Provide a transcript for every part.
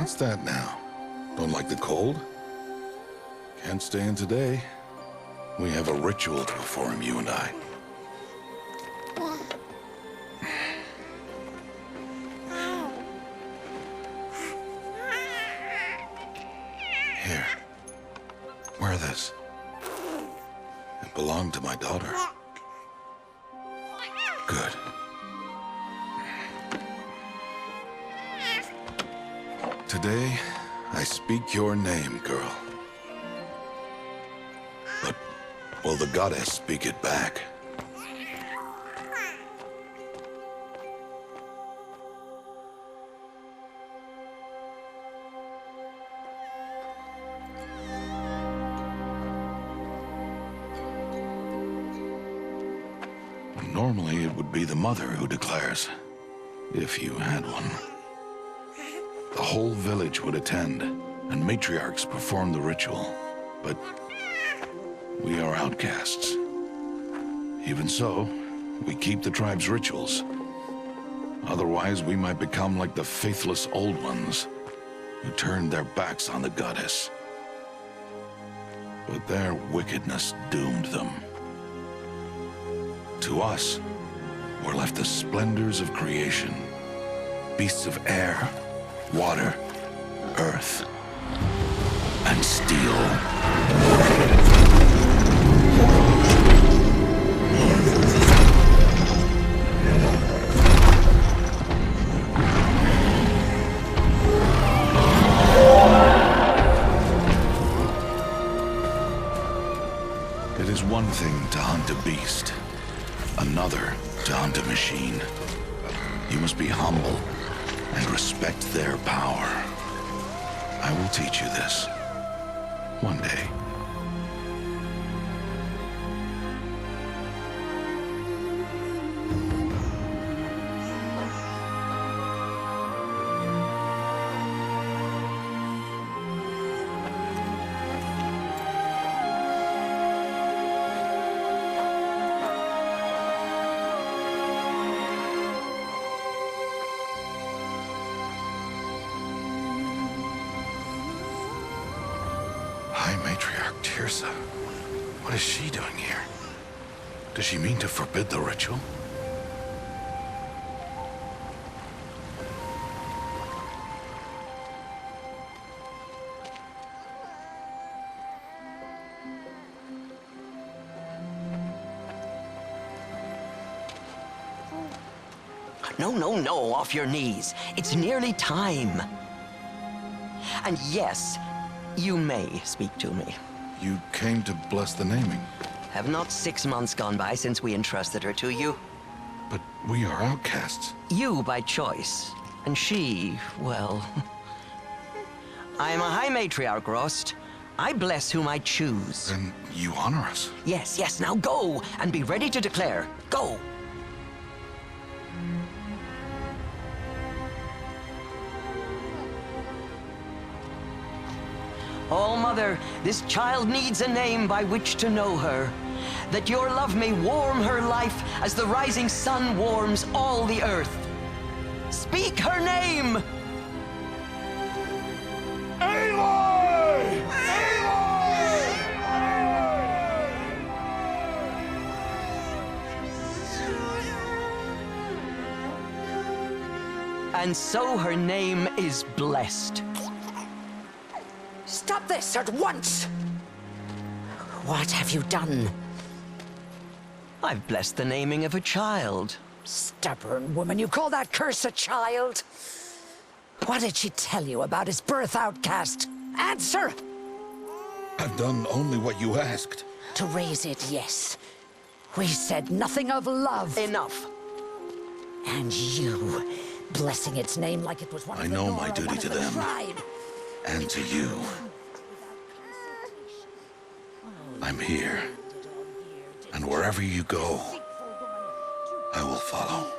What's that now? Don't like the cold? Can't stay in today. We have a ritual to perform, you and I. Here. Wear this. It belonged to my daughter. Good. Today, I speak your name, girl. But will the goddess speak it back? Normally, it would be the mother who declares, if you had one. The whole village would attend, and matriarchs perform the ritual. But we are outcasts. Even so, we keep the tribe's rituals. Otherwise, we might become like the faithless old ones, who turned their backs on the goddess. But their wickedness doomed them. To us, were left the splendors of creation. Beasts of air, water, earth, and steel. It is one thing to hunt a beast, another to hunt a machine. You must be humble and respect their power. I will teach you this one day. High Matriarch Tirsa. What is she doing here? Does she mean to forbid the ritual? No, off your knees. It's nearly time. And yes, you may speak to me. You came to bless the naming. Have not 6 months gone by since we entrusted her to you? But we are outcasts. You by choice, and she, well... I am a High Matriarch, Rost. I bless whom I choose. Then you honor us. Yes, now go, and be ready to declare. Go! Oh, Mother, this child needs a name by which to know her. That your love may warm her life as the rising sun warms all the earth. Speak her name! Aloy! And so her name is blessed. Stop this at once! What have you done? I've blessed the naming of a child. Stubborn woman, you call that curse a child? What did she tell you about his birth, outcast? Answer! I've done only what you asked. To raise it, yes. We said nothing of love. Enough. And you, blessing its name like it was one I of the know Nora, my duty one of to the them. tribe. And to you. I'm here. And wherever you go, I will follow.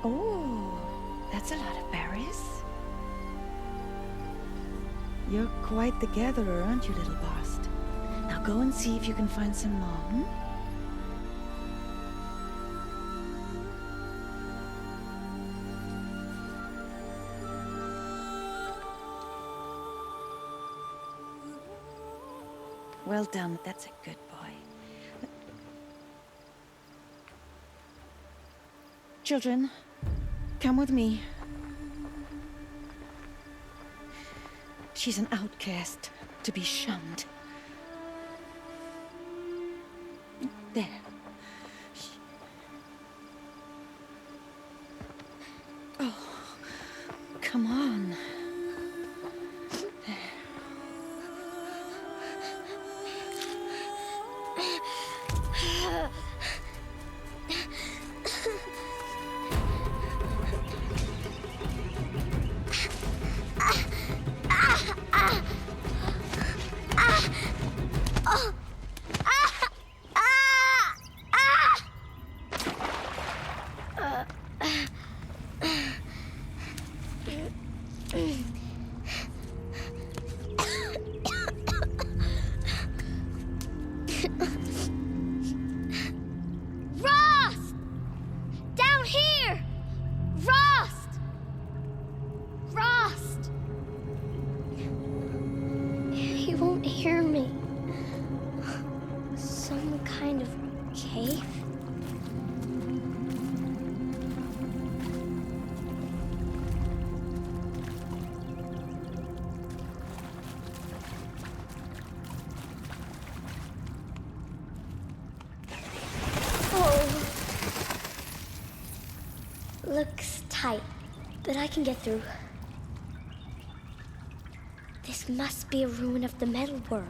Oh, that's a lot of berries. You're quite the gatherer, aren't you, little Bast? Now go and see if you can find some more, hmm? Well done, that's a good boy. Children, come with me. She's an outcast, to be shunned. There. Oh, come on. Rost! Down here! Rost! Rost! He won't hear me. Some kind of cave? Looks tight, but I can get through. This must be a ruin of the metal world.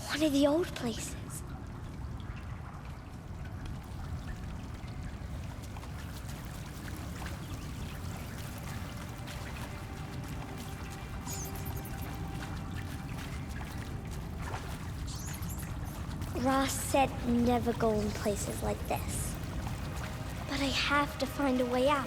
One of the old places. Ross said never go in places like this. But I have to find a way out.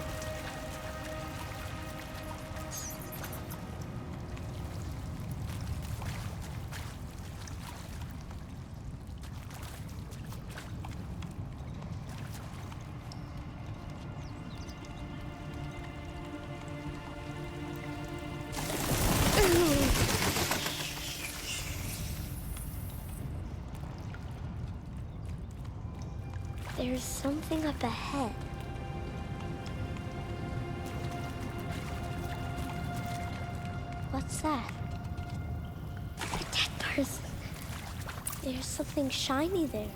There's something up ahead. What's that? A dead person. There's something shiny there.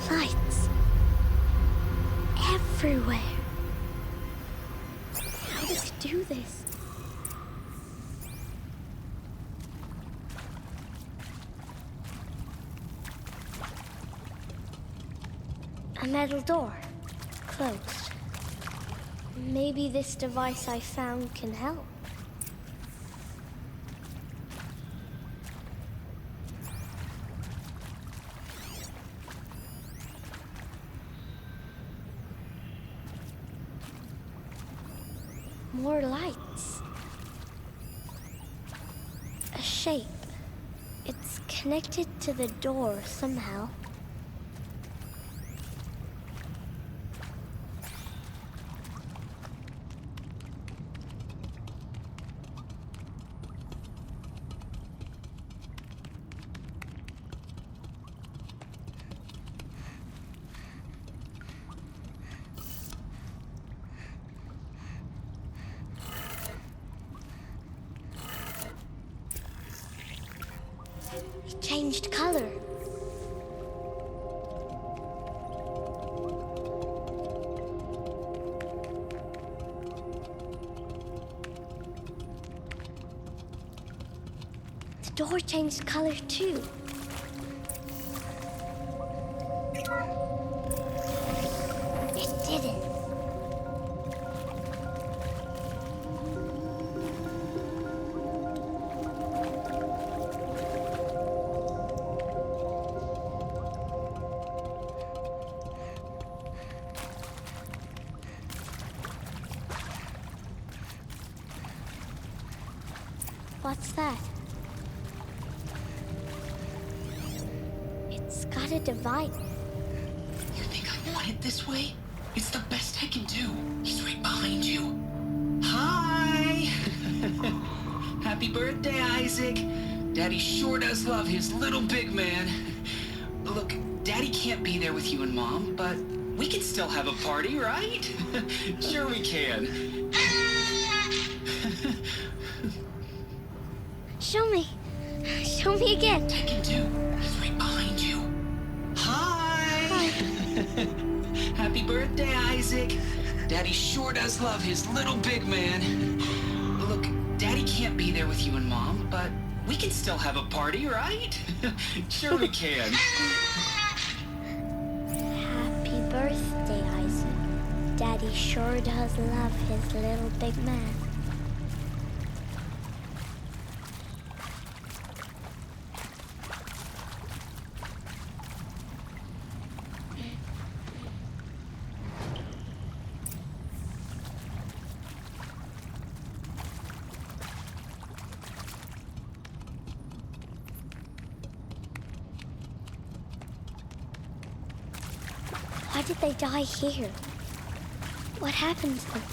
Lights. Everywhere. How does he do this? A metal door. Closed. Maybe this device I found can help. More lights. A shape. It's connected to the door somehow. changed color. The door changed color too. It didn't. What's that? It's got a divider. You think I want it this way? It's the best I can do. He's right behind you. Hi! Happy birthday, Isaac. Daddy sure does love his little big man. Look, Daddy can't be there with you and Mom, but we can still have a party, right? Sure we can. Show me. Show me again. Tekken 2, he's right behind you. Hi! Happy birthday, Isaac. Daddy sure does love his little big man. Look, Daddy can't be there with you and Mom, but we can still have a party, right? Sure we can. Happy birthday, Isaac. Daddy sure does love his little big man. Why did they die here? What happened to them?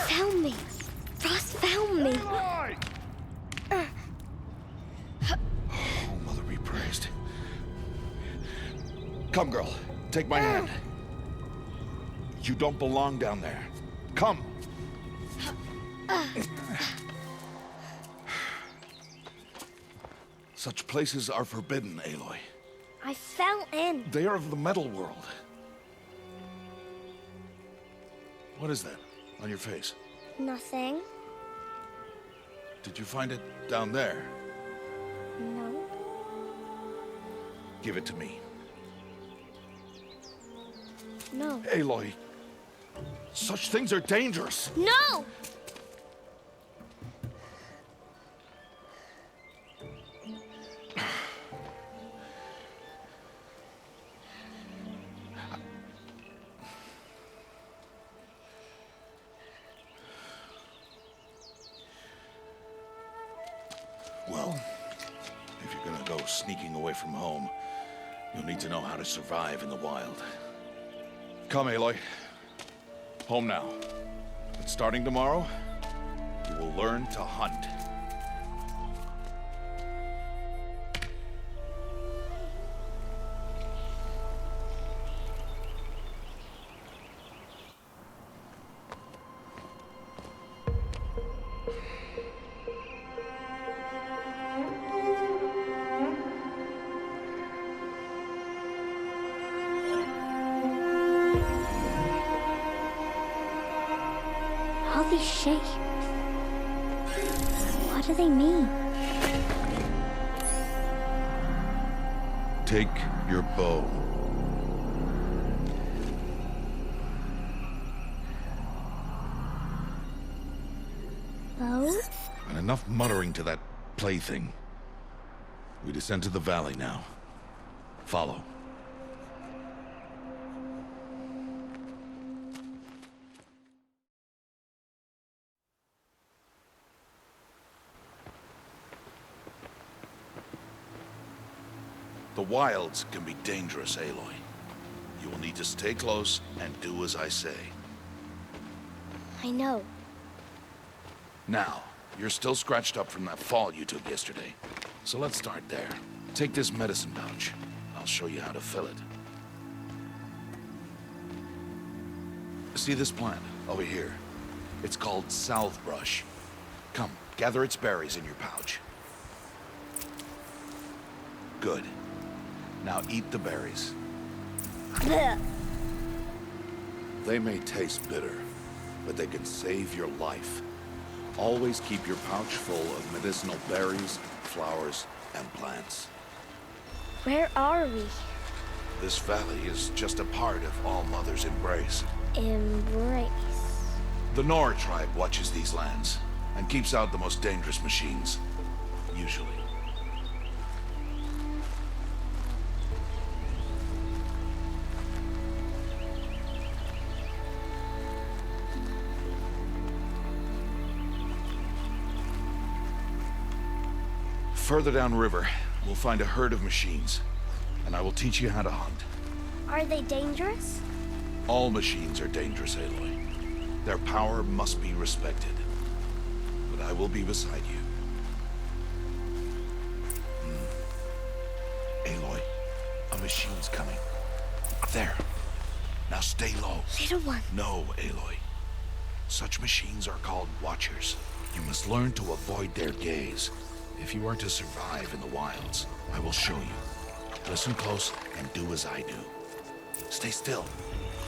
Found me. Ross found me. Oh, Mother be praised. Come, girl. Take my hand. You don't belong down there. Come. Such places are forbidden, Aloy. I fell in. They are of the metal world. What is that on your face? Nothing. Did you find it down there? No. Give it to me. No. Aloy, such things are dangerous. No! Well, if you're gonna go sneaking away from home, you'll need to know how to survive in the wild. Come, Aloy. Home now. But starting tomorrow, you will learn to hunt. All these shapes. What do they mean? Take your bow. Bow? And enough muttering to that plaything. We descend to the valley now. Follow. The wilds can be dangerous, Aloy. You will need to stay close and do as I say. I know. Now, you're still scratched up from that fall you took yesterday. So let's start there. Take this medicine pouch. I'll show you how to fill it. See this plant over here? It's called salve brush. Come, gather its berries in your pouch. Good. Now eat the berries. Blech. They may taste bitter, but they can save your life. Always keep your pouch full of medicinal berries, flowers, and plants. Where are we? This valley is just a part of All Mother's embrace. Embrace. The Nora tribe watches these lands and keeps out the most dangerous machines, usually. Further downriver, we'll find a herd of machines, and I will teach you how to hunt. Are they dangerous? All machines are dangerous, Aloy. Their power must be respected. But I will be beside you. Aloy, a machine's coming. There. Now stay low. Little one. No, Aloy. Such machines are called Watchers. You must learn to avoid their gaze. If you are to survive in the wilds, I will show you. Listen close and do as I do. Stay still.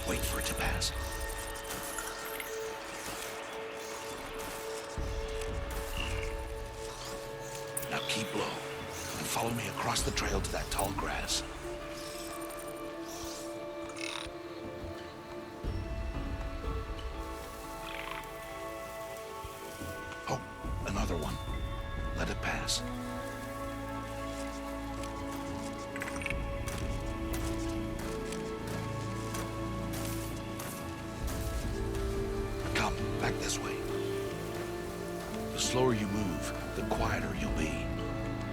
Wait for it to pass. Now keep low and follow me across the trail to that tall grass. Oh, another one. Let it pass. Come, back this way. The slower you move, the quieter you'll be.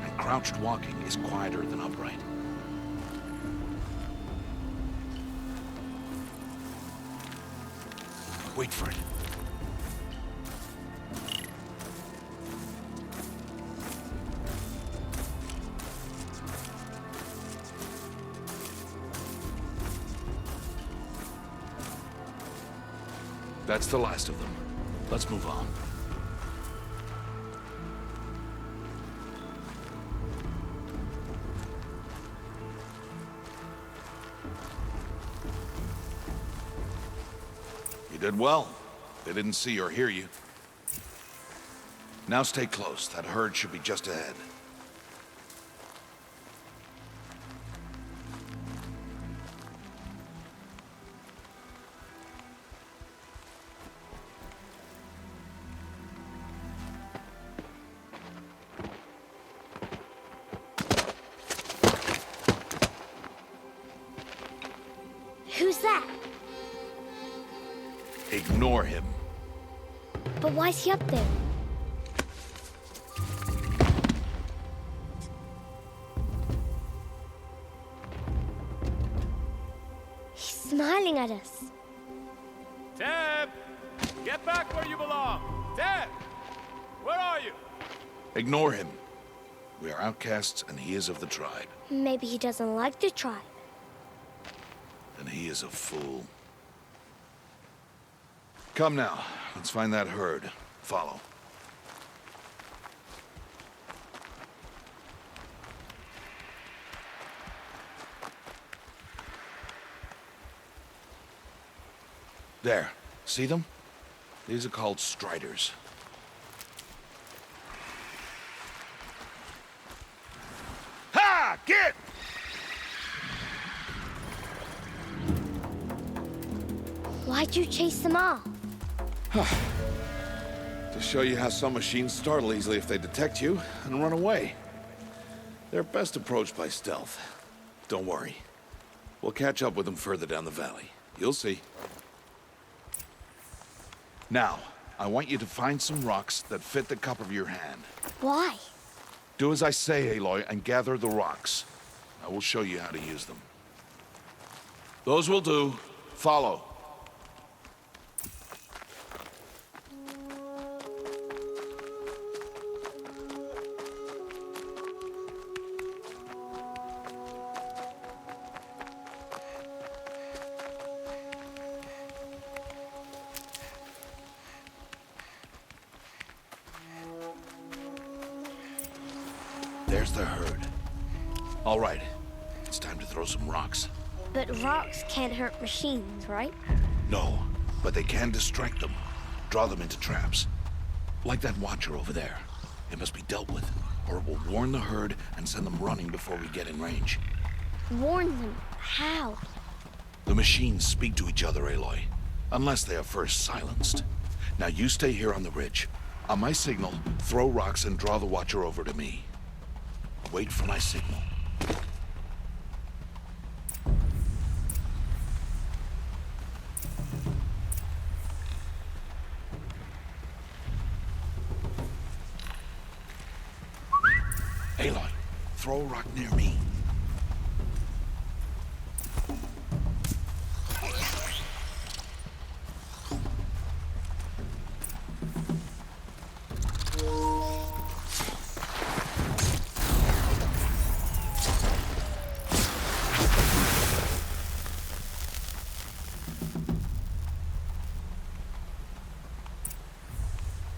And crouched walking is quieter than upright. Wait for it. That's the last of them. Let's move on. You did well. They didn't see or hear you. Now stay close. That herd should be just ahead. Who's that? Ignore him. But why's he up there? He's smiling at us. Teb! Get back where you belong! Teb! Where are you? Ignore him. We are outcasts and he is of the tribe. Maybe he doesn't like the tribe. And he is a fool. Come now, let's find that herd. Follow. There, see them? These are called striders. Ha! Get! Why'd you chase them off? To show you how some machines startle easily if they detect you and run away. They're best approached by stealth. Don't worry. We'll catch up with them further down the valley. You'll see. Now, I want you to find some rocks that fit the cup of your hand. Why? Do as I say, Aloy, and gather the rocks. I will show you how to use them. Those will do. Follow. There's the herd. All right, it's time to throw some rocks. But rocks can't hurt machines, right? No, but they can distract them, draw them into traps. Like that watcher over there. It must be dealt with, or it will warn the herd and send them running before we get in range. Warn them? How? The machines speak to each other, Aloy, unless they are first silenced. Now you stay here on the ridge. On my signal, throw rocks and draw the watcher over to me. Wait for my signal. Aloy, throw a rock near me.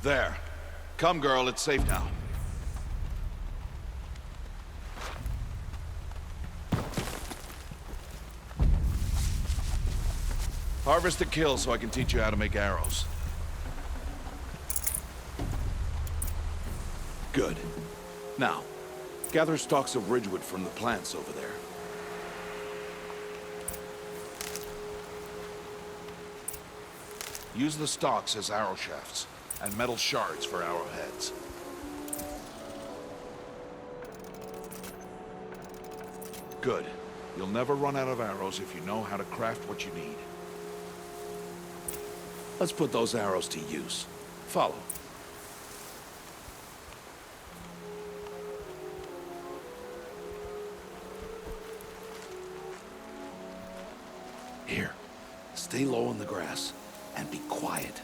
There. Come, girl, it's safe now. Harvest a kill so I can teach you how to make arrows. Good. Now, gather stalks of ridgewood from the plants over there. Use the stalks as arrow shafts, and metal shards for arrowheads. Good. You'll never run out of arrows if you know how to craft what you need. Let's put those arrows to use. Follow. Here. Stay low in the grass, and be quiet.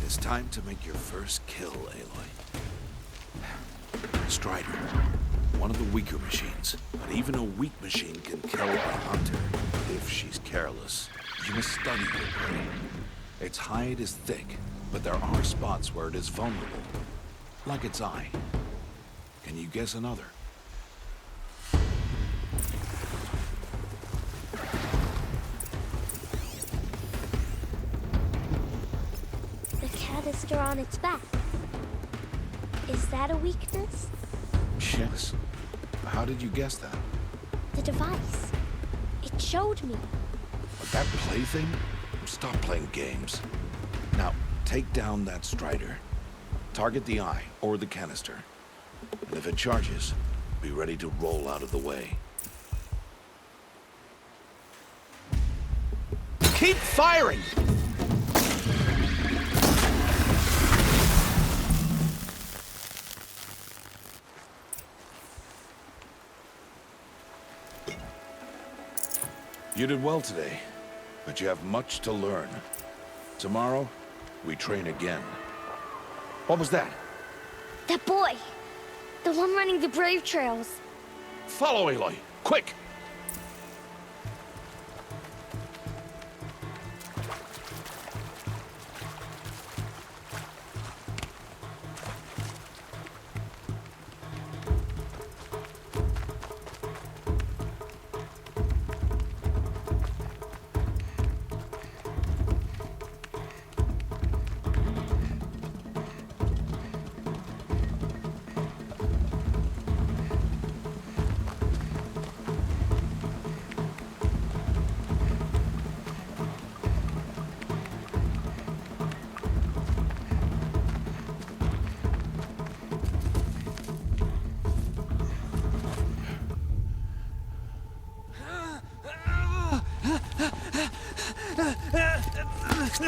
It's time to make your first kill, Aloy. Strider. One of the weaker machines, but even a weak machine can kill a hunter if she's careless. You must study her prey. Its hide is thick, but there are spots where it is vulnerable, like its eye. Can you guess another? The canister on its back. Is that a weakness? Yes. How did you guess that? The device. It showed me. That plaything? Stop playing games. Now, take down that strider. Target the eye or the canister. And if it charges, be ready to roll out of the way. Keep firing! You did well today, but you have much to learn. Tomorrow, we train again. What was that? That boy! The one running the brave trails. Follow, Aloy! Quick! I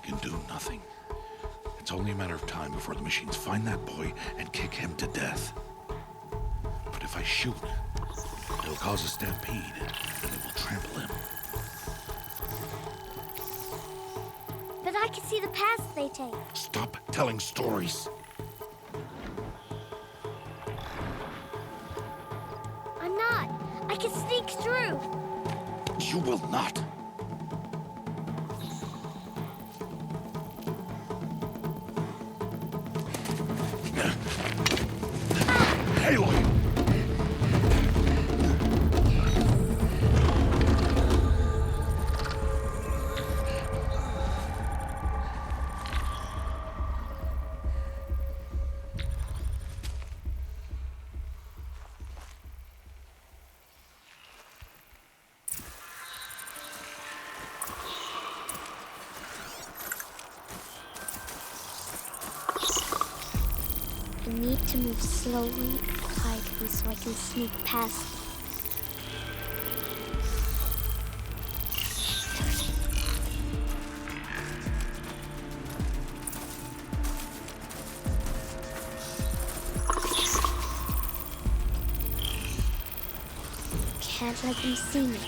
can do nothing. It's only a matter of time before the machines find that boy and kick him to death. But if I shoot, it'll cause a stampede, and it will trample him. But I can see the paths they take. Stop telling stories. I'm not. I can sneak through. You will not. Aloy! I need to move slowly and quietly so I can sneak past. Can't let them see me.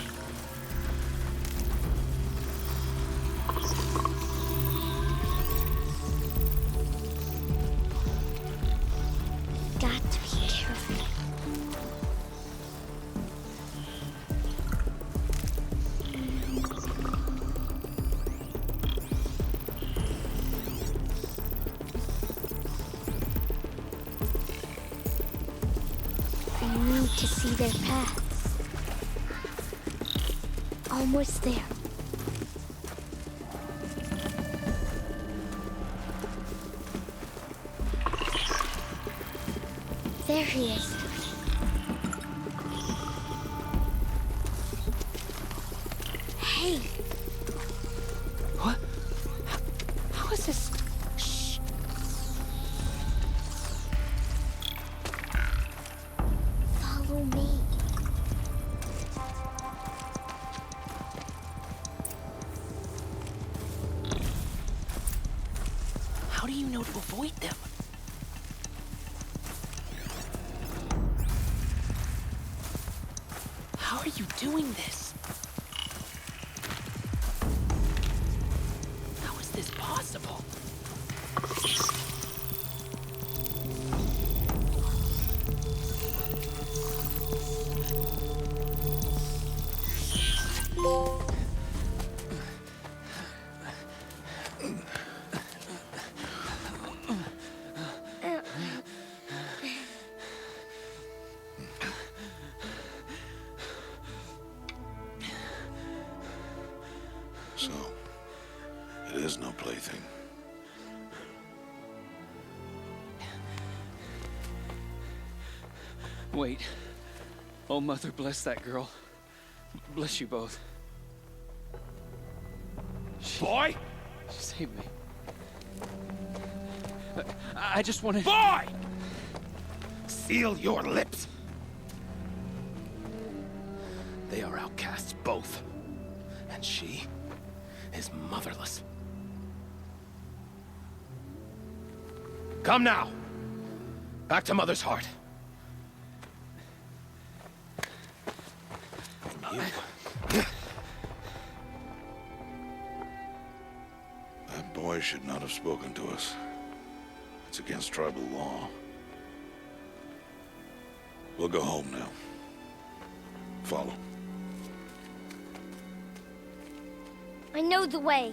Got to be careful. I need to see their paths. Almost there. There he is. Hey! What? How is this? Shh. Follow me. How do you know to avoid them? How are you doing this? How is this possible? So, it is no plaything. Wait. Oh, Mother, bless that girl. Bless you both. Boy! She saved me. I just wanted... Boy! Seal your lips. They are outcasts, both. And she is motherless. Come now. Back to Mother's heart. And you. That boy should not have spoken to us. It's against tribal law. We'll go home now. Follow. I know the way.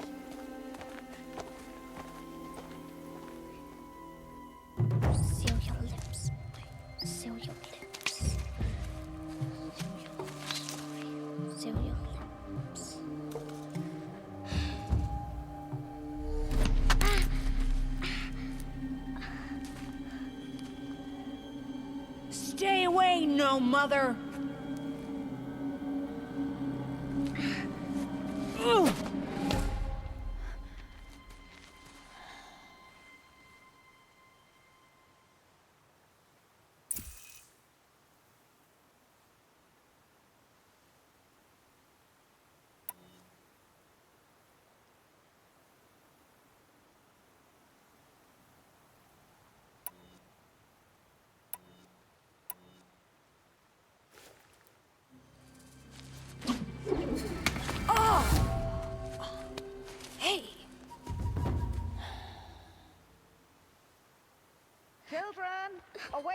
Seal your lips. Seal your lips. Seal your lips. Stay away, no mother.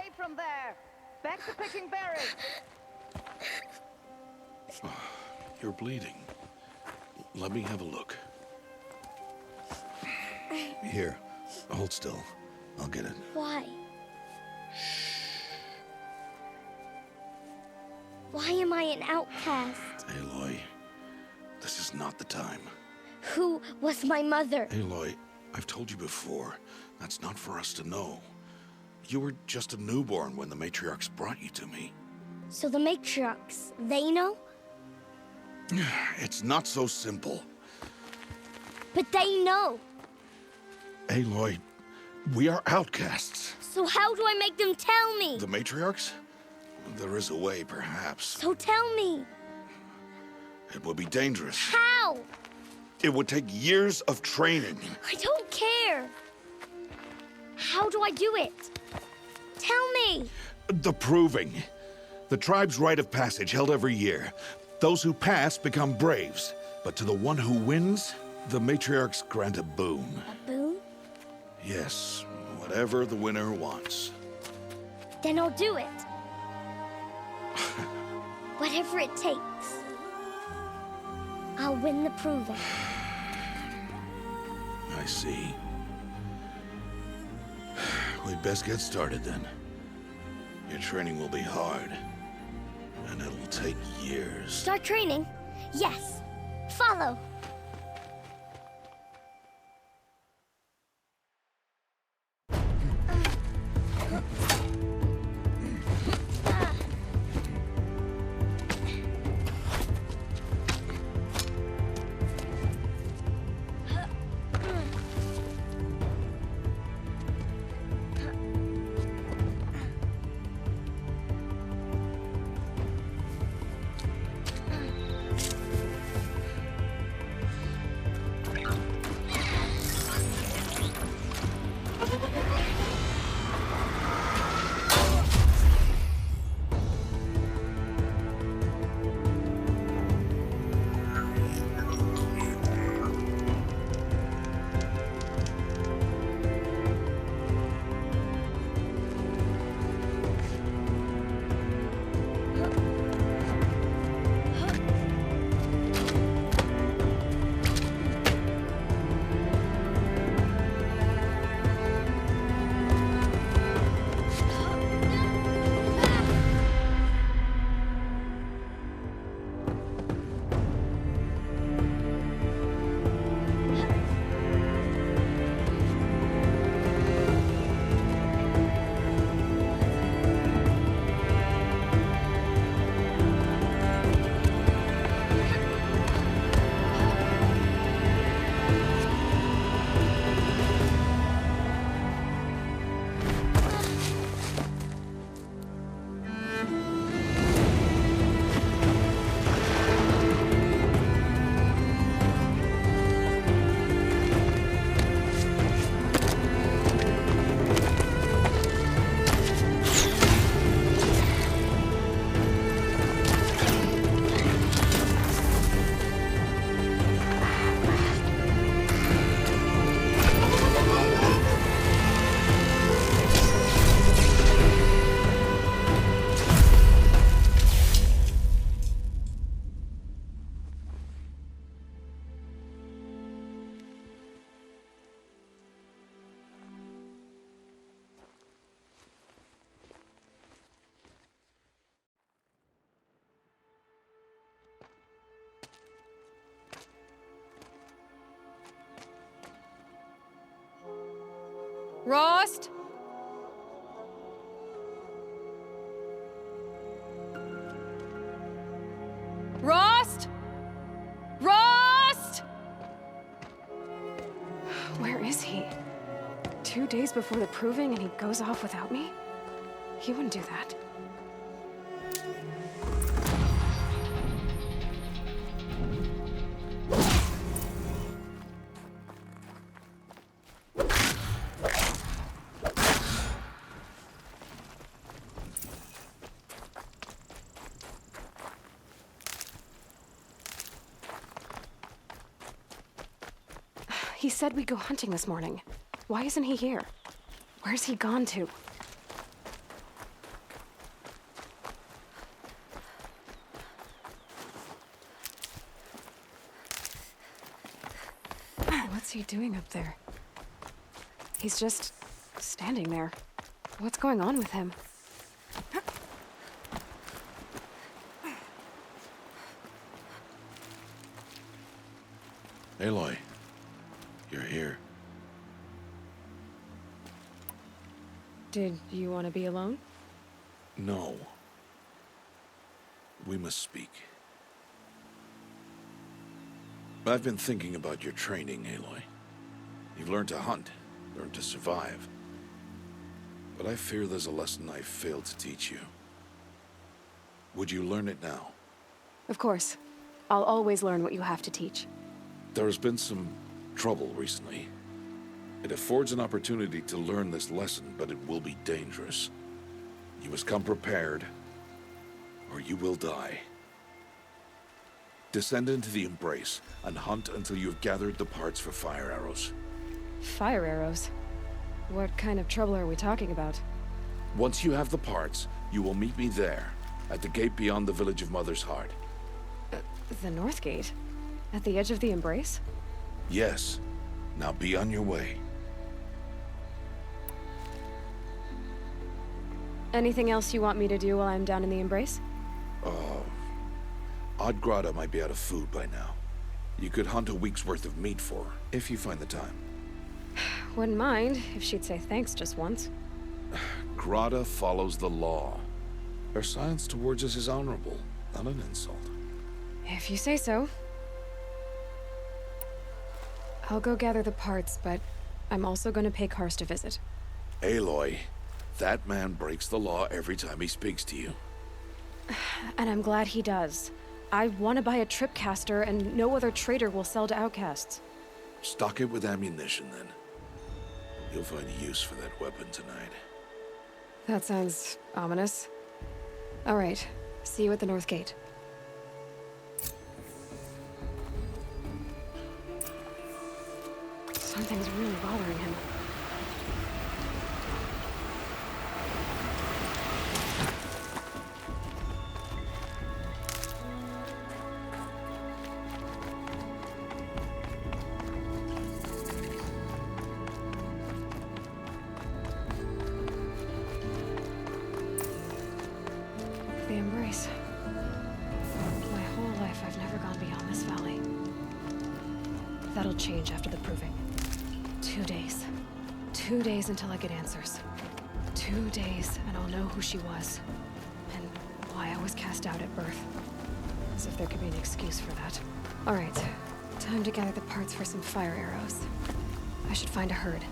away from there! Back to picking berries! You're bleeding. Let me have a look. Here, hold still. I'll get it. Why? Why am I an outcast? Aloy, this is not the time. Who was my mother? Aloy, I've told you before, that's not for us to know. You were just a newborn when the matriarchs brought you to me. So the matriarchs, they know? It's not so simple. But they know. Aloy, we are outcasts. So how do I make them tell me? The matriarchs? There is a way, perhaps. So tell me. It would be dangerous. How? It would take years of training. I don't care. How do I do it? Tell me. The proving. The tribe's rite of passage held every year. Those who pass become braves. But to the one who wins, the matriarchs grant a boon. A boon? Yes, whatever the winner wants. Then I'll do it. Whatever it takes. I'll win the proving. I see. We'd best get started then. Your training will be hard, and it'll take years. Start training? Yes. Follow. Rost? Rost? Rost? Where is he? 2 days before the proving and he goes off without me? He wouldn't do that. He said we'd go hunting this morning. Why isn't he here? Where's he gone to? he doing up there? He's just standing there. What's going on with him? Aloy, you're here. Did you want to be alone? No. We must speak. I've been thinking about your training, Aloy. You've learned to hunt, learned to survive. But I fear there's a lesson I failed to teach you. Would you learn it now? Of course. I'll always learn what you have to teach. There has been some trouble recently. It affords an opportunity to learn this lesson, but it will be dangerous. You must come prepared, or you will die. Descend into the Embrace, and hunt until you have gathered the parts for fire arrows. Fire arrows? What kind of trouble are we talking about? Once you have the parts, you will meet me there, at the gate beyond the village of Mother's Heart. The North Gate? At the edge of the Embrace? Yes. Now be on your way. Anything else you want me to do while I'm down in the Embrace? Odd Grotto might be out of food by now. You could hunt a week's worth of meat for her, if you find the time. Wouldn't mind if she'd say thanks just once. Grotto follows the law. Her silence towards us is honorable, not an insult. If you say so. I'll go gather the parts, but I'm also going to pay Karst a visit. Aloy, that man breaks the law every time he speaks to you. And I'm glad he does. I want to buy a tripcaster, and no other trader will sell to outcasts. Stock it with ammunition, then. You'll find use for that weapon tonight. That sounds ominous. All right, see you at the North Gate. Something's really bothering him. The Embrace. My whole life, I've never gone beyond this valley. That'll change after the proving. 2 days. 2 days until I get answers. 2 days, and I'll know who she was. And why I was cast out at birth. As if there could be an excuse for that. All right, time to gather the parts for some fire arrows. I should find a herd.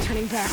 turning back.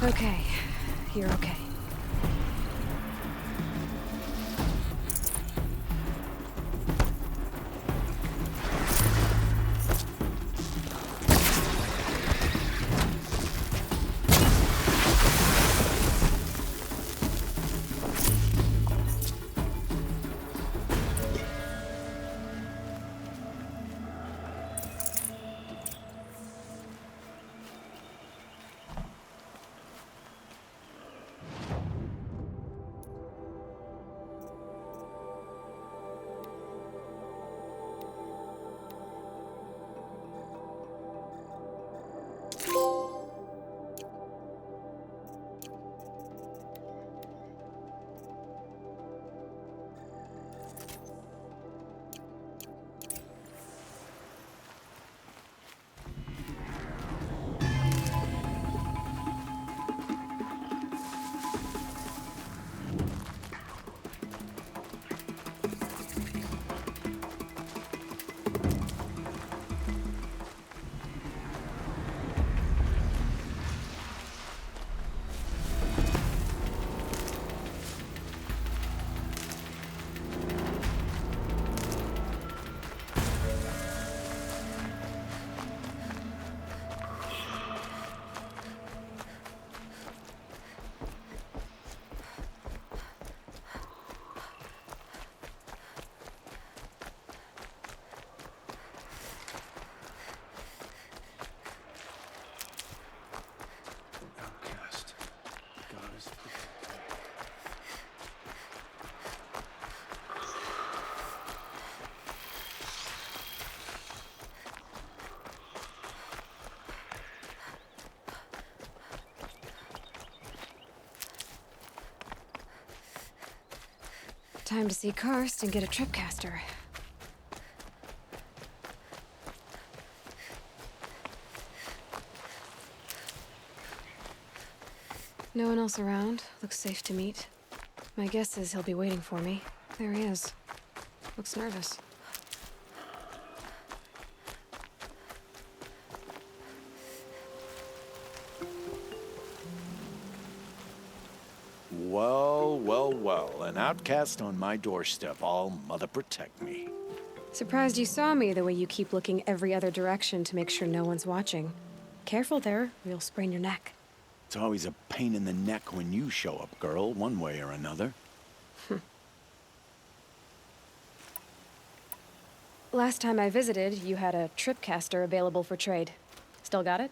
Okay, you're okay. Time to see Karst and get a tripcaster. No one else around. Looks safe to meet. My guess is he'll be waiting for me. There he is. Looks nervous. Well, well, well. An outcast on my doorstep. All mother protect me. Surprised you saw me the way you keep looking every other direction to make sure no one's watching. Careful there, or you'll sprain your neck. It's always a pain in the neck when you show up, girl, one way or another. Last time I visited, you had a tripcaster available for trade. Still got it?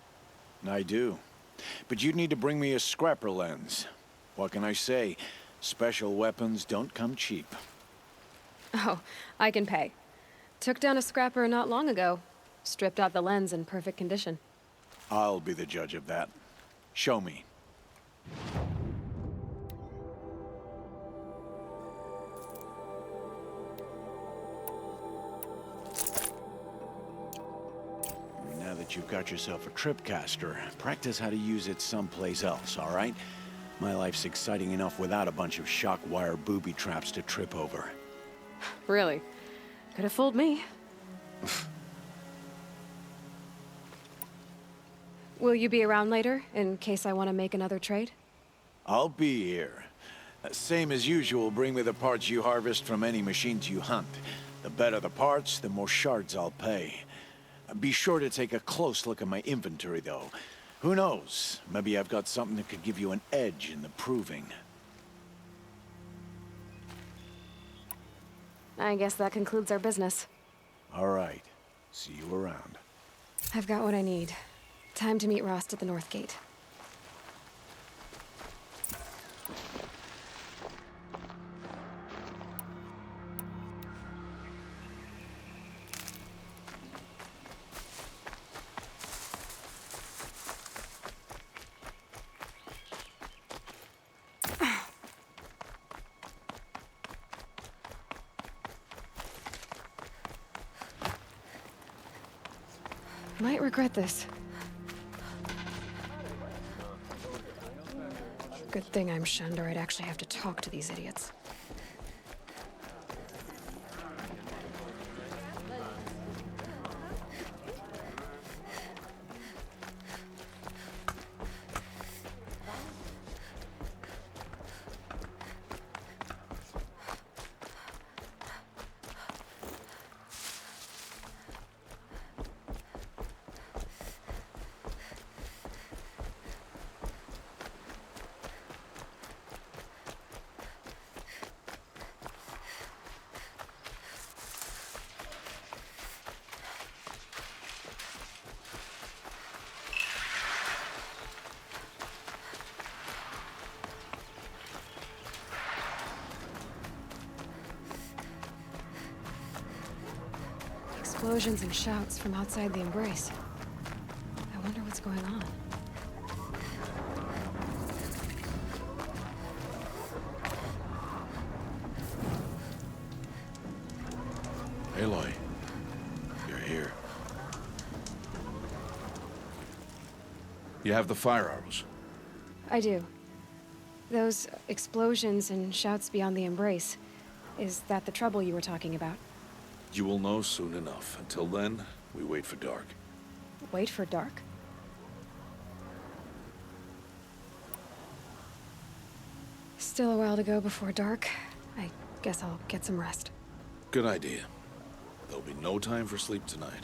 I do. But you'd need to bring me a scrapper lens. What can I say? Special weapons don't come cheap. Oh, I can pay. Took down a scrapper not long ago. Stripped out the lens in perfect condition. I'll be the judge of that. Show me. Now that you've got yourself a tripcaster, practice how to use it someplace else, all right? My life's exciting enough without a bunch of shock wire booby traps to trip over. Really? Could have fooled me. Will you be around later, in case I want to make another trade? I'll be here. Same as usual, bring me the parts you harvest from any machines you hunt. The better the parts, the more shards I'll pay. Be sure to take a close look at my inventory, though. Who knows? Maybe I've got something that could give you an edge in the proving. I guess that concludes our business. All right. See you around. I've got what I need. Time to meet Rost at the North Gate. Might regret this. Good thing I'm shunned, or I'd actually have to talk to these idiots. Explosions and shouts from outside the Embrace. I wonder what's going on. Aloy, you're here. You have the fire arrows. I do. Those explosions and shouts beyond the Embrace. Is that the trouble you were talking about? You will know soon enough. Until then, we wait for dark. Wait for dark? Still a while to go before dark. I guess I'll get some rest. Good idea. There'll be no time for sleep tonight.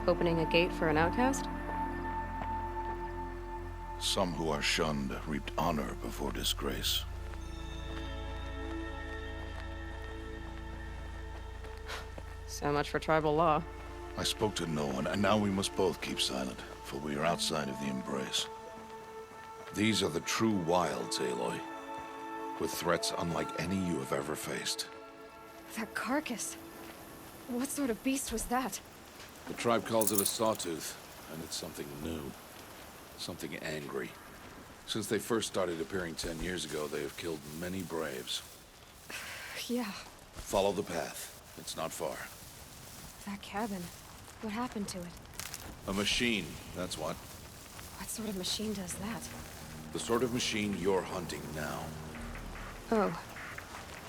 Opening a gate for an outcast? Some who are shunned reaped honor before disgrace. So much for tribal law. I spoke to no one, and now we must both keep silent, for we are outside of the Embrace. These are the true wilds, Aloy, with threats unlike any you have ever faced. That carcass. What sort of beast was that? The tribe calls it a sawtooth, and it's something new. Something angry. Since they first started appearing 10 years ago, they have killed many braves. Yeah, Follow the path. It's not far. that cabin. What happened to it? A machine, that's what. What sort of machine does that? The sort of machine you're hunting now. Oh,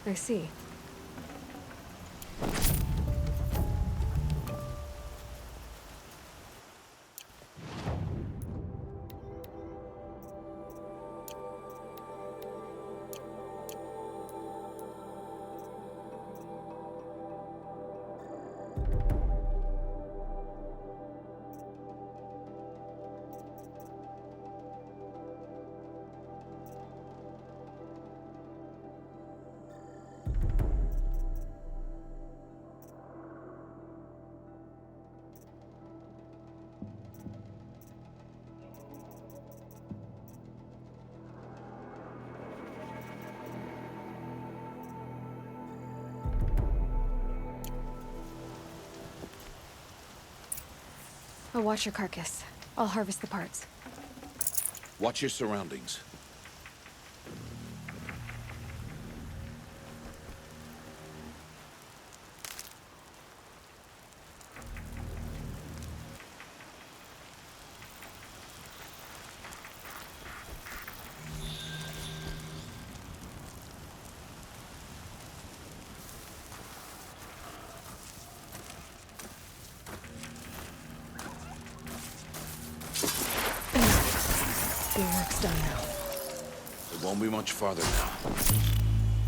I see. I'll watch your carcass. I'll harvest the parts. Watch your surroundings. Your work's done now. It won't be much farther now.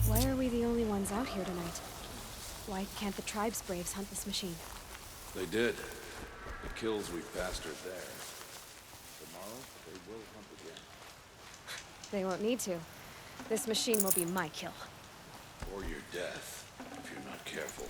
Why are we the only ones out here tonight? Why can't the tribe's braves hunt this machine? They did. The kills we bastard there. Tomorrow, they will hunt again. They won't need to. This machine will be my kill. Or your death, if you're not careful.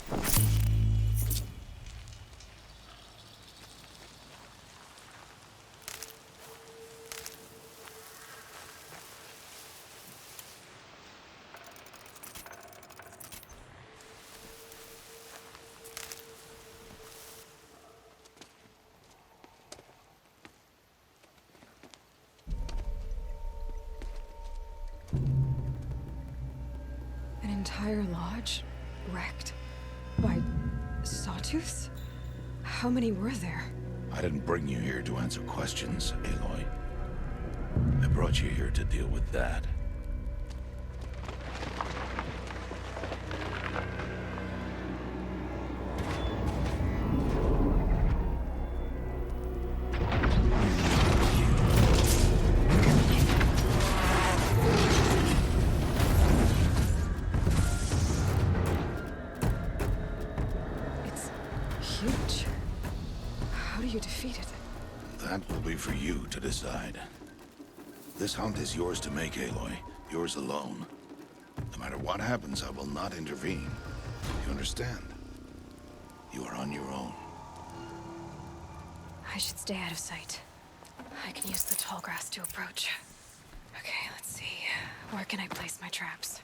An entire lodge wrecked by sawtooths? How many were there? I didn't bring you here to answer questions, Aloy. I brought you here to deal with that. It's huge. How do you defeat it? That will be for you to decide. This hunt is yours to make, Aloy. Yours alone. No matter what happens, I will not intervene. You understand? You are on your own. I should stay out of sight. I can use the tall grass to approach. Okay, let's see. Where can I place my traps?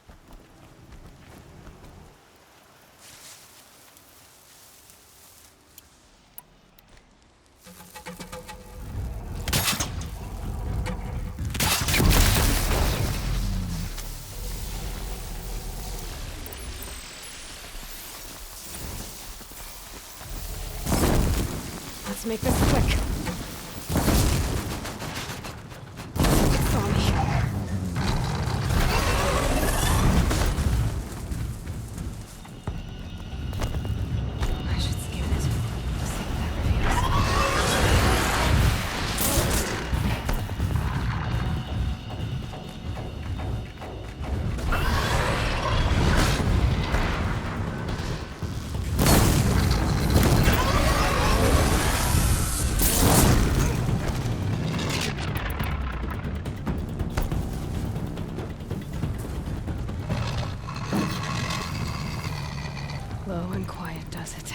Let's make this quick. Saw me. I should scan it. See what that reveals. Low and quiet does it.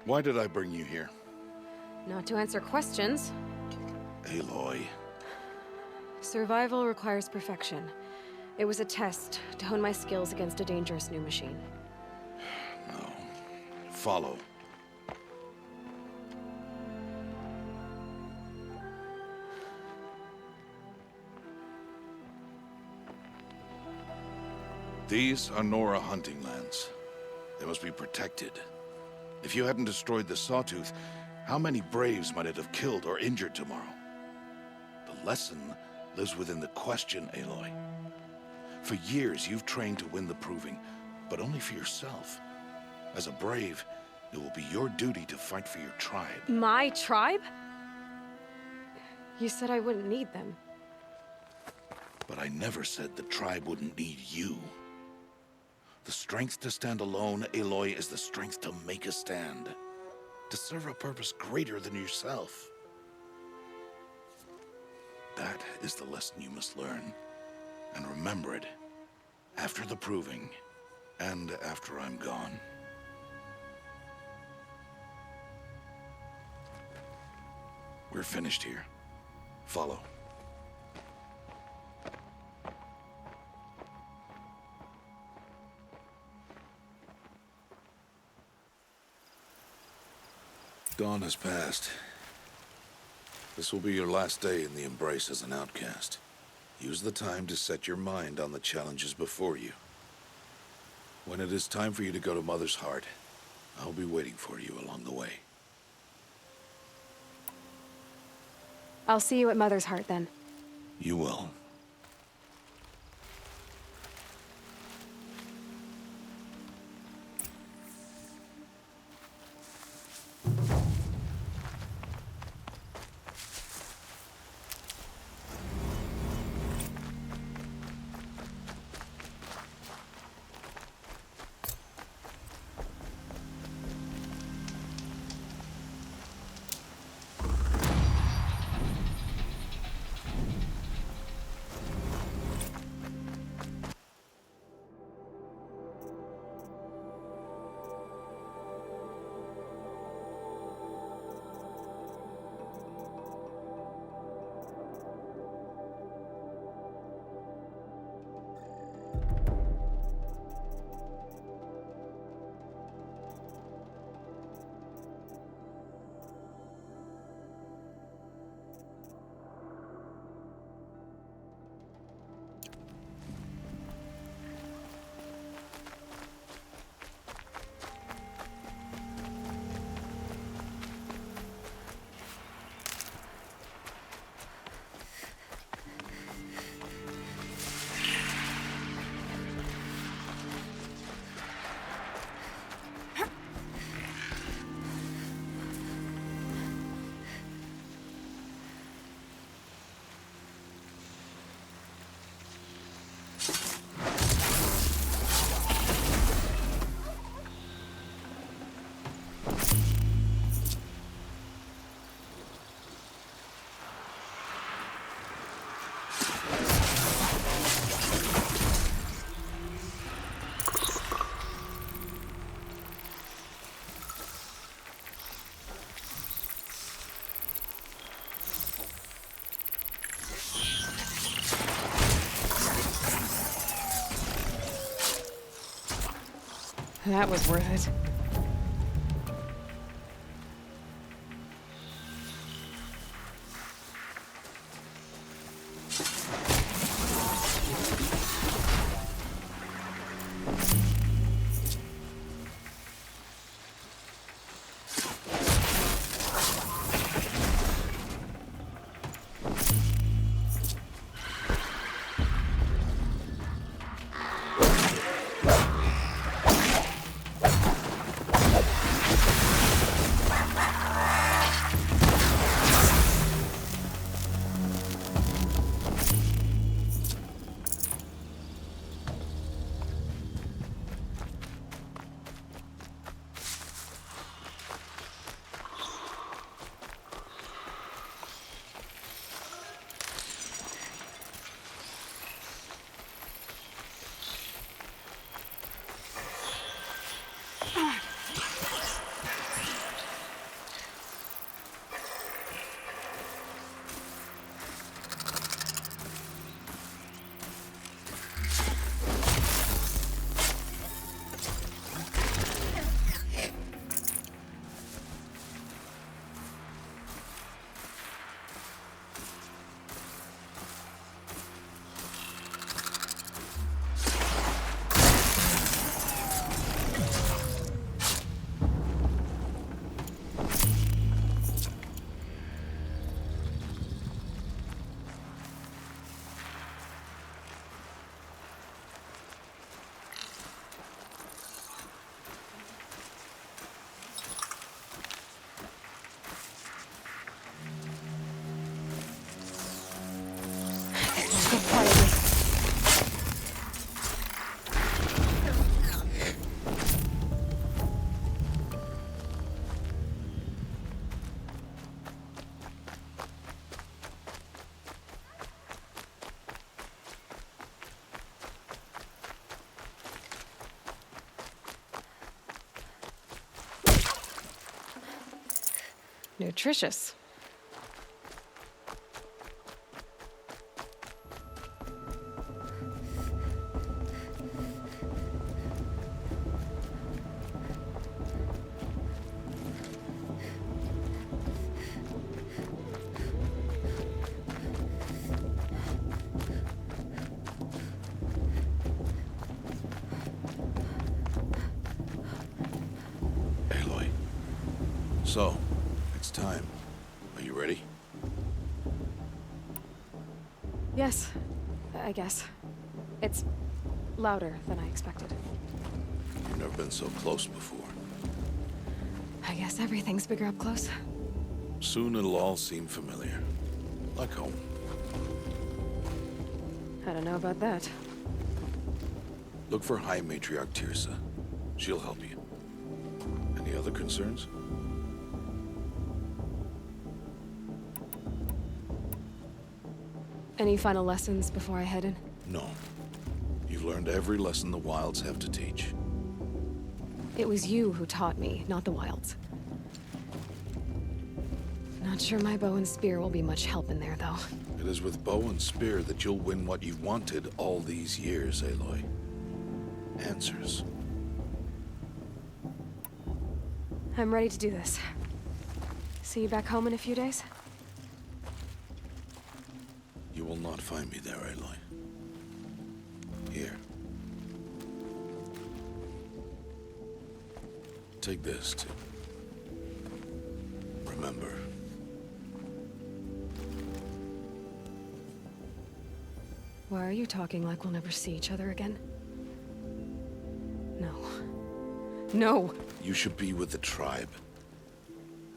Why did I bring you here? Not to answer questions. Aloy. Survival requires perfection. It was a test to hone my skills against a dangerous new machine. No. Follow. These are Nora hunting lands. They must be protected. If you hadn't destroyed the Sawtooth, how many Braves might it have killed or injured tomorrow? The lesson lives within the question, Aloy. For years, you've trained to win the Proving, but only for yourself. As a Brave, it will be your duty to fight for your tribe. My tribe? You said I wouldn't need them. But I never said the tribe wouldn't need you. The strength to stand alone, Aloy, is the strength to make a stand. To serve a purpose greater than yourself. That is the lesson you must learn. And remember it after the proving and after I'm gone. We're finished here. Follow. Dawn has passed. This will be your last day in the Embrace as an outcast. Use the time to set your mind on the challenges before you. When it is time for you to go to Mother's Heart, I'll be waiting for you along the way. I'll see you at Mother's Heart then. You will. That was worth it. Nutritious. Aloy. So, it's time. Are you ready? Yes, I guess. It's louder than I expected. You've never been so close before. I guess everything's bigger up close. Soon it'll all seem familiar. Like home. I don't know about that. Look for High Matriarch Tirsa. She'll help you. Any other concerns? Any final lessons before I head in? No. You've learned every lesson the Wilds have to teach. It was you who taught me, not the Wilds. Not sure my bow and spear will be much help in there, though. It is with bow and spear that you'll win what you've wanted all these years, Aloy. Answers. I'm ready to do this. See you back home in a few days? You will not find me there, Aloy. Here. Take this to remember. Why are you talking like we'll never see each other again? No. No! You should be with the tribe.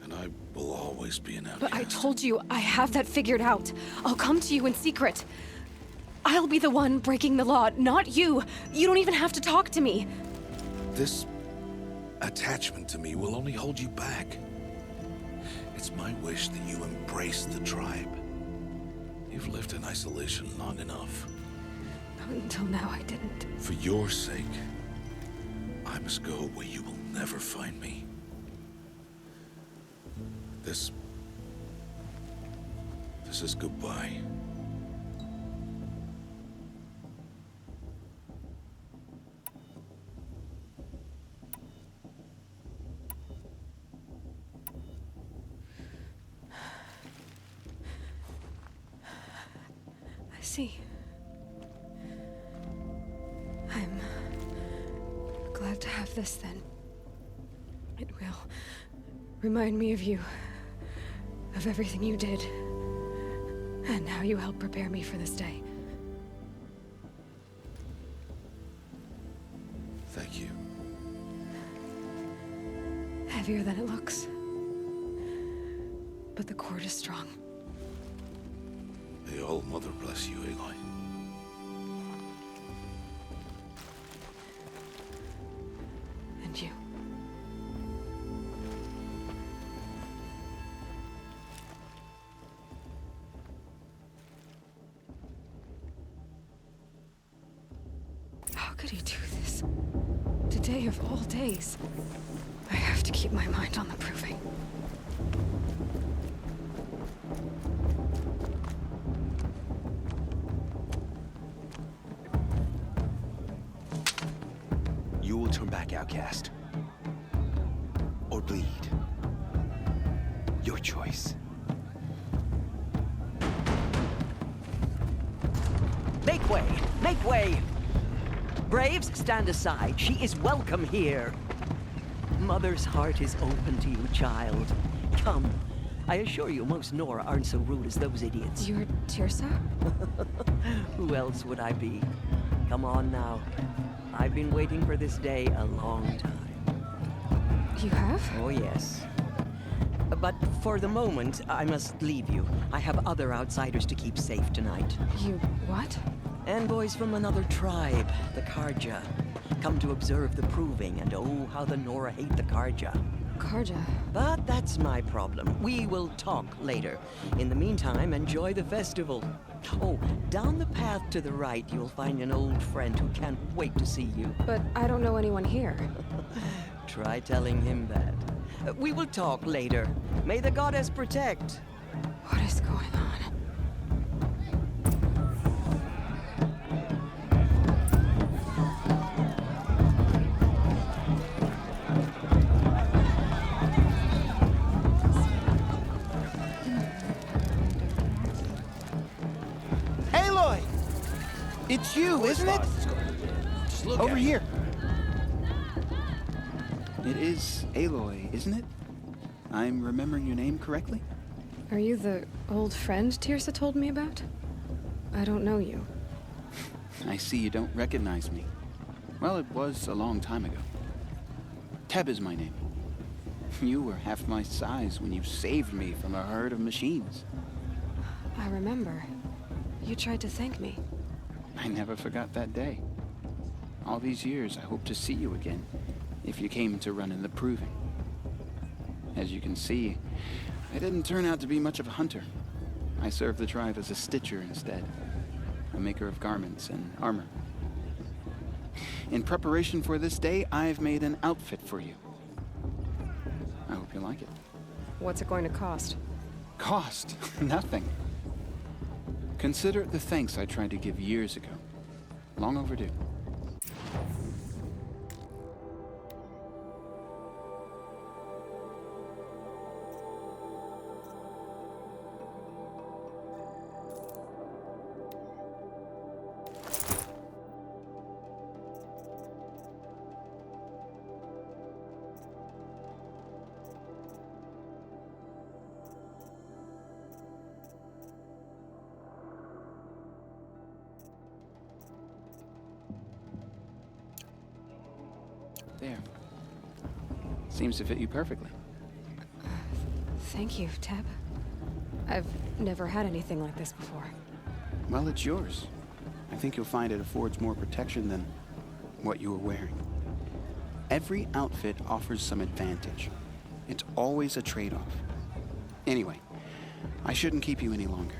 And I will always be an outcast. But I told you, I have that figured out. I'll come to you in secret. I'll be the one breaking the law, not you. You don't even have to talk to me. This attachment to me will only hold you back. It's my wish that you embrace the tribe. You've lived in isolation long enough. Until now, I didn't. For your sake, I must go where you will never find me. This is goodbye. I see. I'm glad to have this then. It will remind me of you, of everything you did, and how you helped prepare me for this day. Thank you. Heavier than it looks. But the cord is strong. May All Mother bless you, Aloy. And you. How could he do this? Today of all days. I have to keep my mind on the proving. You will turn back, outcast. Or bleed. Your choice. Make way! Make way! Braves, stand aside. She is welcome here. Mother's heart is open to you, child. Come. I assure you, most Nora aren't so rude as those idiots. You're Tirsa? Who else would I be? Come on now. I've been waiting for this day a long time. You have? Oh, yes. But for the moment, I must leave you. I have other outsiders to keep safe tonight. You what? Envoys from another tribe, the Karja. Come to observe the proving, and oh, how the Nora hate the Karja. Karja? But that's my problem. We will talk later. In the meantime, enjoy the festival. Oh, down the path to the right, you'll find an old friend who can't wait to see you. But I don't know anyone here. Try telling him that. We will talk later. May the goddess protect. What is going on? Aloy! It's you, isn't it? Over here. It is Aloy, isn't it? I'm remembering your name correctly? Are you the old friend Tirsa told me about? I don't know you. I see you don't recognize me. Well, it was a long time ago. Teb is my name. You were half my size when you saved me from a herd of machines. I remember. You tried to thank me. I never forgot that day. All these years, I hope to see you again, if you came to run in the proving. As you can see, I didn't turn out to be much of a hunter. I served the tribe as a stitcher instead, a maker of garments and armor. In preparation for this day, I've made an outfit for you. I hope you like it. What's it going to cost? Cost? Nothing. Consider it the thanks I tried to give years ago. Long overdue. There. Seems to fit you perfectly. Thank you, Teb. I've never had anything like this before. Well, it's yours. I think you'll find it affords more protection than what you were wearing. Every outfit offers some advantage. It's always a trade-off. Anyway, I shouldn't keep you any longer.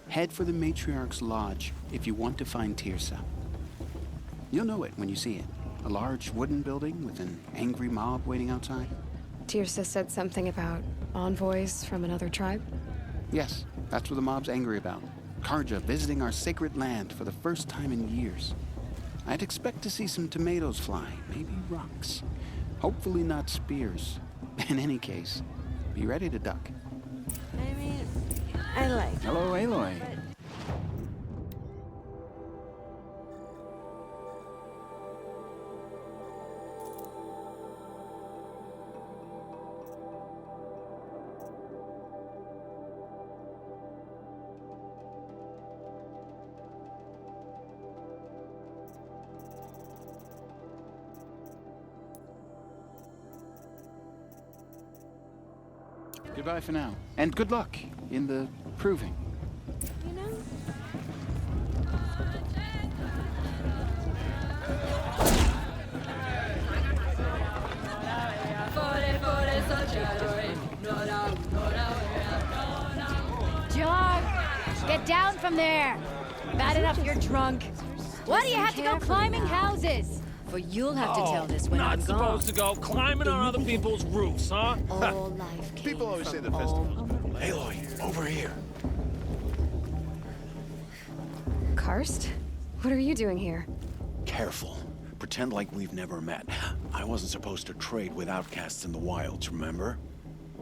Head for the Matriarch's Lodge if you want to find Tirsa. You'll know it when you see it. A large wooden building with an angry mob waiting outside. Tirsa said something about envoys from another tribe? Yes, that's what the mob's angry about. Karja visiting our sacred land for the first time in years. I'd expect to see some tomatoes fly, maybe rocks. Hopefully not spears. In any case, be ready to duck. I mean, I like Hello, Aloy. Goodbye for now. And good luck in the proving. You know? John, get down from there. Bad enough you're drunk. Why do you have to go climbing houses? For you'll have to tell this when I'm Not gone. supposed to go climbing on other people's roofs, huh? All life came People always say from the festival. all- Aloy, over here. Karst? What are you doing here? Careful. Pretend like we've never met. I wasn't supposed to trade with outcasts in the wilds, remember?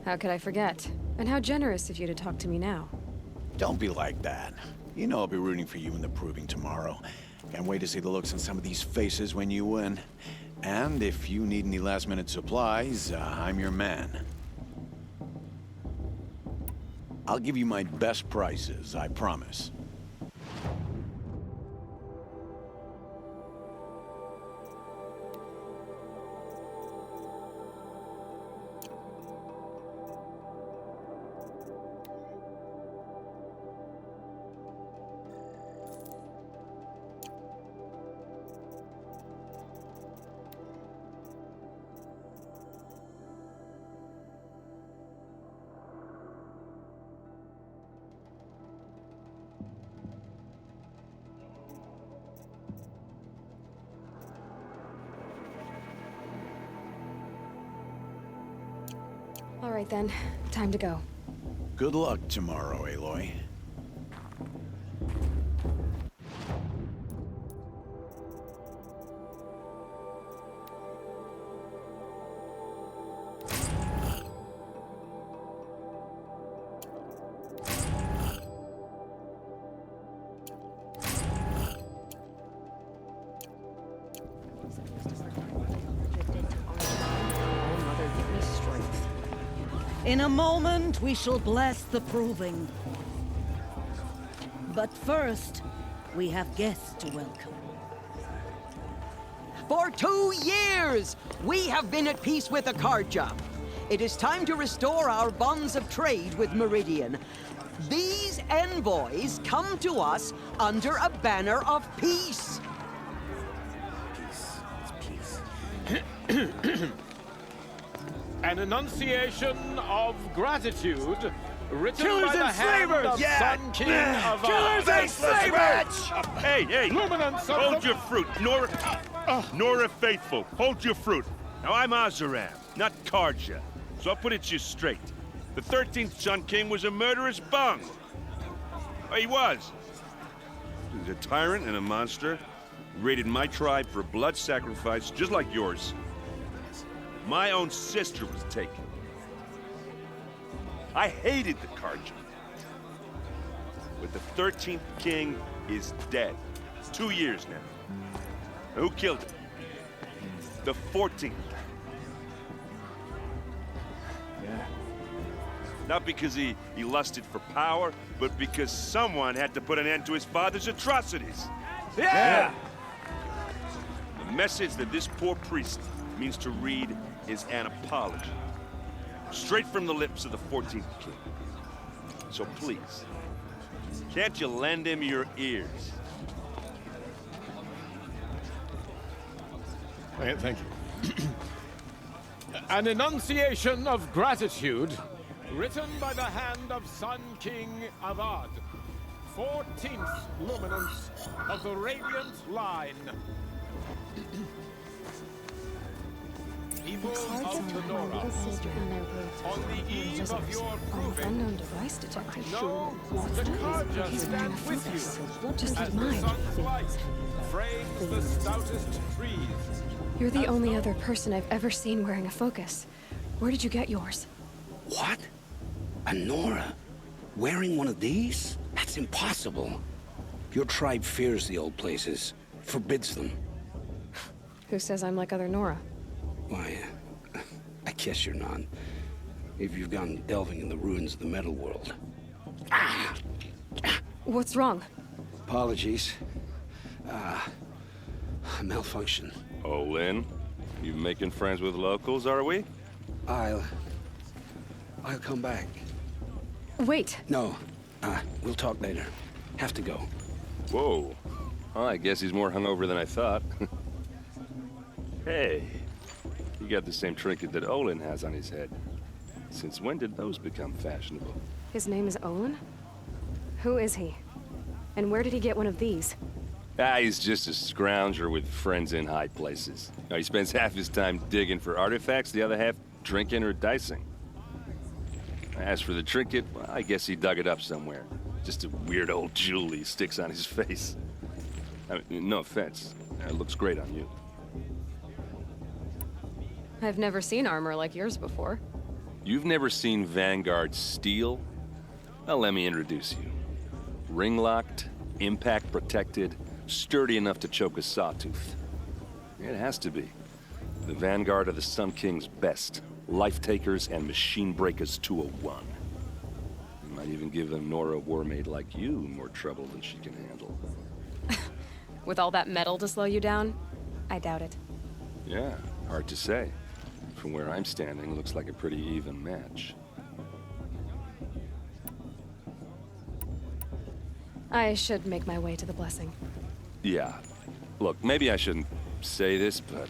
How could I forget? And how generous of you to talk to me now. Don't be like that. You know I'll be rooting for you in the proving tomorrow. Can't wait to see the looks on some of these faces when you win. And if you need any last-minute supplies, I'm your man. I'll give you my best prices, I promise. All right then, time to go. Good luck tomorrow, Aloy. In a moment, we shall bless the proving. But first, we have guests to welcome. For 2 years, we have been at peace with Akarja. It is time to restore our bonds of trade with Meridian. These envoys come to us under a banner of peace. An enunciation of gratitude written Killers by the and hand slavers! of Sun King of Killers and slavers! Hey, hey! Luminance of Hold the- your fruit, Nora Faithful. Hold your fruit. Now I'm Azaram, not Karja, so I'll put it to you straight. The 13th Sun King was a murderous bung. He was. He was a tyrant and a monster. Raided my tribe for blood sacrifice, just like yours. My own sister was taken. I hated the Karja. But the 13th king is dead. 2 years now. Who killed him? The 14th. Yeah. Not because he lusted for power, but because someone had to put an end to his father's atrocities. Yeah! The message that this poor priest means to read is an apology. Straight from the lips of the 14th king. So please, can't you lend him your ears? Thank you. An enunciation of gratitude written by the hand of Sun King Avad, 14th luminance of the Radiant Line. People of the Nora, on the eve of your proving, Unknown device detected. know the Karja He's wearing a stand with focus, you just as like the mine. sun's light frames the stoutest trees. You're the only other person I've ever seen wearing a focus. Where did you get yours? What? A Nora? Wearing one of these? That's impossible. Your tribe fears the old places, forbids them. Who says I'm like other Nora? Why, I guess you're not. If you've gone delving in the ruins of the metal world. What's wrong? Apologies. Malfunction. Oh, Lynn, you making friends with locals, are we? I'll come back. Wait. No, we'll talk later. Have to go. Whoa. Well, I guess he's more hungover than I thought. Hey, you got the same trinket that Olin has on his head. Since when did those become fashionable? His name is Olin? Who is he? And where did he get one of these? He's just a scrounger with friends in high places. He spends half his time digging for artifacts, the other half drinking or dicing. As for the trinket, well, I guess he dug it up somewhere. Just a weird old jewel he sticks on his face. I mean, no offense. It looks great on you. I've never seen armor like yours before. You've never seen Vanguard steel? Well, let me introduce you. Ring-locked, impact-protected, sturdy enough to choke a sawtooth. It has to be. The Vanguard of the Sun King's best. Life-takers and machine breakers 201. You might even give a Nora warmaid like you more trouble than she can handle. With all that metal to slow you down? I doubt it. Yeah, hard to say. From where I'm standing, looks like a pretty even match. I should make my way to the blessing. Yeah. Look, maybe I shouldn't say this, but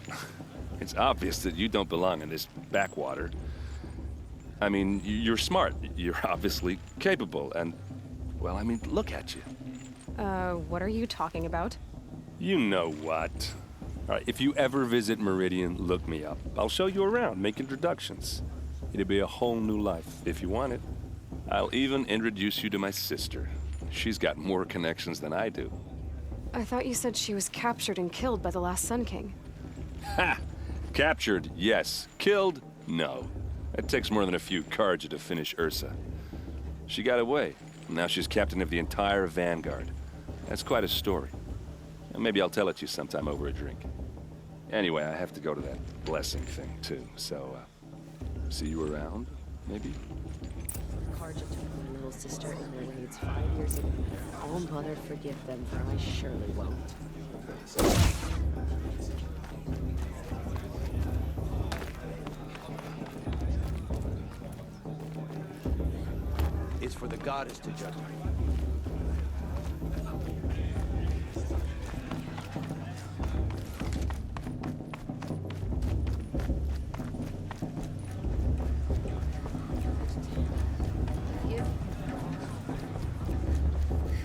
it's obvious that you don't belong in this backwater. I mean, you're smart. You're obviously capable, and, well, I mean, look at you. What are you talking about? You know what. All right, if you ever visit Meridian, look me up. I'll show you around, make introductions. It'll be a whole new life, if you want it. I'll even introduce you to my sister. She's got more connections than I do. I thought you said she was captured and killed by the last Sun King. Ha! Captured, yes. Killed, no. It takes more than a few Carja to finish Ursa. She got away. Now she's captain of the entire Vanguard. That's quite a story. And maybe I'll tell it to you sometime over a drink. Anyway, I have to go to that blessing thing, too. So, see you around, maybe? Carja took my little sister in their raids 5 years ago. Oh, Mother, forgive them, for I surely won't. It's for the goddess to judge me.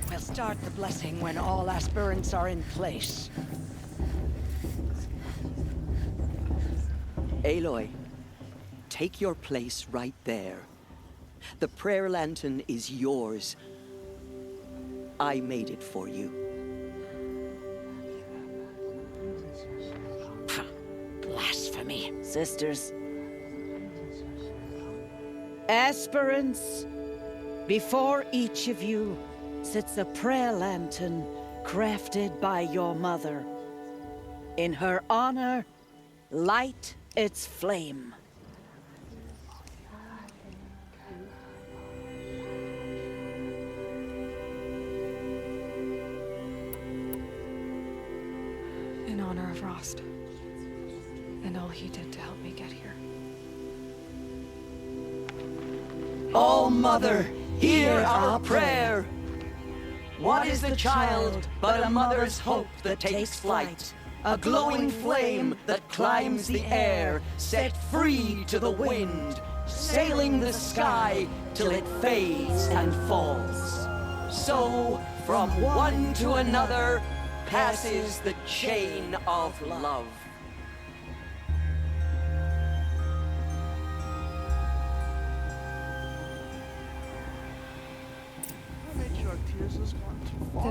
We'll start the blessing when all aspirants are in place. Aloy, take your place right there. The prayer lantern is yours. I made it for you. Ha! Blasphemy. Sisters. Aspirants, before each of you sits a prayer lantern crafted by your mother. In her honor, light its flame. In honor of Rost. And all he did to help me get here. Oh, Mother, hear our prayer. What is the child but a mother's hope that takes flight? A glowing flame that climbs the air, set free to the wind, sailing the sky till it fades and falls. So, from one to another, passes the chain of love.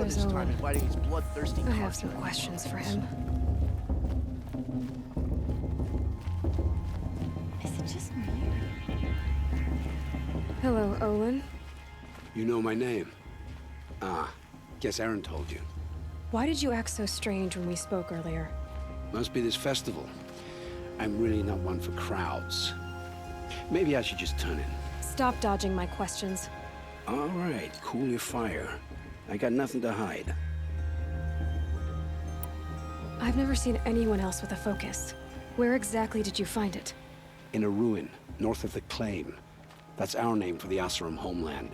There's Owen. I have some questions for him. Is it just me? Hello, Olin. You know my name? Ah, guess Aaron told you. Why did you act so strange when we spoke earlier? Must be this festival. I'm really not one for crowds. Maybe I should just turn in. Stop dodging my questions. All right, cool your fire. I got nothing to hide. I've never seen anyone else with a focus. Where exactly did you find it? In a ruin, north of the Claim. That's our name for the Asuram homeland.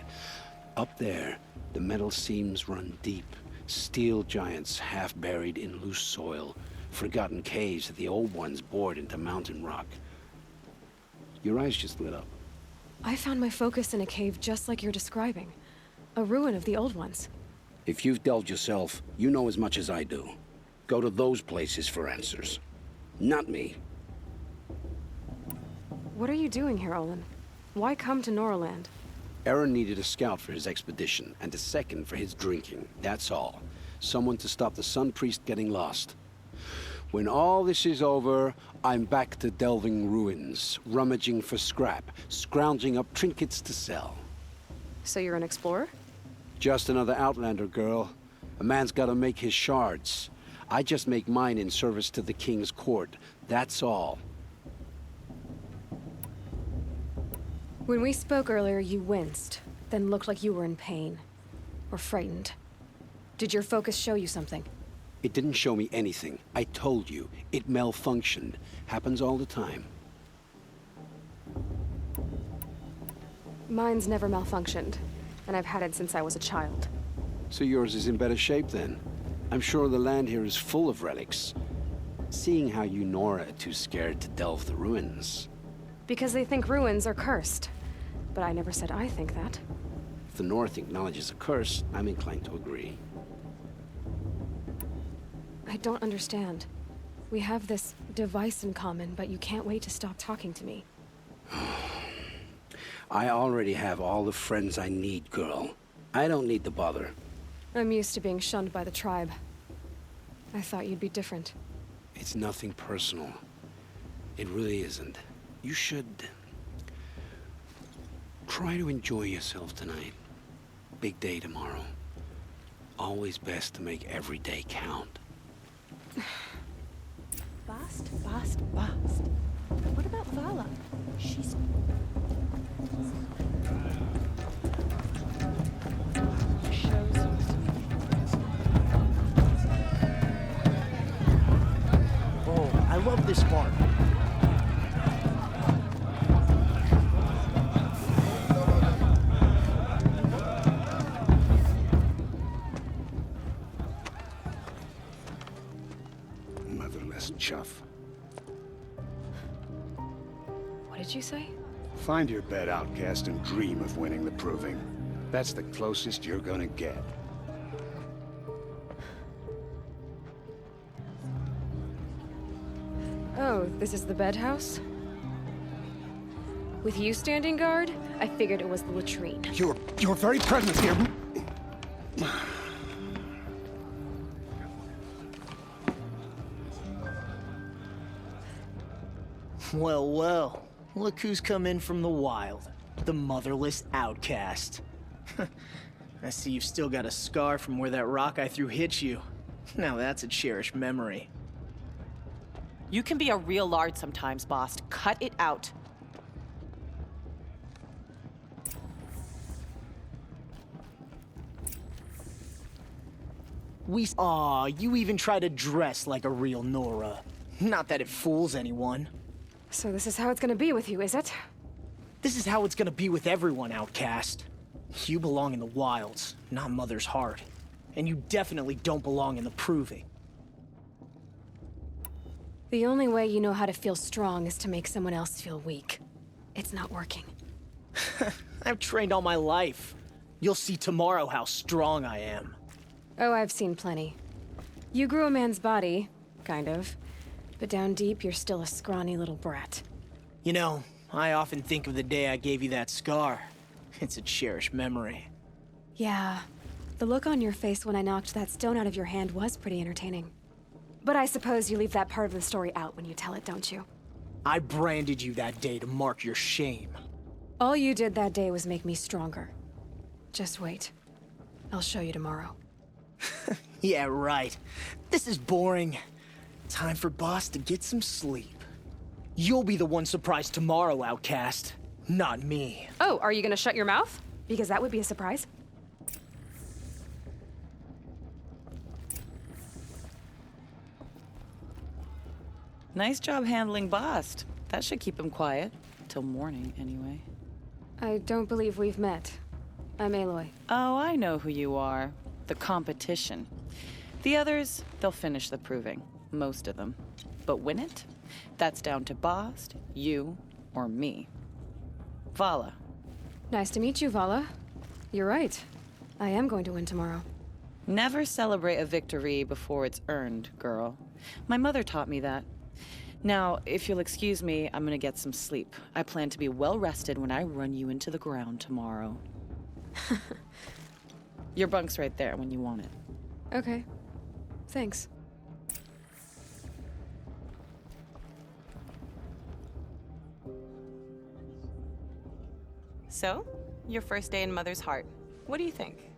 Up there, the metal seams run deep. Steel giants half buried in loose soil. Forgotten caves that the old ones bored into mountain rock. Your eyes just lit up. I found my focus in a cave just like you're describing. A ruin of the old ones. If you've delved yourself, you know as much as I do. Go to those places for answers. Not me. What are you doing here, Olin? Why come to Noraland? Aaron needed a scout for his expedition, and a second for his drinking. That's all. Someone to stop the Sun Priest getting lost. When all this is over, I'm back to delving ruins, rummaging for scrap, scrounging up trinkets to sell. So you're an explorer? Just another Outlander, girl. A man's gotta make his shards. I just make mine in service to the King's court. That's all. When we spoke earlier, you winced, then looked like you were in pain. Or frightened. Did your focus show you something? It didn't show me anything. I told you. It malfunctioned. Happens all the time. Mine's never malfunctioned, and I've had it since I was a child. So yours is in better shape then? I'm sure the land here is full of relics. Seeing how you Nora are too scared to delve the ruins. Because they think ruins are cursed. But I never said I think that. If the North acknowledges a curse, I'm inclined to agree. I don't understand. We have this device in common, but you can't wait to stop talking to me. I already have all the friends I need, girl. I don't need the bother. I'm used to being shunned by the tribe. I thought you'd be different. It's nothing personal. It really isn't. You should try to enjoy yourself tonight. Big day tomorrow. Always best to make every day count. Bast. What about Vala? She's... Oh, I love this part. Motherless chuff. What did you say? Find your bed, outcast, and dream of winning the proving. That's the closest you're gonna get. Oh, this is the bed house? With you standing guard, I figured it was the latrine. Your very presence here... Well, well. Look who's come in from the wild. The motherless outcast. I see you've still got a scar from where that rock I threw hit you. Now that's a cherished memory. You can be a real lard sometimes, boss. Cut it out. Aw, you even try to dress like a real Nora. Not that it fools anyone. So this is how it's gonna be with you, is it? This is how it's gonna be with everyone, outcast. You belong in the wilds, not Mother's heart. And you definitely don't belong in the proving. The only way you know how to feel strong is to make someone else feel weak. It's not working. I've trained all my life. You'll see tomorrow how strong I am. Oh, I've seen plenty. You grew a man's body, kind of. But down deep, you're still a scrawny little brat. You know, I often think of the day I gave you that scar. It's a cherished memory. Yeah. The look on your face when I knocked that stone out of your hand was pretty entertaining. But I suppose you leave that part of the story out when you tell it, don't you? I branded you that day to mark your shame. All you did that day was make me stronger. Just wait. I'll show you tomorrow. Yeah, right. This is boring. Time for Boss to get some sleep. You'll be the one surprised tomorrow, outcast. Not me. Oh, are you gonna shut your mouth? Because that would be a surprise. Nice job handling Bast. That should keep him quiet. Till morning, anyway. I don't believe we've met. I'm Aloy. Oh, I know who you are. The competition. The others, they'll finish the proving. Most of them. But win it? That's down to Bast, you, or me. Vala. Nice to meet you, Vala. You're right. I am going to win tomorrow. Never celebrate a victory before it's earned, girl. My mother taught me that. Now, if you'll excuse me, I'm gonna get some sleep. I plan to be well rested when I run you into the ground tomorrow. Your bunk's right there when you want it. Okay. Thanks. So, your first day in Mother's heart. What do you think?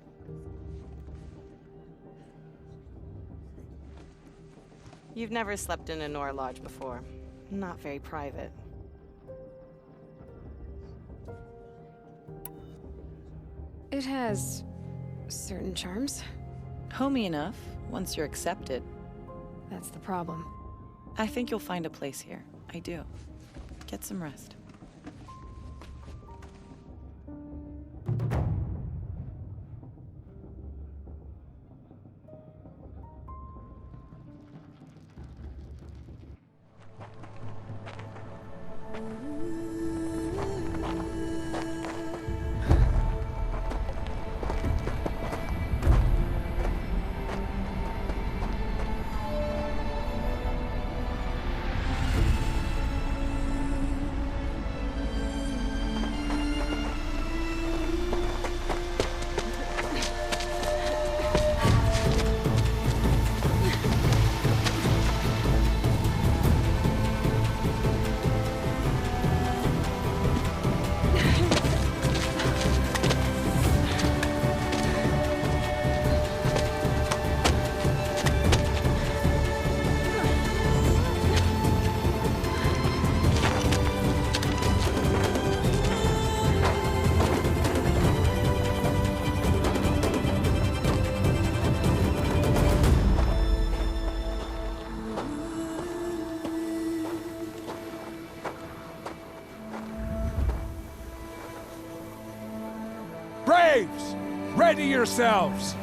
You've never slept in a Nora lodge before. Not very private. It has certain charms. Homey enough, once you're accepted. That's the problem. I think you'll find a place here. I do. Get some rest. Ready yourselves!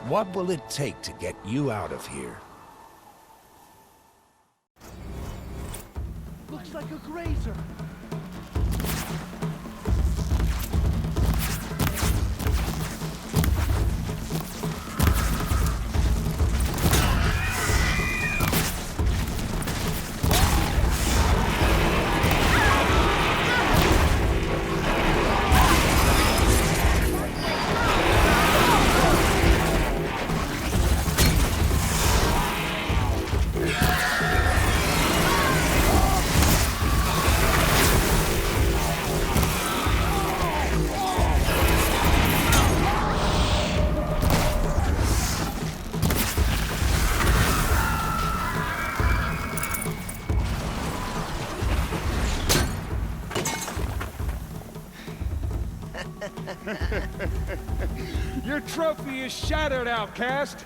What will it take to get you out of here? Looks like a grazer. Your trophy is shattered, outcast.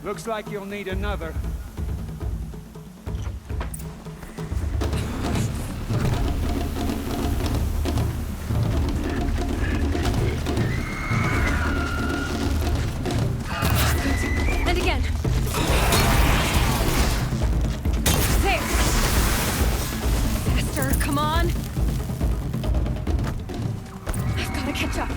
Looks like you'll need another. And again. There. Faster, come on. I've got to catch up.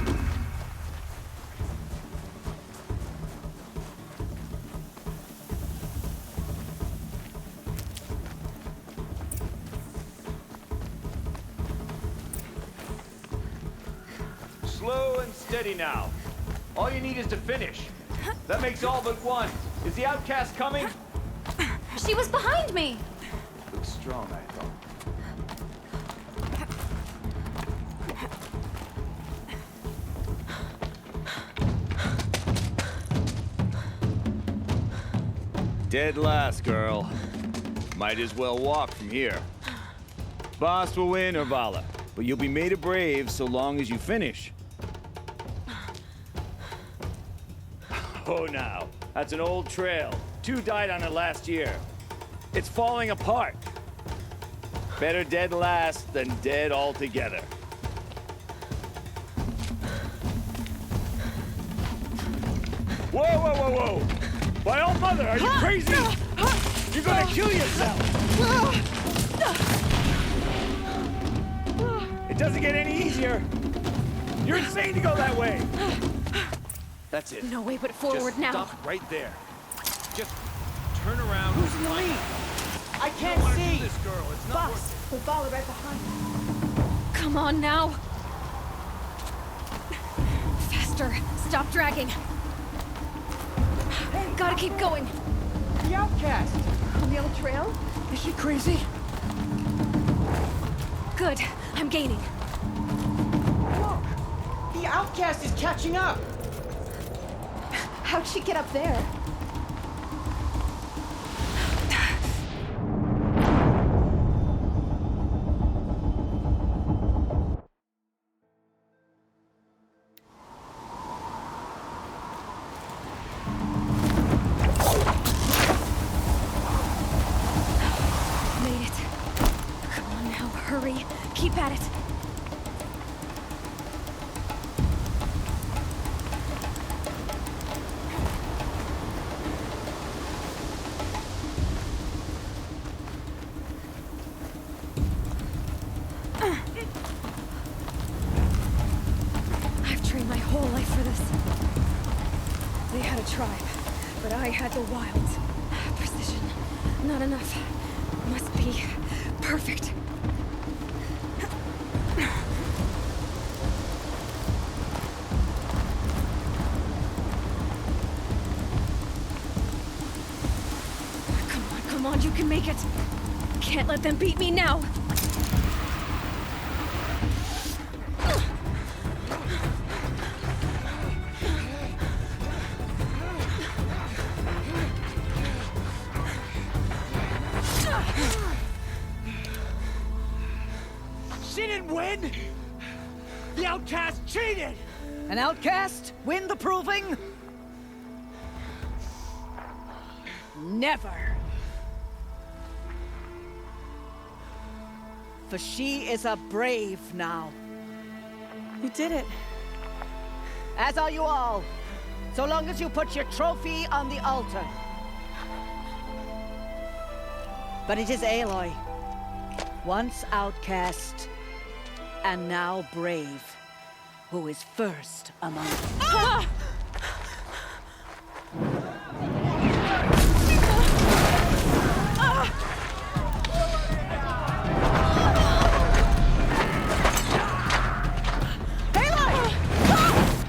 Slow and steady now. All you need is to finish. That makes all but one. Is the outcast coming? She was behind me! Looks strong, I thought. Dead last, girl. Might as well walk from here. Boss will win, Urvala, but you'll be made a brave so long as you finish. Oh, now. That's an old trail. 2 died on it last year. It's falling apart. Better dead last than dead altogether. Whoa, whoa, whoa, whoa! By all mother, are you crazy? You're gonna kill yourself! It doesn't get any easier. You're insane to go that way. That's it. No way but forward Just now. Stop right there. Just turn around. Who's in the lead? I can't see. This girl, it's not Boss, we'll follow right behind you. Come on now. Faster. Stop dragging. Gotta keep going. The outcast! On the other trail? Is she crazy? Good. I'm gaining. Look! The outcast is catching up! How'd she get up there? Made it. Come on now, hurry. Keep at it. I've trained my whole life for this. They had a tribe, but I had the wilds. Precision. Not enough. Must be perfect. Come on, you can make it. Can't let them beat me now. She didn't win! The outcast cheated! An outcast win the proving? Never. For she is a brave now. You did it. As are you all. So long as you put your trophy on the altar. But it is Aloy, once outcast, and now brave, who is first among us. Ah!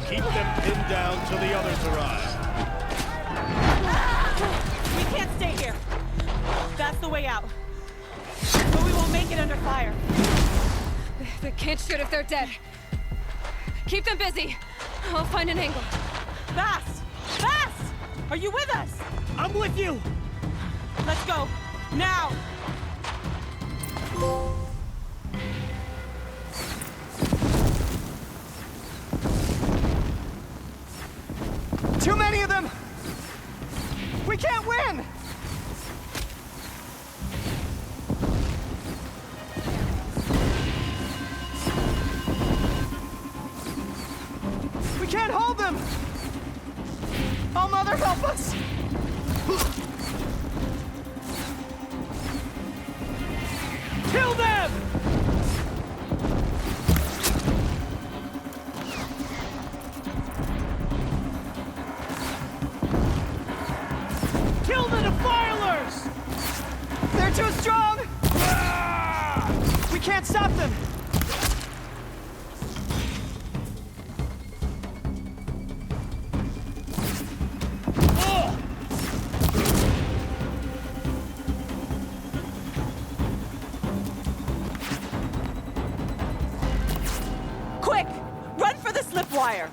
Keep them pinned down till the others arrive. We can't stay here. That's the way out. But we won't make it under fire. They can't shoot if they're dead. Keep them busy. I'll find an angle. Fast! Fast! Are you with us? I'm with you! Let's go. Now! Too many of them! We can't win! We can't hold them! Oh, Mother, help us! Kill them! Kill the defilers! They're too strong! We can't stop them! Quick! Run for the slip wire!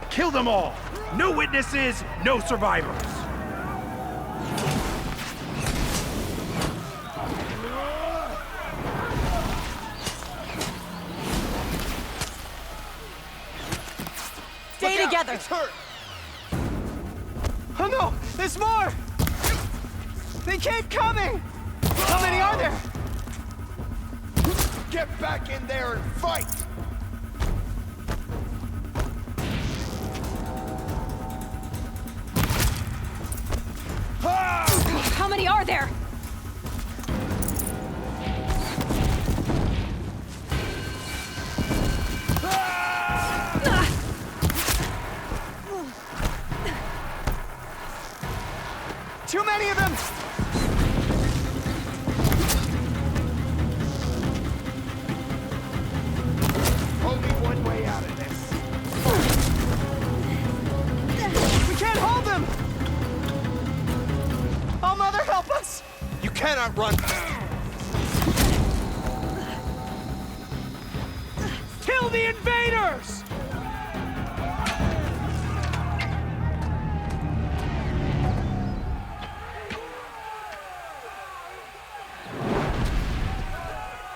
Kill them all! No witnesses, no survivors! Stay together! It's hurt! Oh no! There's more! They keep coming! How many are there? Get back in there and fight! How many are there? Too many of them! Only one way out of this. We can't hold them! Oh, Mother, help us! You cannot run. Kill the invaders!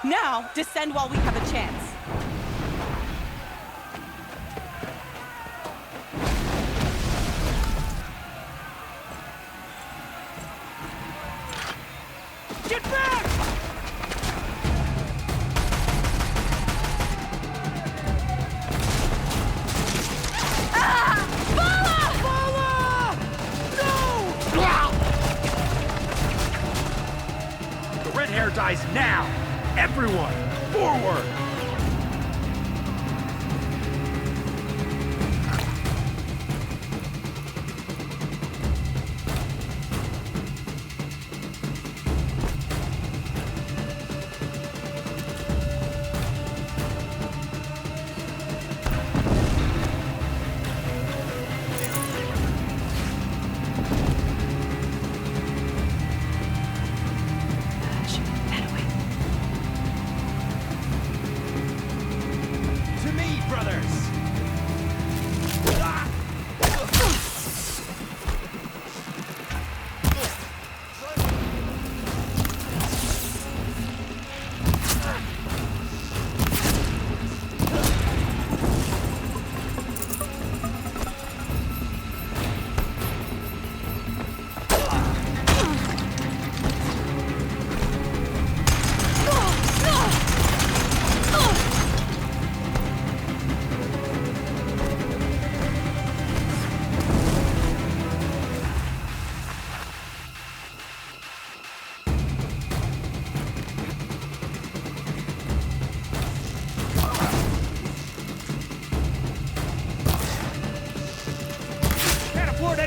Now, descend while we have a chance. Get back! The red hair dies now! Everyone, forward!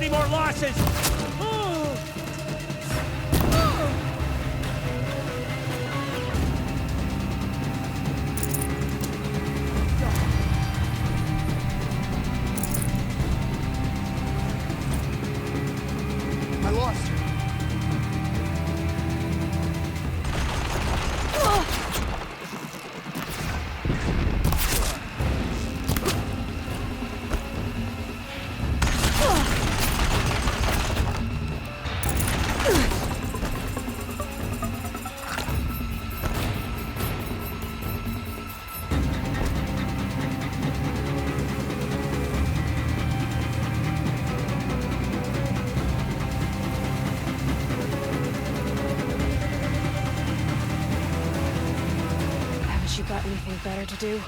any more losses! I lost her. Haven't you got anything better to do?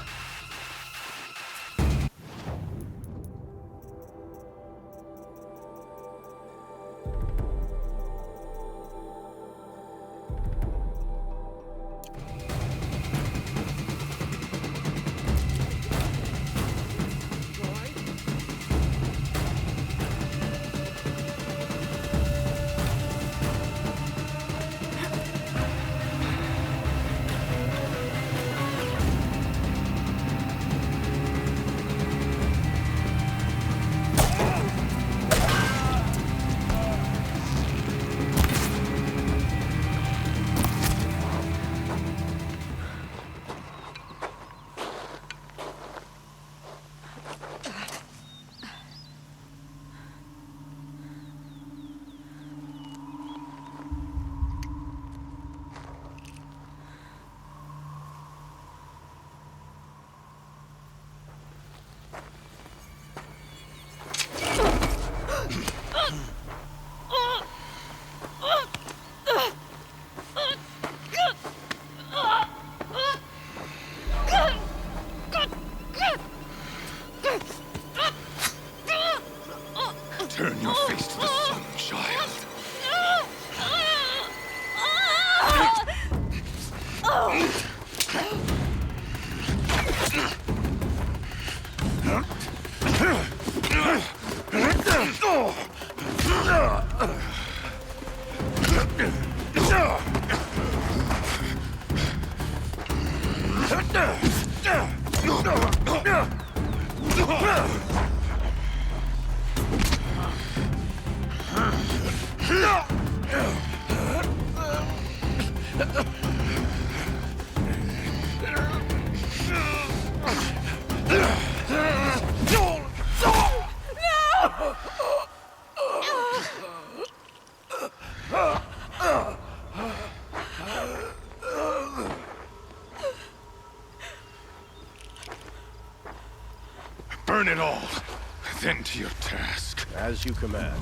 Turn your face to the sun, child. Burn it all, then to your task. As you command.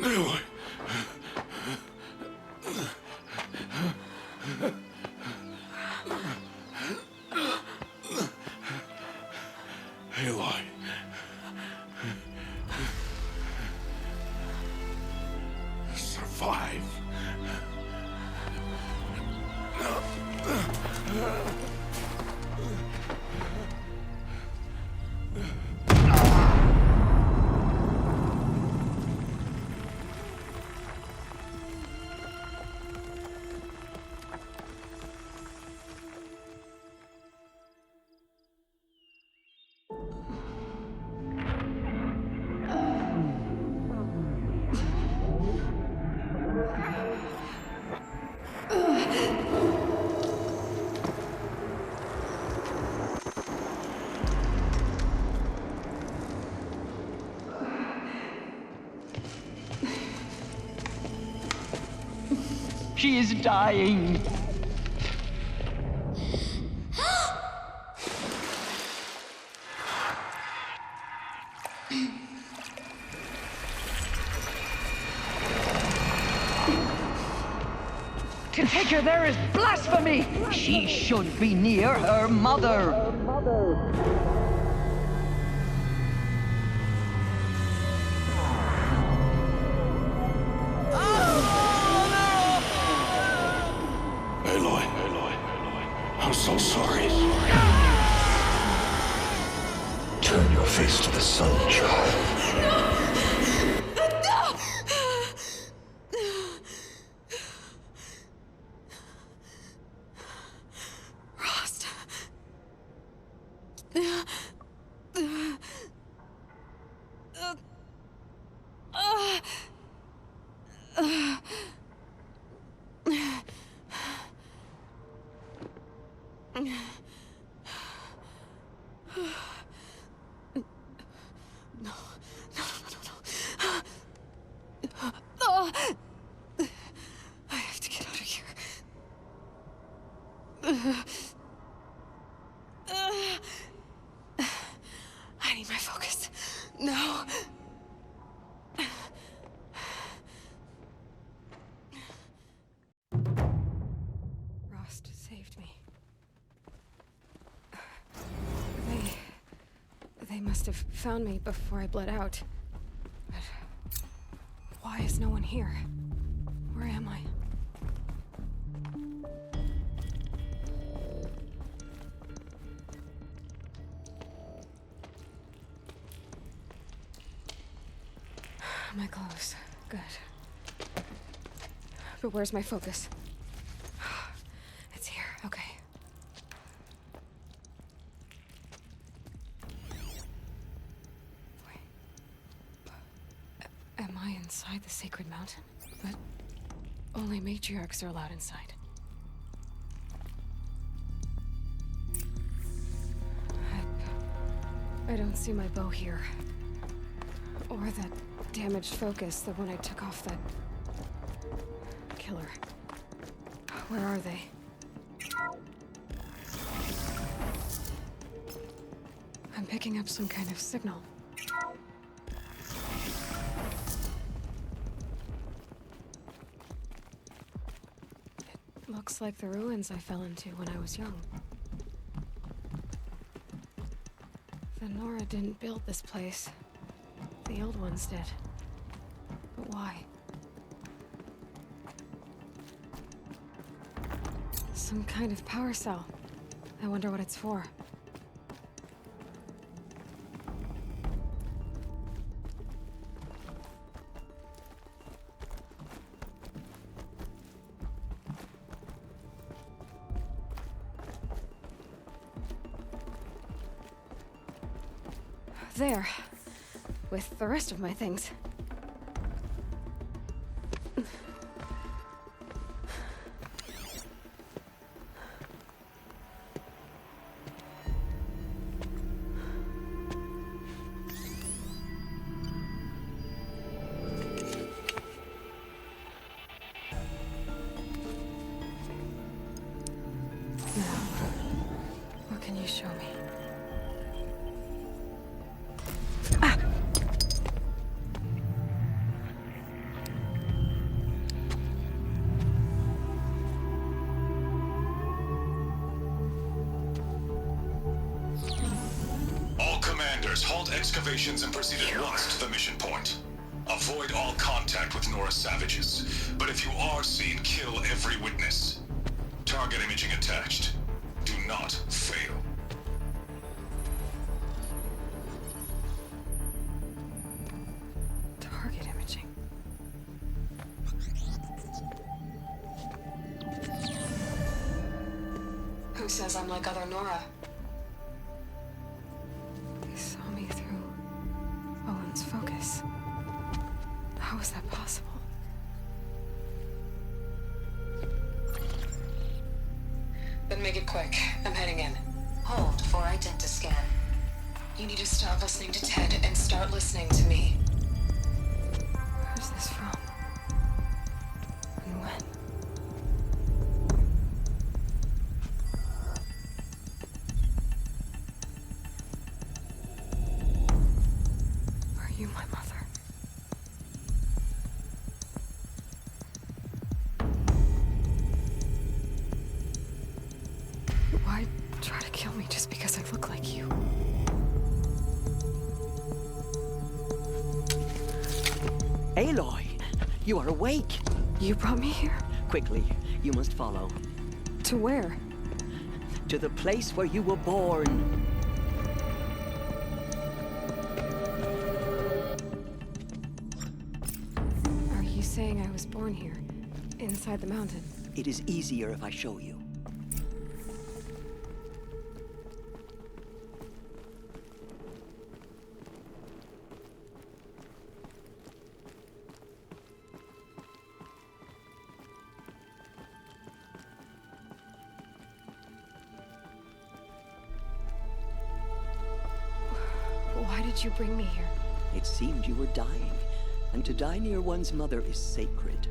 Aloy. Aloy. Survive. She is dying. To take her there is blasphemy! She should be near her mother! Aloy, I'm so sorry. Turn your face to the sun, child. Rost. I have to get out of here. I need my focus. No. Rost saved me. They must have found me before I bled out. But why is no one here? Where am I? My clothes. Good. But where's my focus? It's here. Okay. Am I inside the sacred mountain? But only matriarchs are allowed inside. I don't see my bow here. Or that damaged focus, the one I took off that killer. Where are they? I'm picking up some kind of signal. It looks like the ruins I fell into when I was young. The Nora didn't build this place. The old ones did. But why? Some kind of power cell. I wonder what it's for. There. With the rest of my things. Now, what can you show me? Halt excavations and proceed at once to the mission point. Avoid all contact with Nora savages, but if you are seen, kill every witness. Target imaging attached. Do not fail. Target imaging. Who says I'm like other Nora? Focus. How is that possible? Then make it quick. I'm heading in. Hold for identiscan. You need to stop listening to Ted and start listening to me. Who's this from? And when? You, my mother. try to kill me just because I look like you. Aloy, you are awake. You brought me here? Quickly, you must follow. To where? To the place where you were born. Are you saying I was born here, inside the mountain? It is easier if I show you. Why did you bring me here? It seemed you were dying, and to die near one's mother is sacred.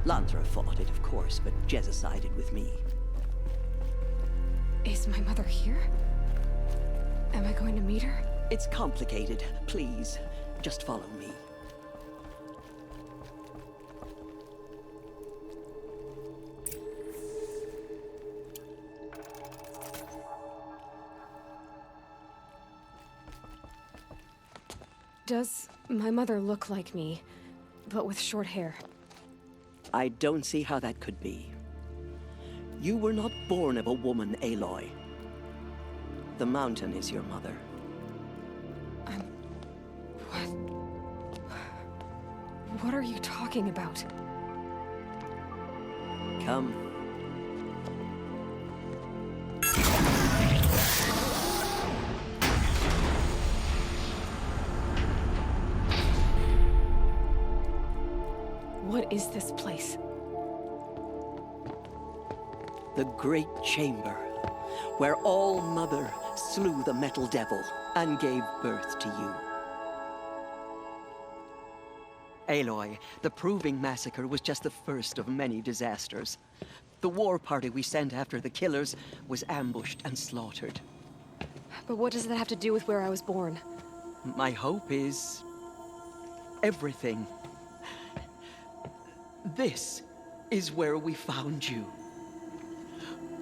Landra fought it, of course, but Jezza sided with me. Is my mother here? Am I going to meet her? It's complicated. Please, just follow me. Does my mother look like me, but with short hair? I don't see how that could be. You were not born of a woman, Aloy. The mountain is your mother. What are you talking about? Come. What is this place? The Great Chamber, where All Mother slew the Metal Devil and gave birth to you. Aloy, the Proving Massacre was just the first of many disasters. The war party we sent after the killers was ambushed and slaughtered. But what does that have to do with where I was born? My hope is everything. This is where we found you.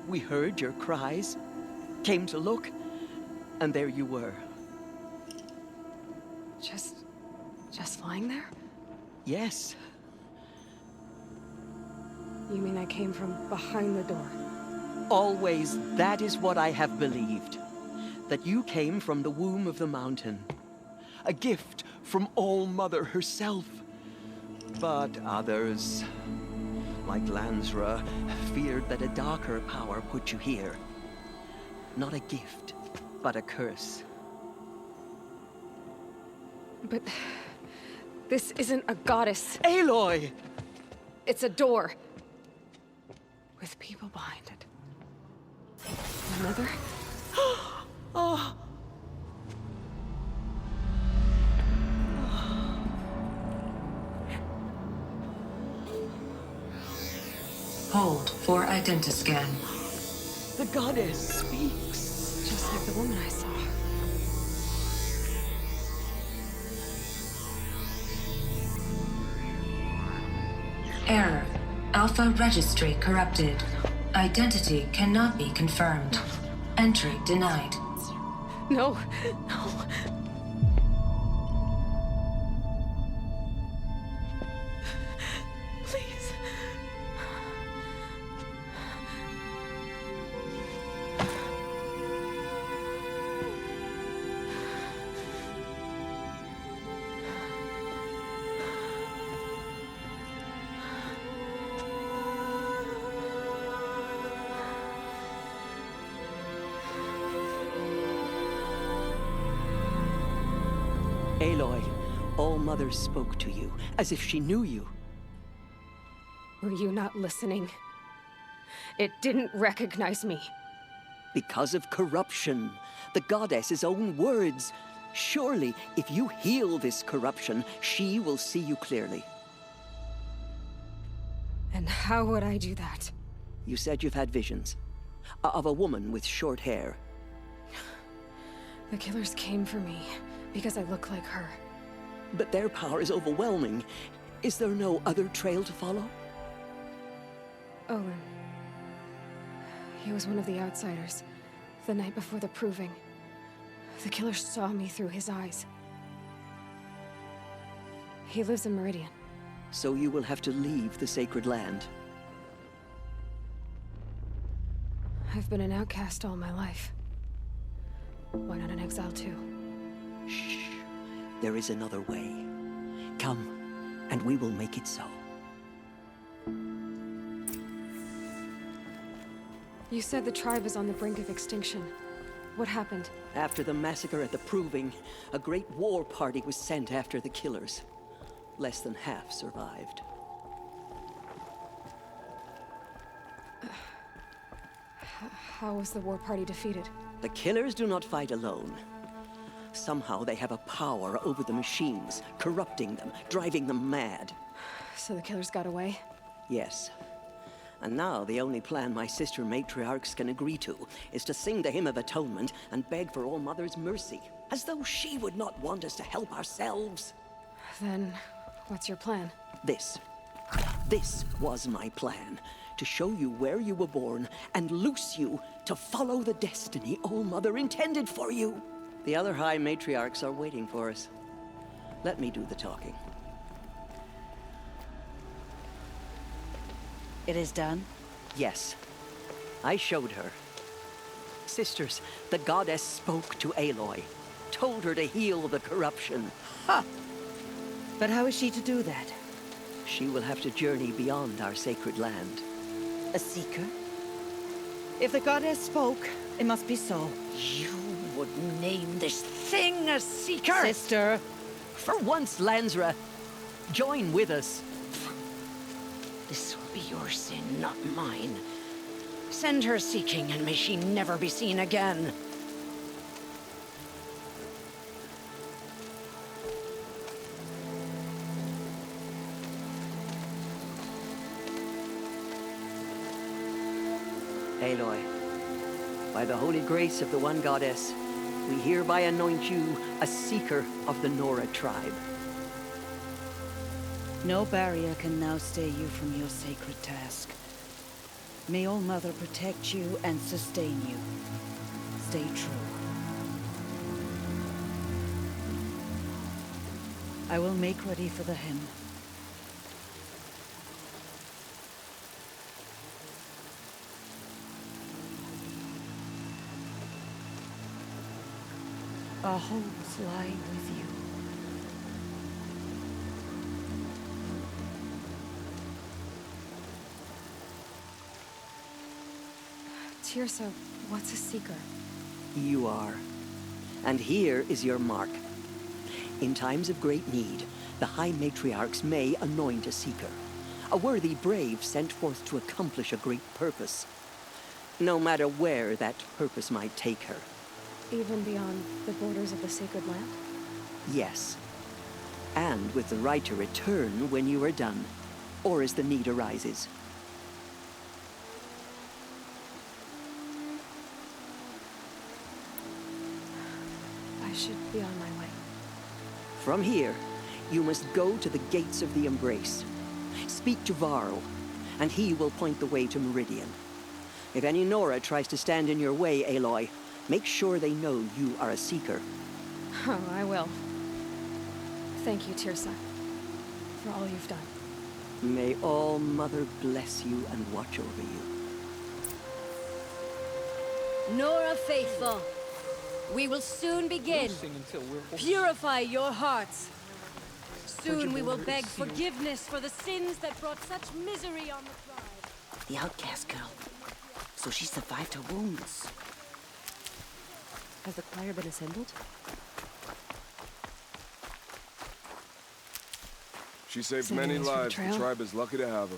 We heard your cries, came to look, and there you were. Just lying there? Yes. You mean I came from behind the door? Always, that is what I have believed. That you came from the womb of the mountain. A gift from All Mother herself. But others, like Lansra, feared that a darker power put you here. Not a gift, but a curse. But this isn't a goddess. Aloy! It's a door. With people behind it. My mother? Oh. Hold for identiscan. The goddess speaks. Just like the woman I saw. Error. Alpha registry corrupted. Identity cannot be confirmed. Entry denied. No. Please. Aloy, All Mother spoke to you, as if she knew you. Were you not listening? It didn't recognize me. Because of corruption. The goddess's own words. Surely, if you heal this corruption, she will see you clearly. And how would I do that? You said you've had visions. Of a woman with short hair. The killers came for me because I look like her. But their power is overwhelming. Is there no other trail to follow? Owen. He was one of the outsiders. The night before the proving, the killer saw me through his eyes. He lives in Meridian. So you will have to leave the sacred land. I've been an outcast all my life. Why not an exile too? Shh. There is another way. Come, and we will make it so. You said the tribe is on the brink of extinction. What happened? After the massacre at the Proving, a great war party was sent after the killers. Less than half survived. How was the war party defeated? The killers do not fight alone. Somehow they have a power over the machines, corrupting them, driving them mad. So the killers got away? Yes. And now the only plan my sister matriarchs can agree to is to sing the Hymn of Atonement and beg for All Mother's mercy, as though she would not want us to help ourselves. Then, what's your plan? This was my plan. To show you where you were born and loose you to follow the destiny All Mother intended for you. The other High Matriarchs are waiting for us. Let me do the talking. It is done? Yes. I showed her. Sisters, the goddess spoke to Aloy. Told her to heal the corruption. Ha! But how is she to do that? She will have to journey beyond our sacred land. A seeker? If the goddess spoke, it must be so. You would name this thing a seeker? Sister! For once, Lansra, join with us. This will be your sin, not mine. Send her seeking, and may she never be seen again. Aloy, by the holy grace of the One Goddess, we hereby anoint you a seeker of the Nora tribe. No barrier can now stay you from your sacred task. May All Mother protect you and sustain you. Stay true. I will make ready for the hymn. Our homes lie with you. Tirsa, what's a seeker? You are. And here is your mark. In times of great need, the High Matriarchs may anoint a seeker. A worthy brave sent forth to accomplish a great purpose. No matter where that purpose might take her. Even beyond the borders of the sacred land? Yes. And with the right to return when you are done, or as the need arises. I should be on my way. From here, you must go to the gates of the Embrace. Speak to Varl, and he will point the way to Meridian. If any Nora tries to stand in your way, Aloy, make sure they know you are a seeker. Oh, I will. Thank you, Tirsa, for all you've done. May All Mother bless you and watch over you. Nora faithful, we will soon begin. Purify your hearts. Soon we will beg forgiveness for the sins that brought such misery on the tribe. The outcast girl. So she survived her wounds. Has the choir been assembled? She saved Sending many us for the lives. The trail? tribe is lucky to have her.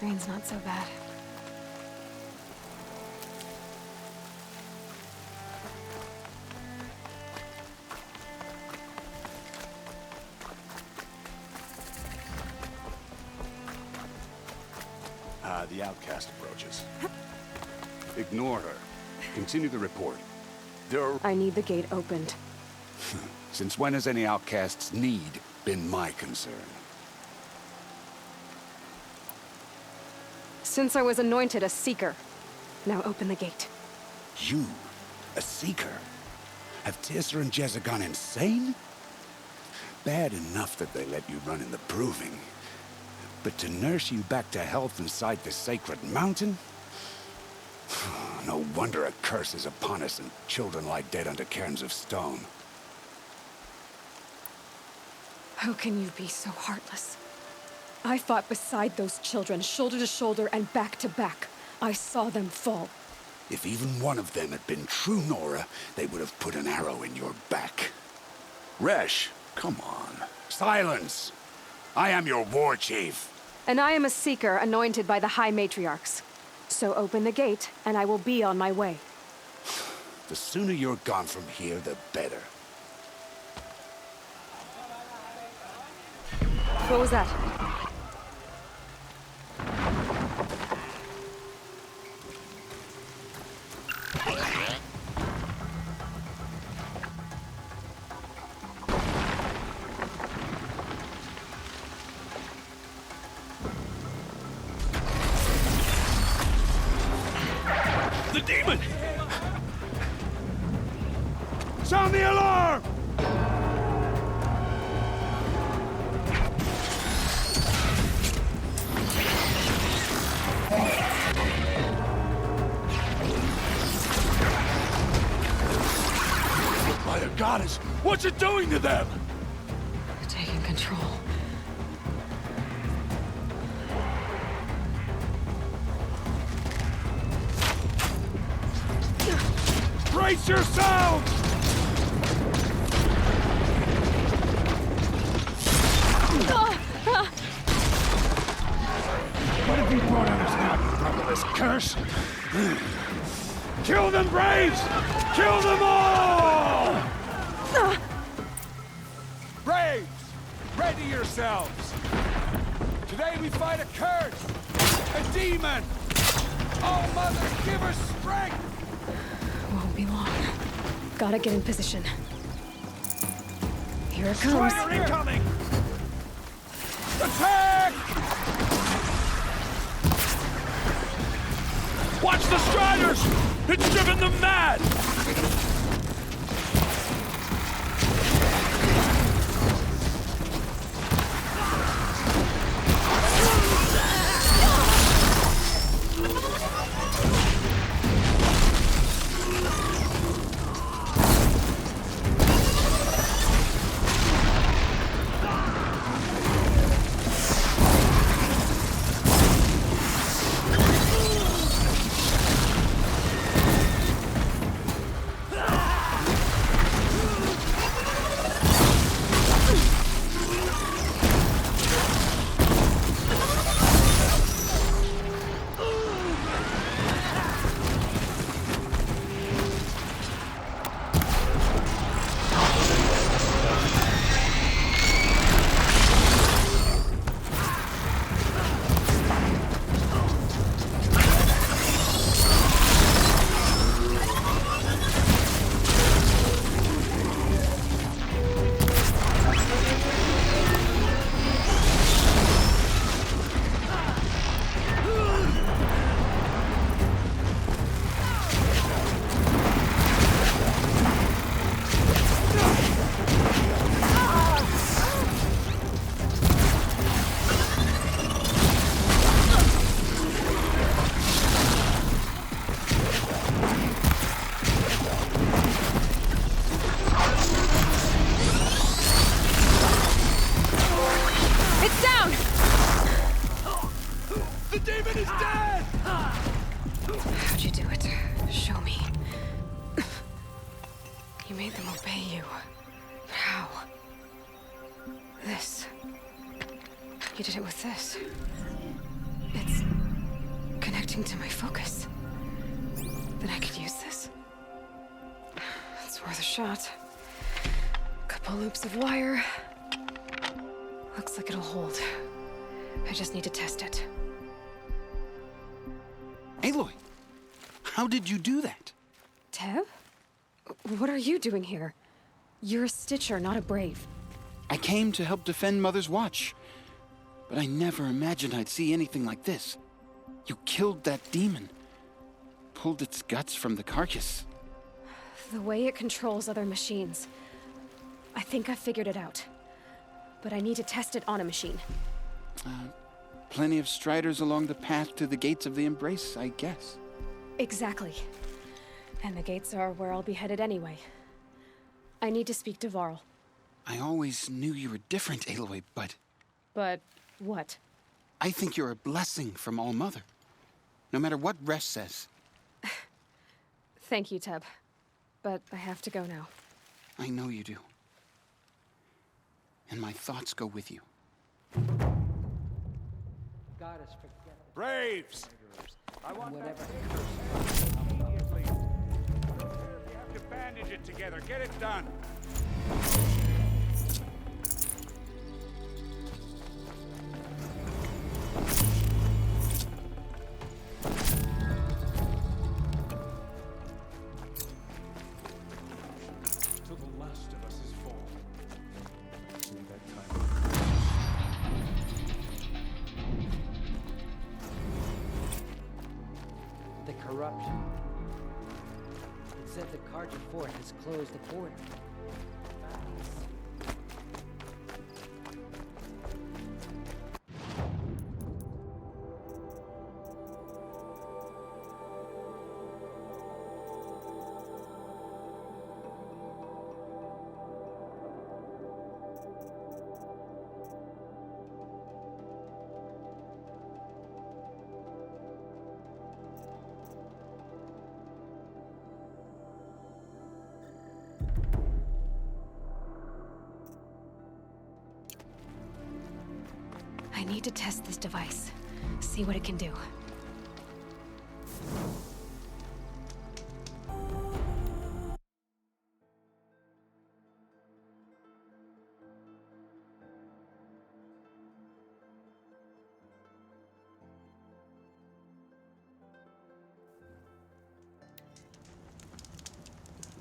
Rain's not so bad. the outcast approaches. Ignore her. Continue the report. I need the gate opened. Since when has any outcast's need been my concern? Since I was anointed a seeker. Now open the gate. You? A seeker? Have Tissa and Jezza gone insane? Bad enough that they let you run in the proving. But to nurse you back to health inside the sacred mountain? No wonder a curse is upon us and children lie dead under cairns of stone. How can you be so heartless? I fought beside those children, shoulder to shoulder and back to back. I saw them fall. If even one of them had been true Nora, they would have put an arrow in your back. Resh, come on. Silence! I am your war chief. And I am a seeker anointed by the High Matriarchs. So open the gate, and I will be on my way. The sooner you're gone from here, the better. What was that? The demon! Sound the alarm! By the goddess, what's it doing to them? Taking control. Brace yourselves! What have you brought on us now, brotherless curse? Kill them, Braves! Kill them all! Braves, ready yourselves! Today we fight a curse, a demon! Oh, Mother, give us strength! Won't be long. Gotta get in position. Here it comes. Strider incoming! Attack! Watch the Striders! It's driven them mad! You did it with this. It's connecting to my focus. Then I could use this. It's worth a shot. Couple loops of wire. Looks like it'll hold. I just need to test it. Aloy, how did you do that? Teb? What are you doing here? You're a Stitcher, not a Brave. I came to help defend Mother's Watch, but I never imagined I'd see anything like this. You killed that demon, pulled its guts from the carcass. The way it controls other machines. I think I figured it out. But I need to test it on a machine. Plenty of striders along the path to the gates of the Embrace, I guess. Exactly. And the gates are where I'll be headed anyway. I need to speak to Varl. I always knew you were different, Aloy, but... But what? I think you're a blessing from All-Mother. No matter what Resh says. Thank you, Teb. But I have to go now. I know you do. And my thoughts go with you. Braves! I want that immediately. You have to bandage it together. Get it done. Till the last of us is fall. See that time. The corruption. It said the Carja Fort has closed the border. I need to test this device. See what it can do.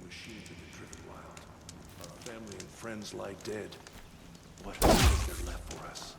Machines have been driven wild. Our family and friends lie dead. What hope is there left for us?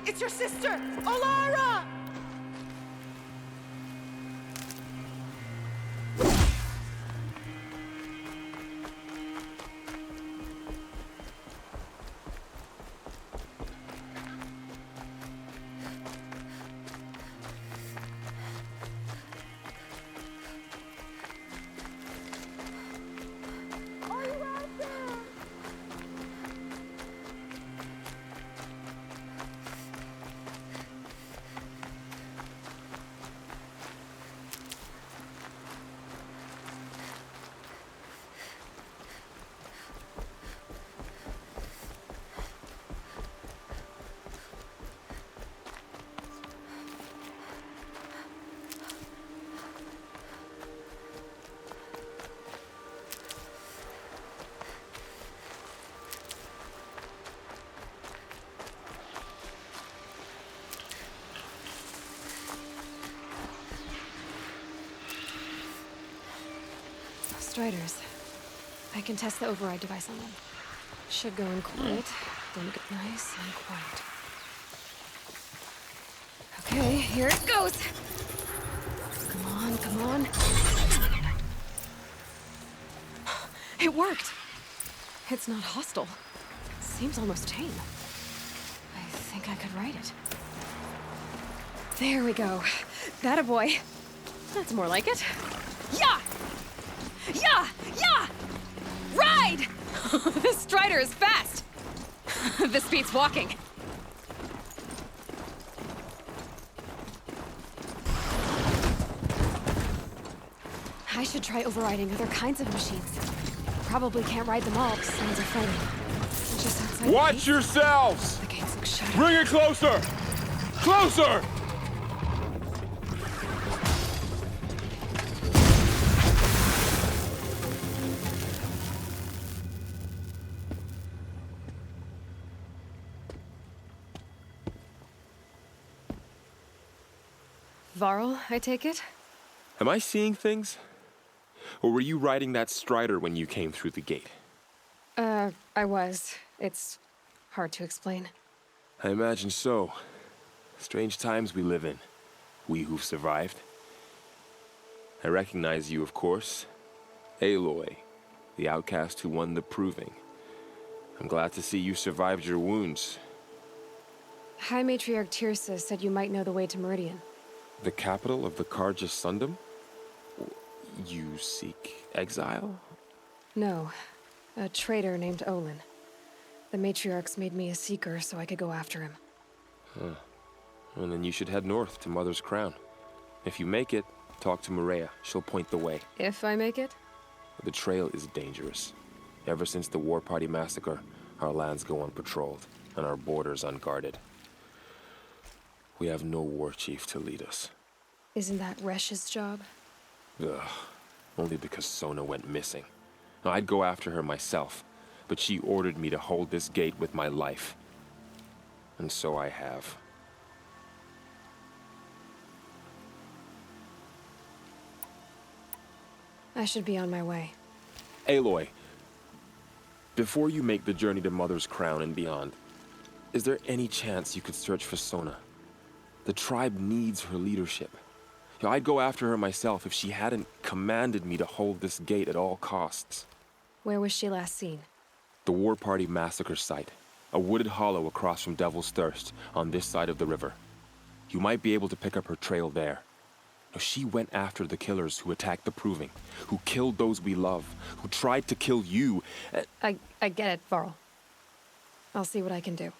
It's your sister, Alara! Striders. I can test the override device on them. Should go in quiet, then get nice and quiet. Okay, here it goes. Come on, come on. It worked. It's not hostile. Seems almost tame. I think I could ride it. There we go. That boy. That's more like it. Yeah! Yeah! Yeah! Ride! This strider is fast. This beats walking. I should try overriding other kinds of machines. Probably can't ride them all, sounds are fighting. Just outside the Watch gates. yourselves! The gates look shut. Bring it closer! Closer! Varl, I take it? Am I seeing things? Or were you riding that strider when you came through the gate? I was. It's hard to explain. I imagine so. Strange times we live in. We who've survived. I recognize you, of course. Aloy, the outcast who won the proving. I'm glad to see you survived your wounds. High Matriarch Tirsa said you might know the way to Meridian. The capital of the Carja Sundom? You seek exile? No. A traitor named Olin. The Matriarchs made me a seeker so I could go after him. Huh. Well, then you should head north to Mother's Crown. If you make it, talk to Maria. She'll point the way. If I make it? The trail is dangerous. Ever since the War Party massacre, our lands go unpatrolled, and our borders unguarded. We have no war chief to lead us. Isn't that Resh's job? Ugh. Only because Sona went missing. Now, I'd go after her myself, but she ordered me to hold this gate with my life. And so I have. I should be on my way. Aloy, before you make the journey to Mother's Crown and beyond, is there any chance you could search for Sona? The tribe needs her leadership. You know, I'd go after her myself if she hadn't commanded me to hold this gate at all costs. Where was she last seen? The War Party massacre site. A wooded hollow across from Devil's Thirst, on this side of the river. You might be able to pick up her trail there. Now, she went after the killers who attacked the Proving, who killed those we love, who tried to kill you. I get it, Varl. I'll see what I can do.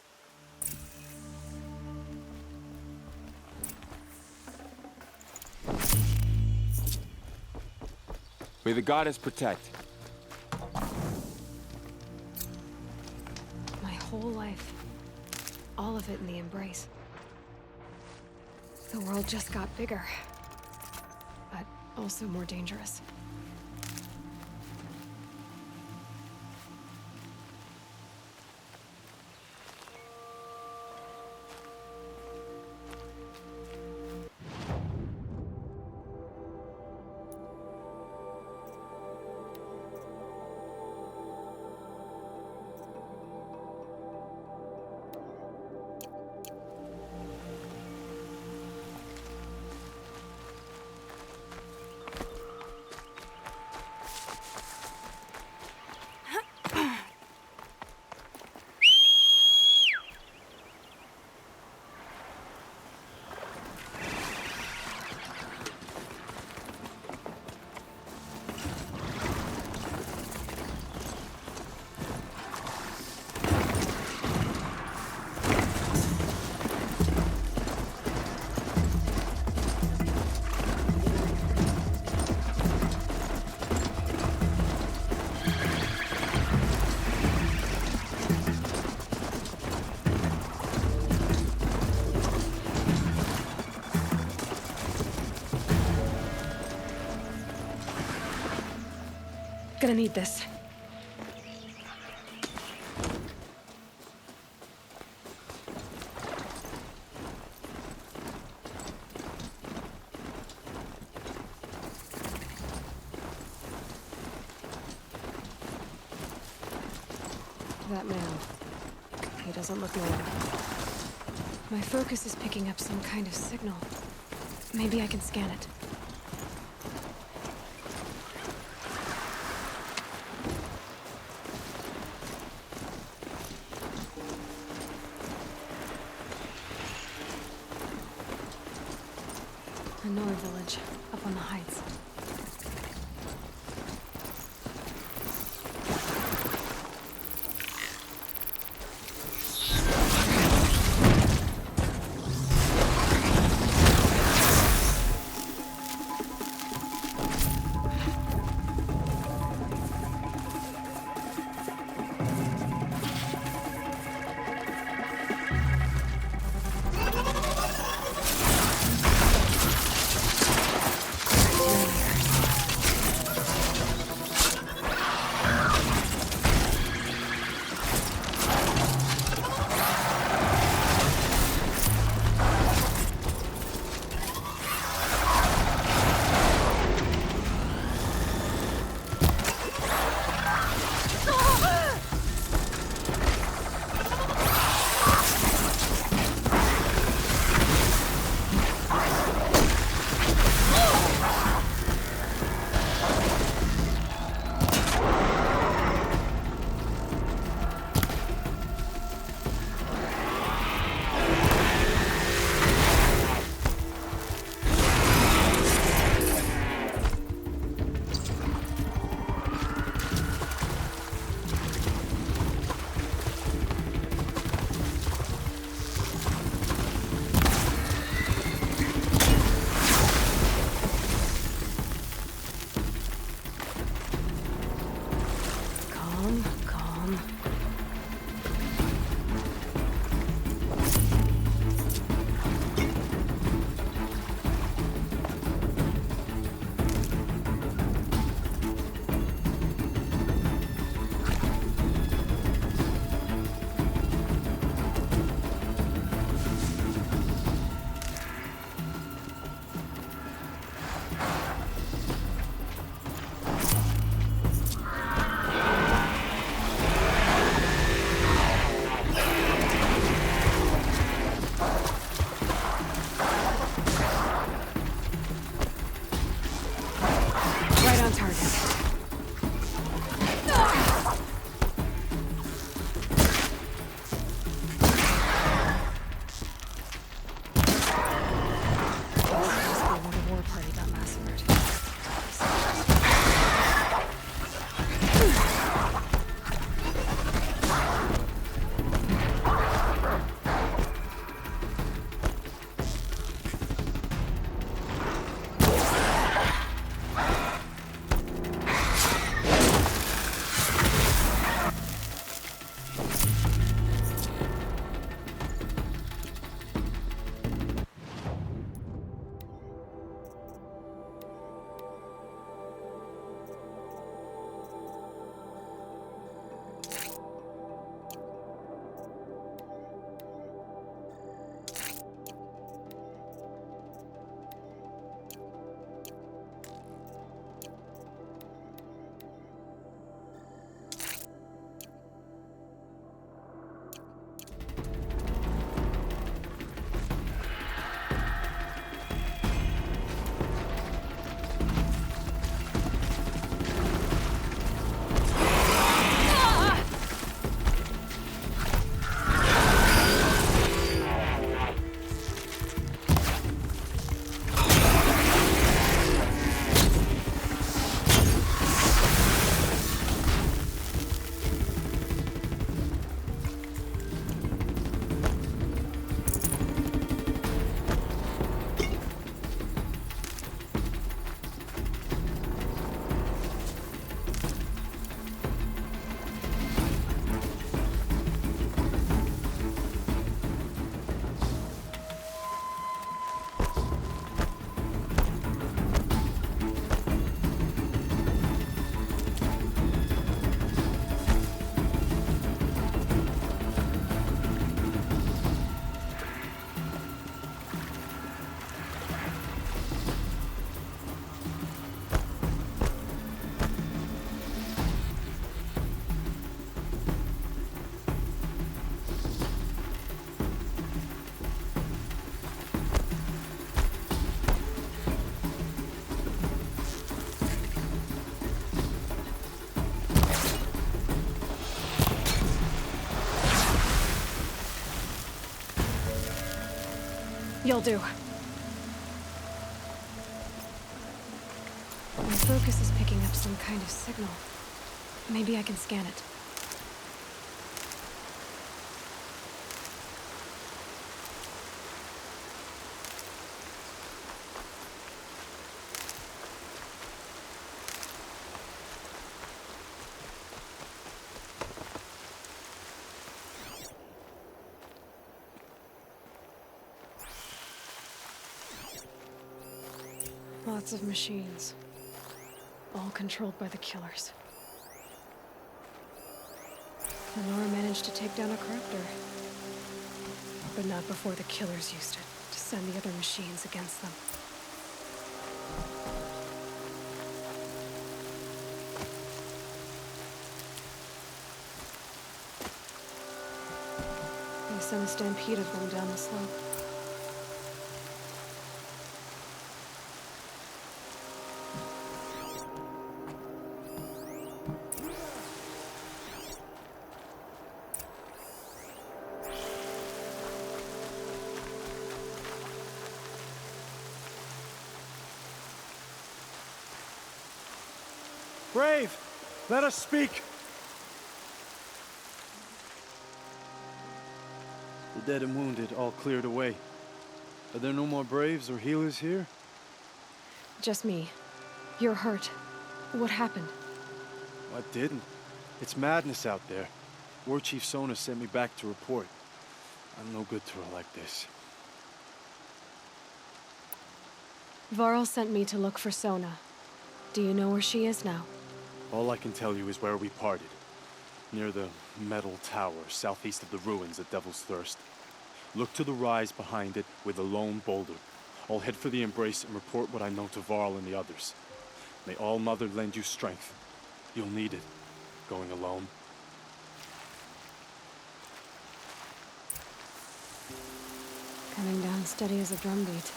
May the goddess protect. My whole life. All of it in the embrace. The world just got bigger. But also more dangerous. Gonna need this. That man. He doesn't look normal. My focus is picking up some kind of signal. Maybe I can scan it. A Nora village, up on the heights. You'll do. My focus is picking up some kind of signal. Maybe I can scan it. Lots of machines. All controlled by the killers. Lenora managed to take down a corruptor. But not before the killers used it to send the other machines against them. They sent a stampede of them down the slope. Brave, let us speak. The dead and wounded all cleared away. Are there no more Braves or healers here? Just me. You're hurt. What happened? I didn't. It's madness out there. War Chief Sona sent me back to report. I'm no good to her like this. Varl sent me to look for Sona. Do you know where she is now? All I can tell you is where we parted. Near the metal tower, southeast of the ruins at Devil's Thirst. Look to the rise behind it with a lone boulder. I'll head for the embrace and report what I know to Varl and the others. May All Mother lend you strength. You'll need it, going alone. Coming down steady as a drumbeat.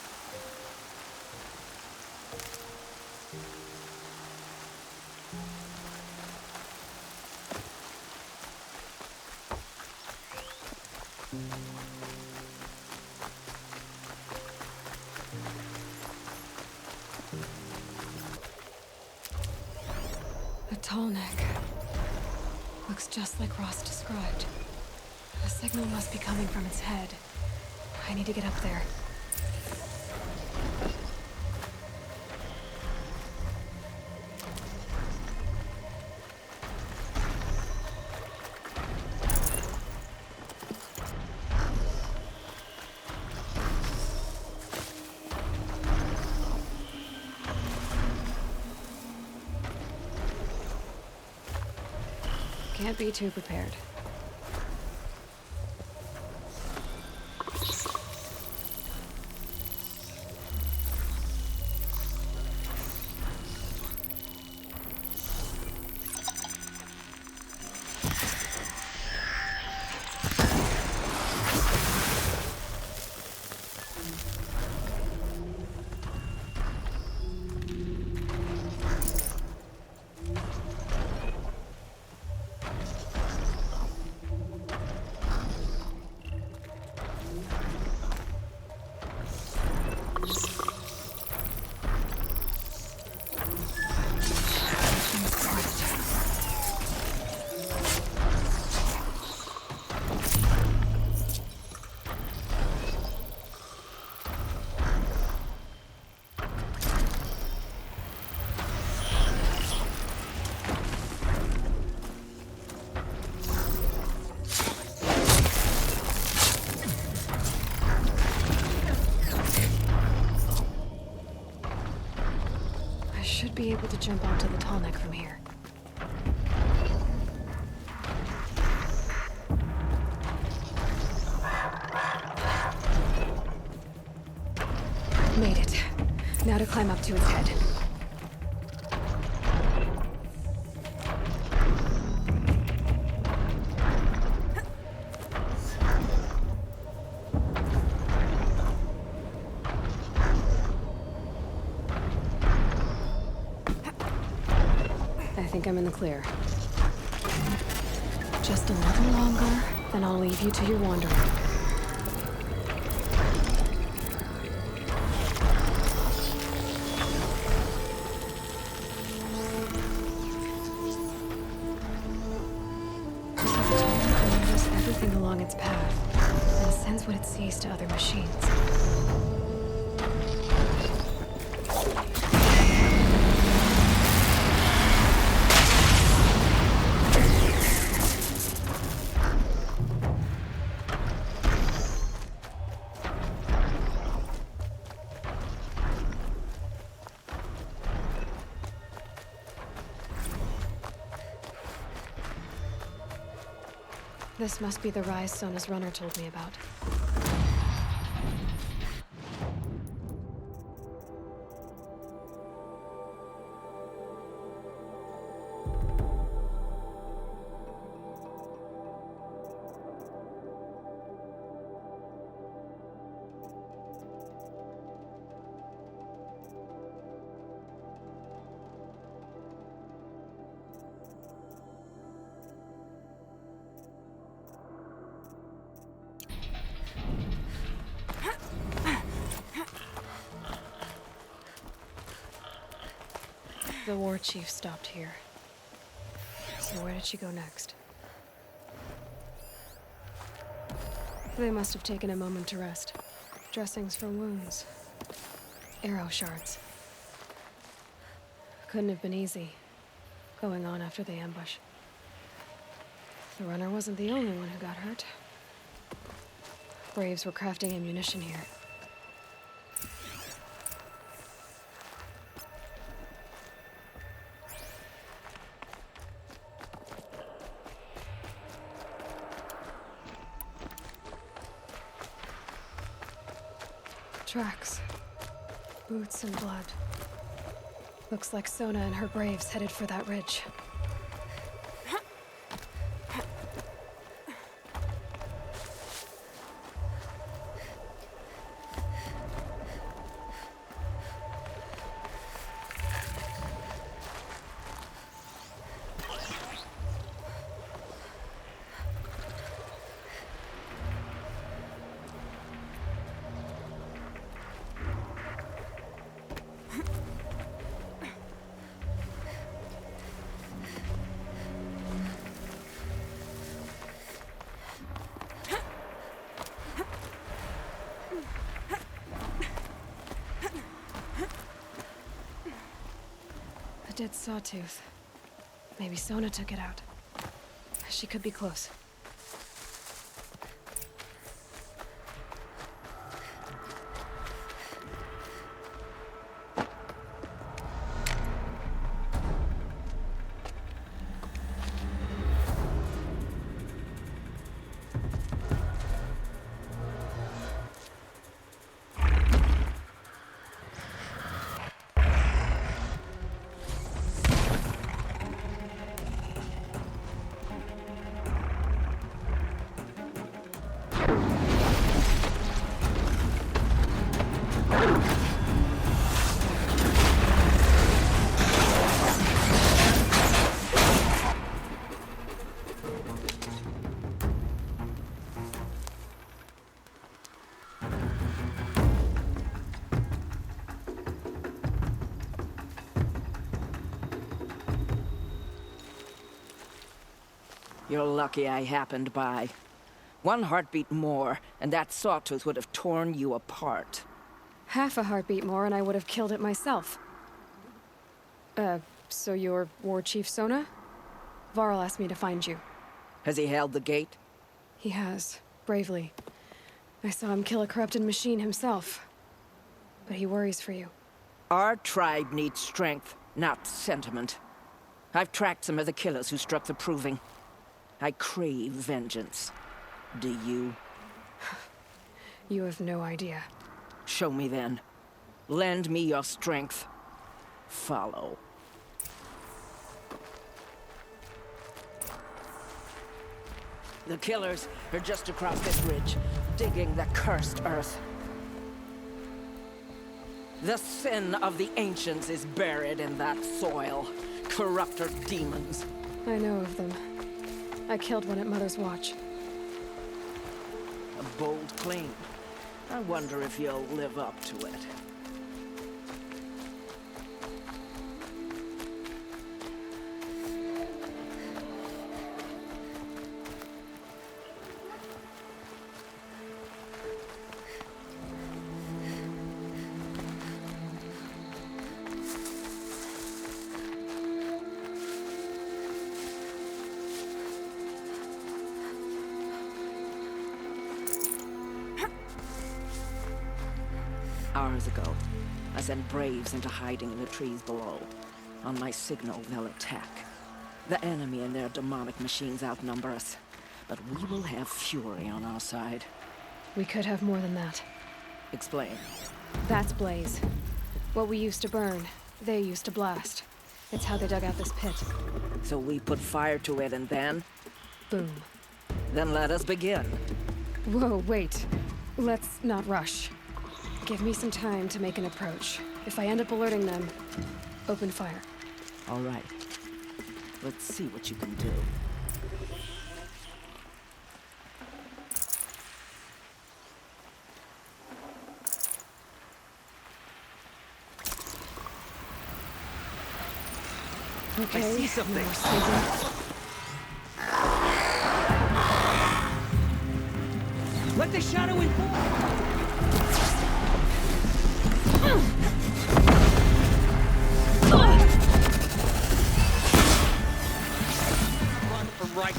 A tall neck. Looks just like Ross described. The signal must be coming from its head. I need to get up there. Can't be too prepared. Be able to jump onto the tall neck from here. Made it. Now to climb up to its head. I think I'm in the clear. Just a little longer, then I'll leave you to your wandering. everything along its path, and sends what it sees to other machines. This must be the rise Sona's runner told me about. The war chief stopped here. So where did she go next? They must have taken a moment to rest. Dressings for wounds. Arrow shards. Couldn't have been easy, going on after the ambush. The runner wasn't the only one who got hurt. Braves were crafting ammunition here. Tracks. Boots and blood. Looks like Sona and her braves headed for that ridge. Dead sawtooth. Maybe Sona took it out. She could be close. You're lucky I happened by. One heartbeat more, and that sawtooth would have torn you apart. Half a heartbeat more and I would have killed it myself. So you're War Chief Sona? Varl asked me to find you. Has he held the gate? He has, bravely. I saw him kill a corrupted machine himself. But he worries for you. Our tribe needs strength, not sentiment. I've tracked some of the killers who struck the Proving. I crave vengeance. Do you? You have no idea. Show me then. Lend me your strength. Follow. The killers are just across this ridge, digging the cursed earth. The sin of the ancients is buried in that soil. Corrupter demons. I know of them. I killed one at Mother's Watch. A bold claim. I wonder if you'll live up to it. Hours ago, I sent Braves into hiding in the trees below. On my signal, they'll attack. The enemy and their demonic machines outnumber us, but we will have fury on our side. We could have more than that. Explain. That's Blaze. What we used to burn, they used to blast. It's how they dug out this pit. So we put fire to it and then? Boom. Then let us begin. Whoa, wait. Let's not rush. Give me some time to make an approach. If I end up alerting them, open fire. All right. Let's see what you can do. Okay. I see something. Let the shadow inform. Run from right.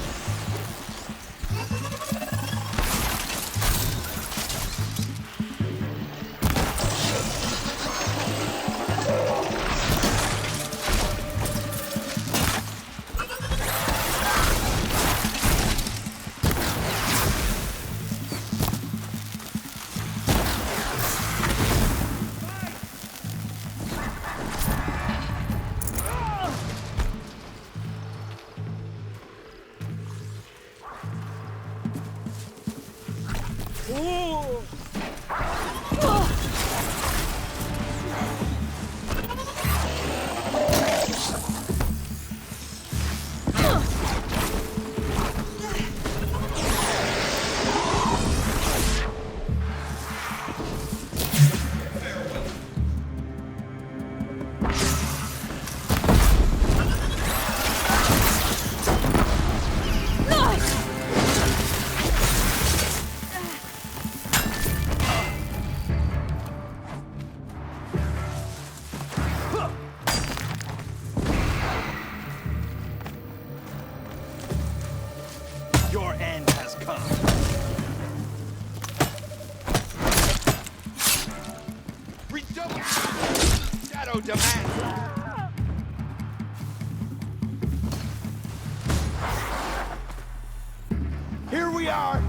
Your end has come. Redouble! Shadow demands! Here we are!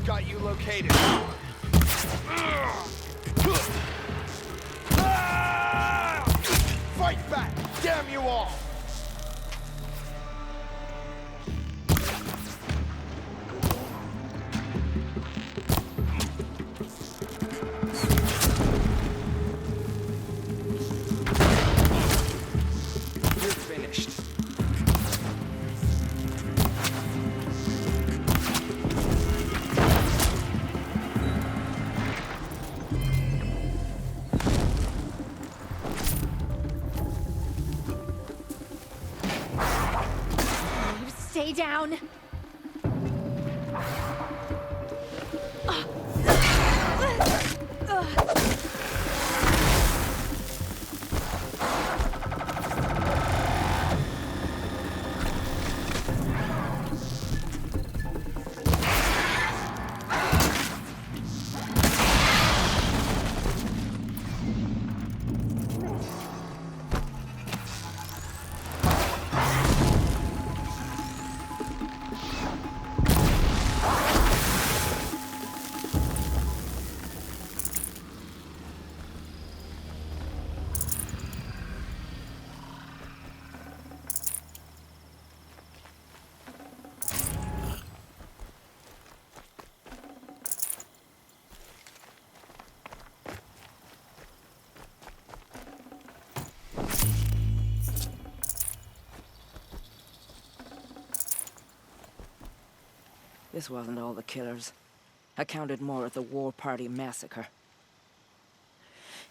Got you located. Fight back! Damn you all! You're finished. Stay down. This wasn't all the killers. I counted more at the War Party massacre.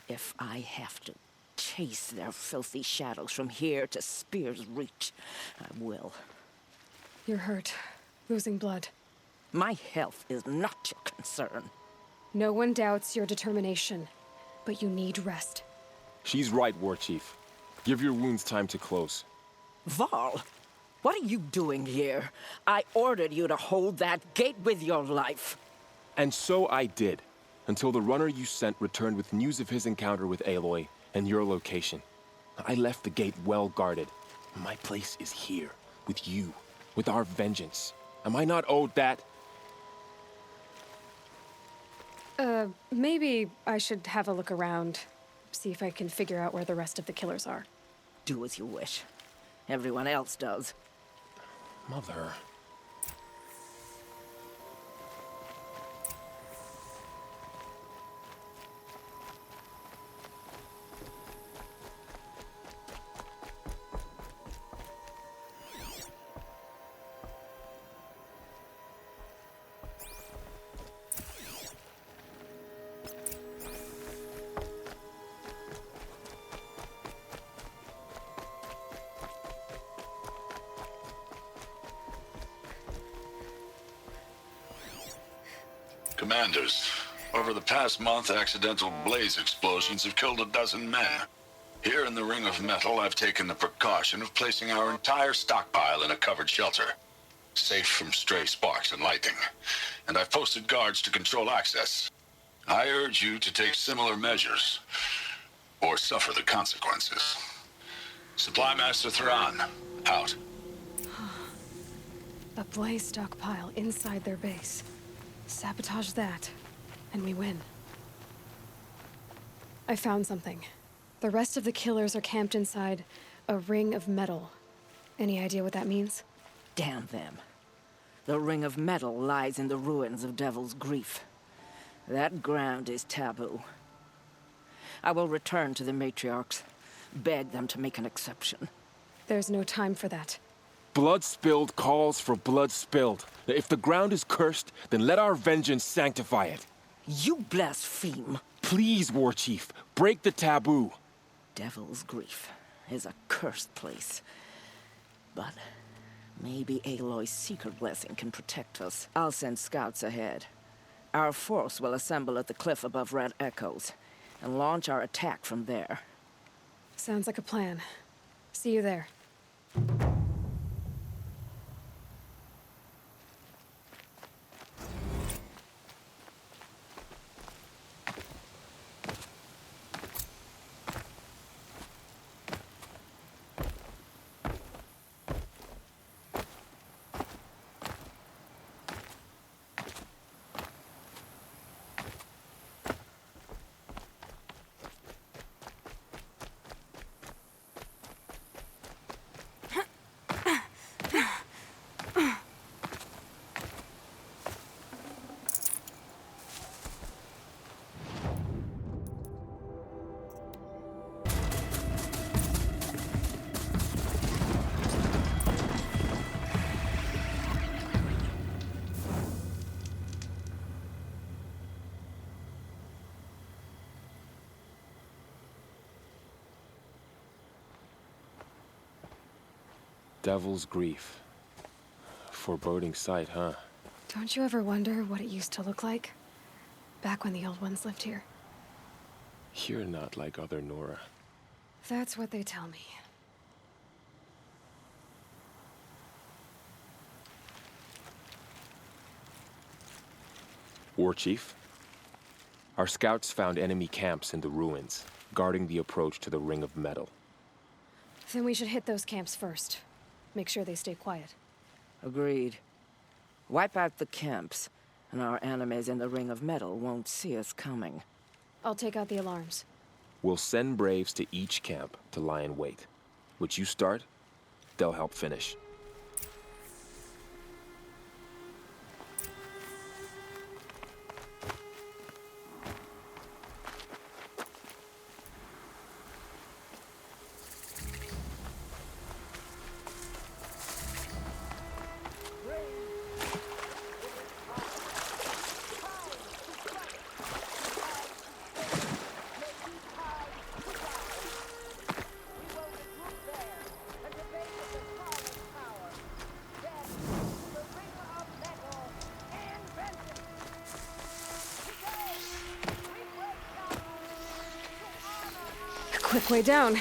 If I have to chase their filthy shadows from here to Spear's Reach, I will. You're hurt. Losing blood. My health is not your concern. No one doubts your determination, but you need rest. She's right, War Chief. Give your wounds time to close. Val, what are you doing here? I ordered you to hold that gate with your life. And so I did, until the runner you sent returned with news of his encounter with Aloy and your location. I left the gate well guarded. My place is here, with you, with our vengeance. Am I not owed that? Maybe I should have a look around. See if I can figure out where the rest of the killers are. Do as you wish. Everyone else does. Mother... Commanders, over the past month, accidental blaze explosions have killed 12 men. Here in the Ring of Metal, I've taken the precaution of placing our entire stockpile in a covered shelter, safe from stray sparks and lightning, and I've posted guards to control access. I urge you to take similar measures, or suffer the consequences. Supply Master Thrawn, out. A blaze stockpile inside their base. Sabotage that, and we win. I found something. The rest of the killers are camped inside a ring of metal. Any idea what that means? Damn them. The Ring of Metal lies in the ruins of Devil's Grief. That ground is taboo. I will return to the matriarchs, beg them to make an exception. There's no time for that. Blood spilled calls for blood spilled. If the ground is cursed, then let our vengeance sanctify it. You blaspheme. Please, War Chief, break the taboo. Devil's Grief is a cursed place. But maybe Aloy's secret blessing can protect us. I'll send scouts ahead. Our force will assemble at the cliff above Red Echoes and launch our attack from there. Sounds like a plan. See you there. Devil's Grief. Foreboding sight, huh? Don't you ever wonder what it used to look like? Back when the old ones lived here. You're not like other Nora. That's what they tell me. War Chief? Our scouts found enemy camps in the ruins, guarding the approach to the Ring of Metal. Then we should hit those camps first. Make sure they stay quiet. Agreed. Wipe out the camps, and our enemies in the Ring of Metal won't see us coming. I'll take out the alarms. We'll send Braves to each camp to lie in wait. Which you start, they'll help finish. quick way down.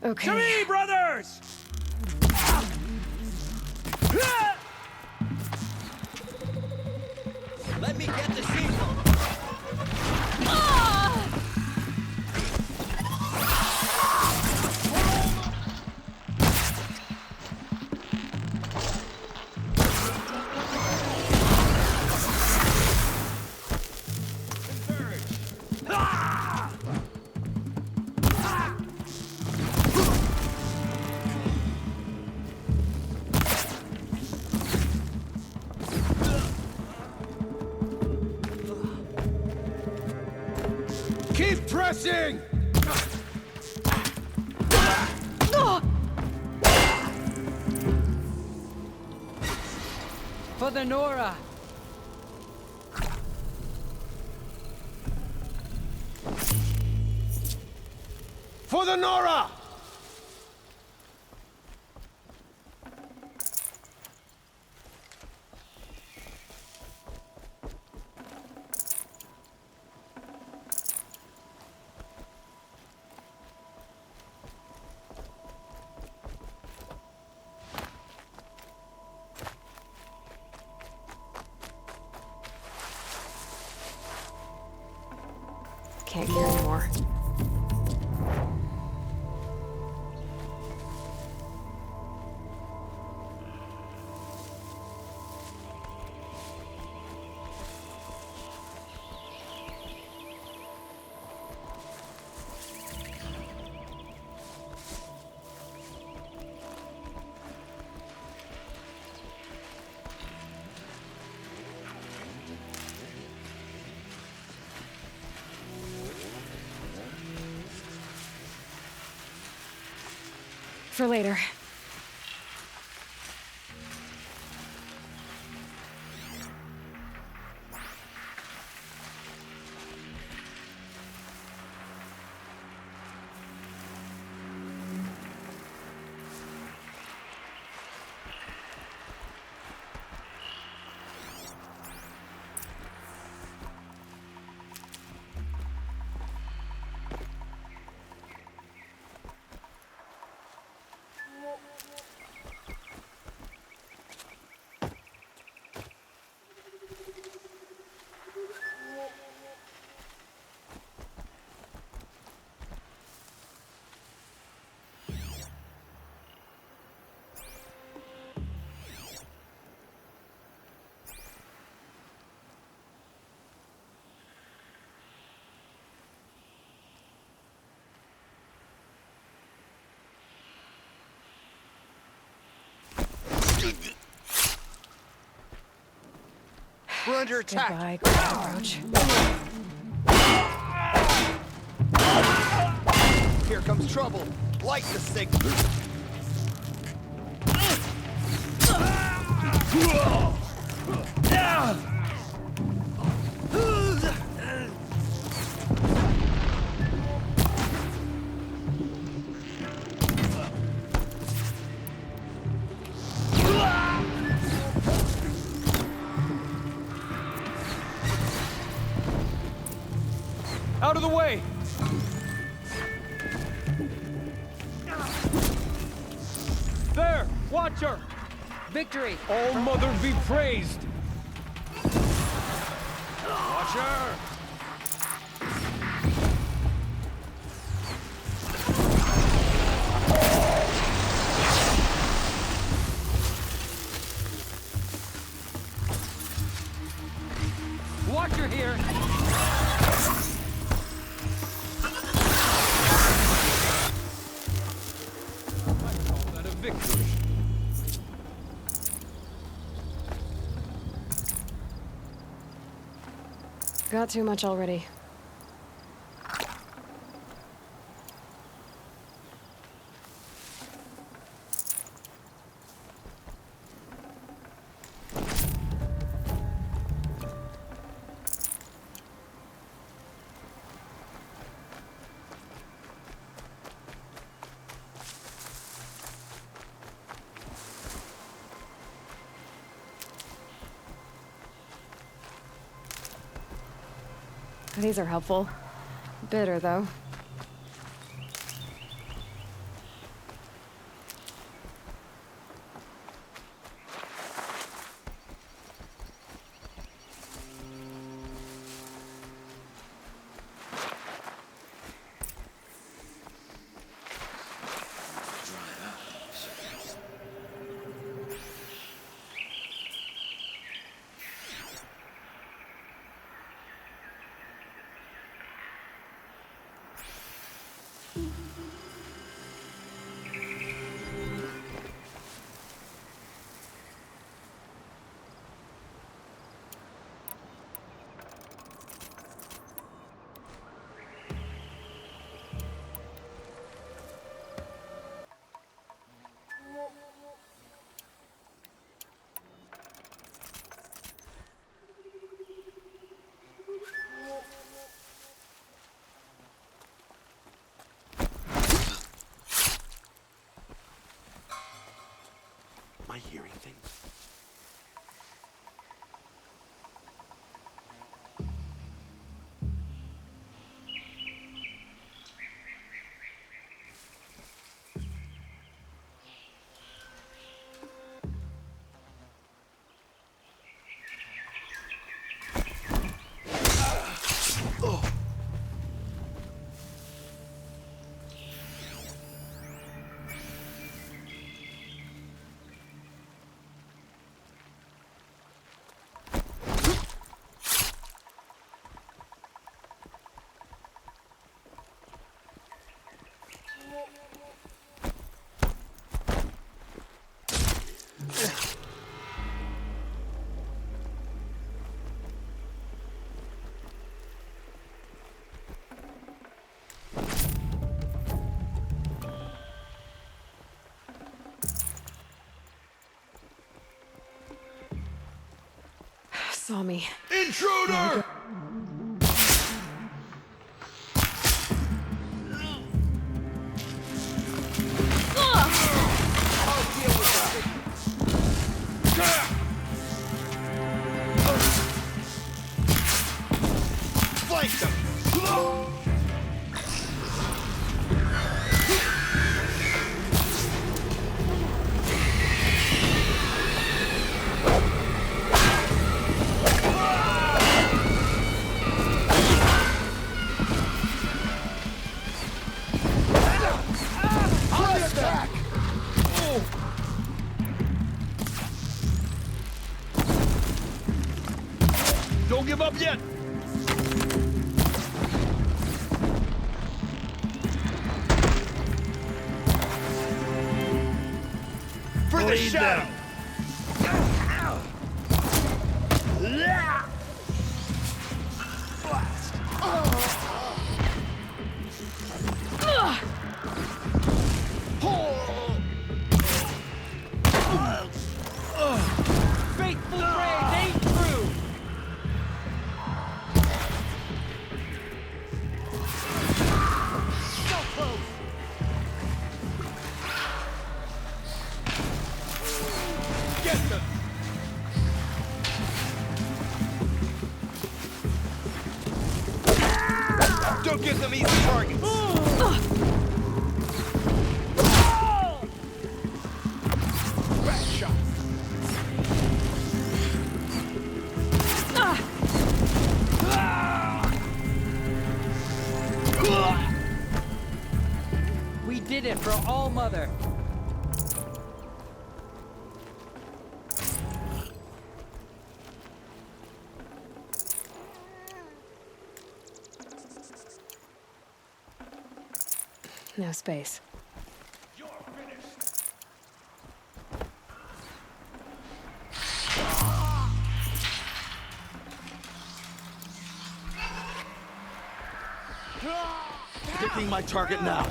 Okay. To me, brothers! Let me get the signal. Keep pressing! For the Nora! For the Nora! Can't hear anymore. For later. We're under attack. Goodbye, cockroach. Here comes trouble. Light the signal. Out of the way! Watcher! Victory! All Mother be praised! Watcher! Watcher here! I call that a victory. Got too much already. These are helpful. Bitter, though. Am I hearing things? Saw me. Intruder! Flank them! Don't give up yet! For the Bleed shadow! Faithful brave ain't through! So close! Get them! Don't give them easy targets! it for All Mother. No space. Picking my target now.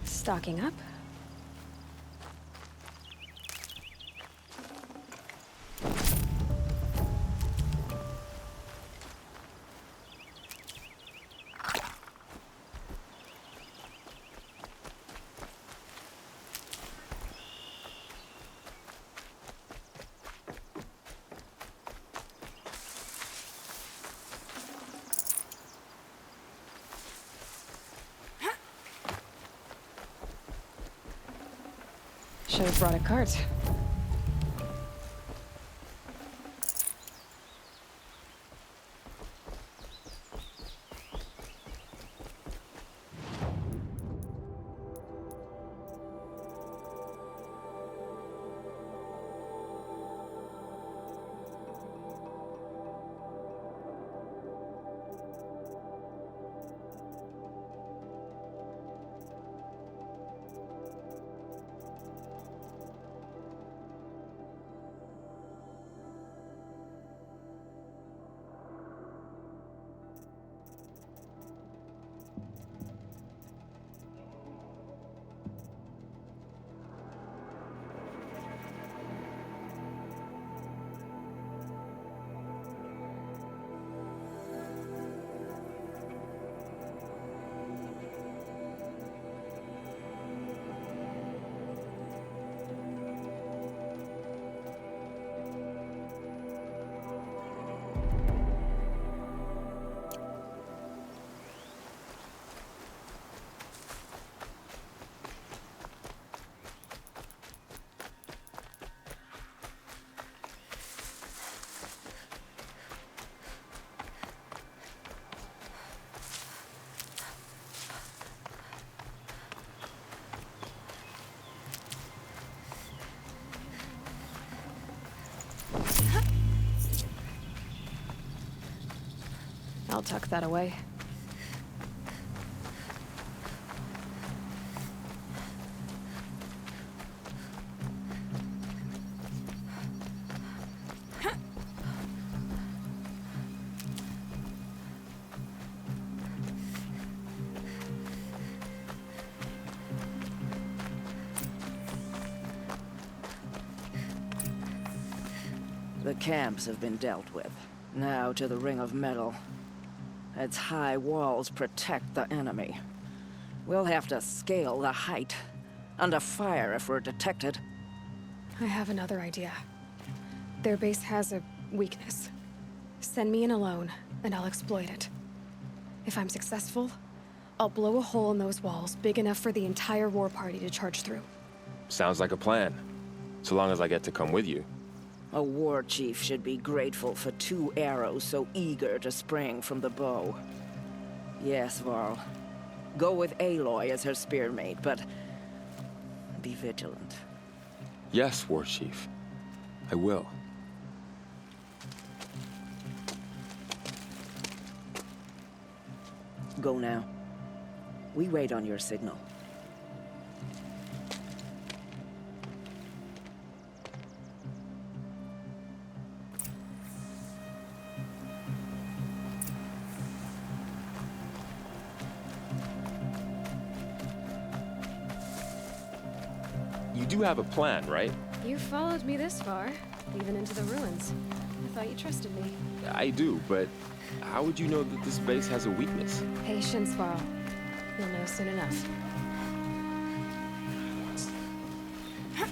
Stocking up. Should have brought a cart. I'll tuck that away. The camps have been dealt with. Now to the Ring of Metal. Its high walls protect the enemy. We'll have to scale the height. Under fire if we're detected. I have another idea. Their base has a weakness. Send me in alone, and I'll exploit it. If I'm successful, I'll blow a hole in those walls big enough for the entire war party to charge through. Sounds like a plan. So long as I get to come with you. A war chief should be grateful for 2 arrows so eager to spring from the bow. Yes, Varl. Go with Aloy as her spearmate, but be vigilant. Yes, War Chief. I will. Go now. We wait on your signal. You do have a plan, right? You followed me this far, even into the ruins. I thought you trusted me. I do, but how would you know that this base has a weakness? Patience, Varl. You'll know soon enough. Up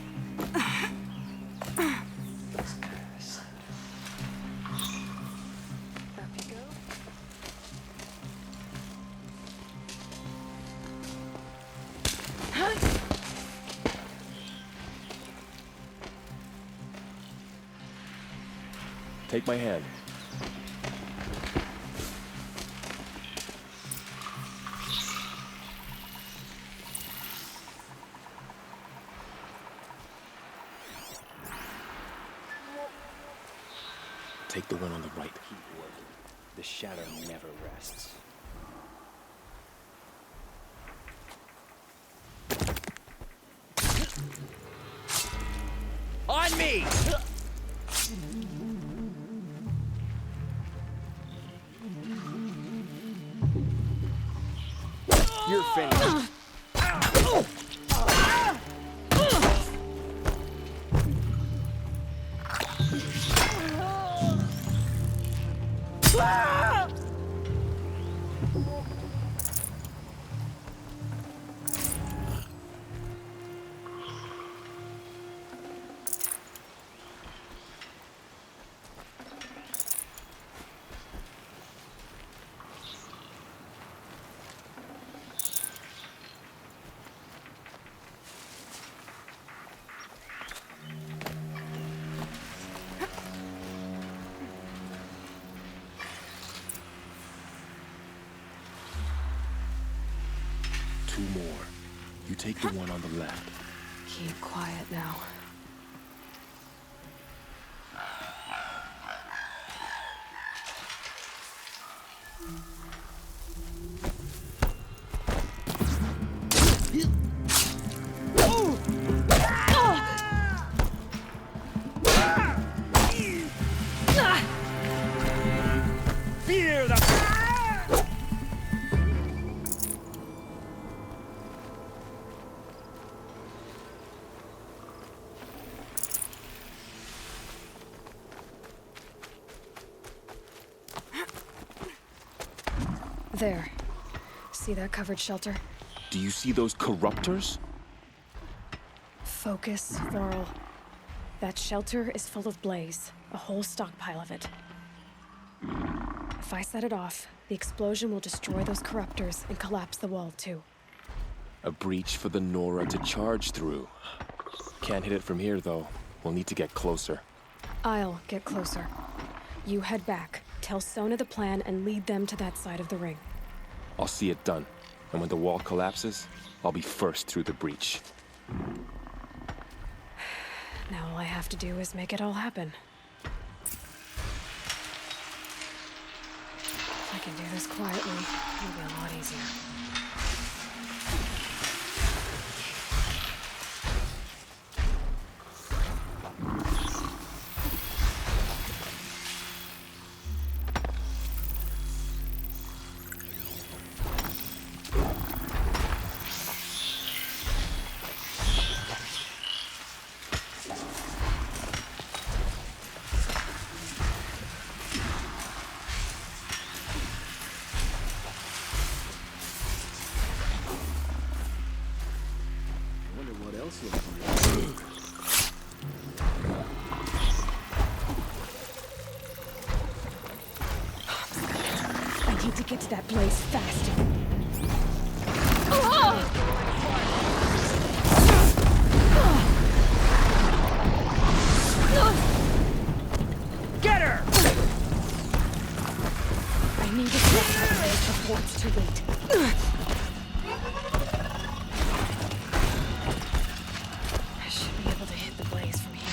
you go. Take my hand. Take the one on the right. Keep working. The shadow never rests. On me! You're finished. Two more. You take the one on the left. Keep quiet now. Fear the... There. See that covered shelter? Do you see those corruptors? Focus, Varl. That shelter is full of blaze. A whole stockpile of it. If I set it off, the explosion will destroy those corruptors and collapse the wall, too. A breach for the Nora to charge through. Can't hit it from here, though. We'll need to get closer. I'll get closer. You head back, tell Sona the plan, and lead them to that side of the ring. I'll see it done. And when the wall collapses, I'll be first through the breach. Now all I have to do is make it all happen. If I can do this quietly, it'll be a lot easier. I need to get to that blaze fast. Get her! I need to drop that blaze before it's too late. I should be able to hit the blaze from here.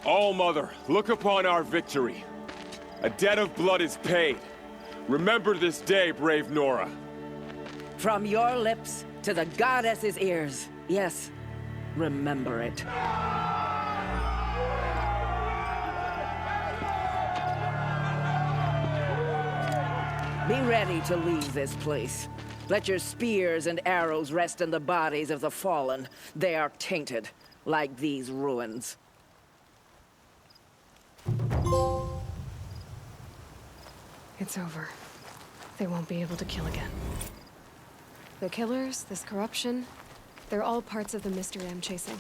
All-Mother, look upon our victory. A debt of blood is paid. Remember this day, brave Nora. From your lips to the goddess's ears. Yes, remember it. Be ready to leave this place. Let your spears and arrows rest in the bodies of the fallen. They are tainted, like these ruins. It's over. They won't be able to kill again. The killers, this corruption, they're all parts of the mystery I'm chasing.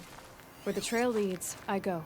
Where the trail leads, I go.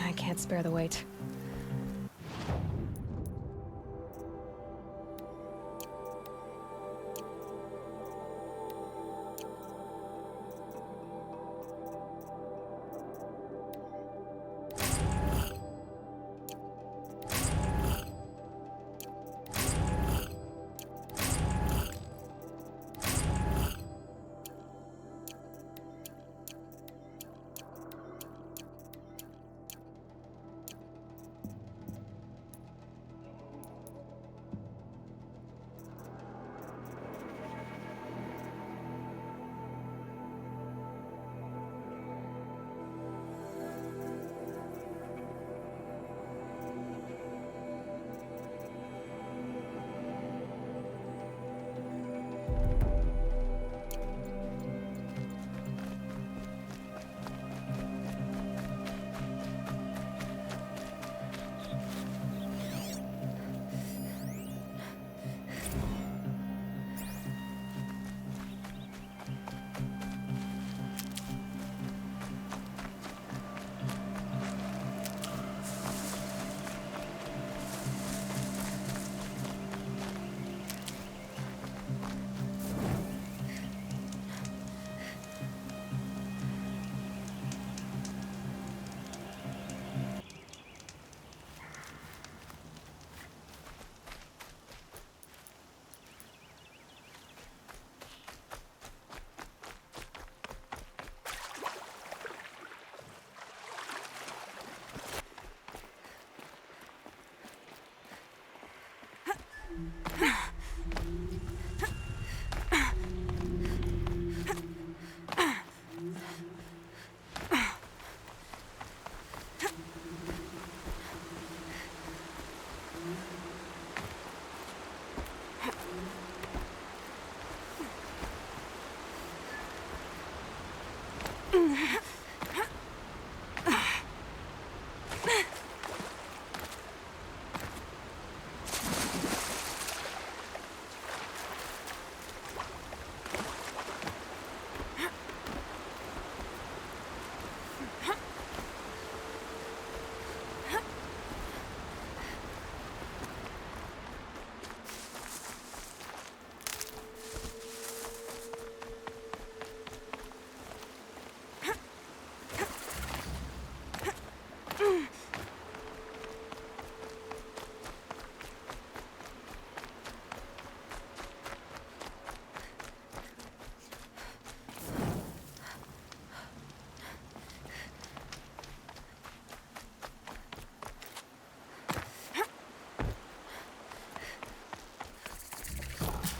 I can't spare the weight.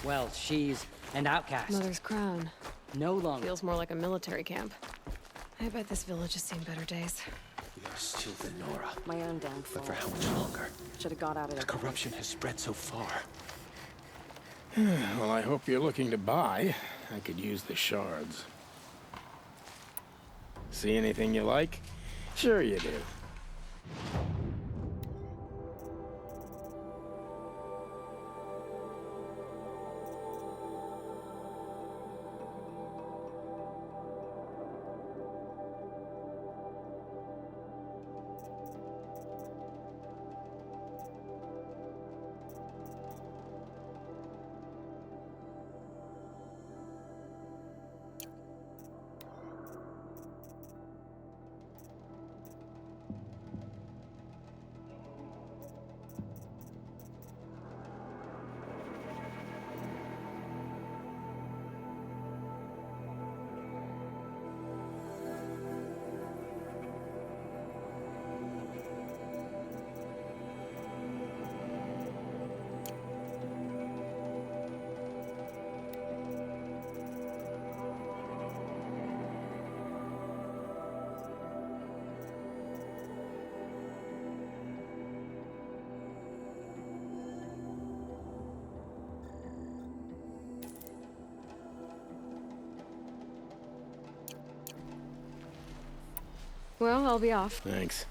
Well, she's an outcast. Mother's crown. No longer. Feels more like a military camp. I bet this village has seen better days. We are still the Nora. My own downfall. But for how much longer? Should have got out of The it. corruption has spread so far. Well, I hope you're looking to buy. I could use the shards. See anything you like? Sure you do. Well, I'll be off. Thanks.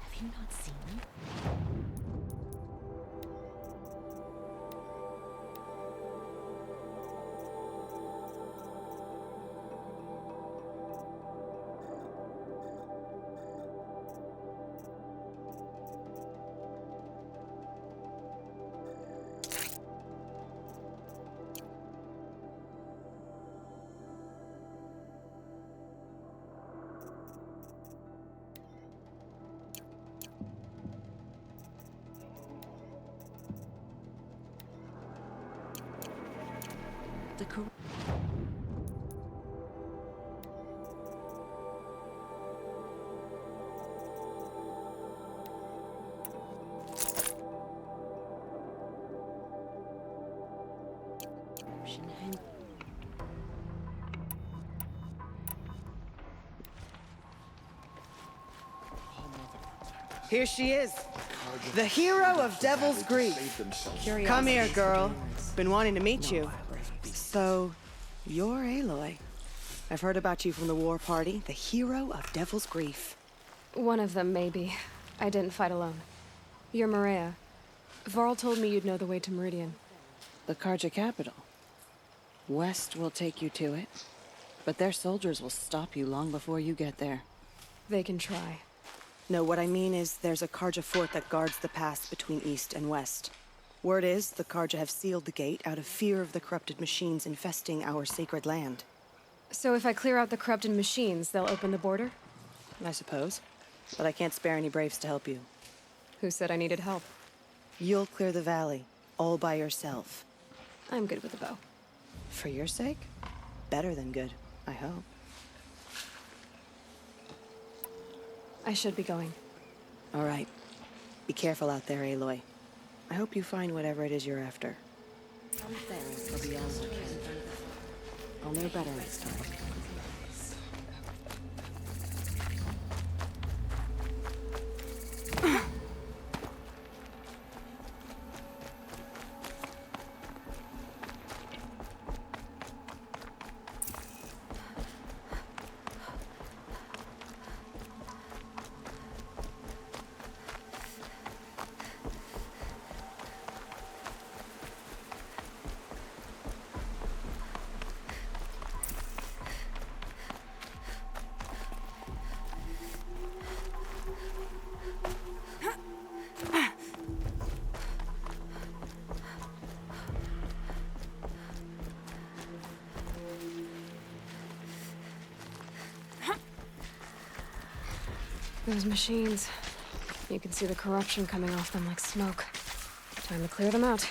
Have you not seen them? The Here she is, the hero of Devil's Grief. Come here, girl. Been wanting to meet you. So, you're Aloy. I've heard about you from the war party, the hero of Devil's Grief. One of them, maybe. I didn't fight alone. You're Maria. Varl told me you'd know the way to Meridian. The Karja capital. West will take you to it, but their soldiers will stop you long before you get there. They can try. No, what I mean is there's a Karja fort that guards the pass between East and West. Word is, the Karja have sealed the gate out of fear of the corrupted machines infesting our sacred land. So if I clear out the corrupted machines, they'll open the border? I suppose. But I can't spare any braves to help you. Who said I needed help? You'll clear the valley, all by yourself. I'm good with a bow. For your sake? Better than good, I hope. I should be going. All right. Be careful out there, Aloy. I hope you find whatever it is you're after. I'm thanks for the Elsa can. I'll know better next time. Those machines. You can see the corruption coming off them like smoke. Time to clear them out.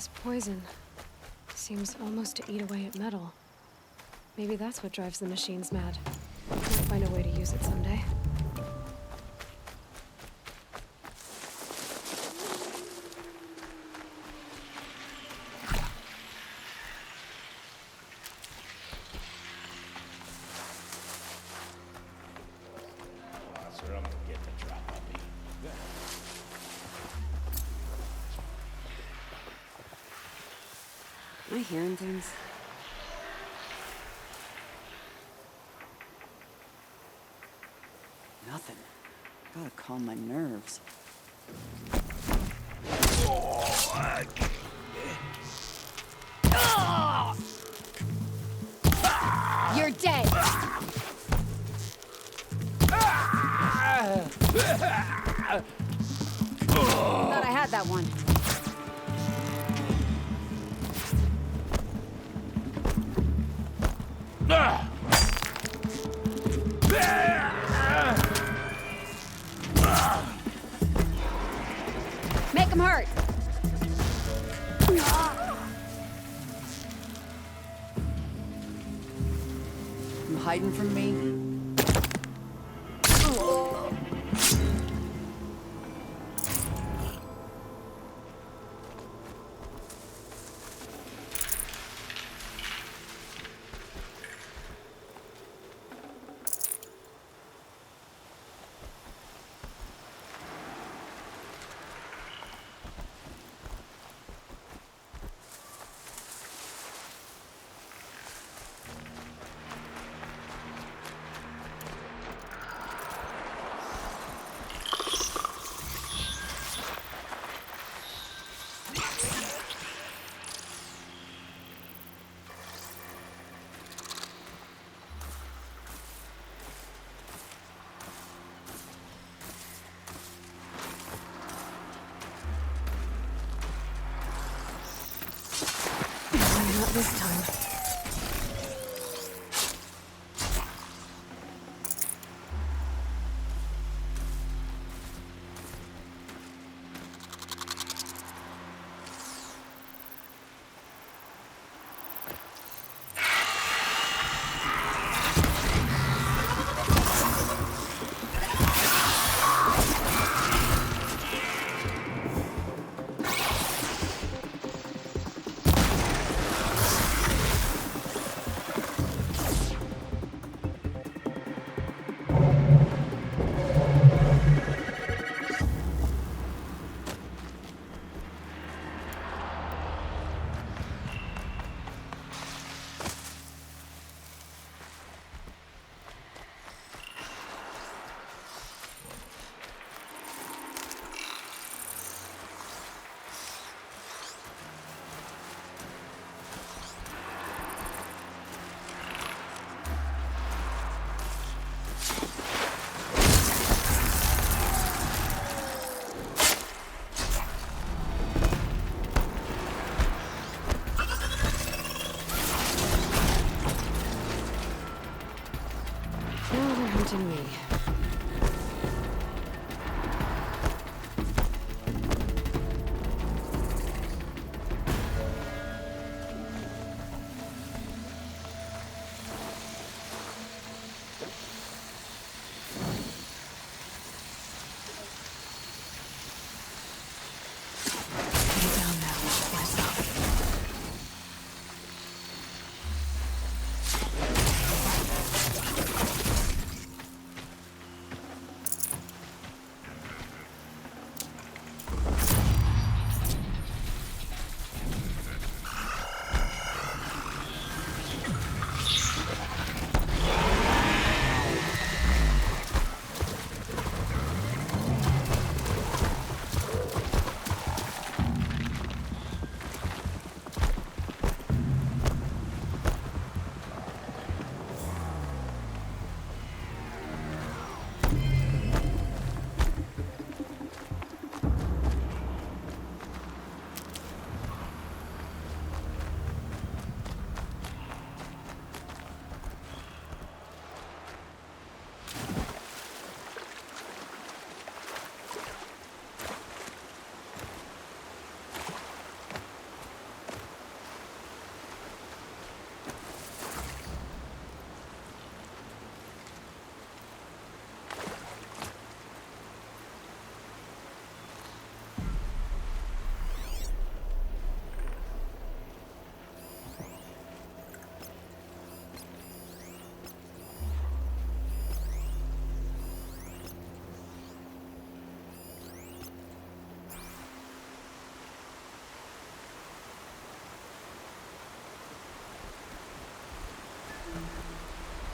This poison seems almost to eat away at metal. Maybe that's what drives the machines mad. I'll find a way to use it someday. Am I hearing things? Nothing. Gotta calm my nerves. You're dead. Thought I had that one. Make him hurt. You hiding from me? Not this time.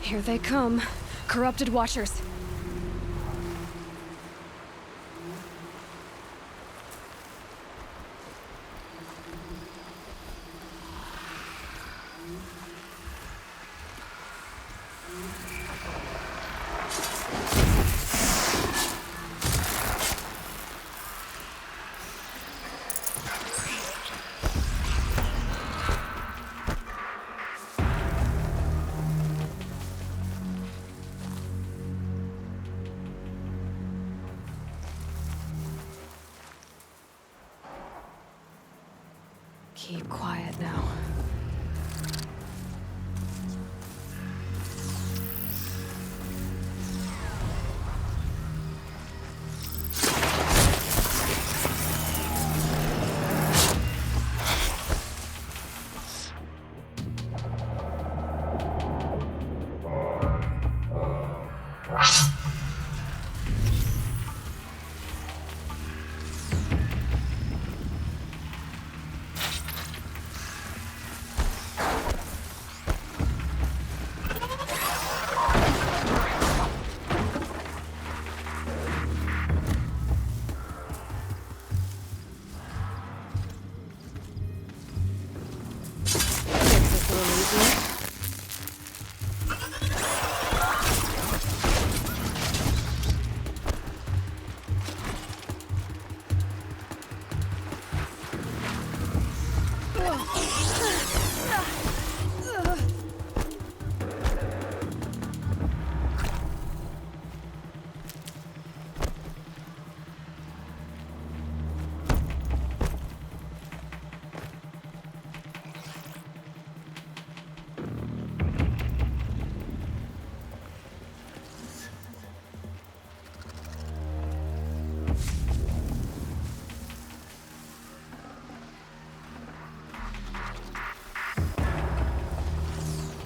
Here they come. Corrupted Watchers. Keep quiet now.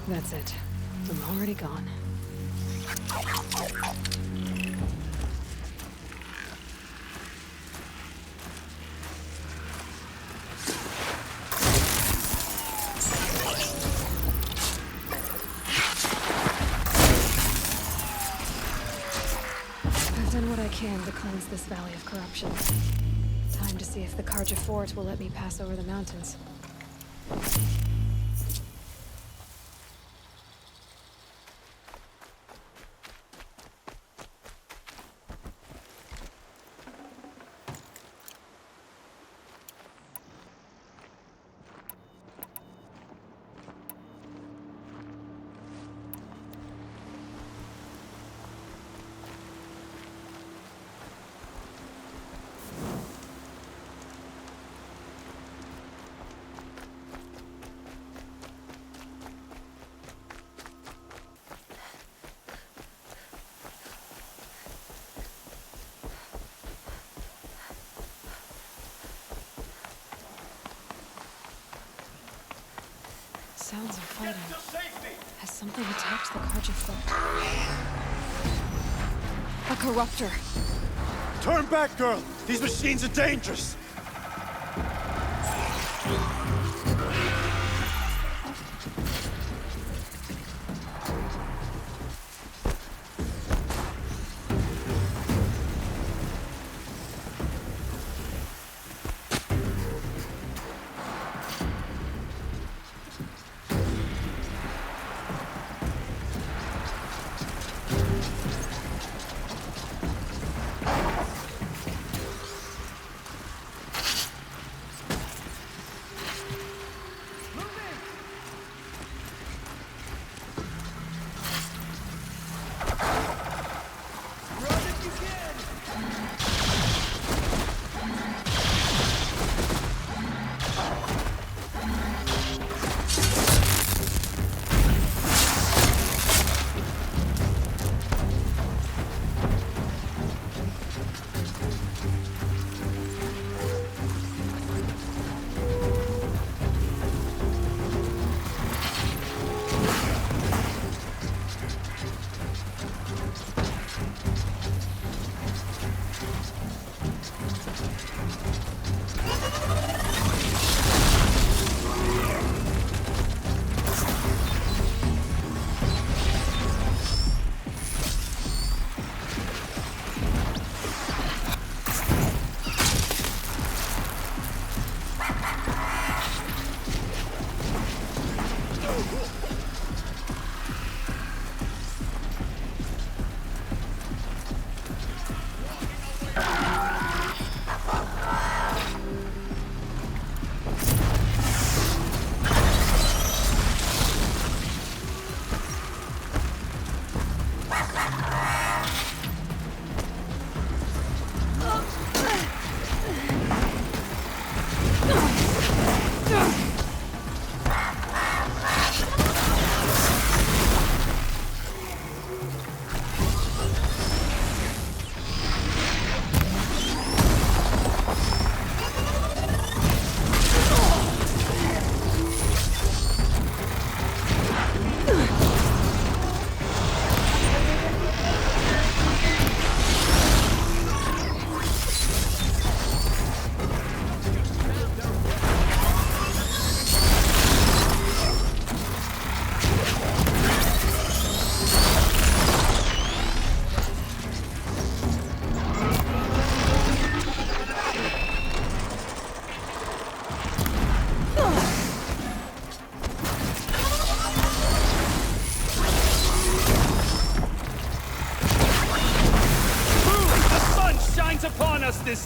That's it. I'm already gone. I've done what I can to cleanse this valley of corruption. Time to see if the Carja Fort will let me pass over the mountains. Sounds of fighting. Has something attacked the Carja Fort? A corruptor. Turn back, girl! These machines are dangerous!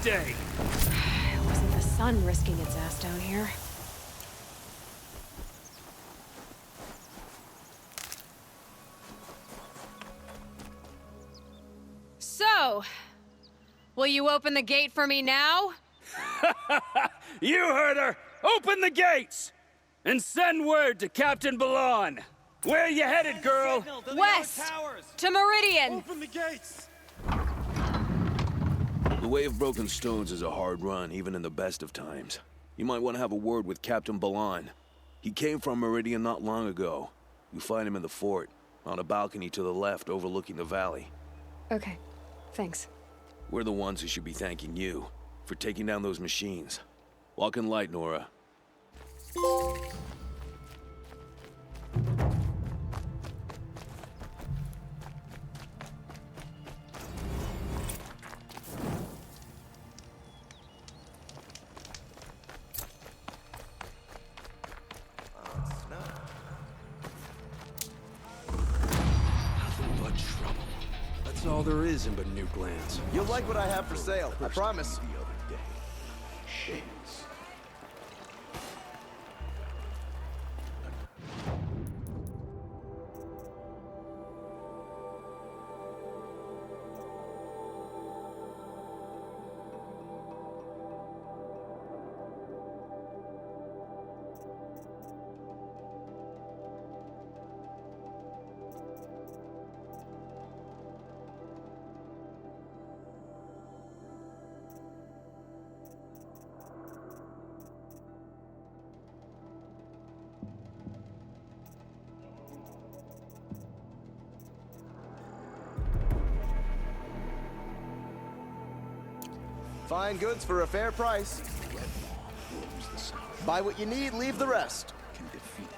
stay. It wasn't the sun risking its ass down here. So, will you open the gate for me now? You heard her! Open the gates! And send word to Captain Balon. Where you headed, girl? West! To Meridian! Open the gates! The Way of Broken Stones is a hard run, even in the best of times. You might want to have a word with Captain Balon. He came from Meridian not long ago. You find him in the fort, on a balcony to the left overlooking the valley. Okay, thanks. We're the ones who should be thanking you for taking down those machines. Walk in light, Nora. Nothing but trouble. That's all there is in new glands. You'll like what I have for sale, I promise. The other day. Shades. Fine goods for a fair price. Buy what you need, leave the rest. Can defeat.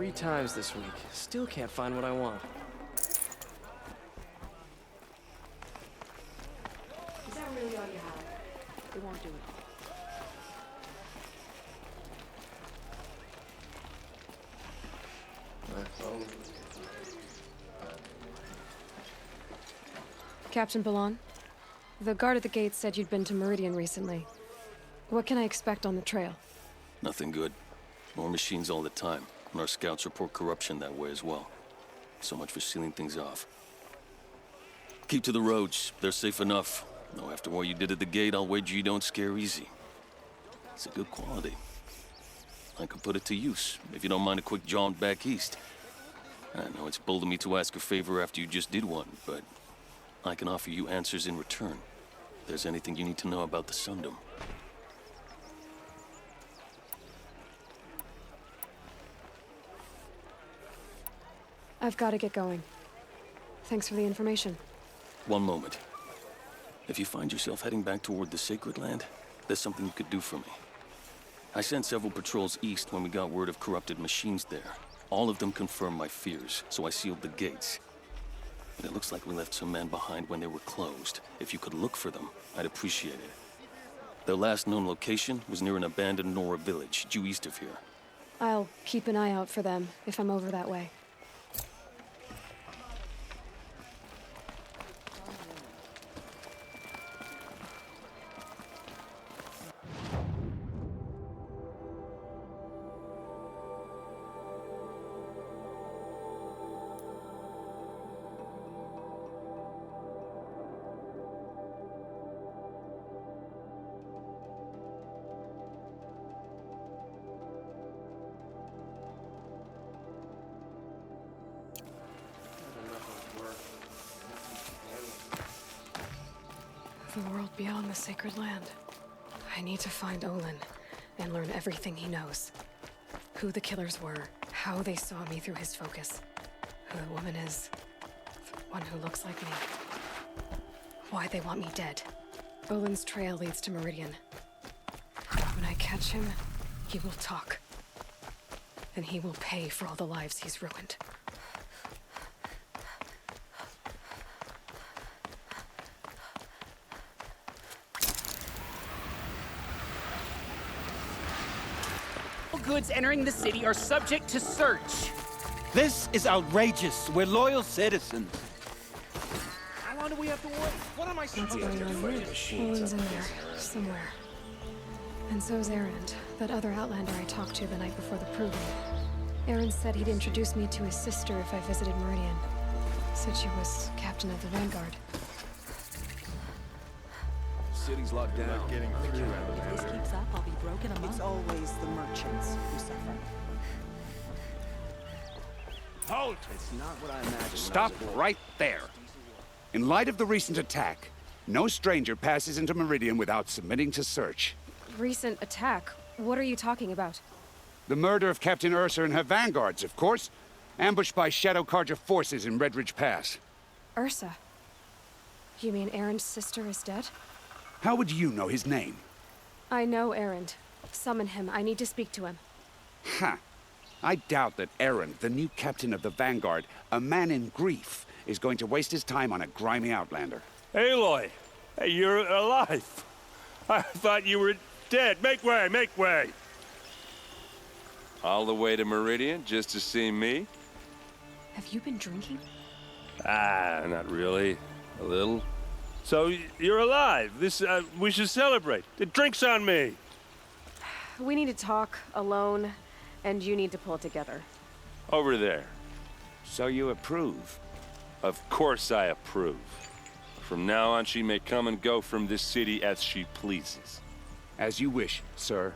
3 times this week. Still can't find what I want. Is that really all you have? It won't do it. Captain Ballon, the guard at the gate said you'd been to Meridian recently. What can I expect on the trail? Nothing good. More machines all the time, and our scouts report corruption that way as well. So much for sealing things off. Keep to the roads. They're safe enough. Though after what you did at the gate, I'll wager you don't scare easy. It's a good quality. I could put it to use, if you don't mind a quick jaunt back east. I know it's bold of me to ask a favor after you just did one, but I can offer you answers in return. If there's anything you need to know about the Sundom. I've got to get going. Thanks for the information. One moment. If you find yourself heading back toward the Sacred Land, there's something you could do for me. I sent several patrols east when we got word of corrupted machines there. All of them confirmed my fears, so I sealed the gates. But it looks like we left some men behind when they were closed. If you could look for them, I'd appreciate it. Their last known location was near an abandoned Nora village, due east of here. I'll keep an eye out for them if I'm over that way. The world beyond the Sacred Land. I need to find Olin and learn everything he knows. Who the killers were, how they saw me through his focus, who the woman is, the one who looks like me, why they want me dead. Olin's trail leads to Meridian. When I catch him, he will talk. And he will pay for all the lives he's ruined. Goods entering the city are subject to search. This is outrageous. We're loyal citizens. How long do we have to wait? What am I What's going on here? Olin's in there, somewhere. And so's Erend, that other Outlander I talked to the night before the proving. Erend said he'd introduce me to his sister if I visited Meridian. Said she was captain of the Vanguard. City's locked down. Getting through. If this keeps up, I'll be broken among. It's always the merchants who suffer. Halt! It's not what I imagined. Stop right there. In light of the recent attack, no stranger passes into Meridian without submitting to search. Recent attack? What are you talking about? The murder of Captain Ursa and her vanguards, of course. Ambushed by Shadow Carja forces in Redridge Pass. Ursa? You mean Erend's sister is dead? How would you know his name? I know Erend. Summon him. I need to speak to him. Ha! I doubt that Erend, the new captain of the Vanguard, a man in grief, is going to waste his time on a grimy outlander. Aloy! Hey, you're alive! I thought you were dead. Make way, make way! All the way to Meridian just to see me? Have you been drinking? Ah, not really. A little. So, you're alive. We should celebrate. The drink's on me. We need to talk alone, and you need to pull it together. Over there. So you approve? Of course I approve. From now on, she may come and go from this city as she pleases. As you wish, sir.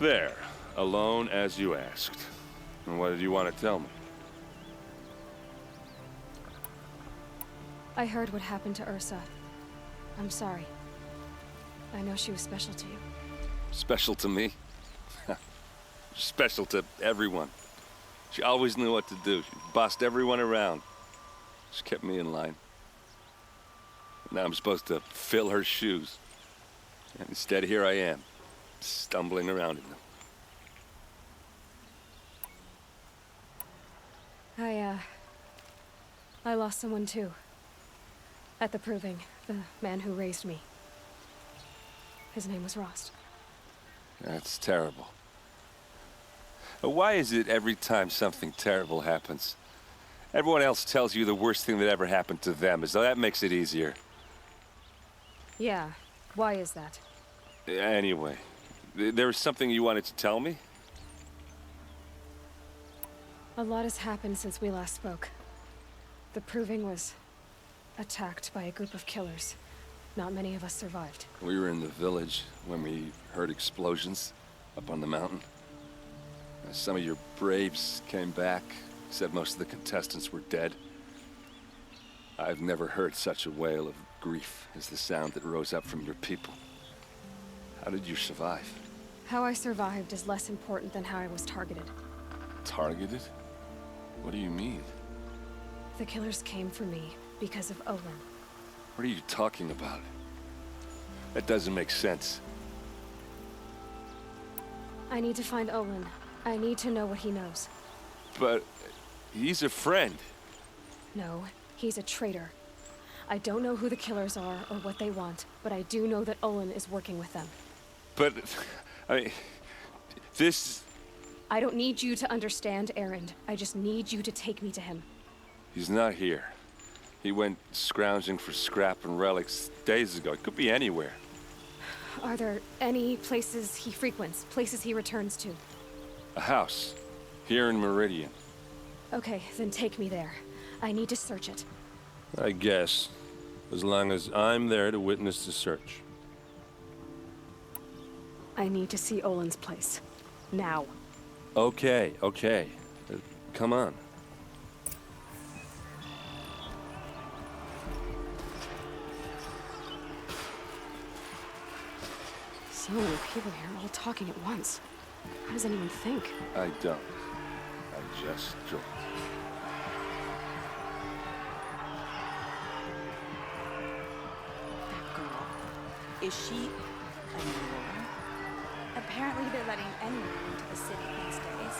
There. Alone as you asked. And what did you want to tell me? I heard what happened to Ursa. I'm sorry. I know she was special to you. Special to me? Special to everyone. She always knew what to do. She bossed everyone around. She kept me in line. Now I'm supposed to fill her shoes. And instead, here I am, stumbling around in them. I lost someone too. At the Proving, the man who raised me. His name was Rost. That's terrible. Why is it every time something terrible happens, everyone else tells you the worst thing that ever happened to them, as though that makes it easier? Yeah, why is that? Anyway, there was something you wanted to tell me? A lot has happened since we last spoke. The Proving was attacked by a group of killers. Not many of us survived. We were in the village when we heard explosions up on the mountain. Some of your braves came back, said most of the contestants were dead. I've never heard such a wail of grief as the sound that rose up from your people. How did you survive? How I survived is less important than how I was targeted. Targeted? What do you mean? The killers came for me because of Olin. What are you talking about? That doesn't make sense. I need to find Olin. I need to know what he knows. But he's a friend. No, he's a traitor. I don't know who the killers are or what they want, but I do know that Olin is working with them. But, I mean, this... I don't need you to understand, Erend. I just need you to take me to him. He's not here. He went scrounging for scrap and relics days ago. It could be anywhere. Are there any places he frequents, places he returns to? A house, here in Meridian. Okay, then take me there. I need to search it. I guess, as long as I'm there to witness the search. I need to see Olin's place. Now. Okay. Come on. So many people here, all talking at once. How does anyone think? I don't. I just joined. That girl. Is she a Aloy? Apparently they're letting anyone into the city these days.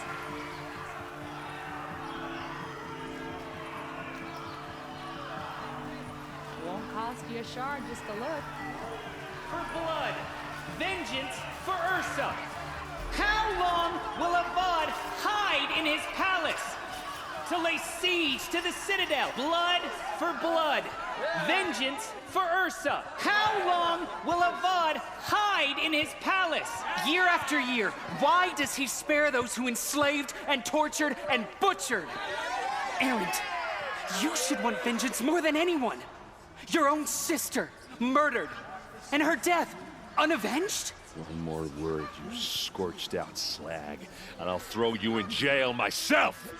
Won't cost you a shard just to look. For blood! Vengeance for Ursa! How long will Avad hide in his palace? To lay siege to the citadel. Blood for blood. Vengeance for Ursa. How long will Avad hide in his palace? Year after year, why does he spare those who enslaved and tortured and butchered? Erend, you should want vengeance more than anyone. Your own sister, murdered, and her death, unavenged? One more word, you scorched out slag, and I'll throw you in jail myself!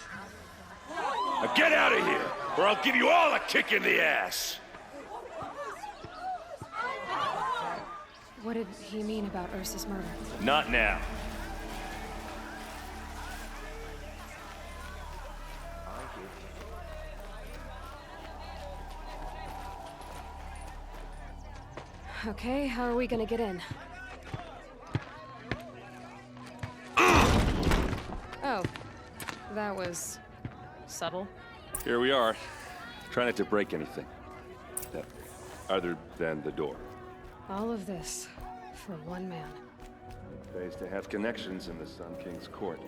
Now get out of here, or I'll give you all a kick in the ass! What did he mean about Ursa's murder? Not now. Okay, how are we gonna get in? Oh, that was subtle. Here we are. Try not to break anything. Other than the door. All of this for one man. Pays to have connections in the Sun King's court.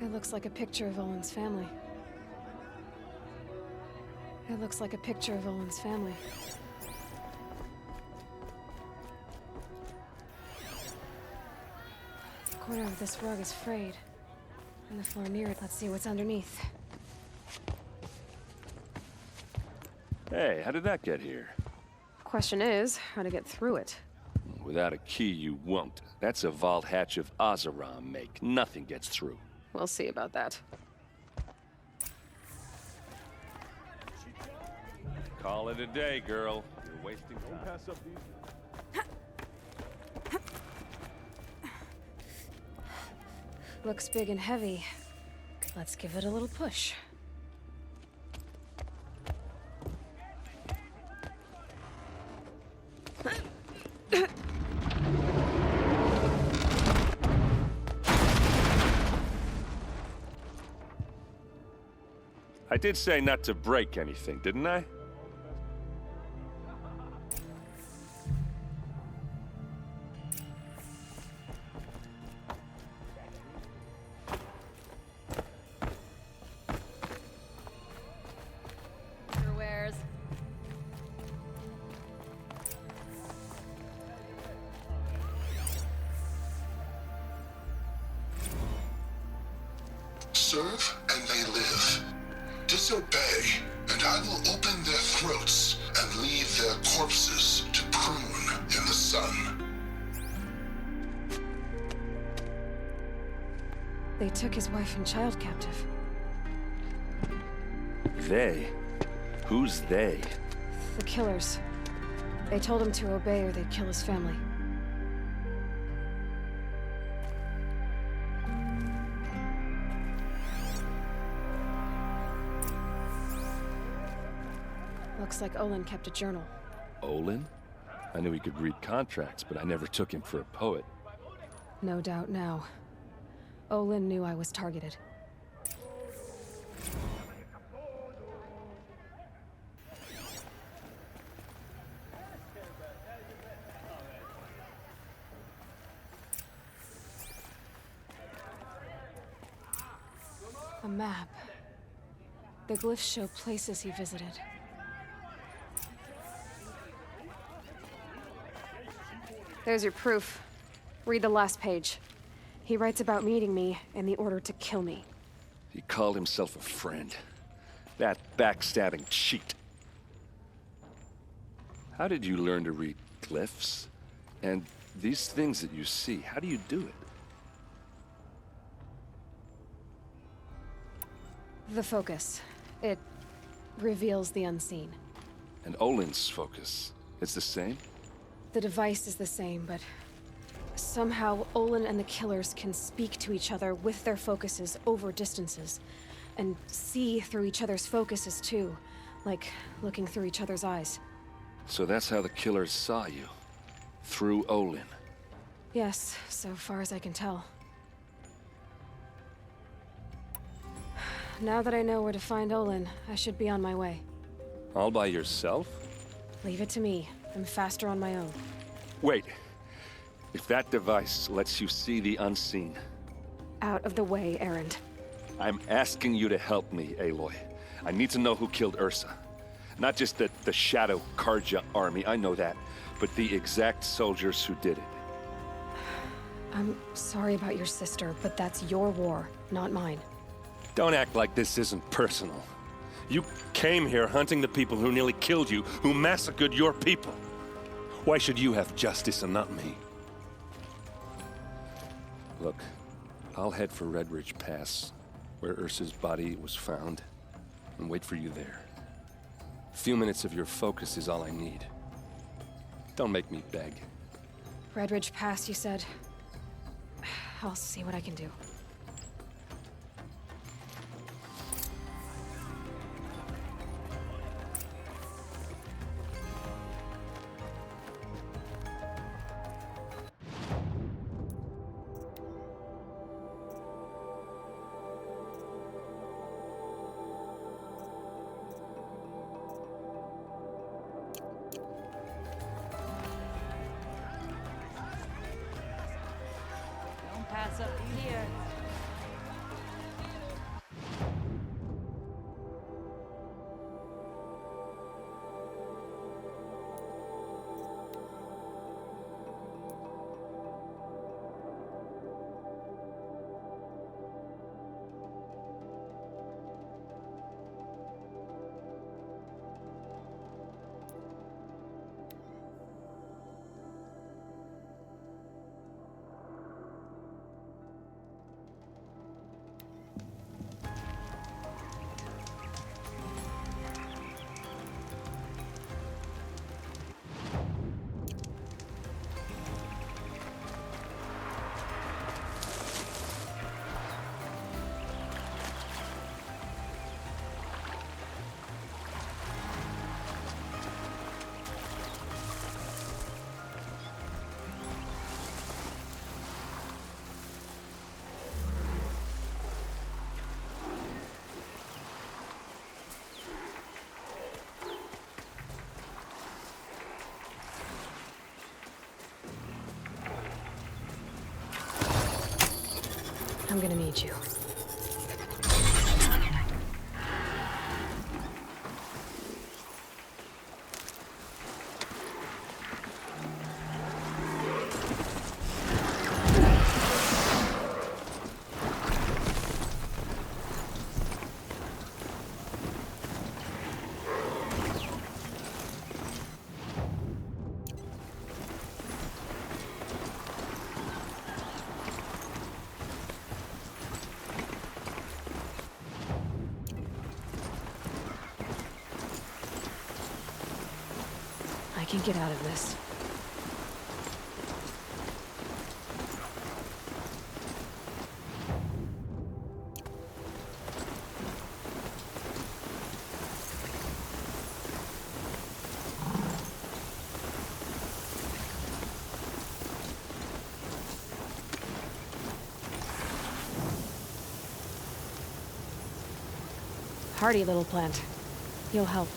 It looks like a picture of Olin's family. It looks like a picture of Olin's family. The corner of this rug is frayed. And the floor near it, let's see what's underneath. Hey, how did that get here? Question is, how to get through it. Without a key, you won't. That's a vault hatch of Ozeron make. Nothing gets through. We'll see about that. Call it a day, girl. You're wasting time. Looks big and heavy. Let's give it a little push. I did say not to break anything, didn't I? Your wares. Serve and they live. Disobey, and I will open their throats and leave their corpses to prune in the sun. They took his wife and child captive. They? Who's they? The killers. They told him to obey or they'd kill his family. Looks like Olin kept a journal. Olin? I knew he could read contracts, but I never took him for a poet. No doubt now. Olin knew I was targeted. A map. The glyphs show places he visited. There's your proof. Read the last page. He writes about meeting me and the order to kill me. He called himself a friend. That backstabbing cheat. How did you learn to read glyphs? And these things that you see, how do you do it? The focus. It reveals the unseen. And Olin's focus, it's the same? The device is the same, but somehow Olin and the killers can speak to each other with their focuses over distances, and see through each other's focuses too, like looking through each other's eyes. So that's how the killers saw you? Through Olin? Yes, so far as I can tell. Now that I know where to find Olin, I should be on my way. All by yourself? Leave it to me. I'm faster on my own. Wait. If that device lets you see the unseen... Out of the way, Erend. I'm asking you to help me, Aloy. I need to know who killed Ursa. Not just the Shadow Karja army, I know that, but the exact soldiers who did it. I'm sorry about your sister, but that's your war, not mine. Don't act like this isn't personal. You came here hunting the people who nearly killed you, who massacred your people. Why should you have justice and not me? Look, I'll head for Red Ridge Pass, where Ursa's body was found, and wait for you there. A few minutes of your focus is all I need. Don't make me beg. Red Ridge Pass, you said? I'll see what I can do. Pass up here. I'm gonna need you. I can get out of this. Hardy little plant. You'll help.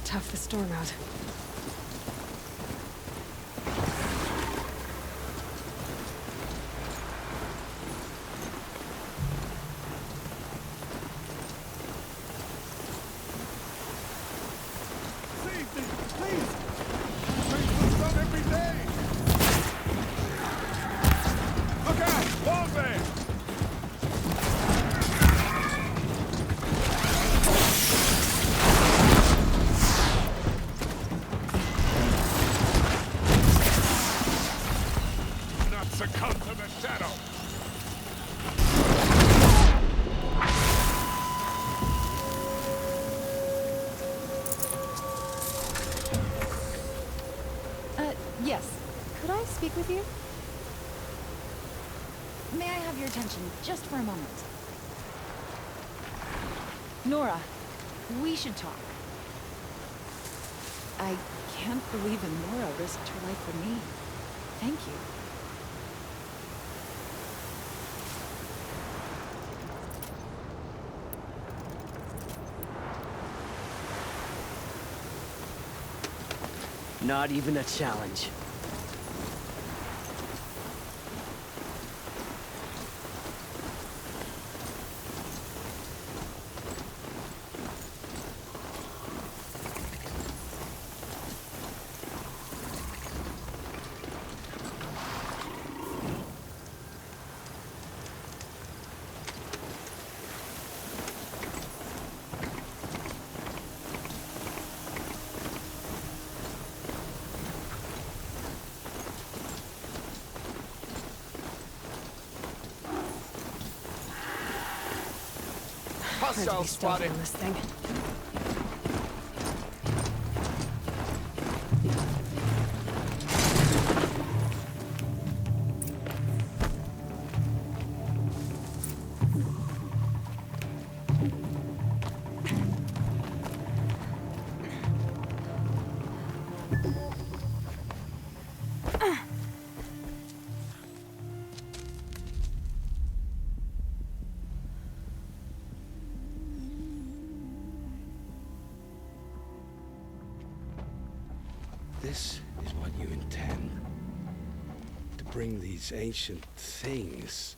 Tough the storm out. Save me, please! Please stop every day! Look out! Wall there! Succumb to the shadow! Yes. Could I speak with you? May I have your attention just for a moment? Nora, we should talk. I can't believe Nora risked her life for me. Thank you. Not even a challenge. Hostile spotted. This thing. This is what you intend. To bring these ancient things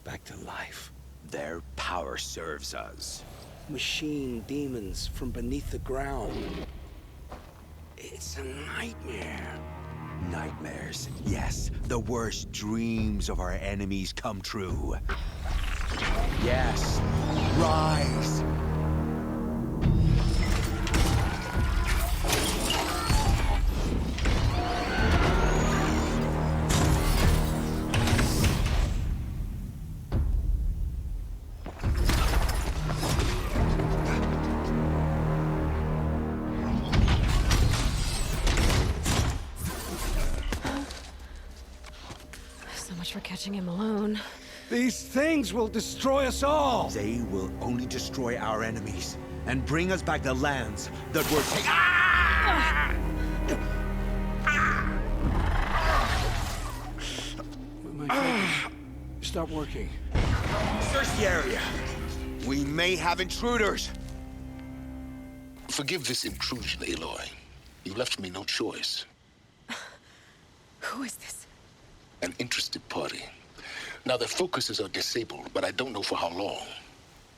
back to life. Their power serves us. Machine demons from beneath the ground. It's a nightmare. Nightmares, yes. The worst dreams of our enemies come true. Yes. Rise! For catching him alone. These things will destroy us all! They will only destroy our enemies and bring us back the lands that were taken. Ah! Aloy, focus. Start working. Search the area. We may have intruders. Forgive this intrusion, Aloy. You left me no choice. Who is this? An interested party. Now, their focuses are disabled, but I don't know for how long.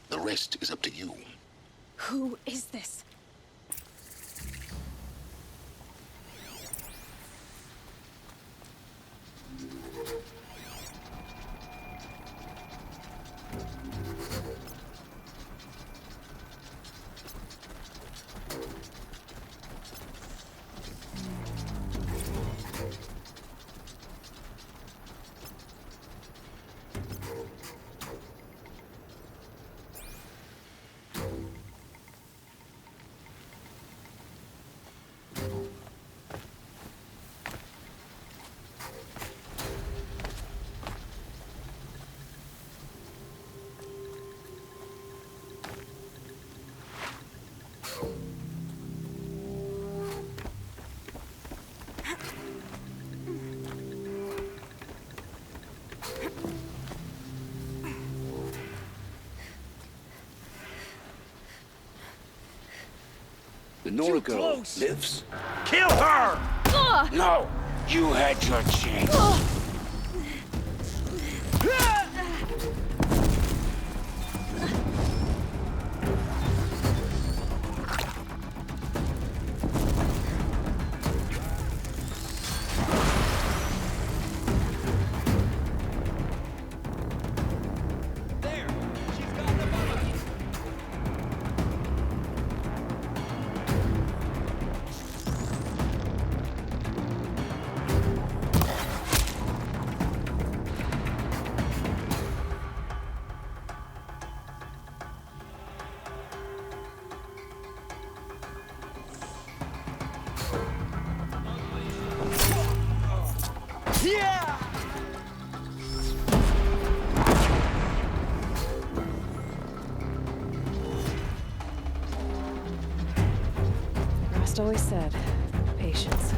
The rest is up to you. Who is this? The Norgo lives. Kill her! No! You had your chance. Rust always said, patience.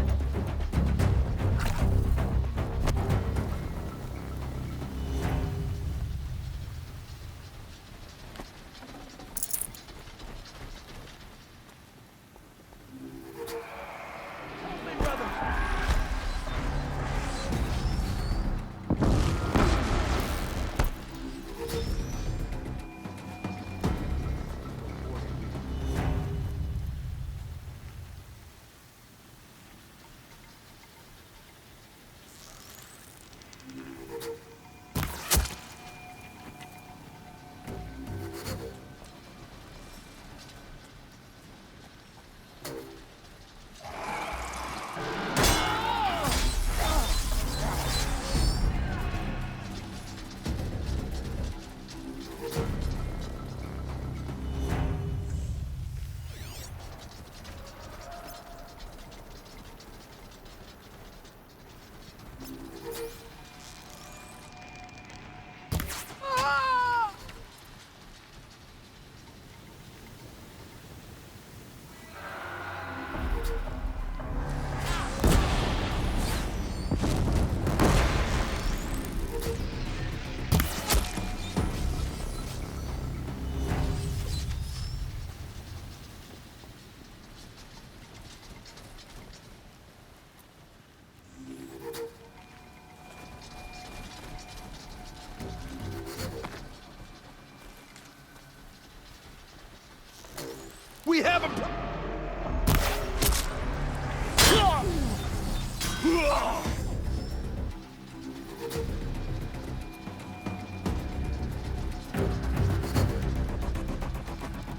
We have a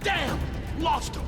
Damn! Lost him!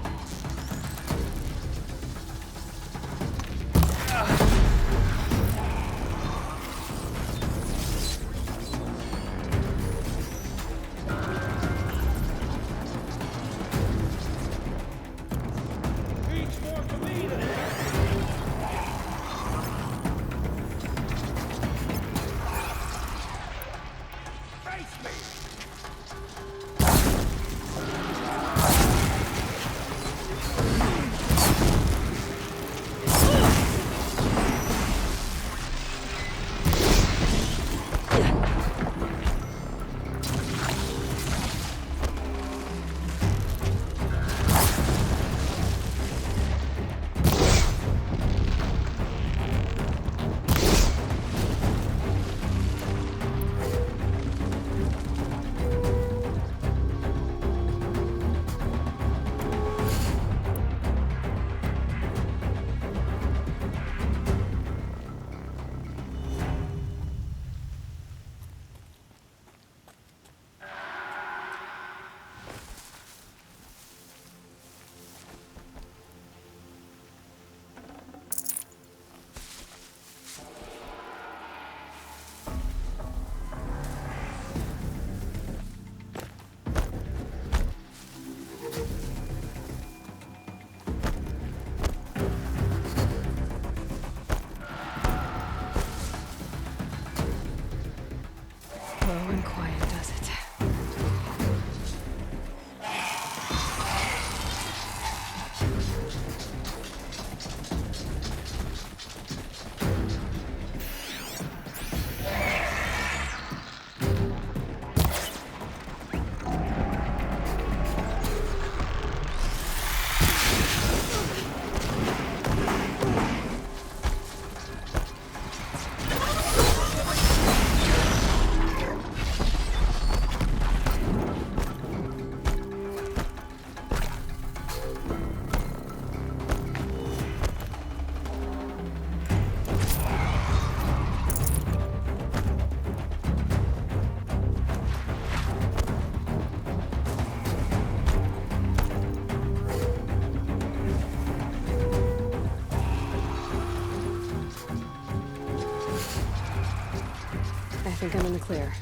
the clear.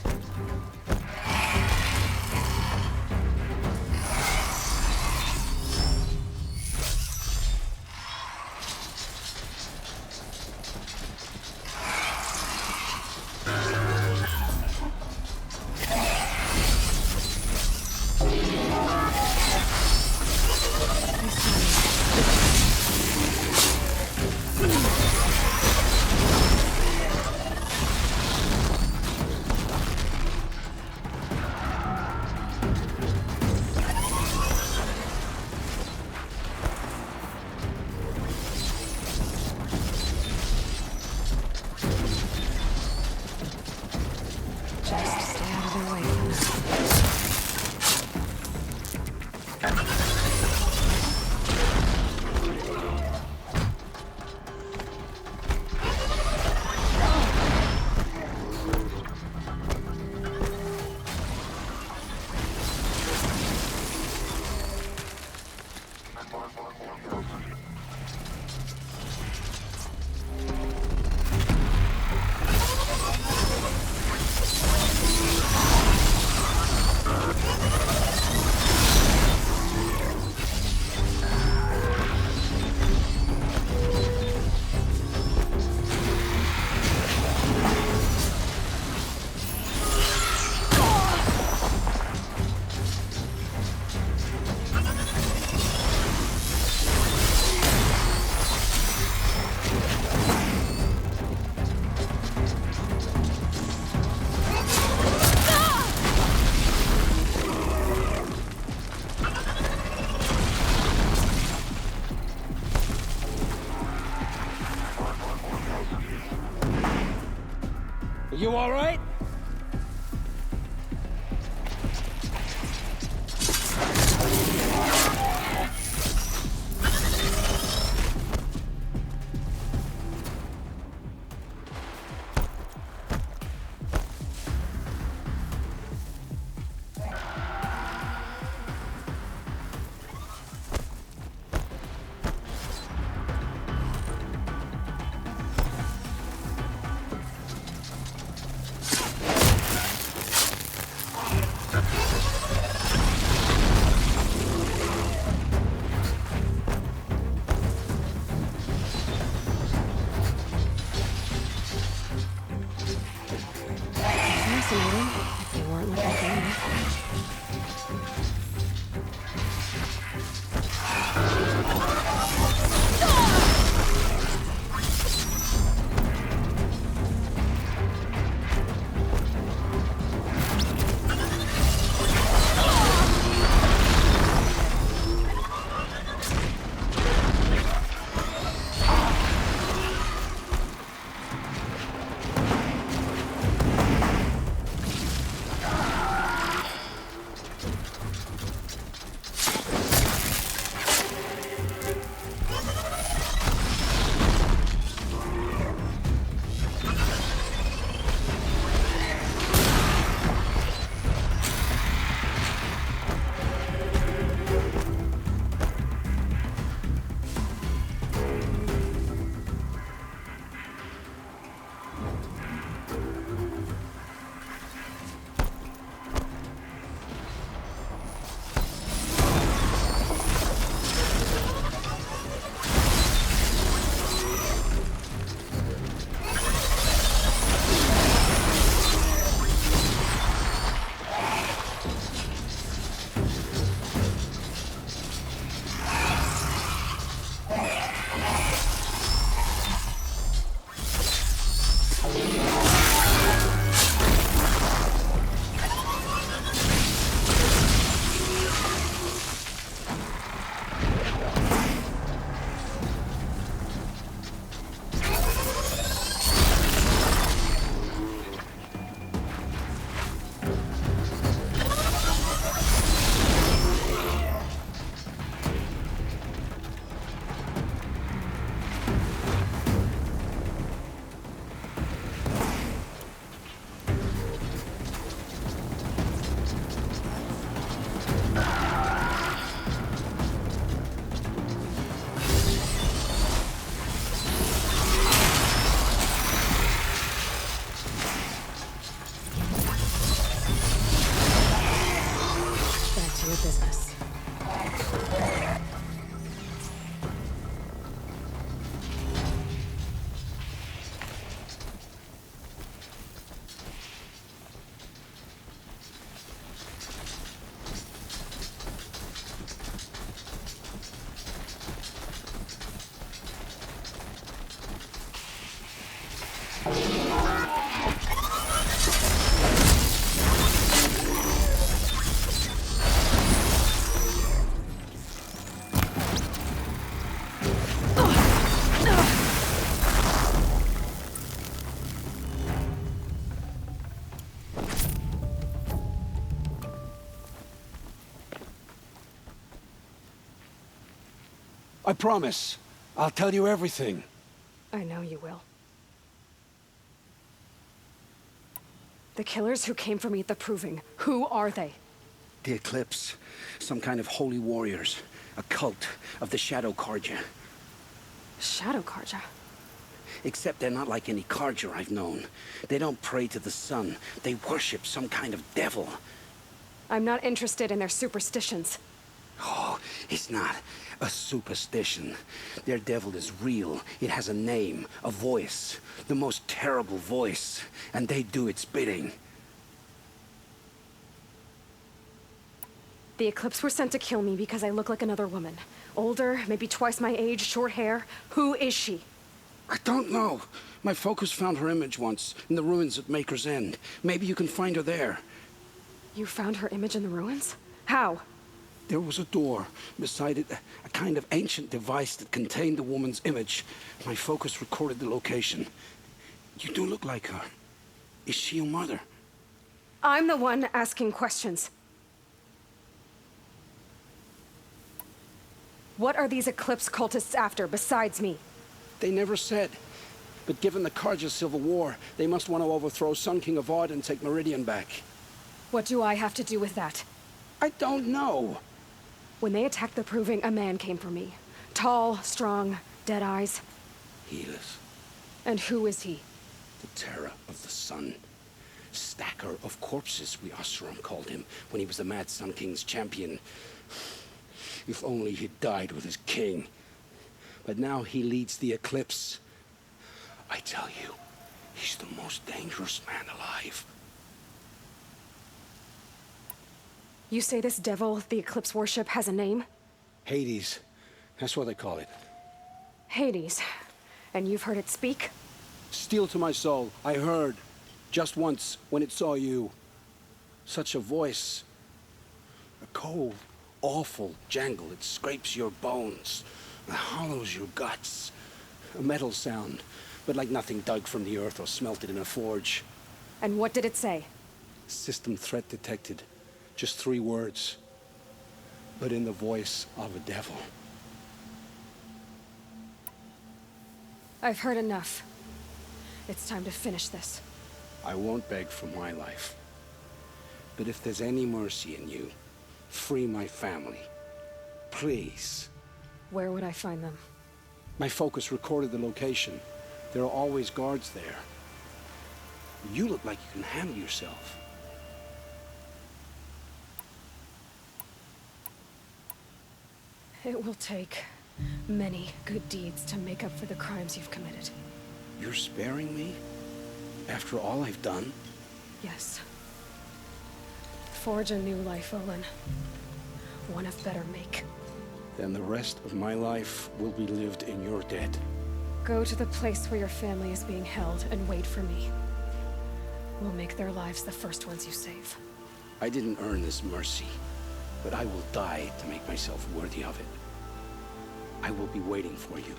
your business. I promise. I'll tell you everything. I know you will. The killers who came for me at the Proving, who are they? The Eclipse. Some kind of holy warriors. A cult of the Shadow Carja. Shadow Carja? Except they're not like any Carja I've known. They don't pray to the sun. They worship some kind of devil. I'm not interested in their superstitions. Oh, it's not a superstition. Their devil is real. It has a name, a voice. The most terrible voice. And they do its bidding. The Eclipse were sent to kill me because I look like another woman. Older, maybe twice my age, short hair. Who is she? I don't know. My focus found her image once, in the ruins at Maker's End. Maybe you can find her there. You found her image in the ruins? How? There was a door. Beside it, a kind of ancient device that contained the woman's image. My focus recorded the location. You do look like her. Is she your mother? I'm the one asking questions. What are these Eclipse cultists after, besides me? They never said. But given the Carja Civil War, they must want to overthrow Sun King Avad and take Meridian back. What do I have to do with that? I don't know. When they attacked the Proving, a man came for me. Tall, strong, dead eyes. Helis. And who is he? The terror of the sun. Stacker of corpses, we Oseram called him, when he was the Mad Sun King's champion. If only he'd died with his king. But now he leads the Eclipse. I tell you, he's the most dangerous man alive. You say this devil the Eclipse worship has a name? Hades. That's what they call it. Hades. And you've heard it speak? Steel to my soul, I heard. Just once, when it saw you. Such a voice. A cold, awful jangle. It scrapes your bones. It hollows your guts. A metal sound, but like nothing dug from the earth or smelted in a forge. And what did it say? System threat detected. Just 3 words. But in the voice of a devil. I've heard enough. It's time to finish this. I won't beg for my life. But if there's any mercy in you, free my family. Please. Where would I find them? My focus recorded the location. There are always guards there. You look like you can handle yourself. It will take many good deeds to make up for the crimes you've committed. You're sparing me? After all I've done? Yes. Forge a new life, Olin. One of better make. Then the rest of my life will be lived in your debt. Go to the place where your family is being held and wait for me. We'll make their lives the first ones you save. I didn't earn this mercy, but I will die to make myself worthy of it. I will be waiting for you.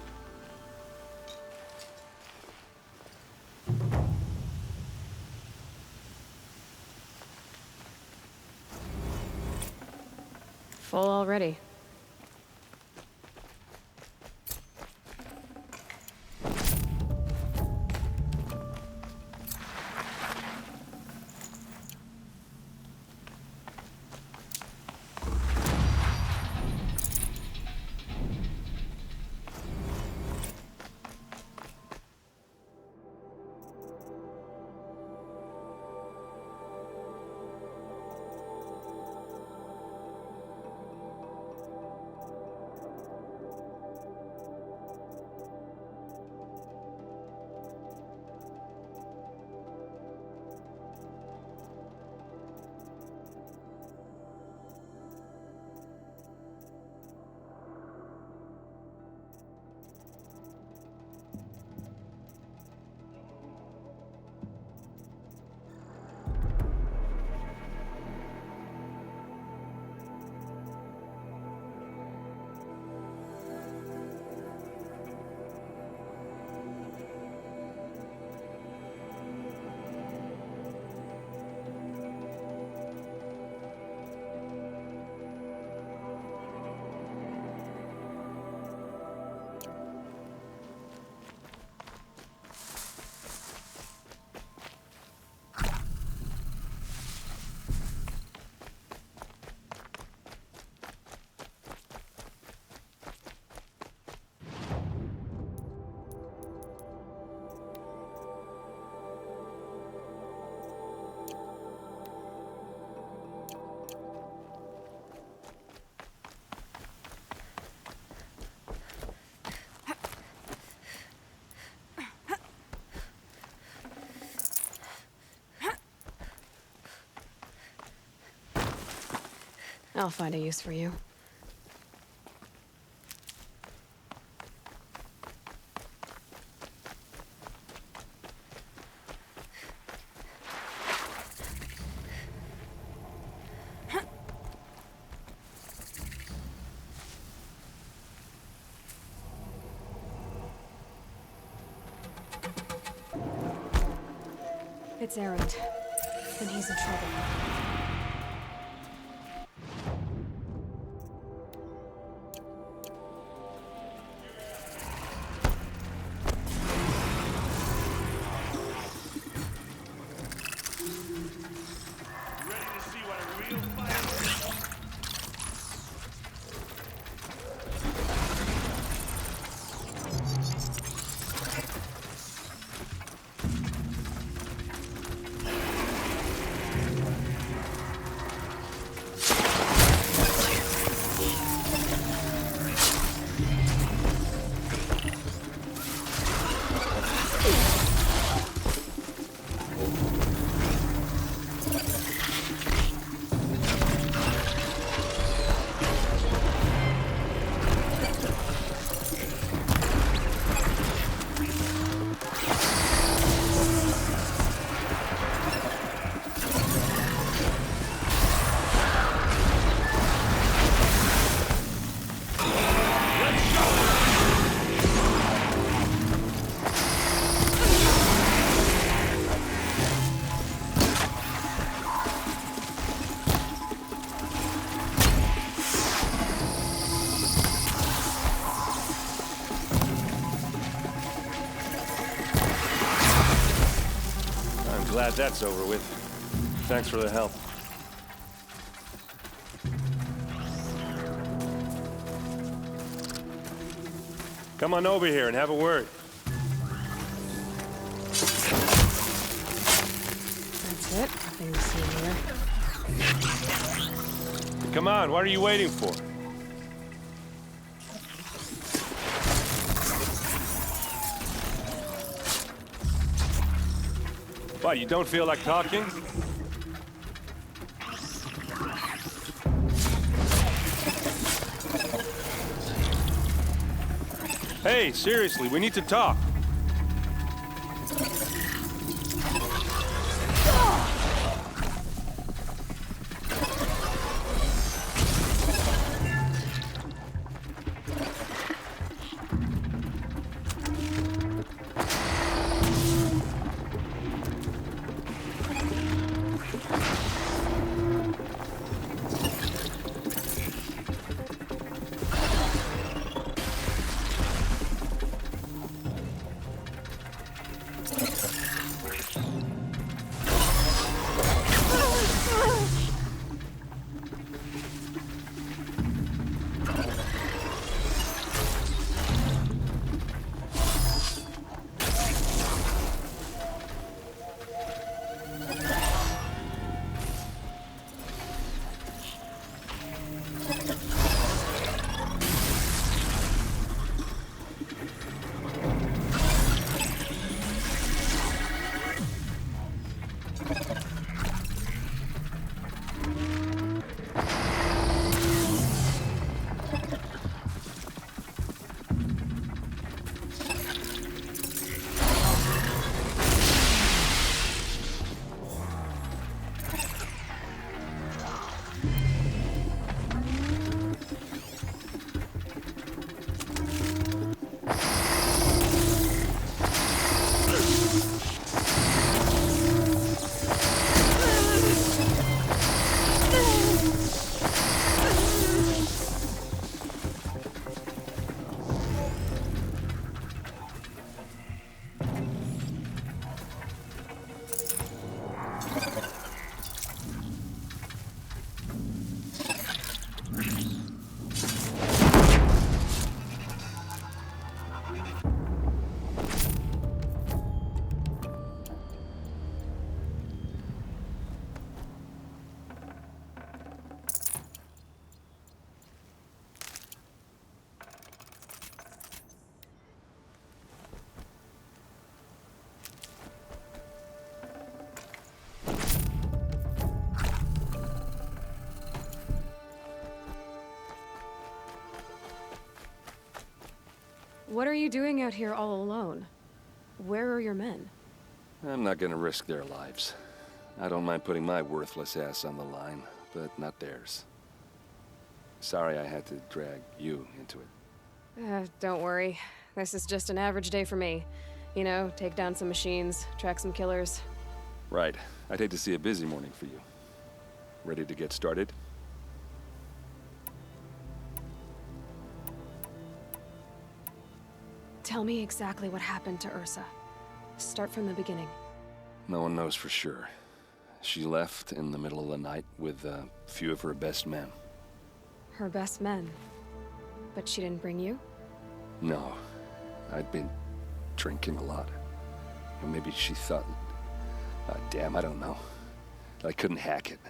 Full already. I'll find a use for you. It's Erend, and he's in trouble. Glad that's over with. Thanks for the help. Come on over here and have a word. That's it. Nothing to see here. Come on, what are you waiting for? What, you don't feel like talking? Hey, seriously, we need to talk. What are you doing out here all alone? Where are your men? I'm not gonna risk their lives. I don't mind putting my worthless ass on the line, but not theirs. Sorry I had to drag you into it. Don't worry. This is just an average day for me. You know, take down some machines, track some killers. Right. I'd hate to see a busy morning for you. Ready to get started? Tell me exactly what happened to Ursa. Start from the beginning. No one knows for sure. She left in the middle of the night with a few of her best men. Her best men? But she didn't bring you? No. I'd been drinking a lot. Or maybe she thought... damn, I don't know. I couldn't hack it.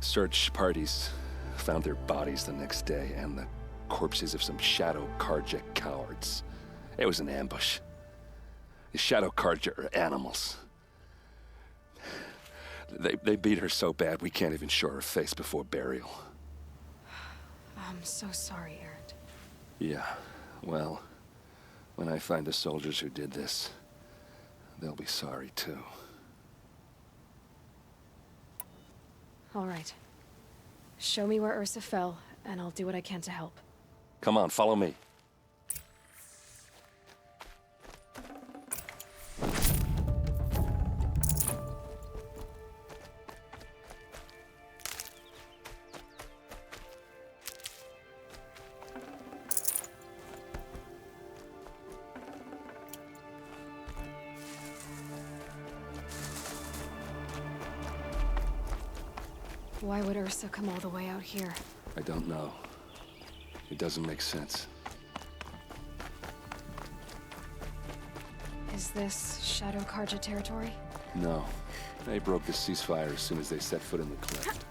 Search parties found their bodies the next day and the corpses of some Shadow Karja cowards. It was an ambush. The Shadow Karja are animals. They beat her so bad we can't even show her face before burial. I'm so sorry, Eret. Yeah, well, when I find the soldiers who did this, they'll be sorry too. All right. Show me where Ursa fell, and I'll do what I can to help. Come on, follow me. Why would Ursa come all the way out here? I don't know. It doesn't make sense. Is this Shadow Karja territory? No. They broke the ceasefire as soon as they set foot in the cleft.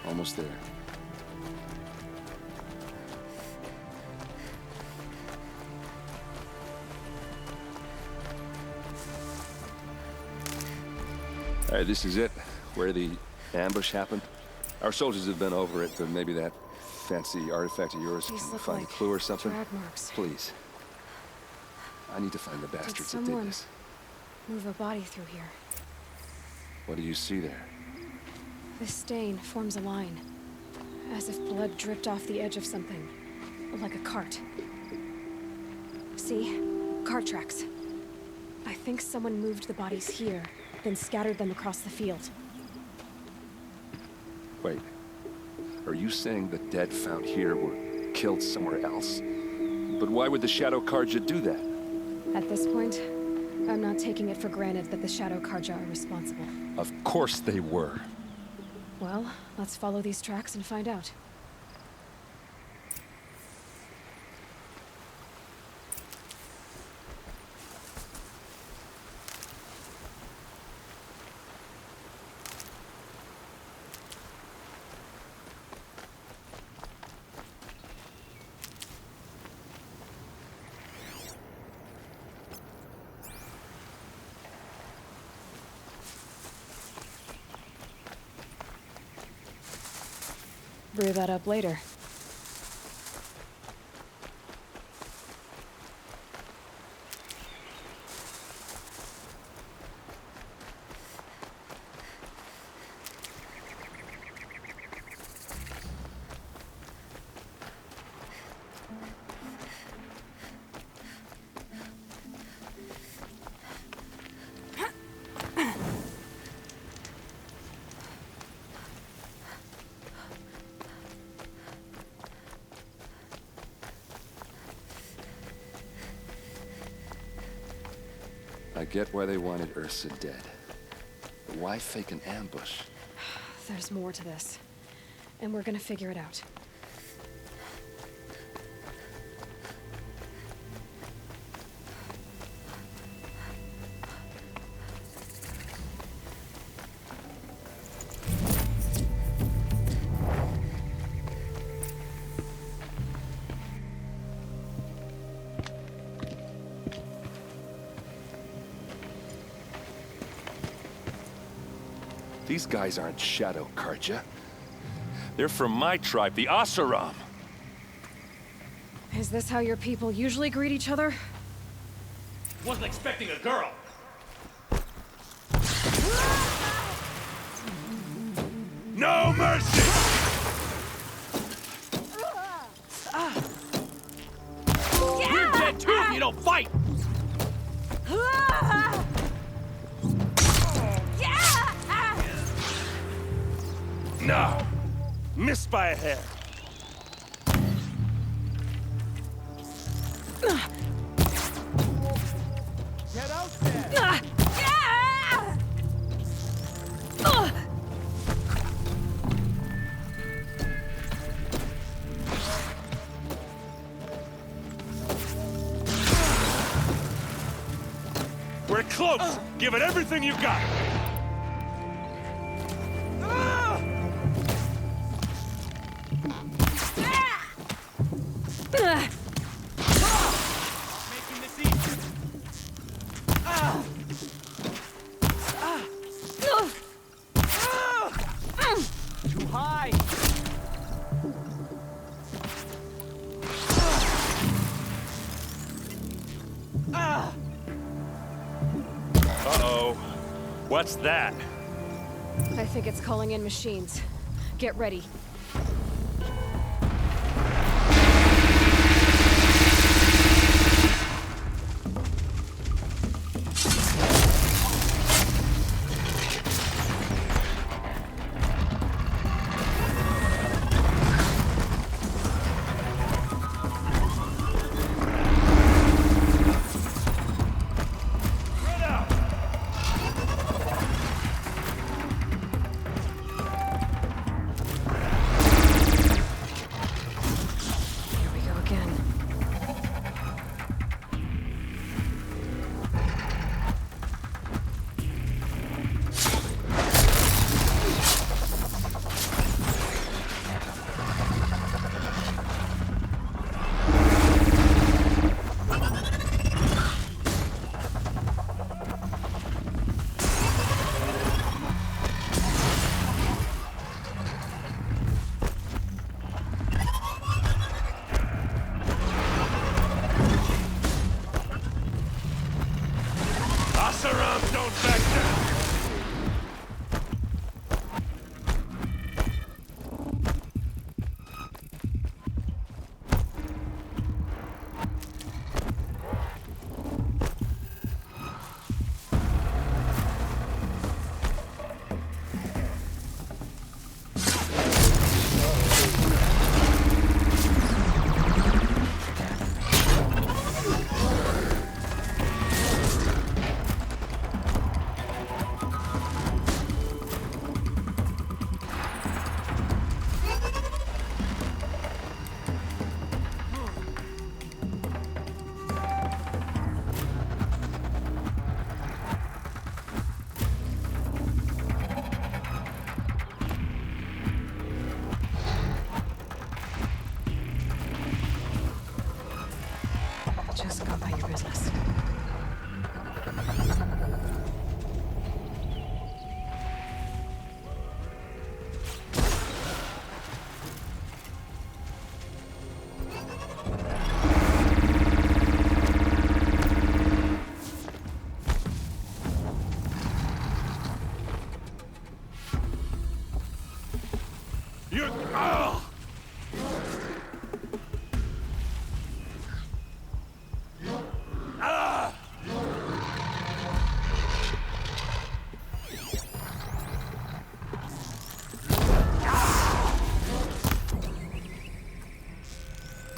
Almost there. All right, this is it, where the ambush happened. Our soldiers have been over it, but maybe that fancy artifact of yours can find a clue or something. Drag marks. Please. I need to find the bastards that did this. Move a body through here. What do you see there? This stain forms a line, as if blood dripped off the edge of something, like a cart. See? Cart tracks. I think someone moved the bodies here, then scattered them across the field. Wait. Are you saying the dead found here were killed somewhere else? But why would the Shadow Karja do that? At this point, I'm not taking it for granted that the Shadow Karja are responsible. Of course they were. Well, let's follow these tracks and find out. Brew that up later. I get why they wanted Ursa dead. But why fake an ambush? There's more to this, and we're gonna figure it out. These guys aren't Shadow Karja. They're from my tribe, the Asaram. Is this how your people usually greet each other? Wasn't expecting a girl. No mercy! You're dead too if you don't fight! No! Missed by a hair. Get out there! We're close! Give it everything you got! Making this easy. Too high. Uh-oh. What's that? I think it's calling in machines. Get ready. Just go about your business. You're... Oh!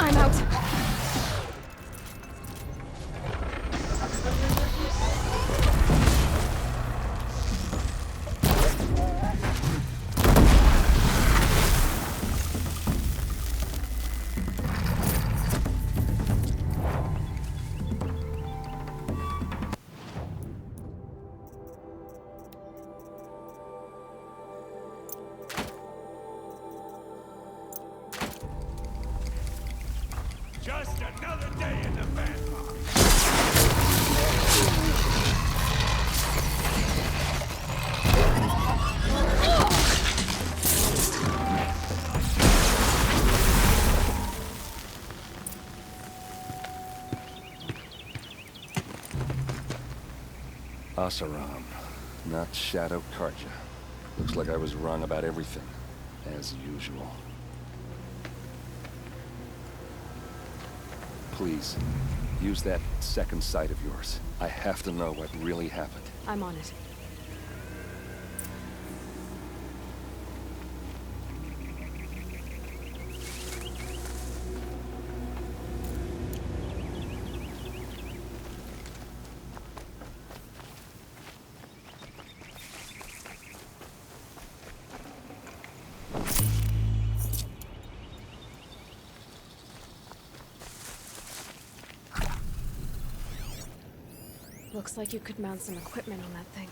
I'm out. Asaram, not Shadow Karja. Looks like I was wrong about everything, as usual. Please, use that second sight of yours. I have to know what really happened. I'm on it. Looks like you could mount some equipment on that thing.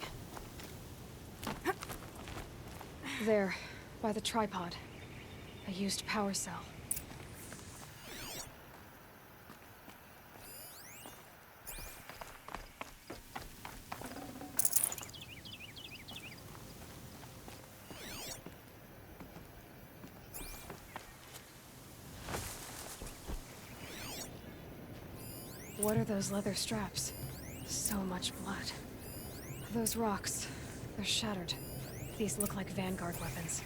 There, by the tripod. A used power cell. What are those leather straps? So much blood. Those rocks, they're shattered. These look like Vanguard weapons.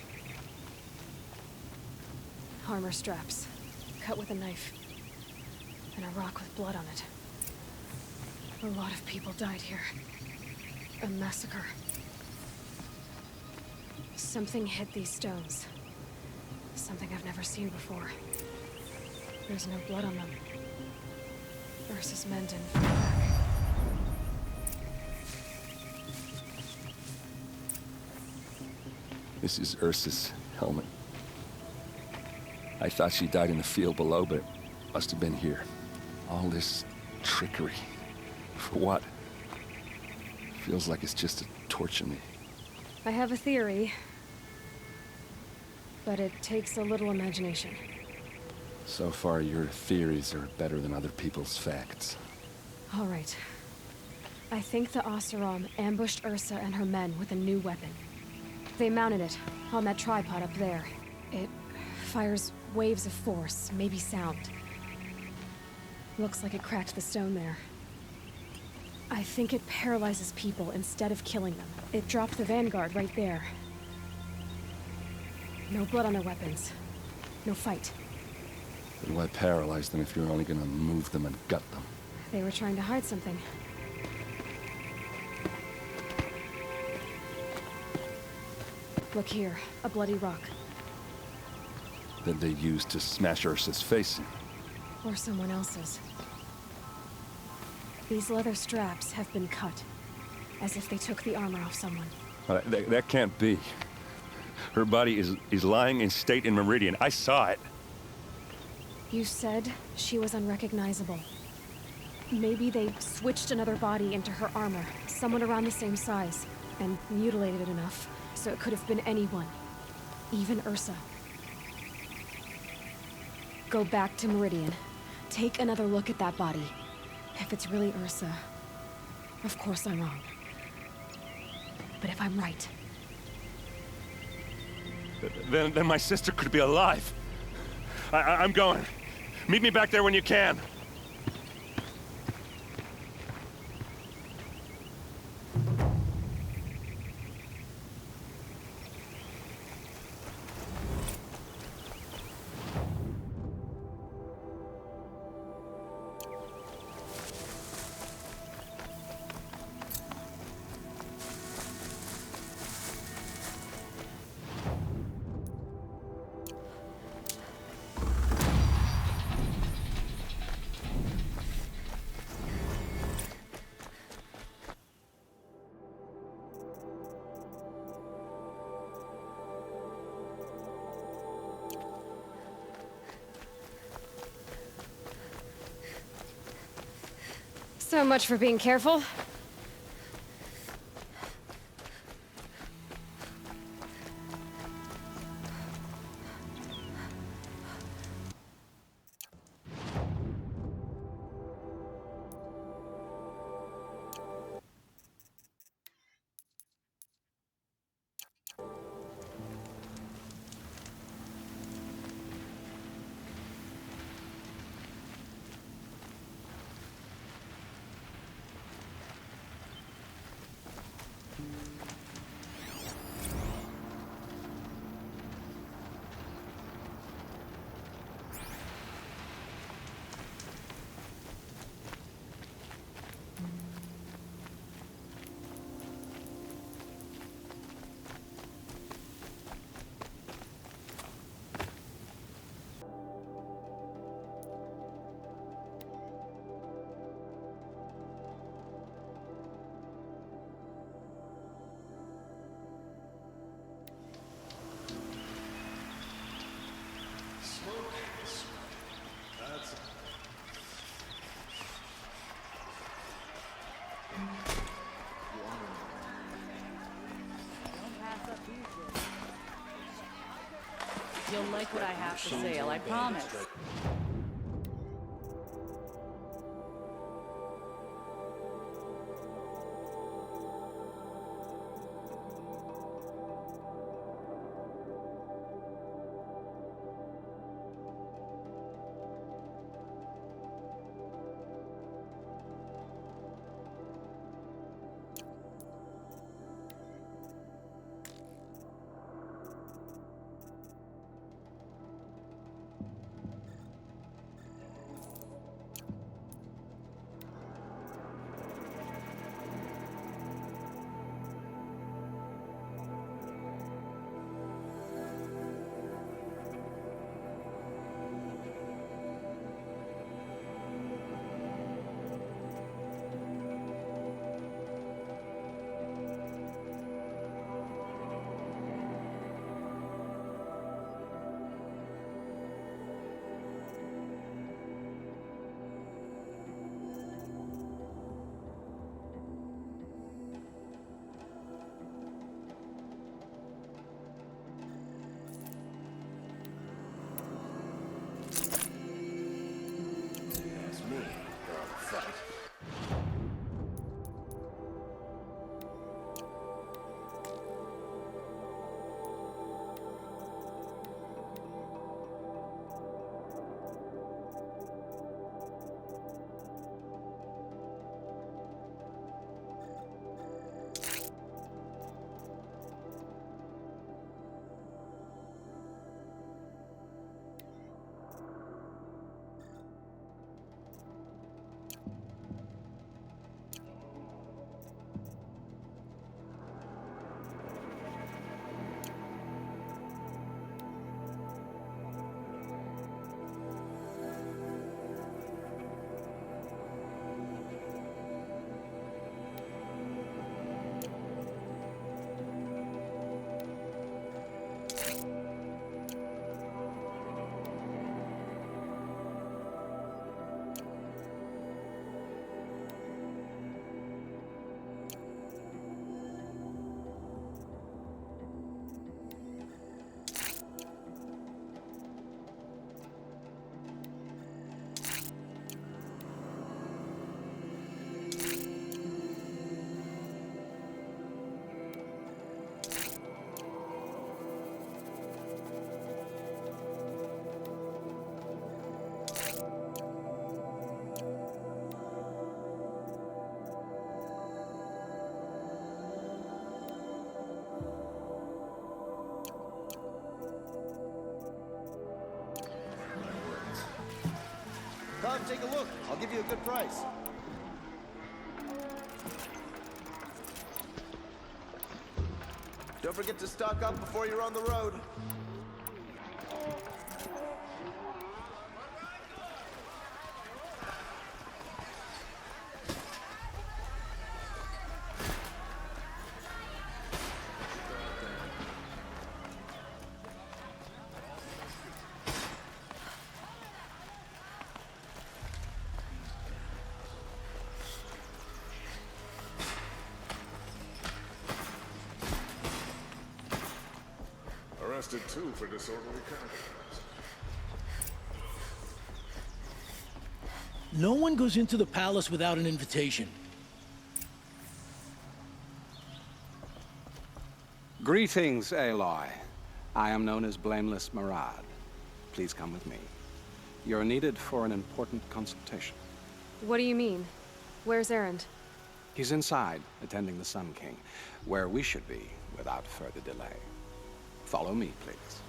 Armor straps, cut with a knife. And a rock with blood on it. A lot of people died here. A massacre. Something hit these stones. Something I've never seen before. There's no blood on them. Ursa's men didn't fight back. This is Ursa's helmet. I thought she died in the field below, but it must have been here. All this trickery. For what? Feels like it's just to torture me. I have a theory, but it takes a little imagination. So far, your theories are better than other people's facts. All right. I think the Oseram ambushed Ursa and her men with a new weapon. They mounted it on that tripod up there. It fires waves of force, maybe sound. Looks like it cracked the stone there. I think it paralyzes people instead of killing them. It dropped the Vanguard right there. No blood on their weapons. No fight. Then why paralyze them if you're only gonna move them and gut them? They were trying to hide something. Look here, a bloody rock. That they used to smash Ursa's face in. Or someone else's. These leather straps have been cut, as if they took the armor off someone. That can't be. Her body is lying in state in Meridian. I saw it. You said she was unrecognizable. Maybe they switched another body into her armor, someone around the same size, and mutilated it enough, so it could have been anyone. Even Ursa. Go back to Meridian. Take another look at that body. If it's really Ursa, of course I'm wrong. But if I'm right... Then my sister could be alive. I'm going. Meet me back there when you can. So much for being careful. You'll like what I have for sale, I promise. Come, take a look. I'll give you a good price. Don't forget to stock up before you're on the road. Arrested too for disorderly conduct. No one goes into the palace without an invitation. Greetings, Aloy. I am known as Blameless Marad. Please come with me. You're needed for an important consultation. What do you mean? Where's Erend? He's inside, attending the Sun King, where we should be without further delay. Follow me, please.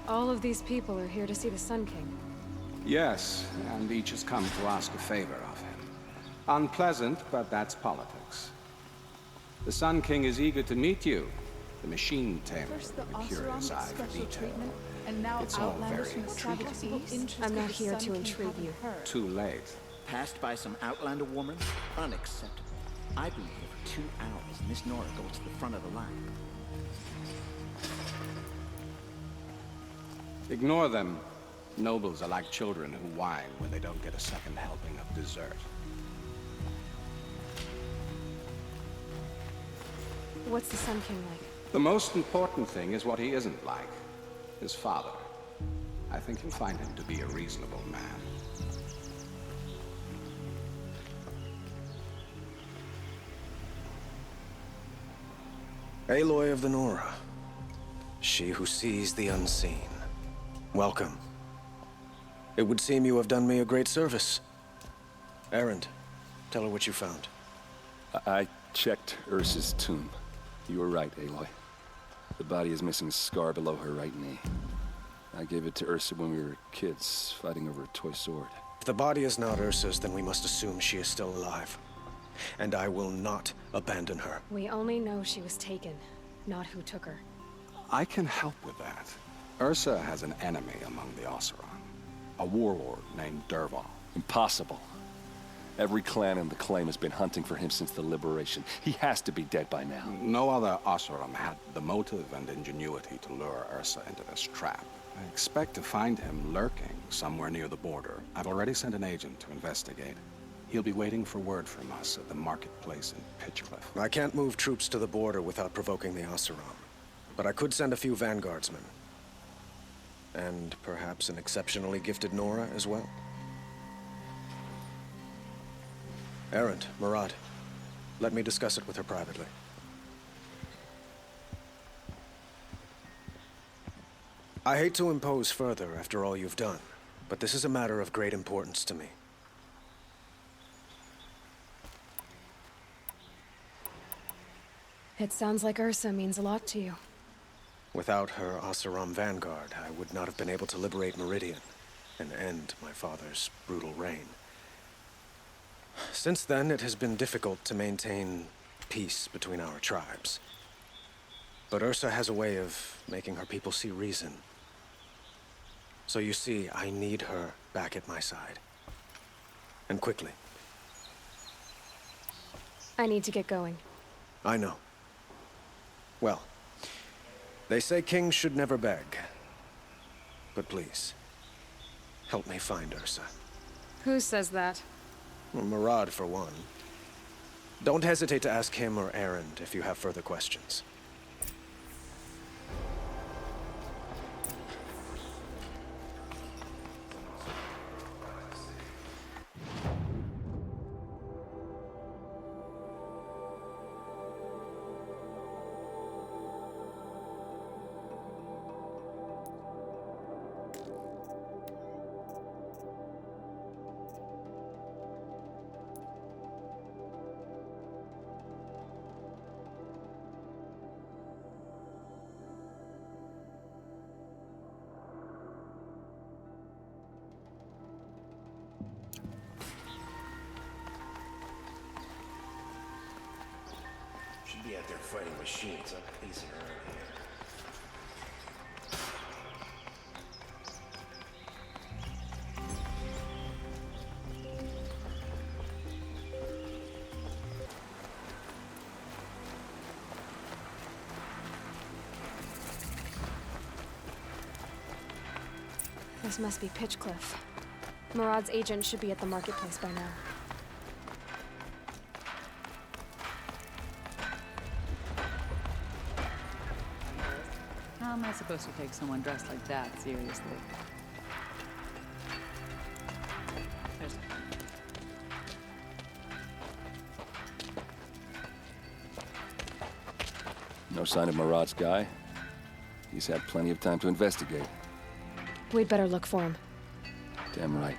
All of these people are here to see the Sun King. Yes, and each has come to ask a favor of him. Unpleasant, but that's politics. The Sun King is eager to meet you. The machine tamer First the with a curious eye for detail. treatment, and now It's all Outlanders very from the Savage intriguing. East. I'm not here to intrigue you. Too late. Passed by some Outlander woman? Unacceptable. I've been here for 2 hours, and Miss Nora goes to the front of the line. Ignore them. Nobles are like children who whine when they don't get a second helping of dessert. What's the Sun King like? The most important thing is what he isn't like. His father. I think you'll find him to be a reasonable man. Aloy of the Nora. She who sees the unseen. Welcome. It would seem you have done me a great service. Erend, tell her what you found. I checked Ursa's tomb. You were right, Aloy. The body is missing a scar below her right knee. I gave it to Ursa when we were kids, fighting over a toy sword. If the body is not Ursa's, then we must assume she is still alive. And I will not abandon her. We only know she was taken, not who took her. I can help with that. Ursa has an enemy among the Oseram. A warlord named Dervahl. Impossible. Every clan in the claim has been hunting for him since the liberation. He has to be dead by now. No other Oseram had the motive and ingenuity to lure Ursa into this trap. I expect to find him lurking somewhere near the border. I've already sent an agent to investigate. He'll be waiting for word from us at the marketplace in Pitchcliff. I can't move troops to the border without provoking the Oseram. But I could send a few vanguardsmen. And perhaps an exceptionally gifted Nora as well. Erend, Murad, let me discuss it with her privately. I hate to impose further after all you've done, but this is a matter of great importance to me. It sounds like Ursa means a lot to you. Without her Oseram vanguard, I would not have been able to liberate Meridian and end my father's brutal reign. Since then, it has been difficult to maintain peace between our tribes. But Ursa has a way of making her people see reason. So you see, I need her back at my side. And quickly. I need to get going. I know. Well, they say kings should never beg. But please, help me find Ursa. Who says that? Well, Murad, for one. Don't hesitate to ask him or Erend if you have further questions. Should be out there fighting machines, not pacing around here. This must be Pitchcliff. Murad's agent should be at the marketplace by now. How am I supposed to take someone dressed like that seriously? There's... No sign of Murad's guy. He's had plenty of time to investigate. We'd better look for him. Damn right.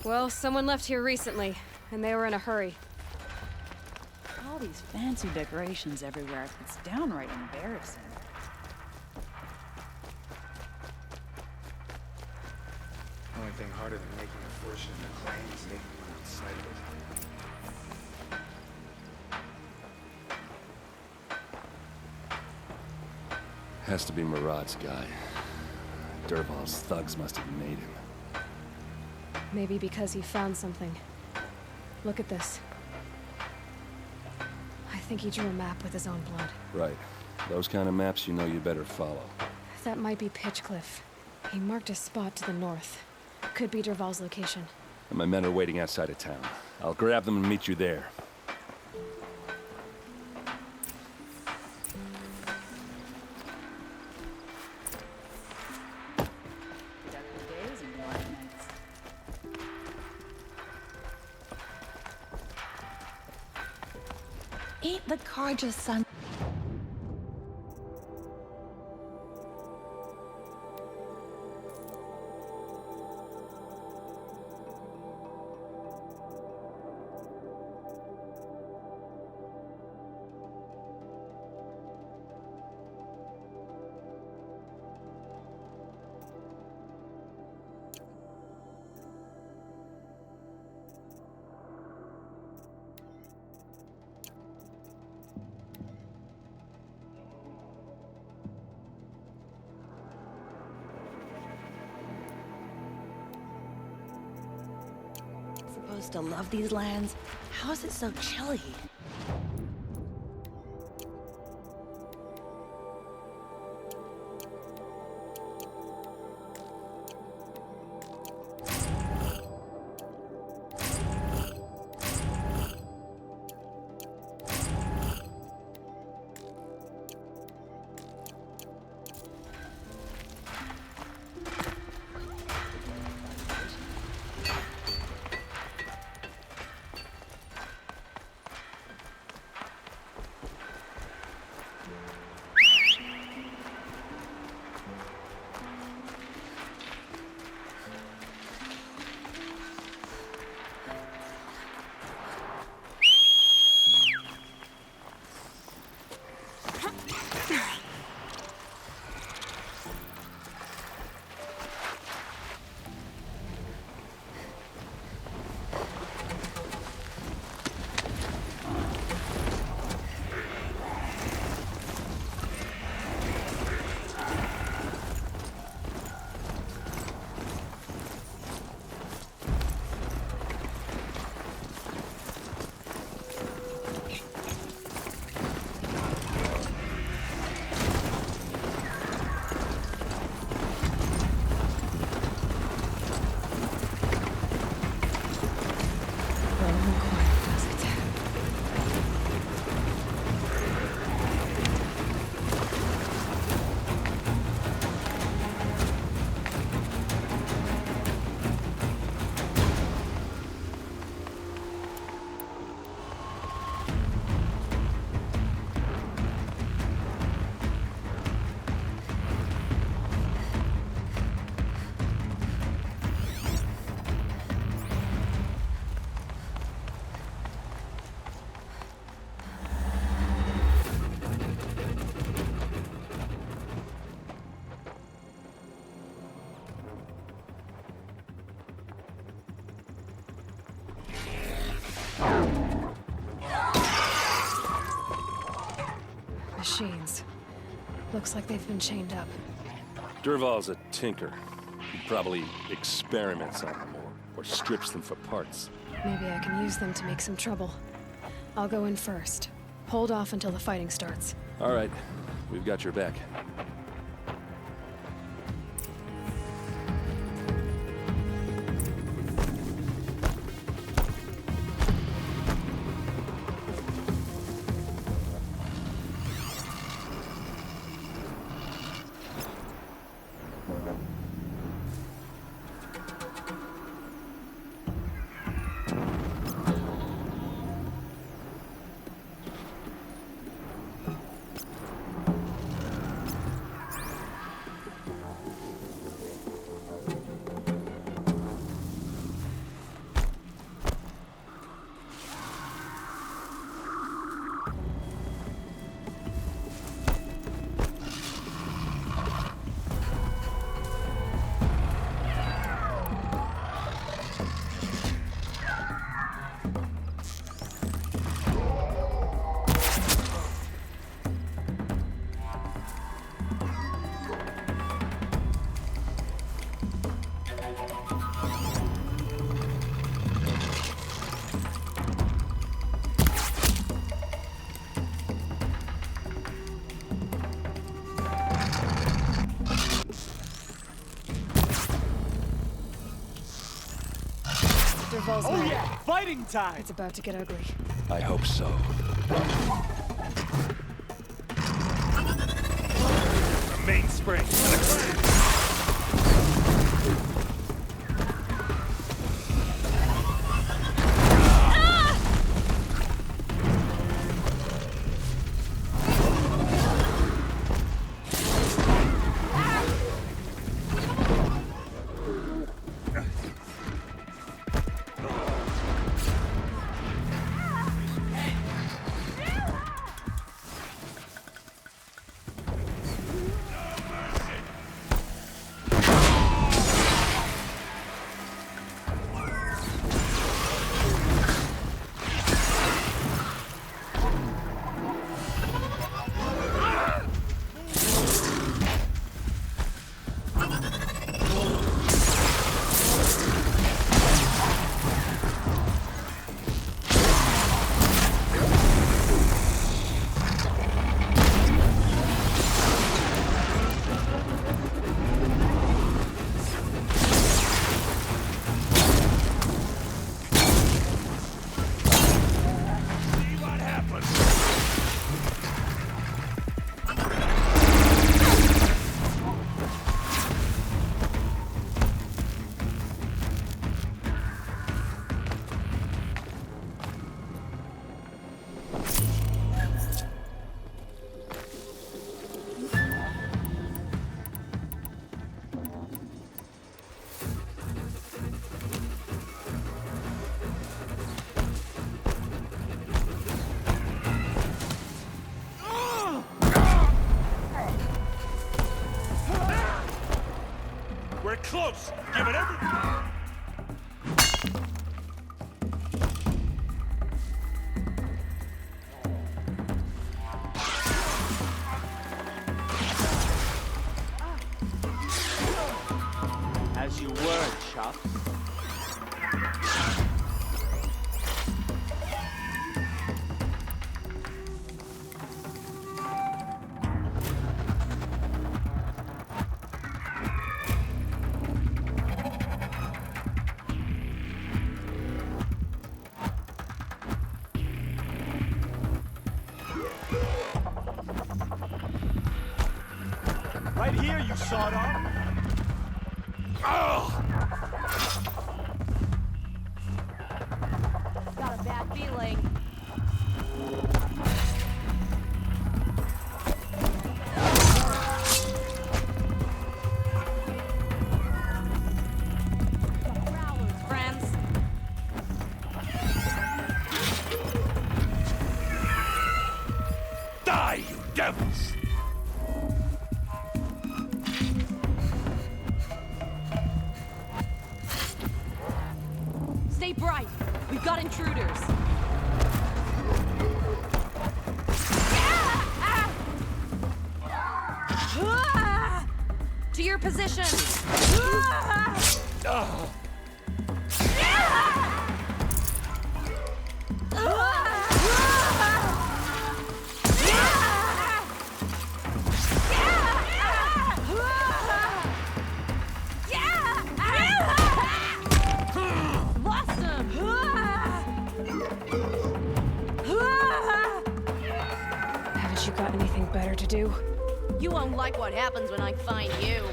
Well, someone left here recently, and they were in a hurry. All these fancy decorations everywhere. It's downright embarrassing. Only thing harder than making a fortune in the claim is making one outside of it. Has to be Murad's guy. Dervahl's thugs must have made him. Maybe because he found something. Look at this. I think he drew a map with his own blood. Right. Those kind of maps you know you better follow. That might be Pitchcliff. He marked a spot to the north. Could be Dervahl's location. And my men are waiting outside of town. I'll grab them and meet you there. Ain't the car just sun? Supposed to love these lands? How is it so chilly? Machines. Looks like they've been chained up. Dervahl's a tinker. He probably experiments on them or strips them for parts. Maybe I can use them to make some trouble. I'll go in first. Hold off until the fighting starts. All right. We've got your back. falls Oh now. yeah, fighting time! It's about to get ugly. I hope so. The mainspring. We're close! Give it everything! As you were, Chuck. Right here, you sawed off. Oh! Got a bad feeling. Prowlers, friends. Die, you devils! Stay bright. We've got intruders. To your position. Lost him. Haven't you got anything better to do? You won't like what happens when I find you.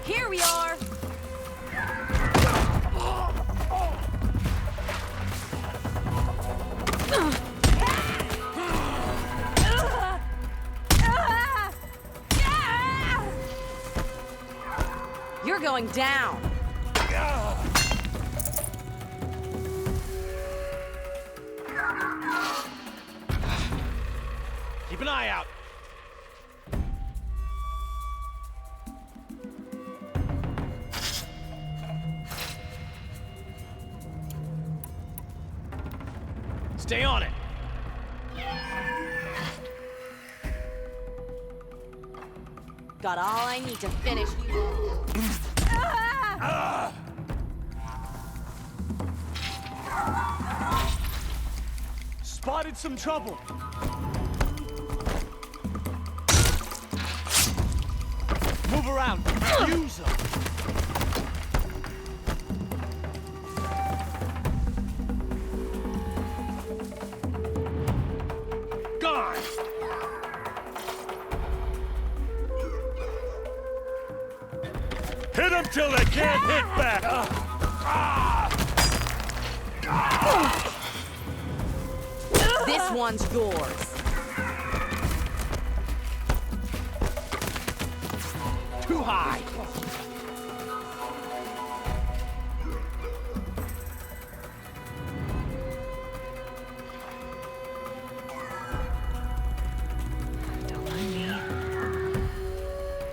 Here we are. You're going down. Keep an eye out. Stay on it. Got all I need to finish you. Spotted some trouble. around. Use them. Gone. Hit them till they can't hit back. This one's yours. Too high. Don't mind me.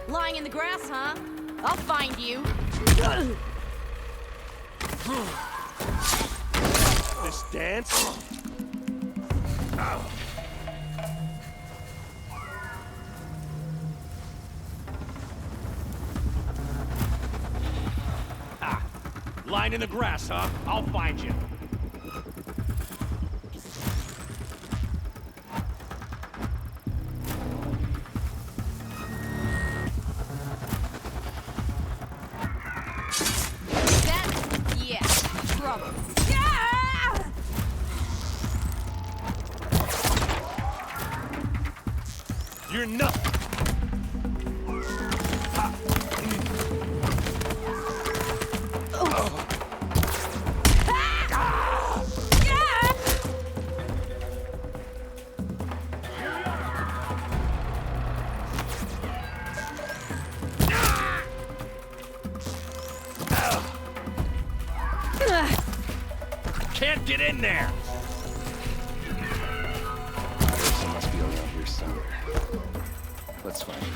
Lying in the grass, huh? I'll find you. This dance? Ah, lying in the grass, huh? I'll find you. Yeah, trouble. You're nuts. Can't get in there. She must be around here somewhere. Let's find her.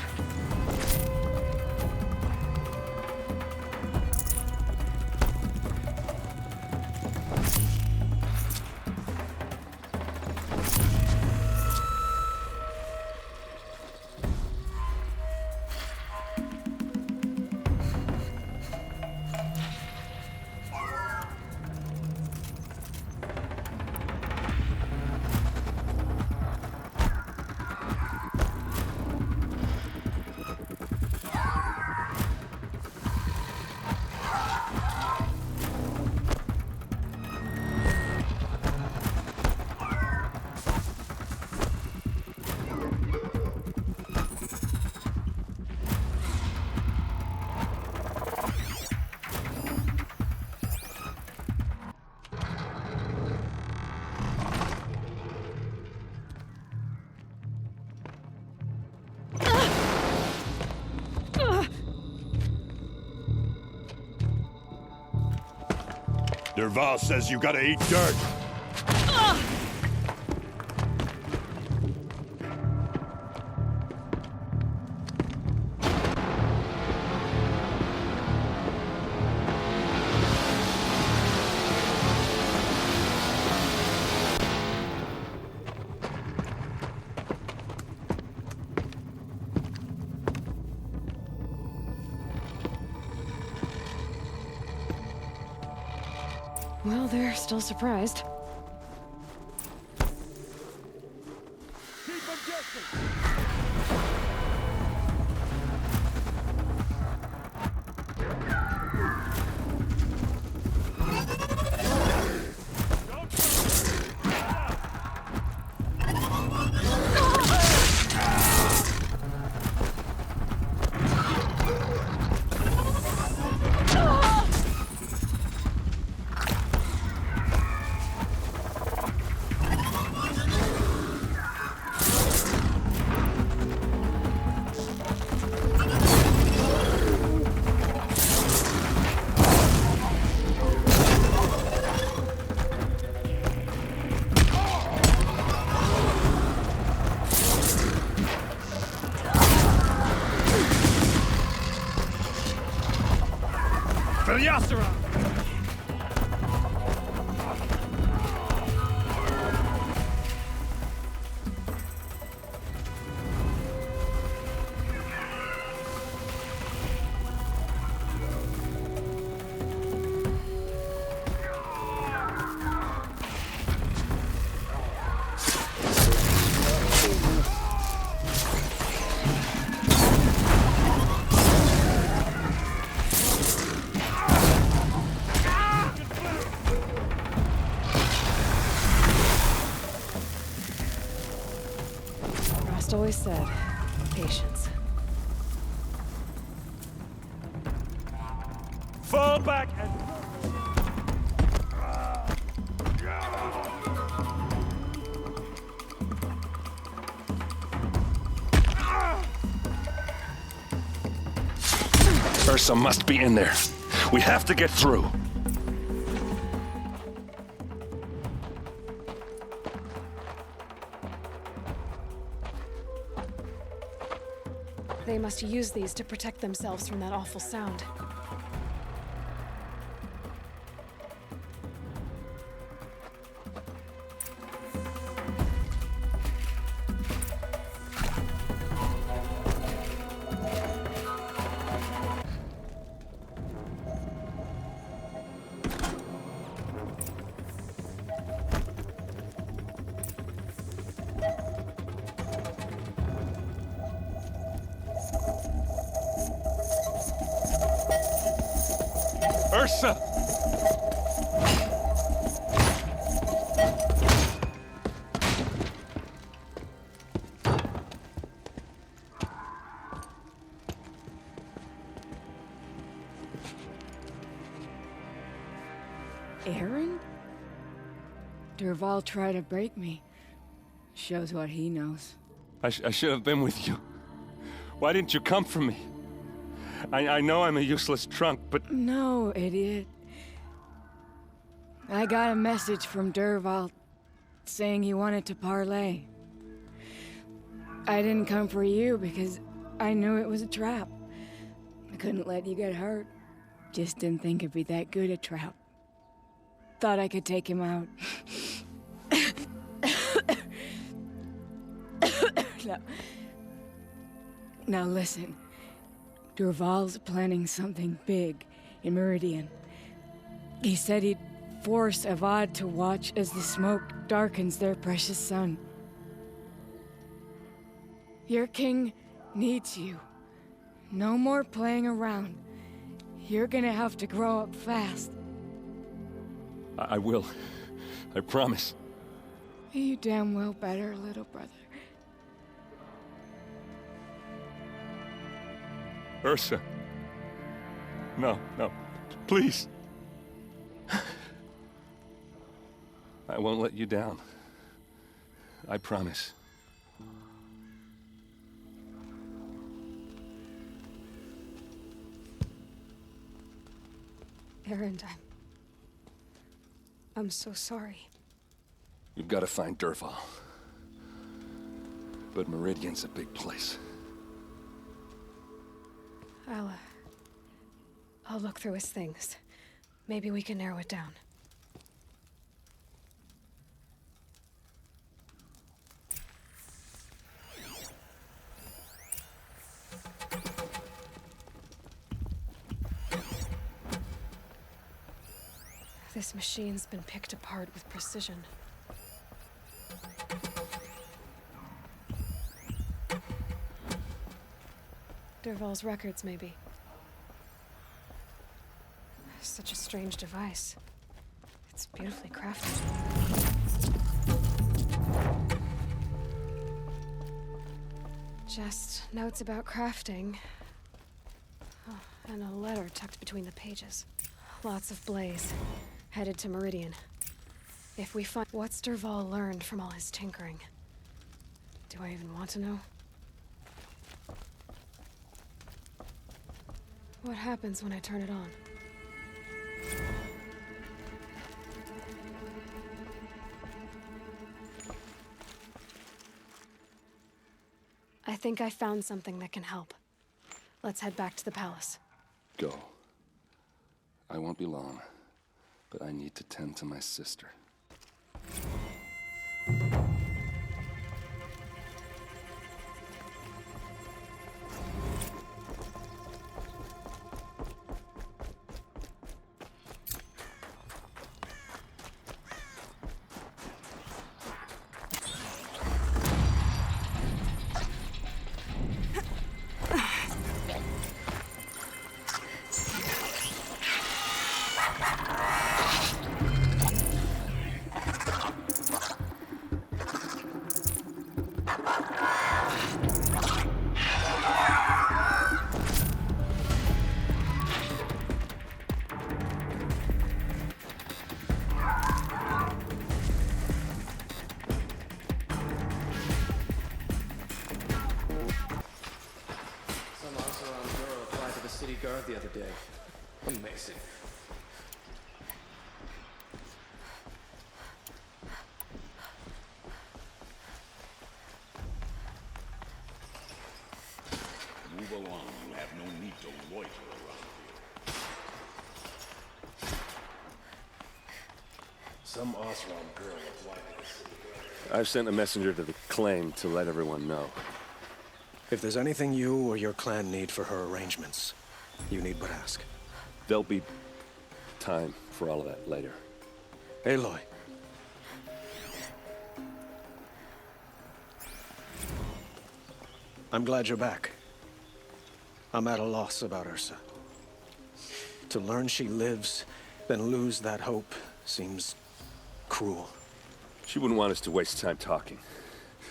Derval says you gotta eat dirt. Well, they're still surprised. Keep them guessing. just always said, patience. Fall back and... Ursa must be in there. We have to get through. They must use these to protect themselves from that awful sound. Ursa! Aaron? Durval tried to break me. Shows what he knows. I should have been with you. Why didn't you come for me? I know I'm a useless trunk, but... No, idiot. I got a message from Durval saying he wanted to parlay. I didn't come for you because I knew it was a trap. I couldn't let you get hurt. Just didn't think it'd be that good a trap. Thought I could take him out. Now listen. Durval's planning something big in Meridian. He said he'd force Avad to watch as the smoke darkens their precious sun. Your king needs you. No more playing around. You're gonna have to grow up fast. I will. I promise. You damn well better, little brother. Ursa. No, please. I won't let you down. I promise. Aaron, I'm so sorry. You've got to find Durval. But Meridian's a big place. I'll look through his things. Maybe we can narrow it down. This machine's been picked apart with precision. Durval's records, maybe. Such a strange device. It's beautifully crafted. Just notes about crafting. Oh, and a letter tucked between the pages. Lots of blaze. Headed to Meridian. If we find... What's Durval learned from all his tinkering? Do I even want to know? What happens when I turn it on? I think I found something that can help. Let's head back to the palace. Go. I won't be long, but I need to tend to my sister. her the other day. Amazing. Move along. You have no need to loiter around here. Some Osram girl applied to the city. I've sent a messenger to the claim to let everyone know. If there's anything you or your clan need for her arrangements, you need but ask. There'll be time for all of that later. Aloy. I'm glad you're back. I'm at a loss about Ursa. To learn she lives, then lose that hope, seems cruel. She wouldn't want us to waste time talking.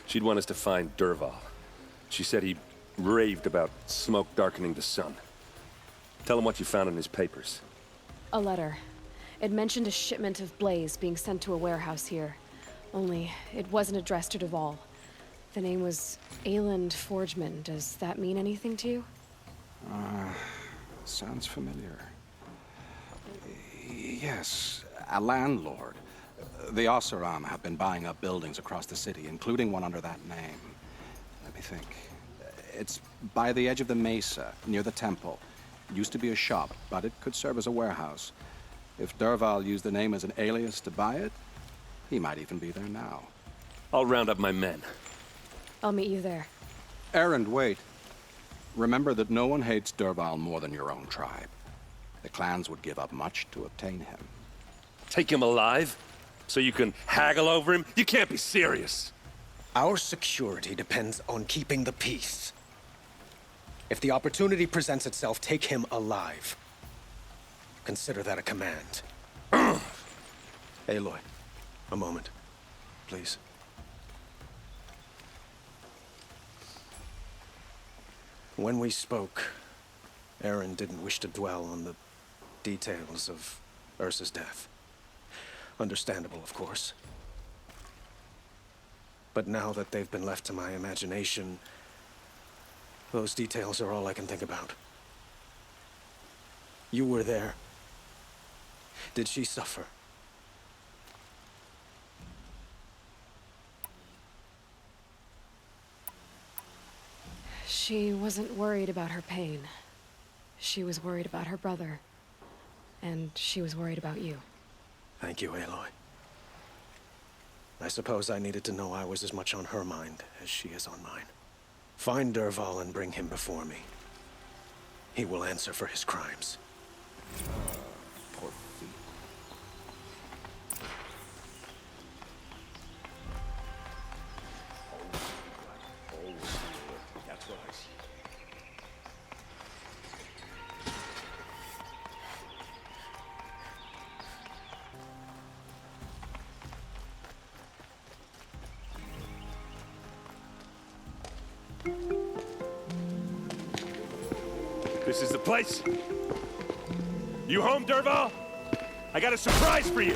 She'd want us to find Dervahl. She said he raved about smoke darkening the sun. Tell him what you found in his papers. A letter. It mentioned a shipment of blaze being sent to a warehouse here. Only, it wasn't addressed to Dervahl. The name was Ayland Forgeman. Does that mean anything to you? Sounds familiar. Yes, a landlord. The Oseram have been buying up buildings across the city, including one under that name. Let me think. It's by the edge of the mesa, near the temple. It used to be a shop, but it could serve as a warehouse. If Dervahl used the name as an alias to buy it, he might even be there now. I'll round up my men. I'll meet you there. Erend, wait. Remember that no one hates Dervahl more than your own tribe. The clans would give up much to obtain him. Take him alive? So you can haggle over him? You can't be serious. Our security depends on keeping the peace. If the opportunity presents itself, take him alive. Consider that a command. Aloy, a moment, please. When we spoke, Erend didn't wish to dwell on the details of Ursa's death. Understandable, of course. But now that they've been left to my imagination, those details are all I can think about. You were there. Did she suffer? She wasn't worried about her pain. She was worried about her brother. And she was worried about you. Thank you, Aloy. I suppose I needed to know I was as much on her mind as she is on mine. Find Dervahl and bring him before me. He will answer for his crimes. Poor feet. That's what I see. This is the place? You home, Dervahl? I got a surprise for you!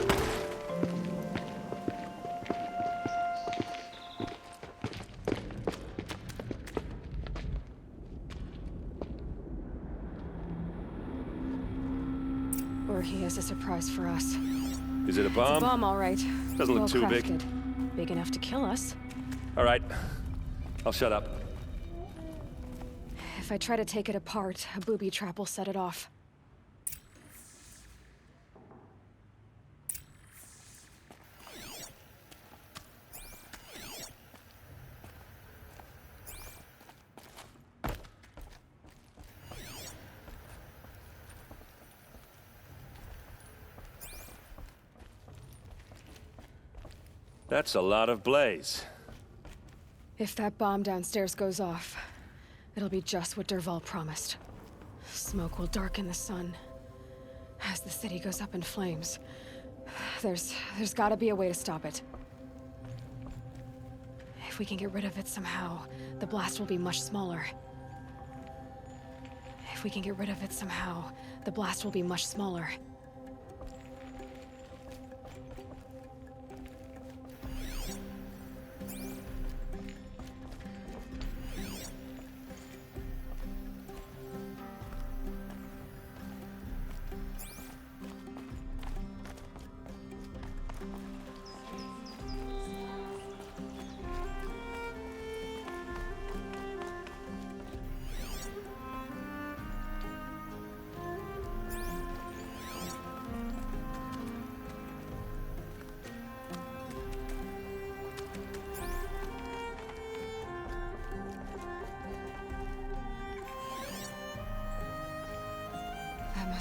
Or he has a surprise for us. Is it a bomb? It's a bomb, all right. Doesn't look too big. Well-crafted. Big enough to kill us. All right. I'll shut up. If I try to take it apart, a booby trap will set it off. That's a lot of blaze. If that bomb downstairs goes off, it'll be just what Dervahl promised. Smoke will darken the sun. As the city goes up in flames, there's gotta be a way to stop it. If we can get rid of it somehow, the blast will be much smaller. If we can get rid of it somehow, the blast will be much smaller.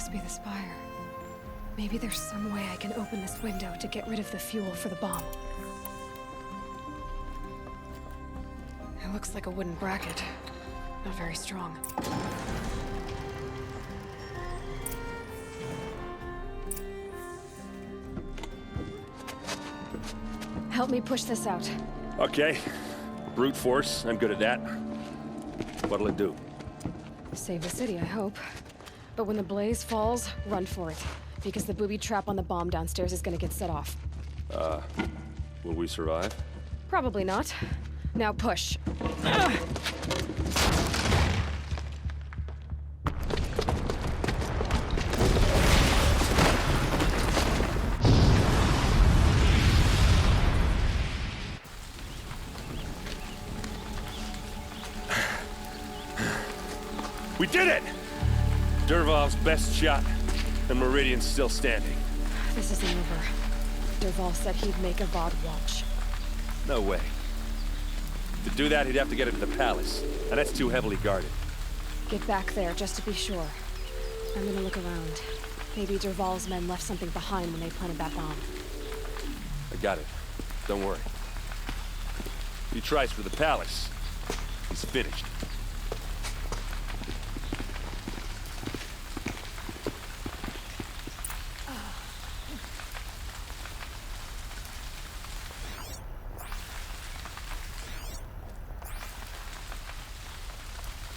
must be the spire. Maybe there's some way I can open this window to get rid of the fuel for the bomb. It looks like a wooden bracket. Not very strong. Help me push this out. Okay. Brute force, I'm good at that. What'll it do? Save the city, I hope. But when the blaze falls, run for it. Because the booby trap on the bomb downstairs is gonna get set off. Will we survive? Probably not. Now push. We did it! Dervahl's best shot, and Meridian's still standing. This isn't over. Dervahl said he'd make a VOD watch. No way. To do that, he'd have to get into the palace, and that's too heavily guarded. Get back there, just to be sure. I'm gonna look around. Maybe Dervahl's men left something behind when they planted that bomb. I got it. Don't worry. If he tries for the palace, he's finished.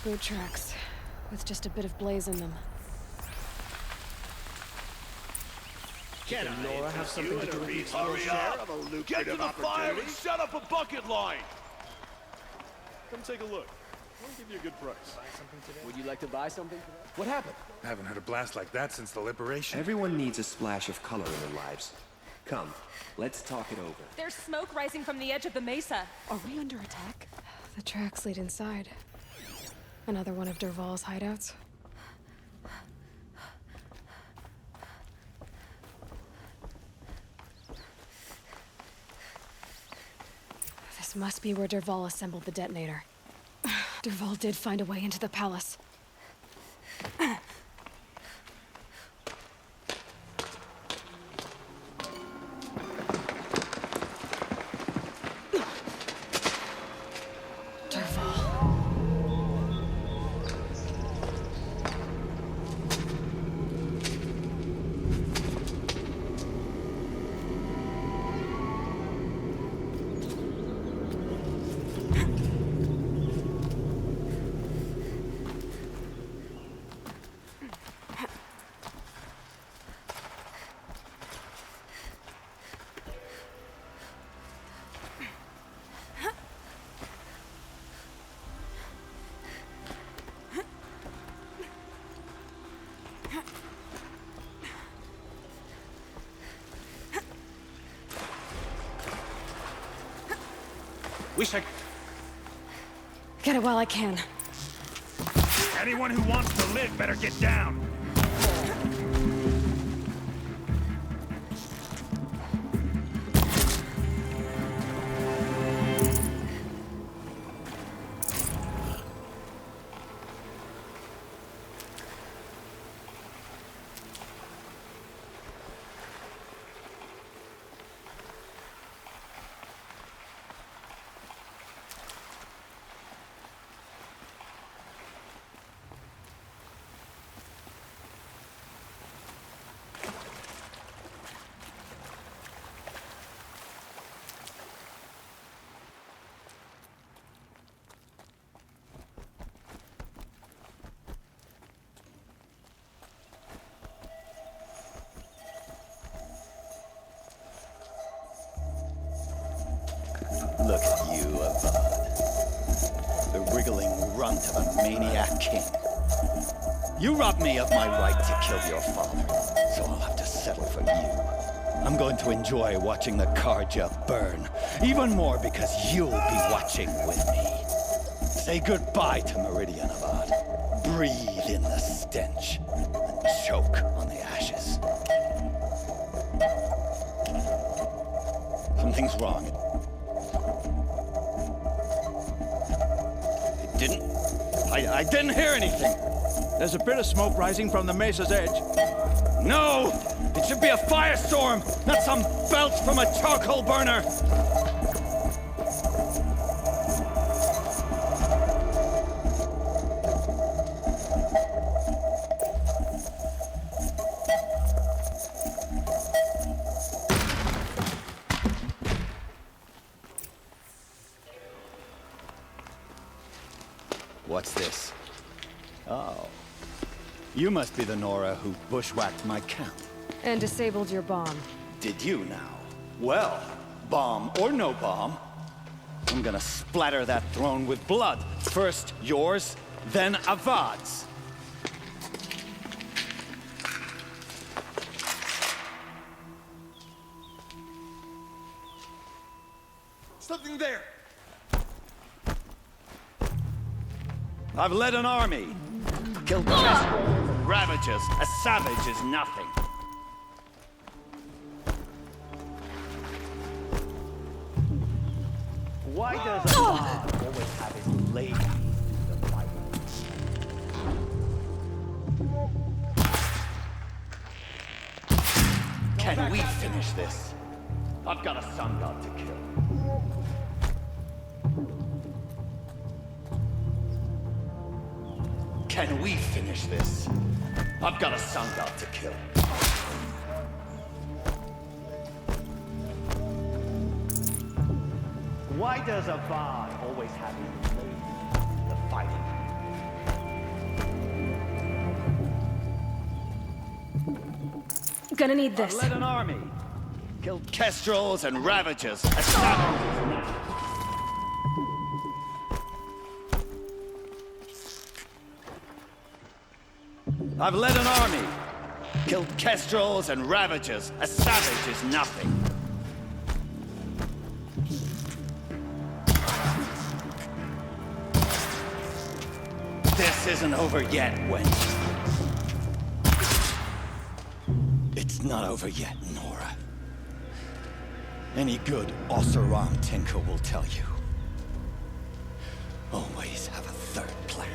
Boot tracks, with just a bit of blaze in them. Can Nora have something to do with these? Hurry up! Get to the fire and set up a bucket line! Come take a look. I'll give you a good price. Would you like to buy something today? What happened? I haven't heard a blast like that since the liberation. Everyone needs a splash of color in their lives. Come, let's talk it over. There's smoke rising from the edge of the mesa. Are we under attack? The tracks lead inside. Another one of Dervahl's hideouts. This must be where Dervahl assembled the detonator. Dervahl did find a way into the palace. Wish I... Get it while I can. Anyone who wants to live better get down! Look at you, Avad. The wriggling runt of a maniac king. You robbed me of my right to kill your father, so I'll have to settle for you. I'm going to enjoy watching the Karja burn, even more because you'll be watching with me. Say goodbye to Meridian, Avad. Breathe in the stench, and choke on the ashes. Something's wrong. I didn't hear anything. There's a bit of smoke rising from the mesa's edge. No! It should be a firestorm, not some belch from a charcoal burner! What's this? Oh. You must be the Nora who bushwhacked my camp. And disabled your bomb. Did you now? Well, bomb or no bomb, I'm gonna splatter that throne with blood. First yours, then Avad's. Something there! I've led an army. Killed pests, ravages. A savage is nothing. Why does a god always have his lady in the fight? Can we finish this? I've got a sun god to kill. Can we finish this? I've got a sun god to kill. Why does Avad always have his lady in the fighting? Gonna need this. I've led an army. Killed kestrels and ravagers. A savage. I've led an army. Killed kestrels and ravagers. A savage is nothing. This isn't over yet, wench. It's not over yet, Nora. Any good Oseram tinker will tell you. Always have a third plan.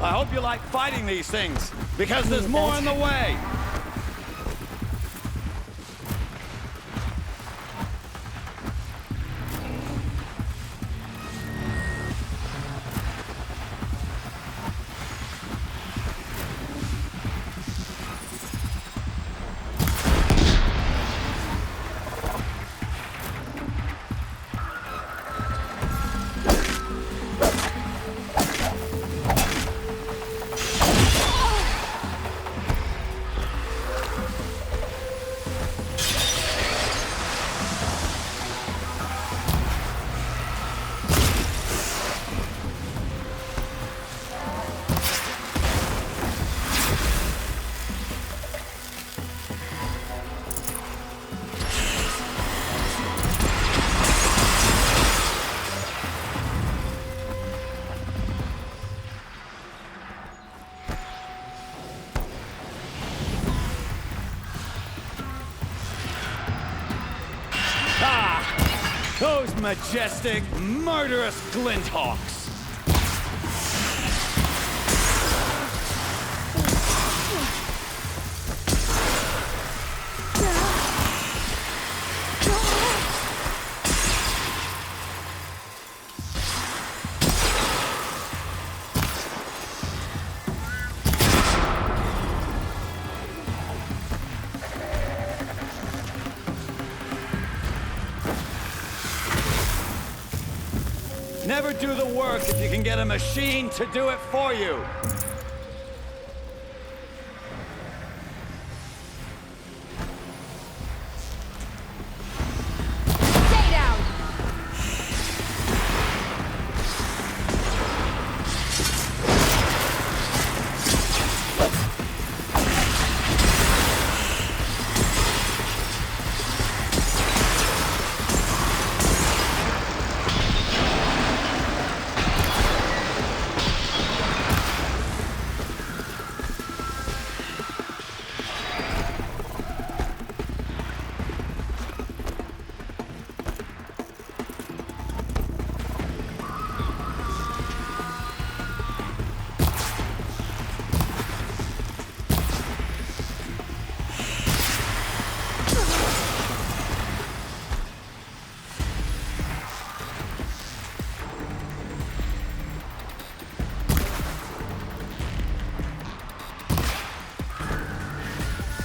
I hope you like fighting these things, because there's more in the way. Those majestic, murderous glinthawks! Never do the work if you can get a machine to do it for you. Stay down!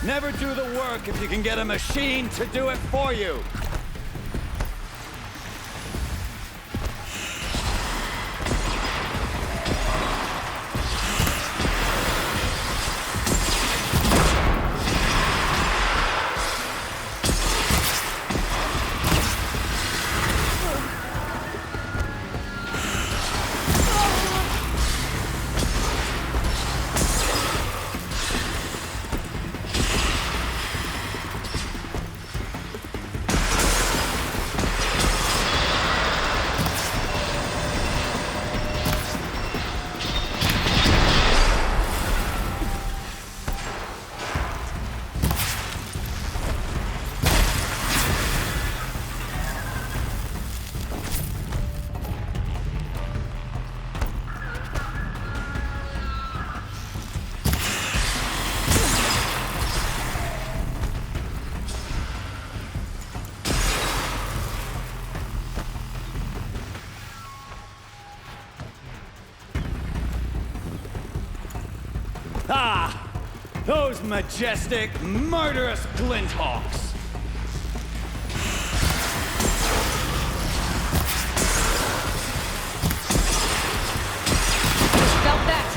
Never do the work if you can get a machine to do it for you. Ah! Those majestic, murderous glinthawks! Felt that!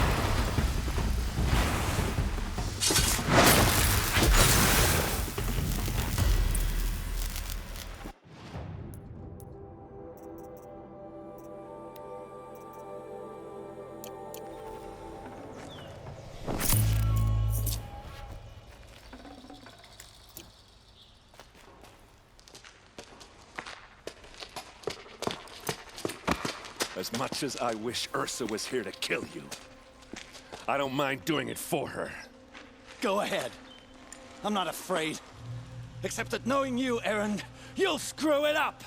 As much as I wish Ursa was here to kill you, I don't mind doing it for her. Go ahead. I'm not afraid. Except that knowing you, Erend, you'll screw it up!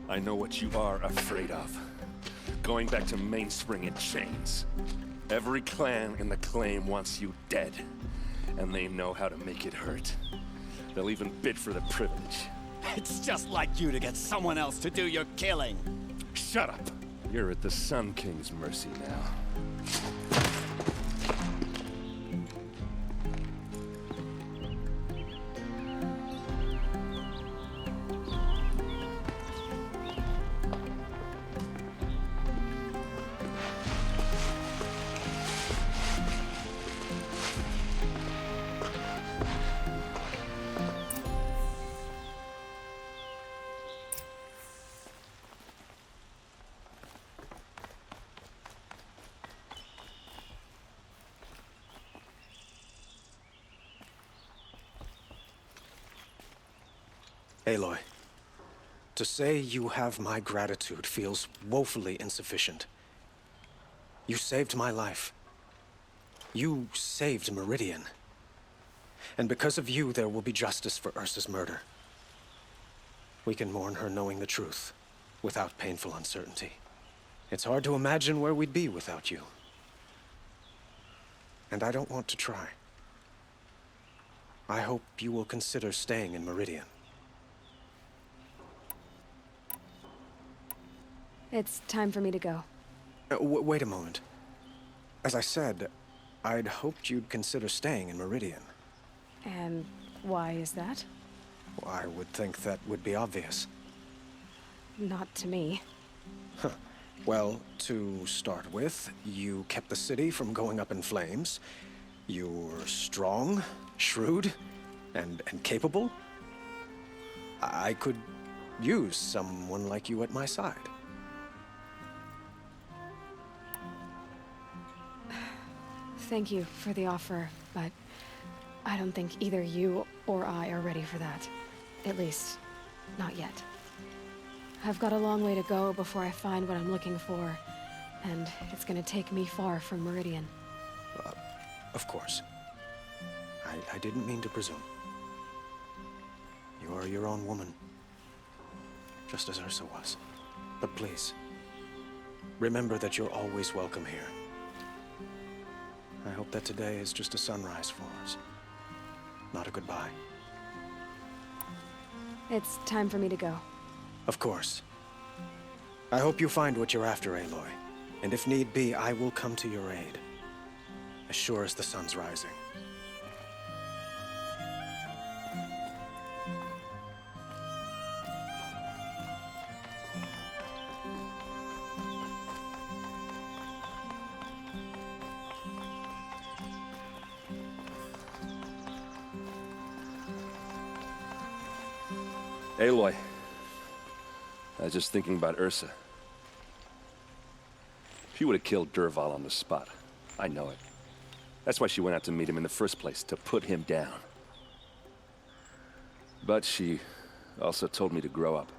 I know what you are afraid of. Going back to Mainspring in chains. Every clan in the claim wants you dead. And they know how to make it hurt. They'll even bid for the privilege. It's just like you to get someone else to do your killing. Shut up! You're at the Sun King's mercy now. Aloy, to say you have my gratitude feels woefully insufficient. You saved my life. You saved Meridian. And because of you, there will be justice for Ursa's murder. We can mourn her knowing the truth, without painful uncertainty. It's hard to imagine where we'd be without you. And I don't want to try. I hope you will consider staying in Meridian. It's time for me to go. Wait a moment. As I said, I'd hoped you'd consider staying in Meridian. And why is that? Well, I would think that would be obvious. Not to me. Huh. Well, to start with, you kept the city from going up in flames. You're strong, shrewd, and capable. I could use someone like you at my side. Thank you for the offer, but I don't think either you or I are ready for that. At least, not yet. I've got a long way to go before I find what I'm looking for, and it's gonna take me far from Meridian. Of course. I didn't mean to presume. You are your own woman, just as Ursa was. But please, remember that you're always welcome here. I hope that today is just a sunrise for us, not a goodbye. It's time for me to go. Of course. I hope you find what you're after, Aloy. And if need be, I will come to your aid. As sure as the sun's rising. Aloy, I was just thinking about Ursa. She would have killed Dervahl on the spot. I know it. That's why she went out to meet him in the first place, to put him down. But she also told me to grow up.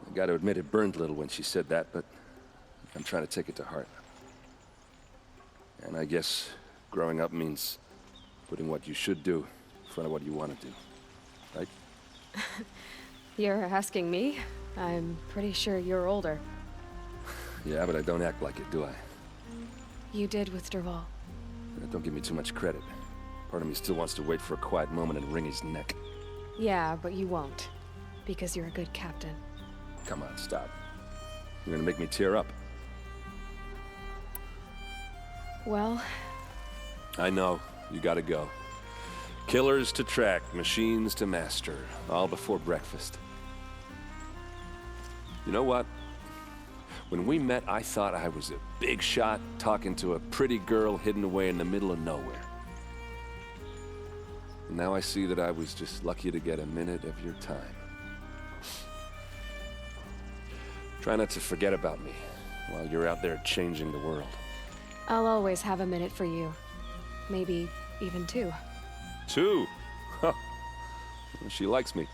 I gotta admit it burned a little when she said that, but I'm trying to take it to heart. And I guess growing up means putting what you should do in front of what you want to do, right? You're asking me? I'm pretty sure you're older. Yeah, but I don't act like it, do I? You did with Dervahl. Don't give me too much credit. Part of me still wants to wait for a quiet moment and wring his neck. Yeah, but you won't. Because you're a good captain. Come on, stop. You're gonna make me tear up. Well... I know. You gotta go. Killers to track, machines to master. All before breakfast. You know what? When we met, I thought I was a big shot talking to a pretty girl hidden away in the middle of nowhere. And now I see that I was just lucky to get a minute of your time. Try not to forget about me while you're out there changing the world. I'll always have a minute for you. Maybe even 2. 2? Huh. She likes me.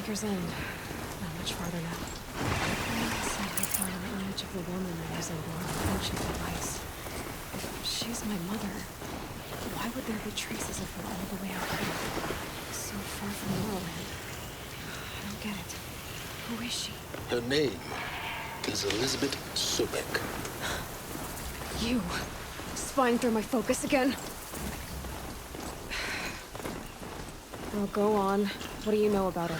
Maker's End. Not much farther now. I said I found an image of the woman that was involved in an ancient device. If she's my mother, why would there be traces of her all the way out here? So far from Morrowind. I don't get it. Who is she? Her name is Elizabeth Sobek. You! Spying through my focus again? Oh, go on. What do you know about her?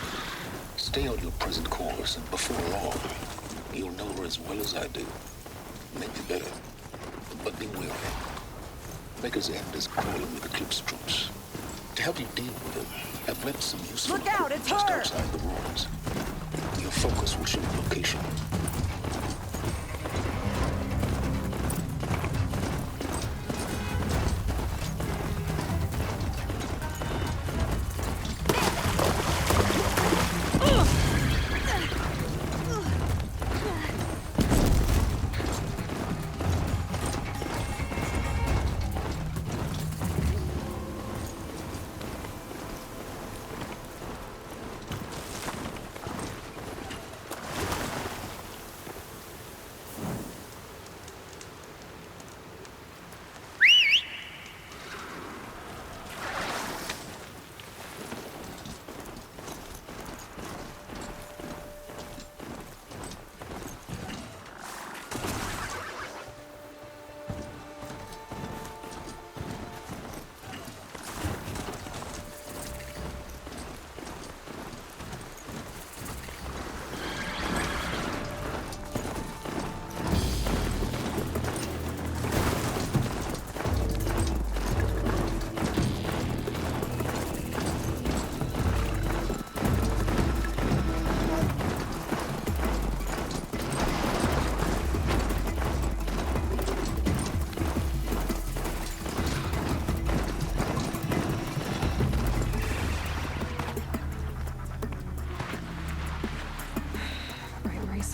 Stay on your present course, and before long, you'll know her as well as I do. Maybe better. But be wary. Maker's End is crawling with Eclipse troops. To help you deal with them, I've left some useful Look out, equipment it's just her! outside the ruins. Your focus will show the location.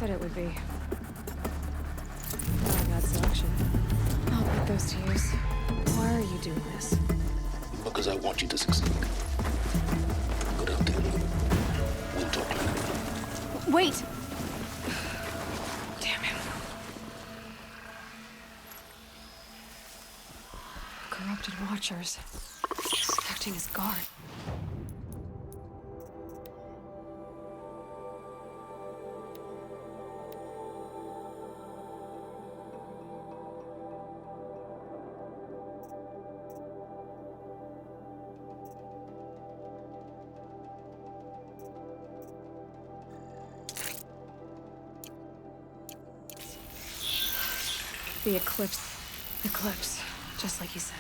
said it would be. Not a bad selection. I'll put those to use. Why are you doing this? Because I want you to succeed. Go down there. We'll talk later. Wait! Damn him. Corrupted Watchers. Acting as guard. The eclipse. Eclipse, just like you said.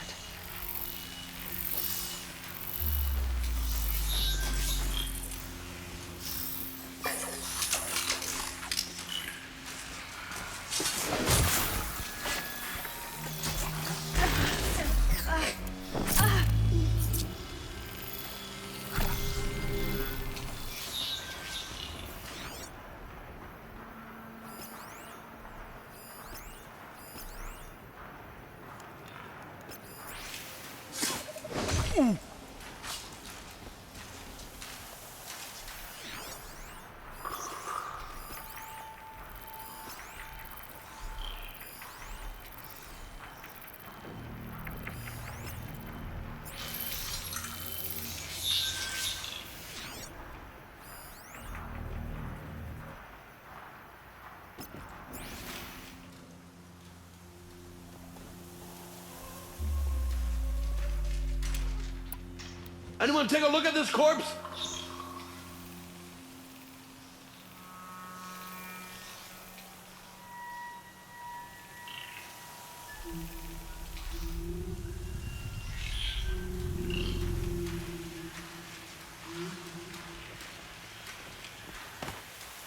Anyone take a look at this corpse?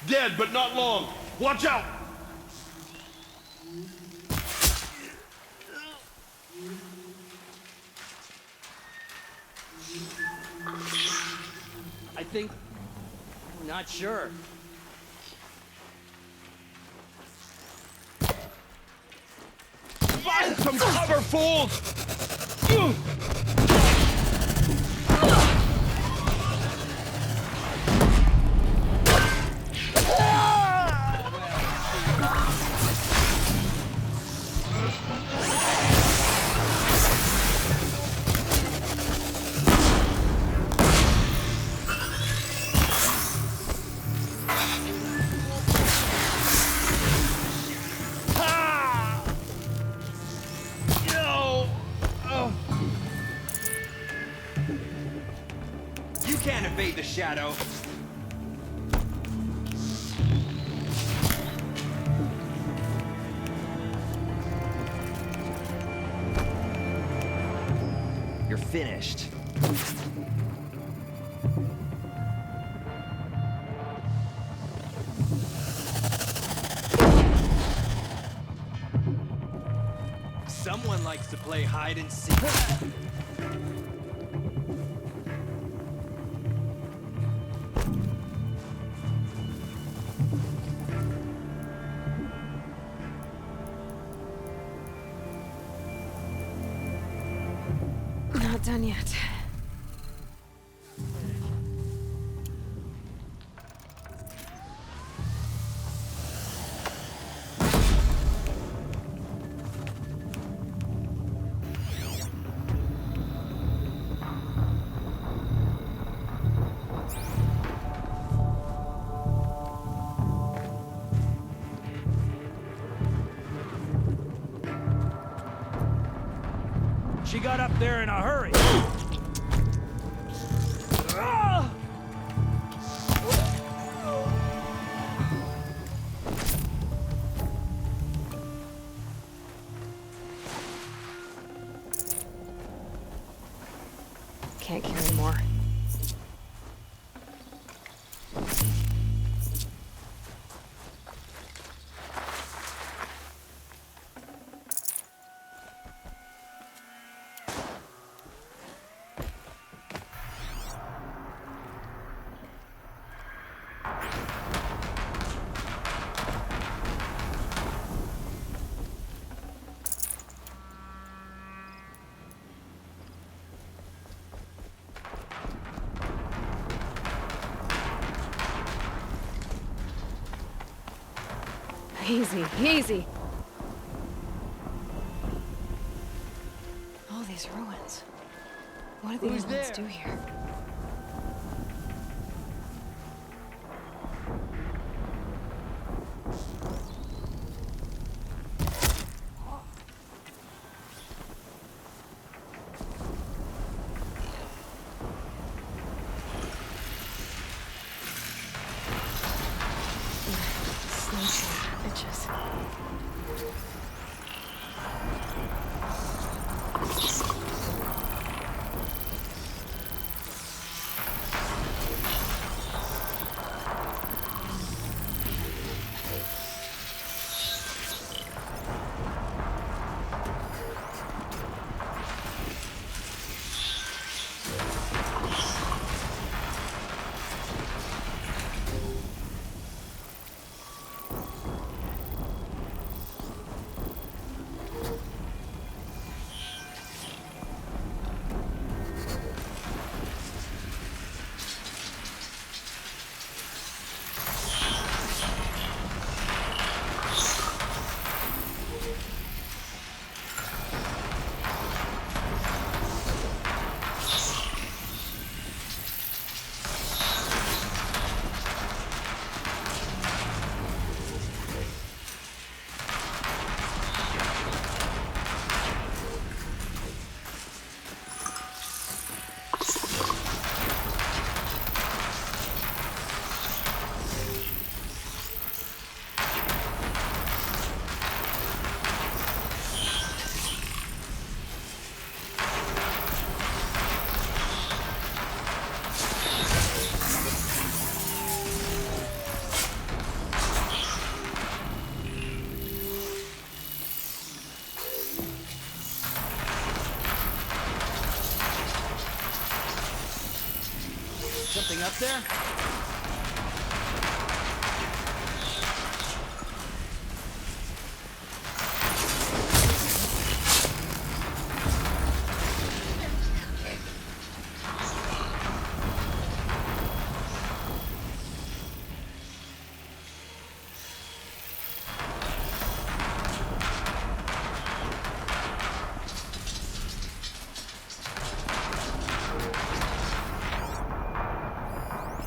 Dead, but not long. Watch out! I think... I'm not sure. Find some cover, fools! Can't evade the shadow. You're finished. Someone likes to play hide and seek. Not done yet. She got up there in a hurry. Can't carry more. Easy, easy. All these ruins. What do these ones do here? Bitches. Something up there?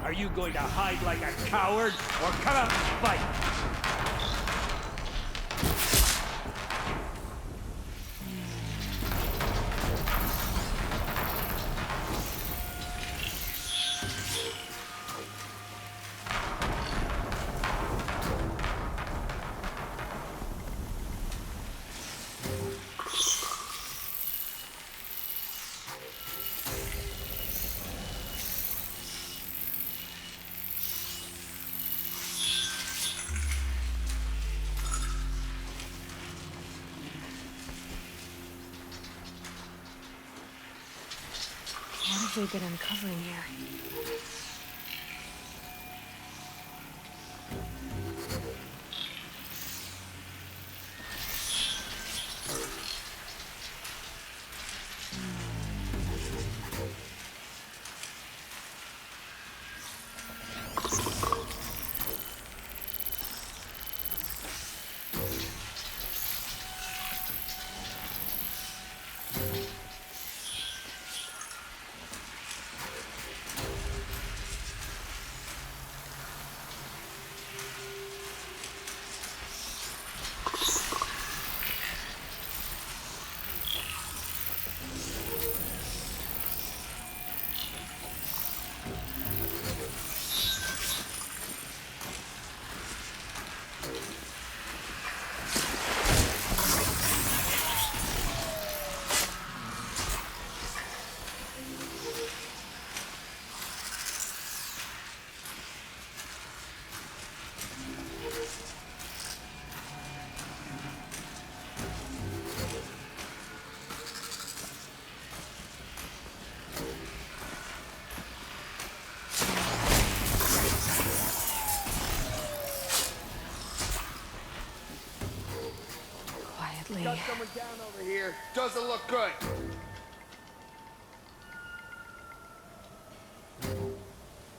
Are you going to hide like a coward, or come out and fight? What have they been uncovering here? Got someone down over here. Doesn't look good.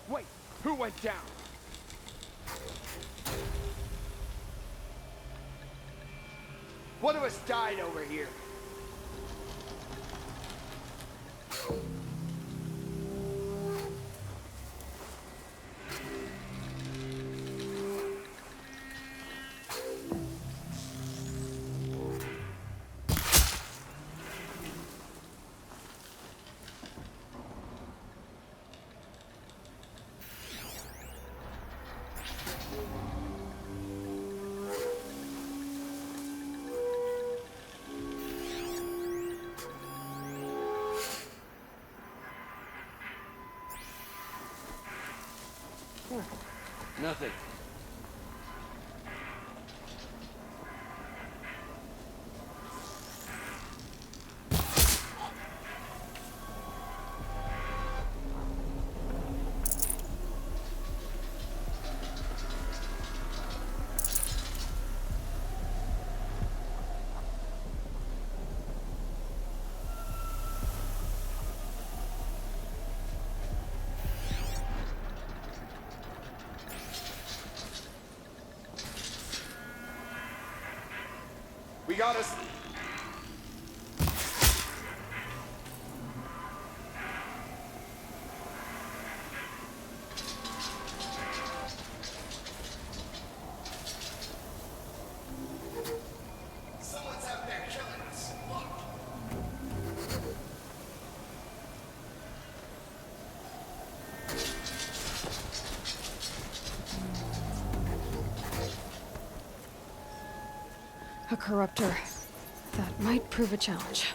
Wait, who went down? One of us died over here. Nothing. We got us. Someone's out there killing us. Look. A corruptor. That might prove a challenge.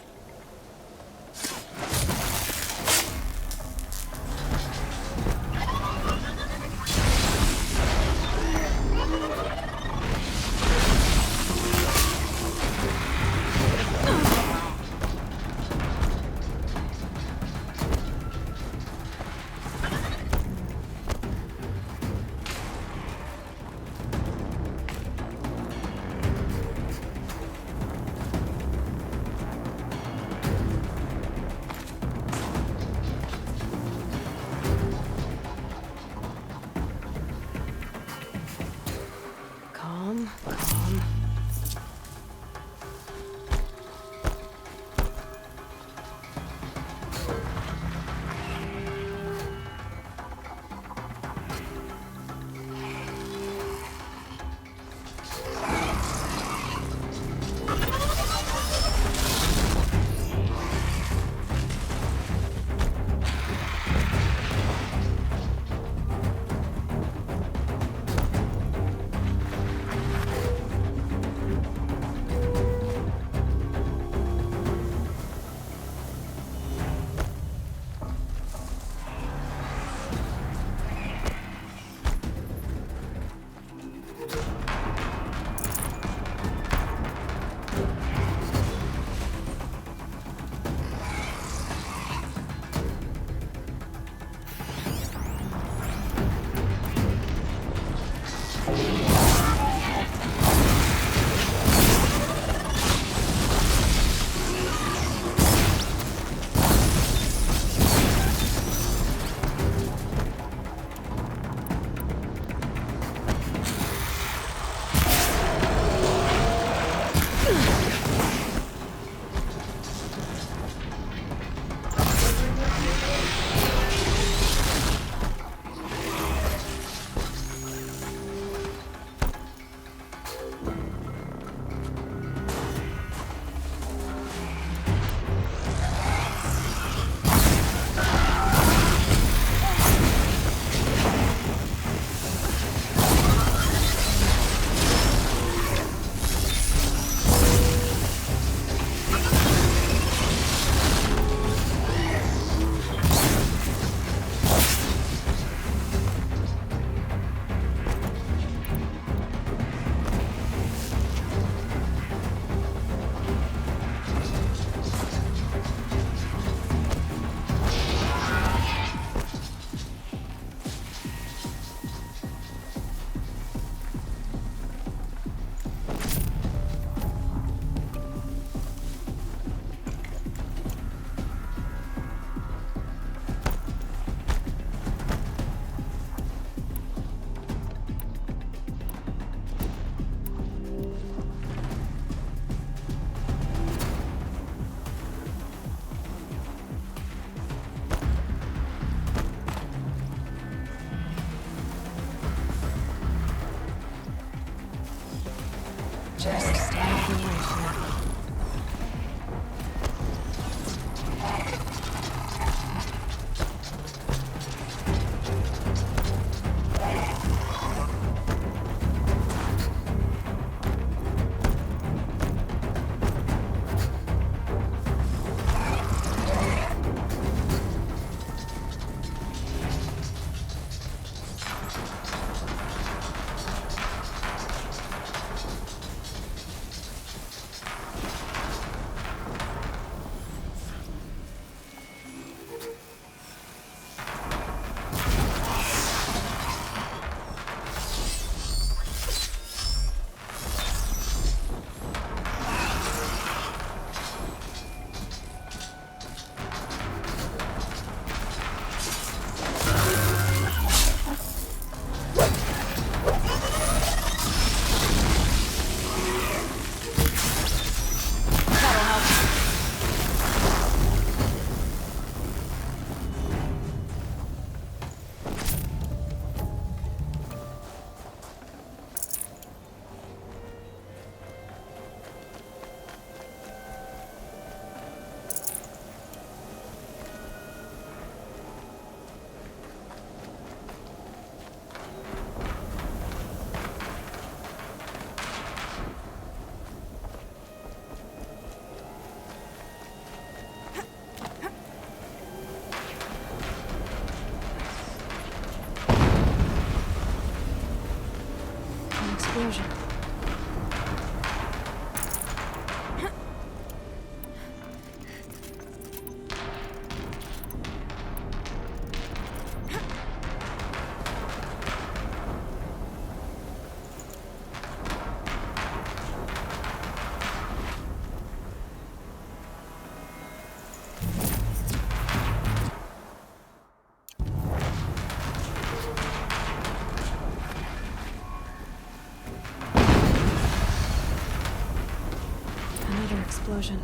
explosion.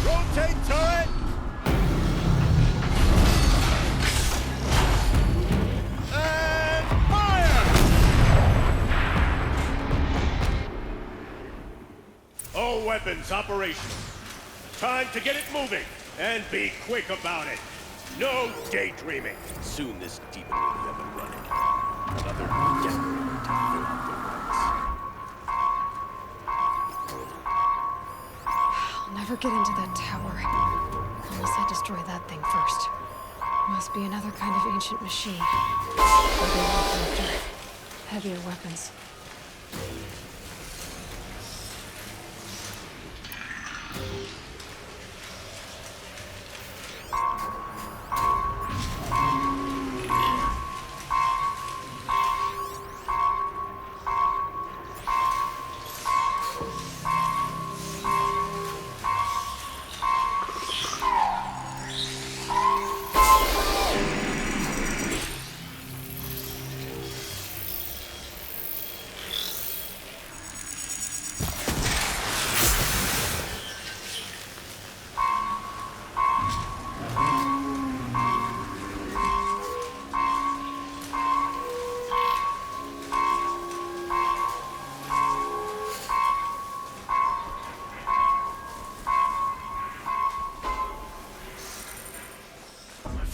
Rotate turret! And fire! All weapons operational. Time to get it moving, and be quick about it. No daydreaming. Soon this demon will be up and running. Another desperate to fill up the ranks. I'll never get into that tower. Unless I destroy that thing first. Must be another kind of ancient machine. Bigger after. Heavier weapons.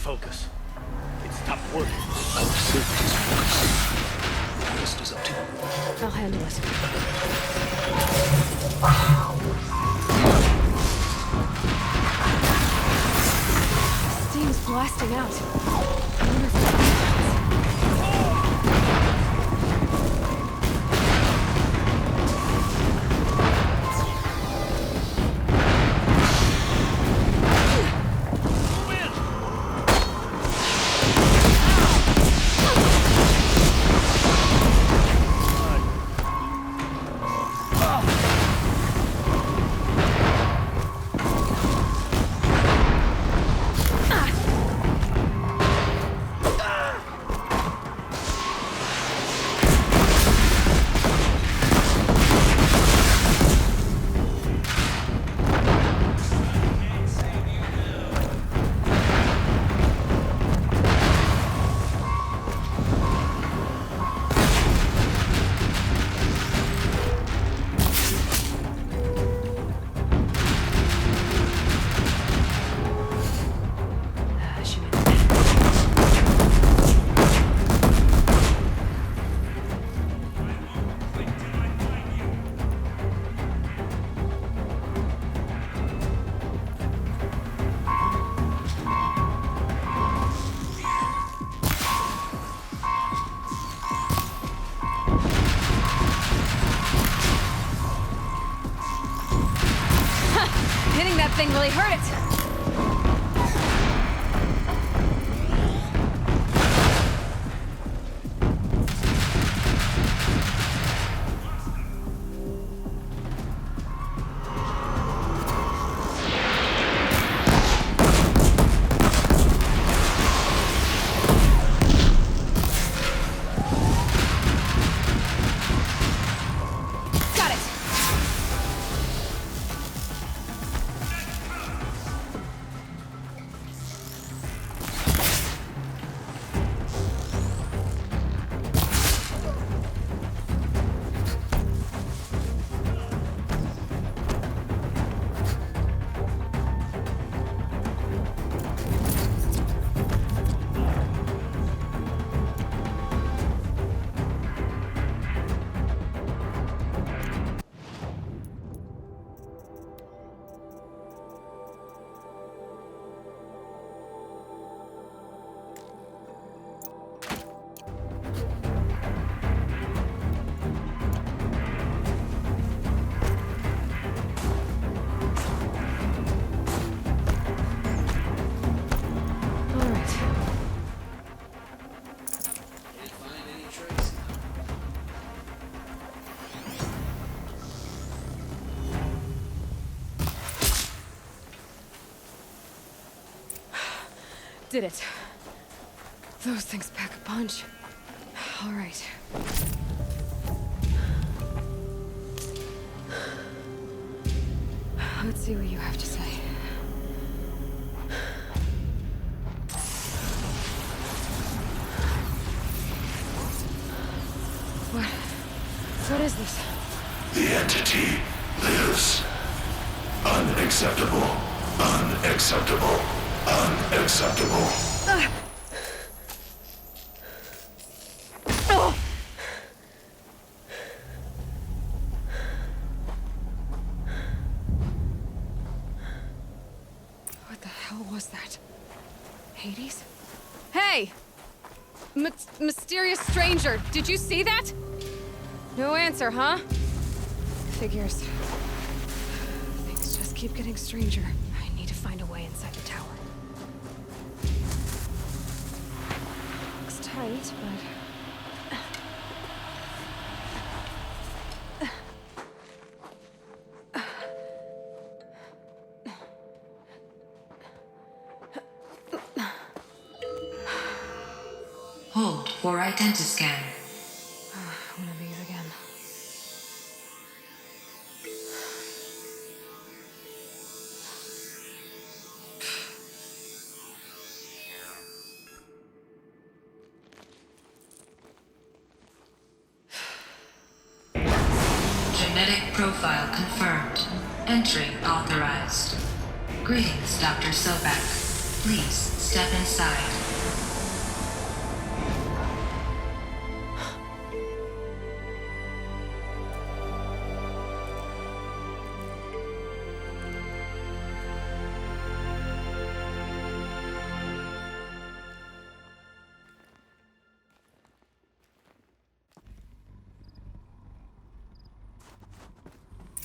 Focus. It stopped working. Our safety is focused. The rest is up to you. I'll handle it. Steam's blasting out. I wonder if it's hitting that thing really hurt it. Got it. Got Did it. Those things pack a punch. All right. Let's see what you have to say. What is this? The entity lives. Unacceptable. Unacceptable. Unacceptable. What the hell was that? Hades? Hey! Mysterious stranger, did you see that? No answer, huh? Figures. Things just keep getting stranger. I need to find a way inside the tower. Looks tight, but... Hold for identiscan. I'm gonna leave again. Genetic profile confirmed. Entry authorized. Greetings, Dr. Sobek. Please step inside.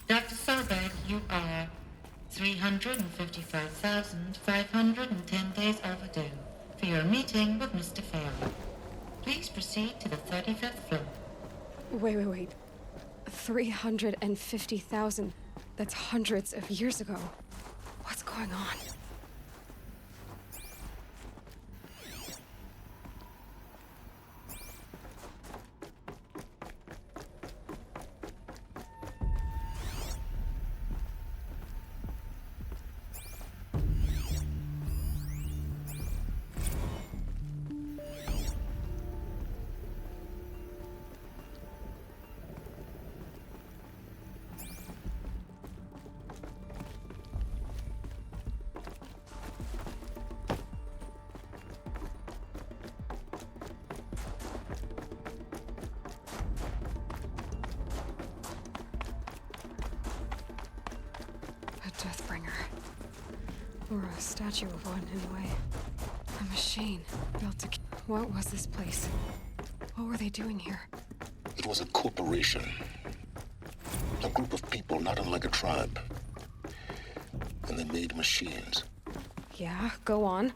Dr. Sobek, you are 355,510 days overdue for your meeting with Mr. Fairley. Please proceed to the 35th floor. Wait. 350,000. That's hundreds of years ago. What's going on? Deathbringer. Or a statue of one, in a way. A machine built to... What was this place? What were they doing here? It was a corporation. A group of people not unlike a tribe. And they made machines. Yeah, go on.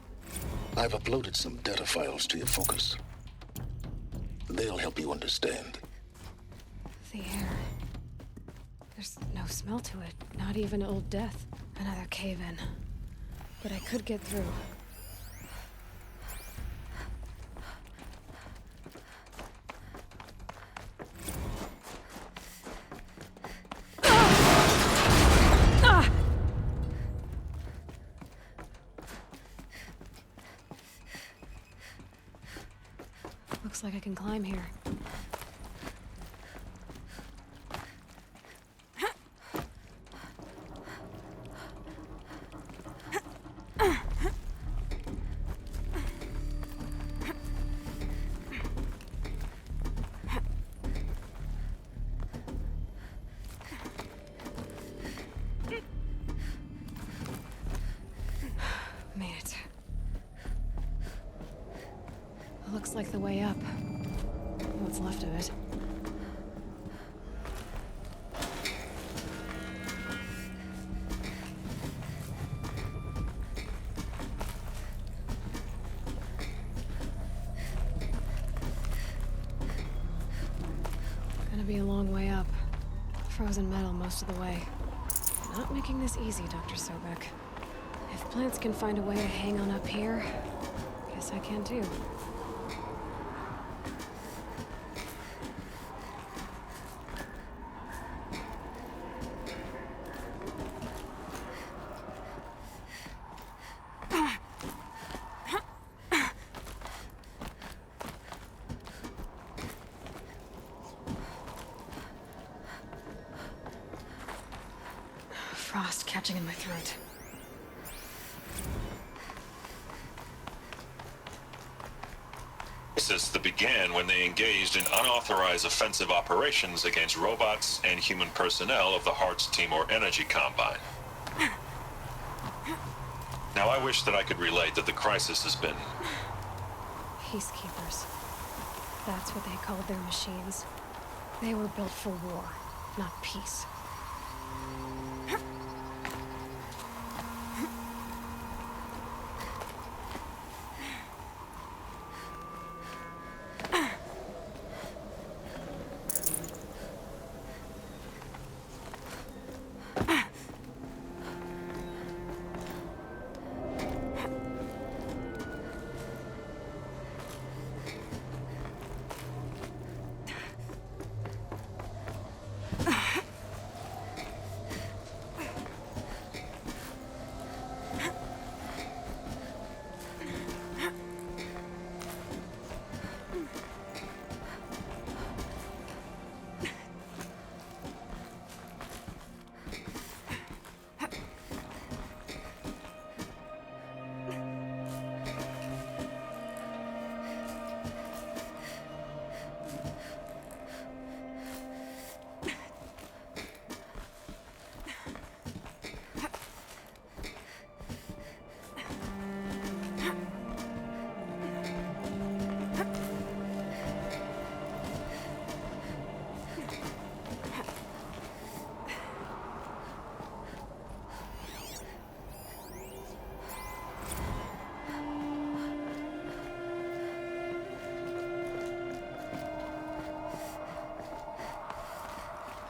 I've uploaded some data files to your focus. They'll help you understand. The air. There's no smell to it. Not even Old Death. Another cave-in. But I could get through. Looks like I can climb here. Made it. Looks like the way up. What's left of it. Gonna be a long way up. Frozen metal most of the way. Not making this easy, Dr. Sobek. If plants can find a way to hang on up here, Guess I can too. Frost catching in my throat. Crisis that began when they engaged in unauthorized offensive operations against robots and human personnel of the Hearts Timor Energy Combine. Now I wish that I could relate that the crisis has been... Peacekeepers. That's what they called their machines. They were built for war, not peace.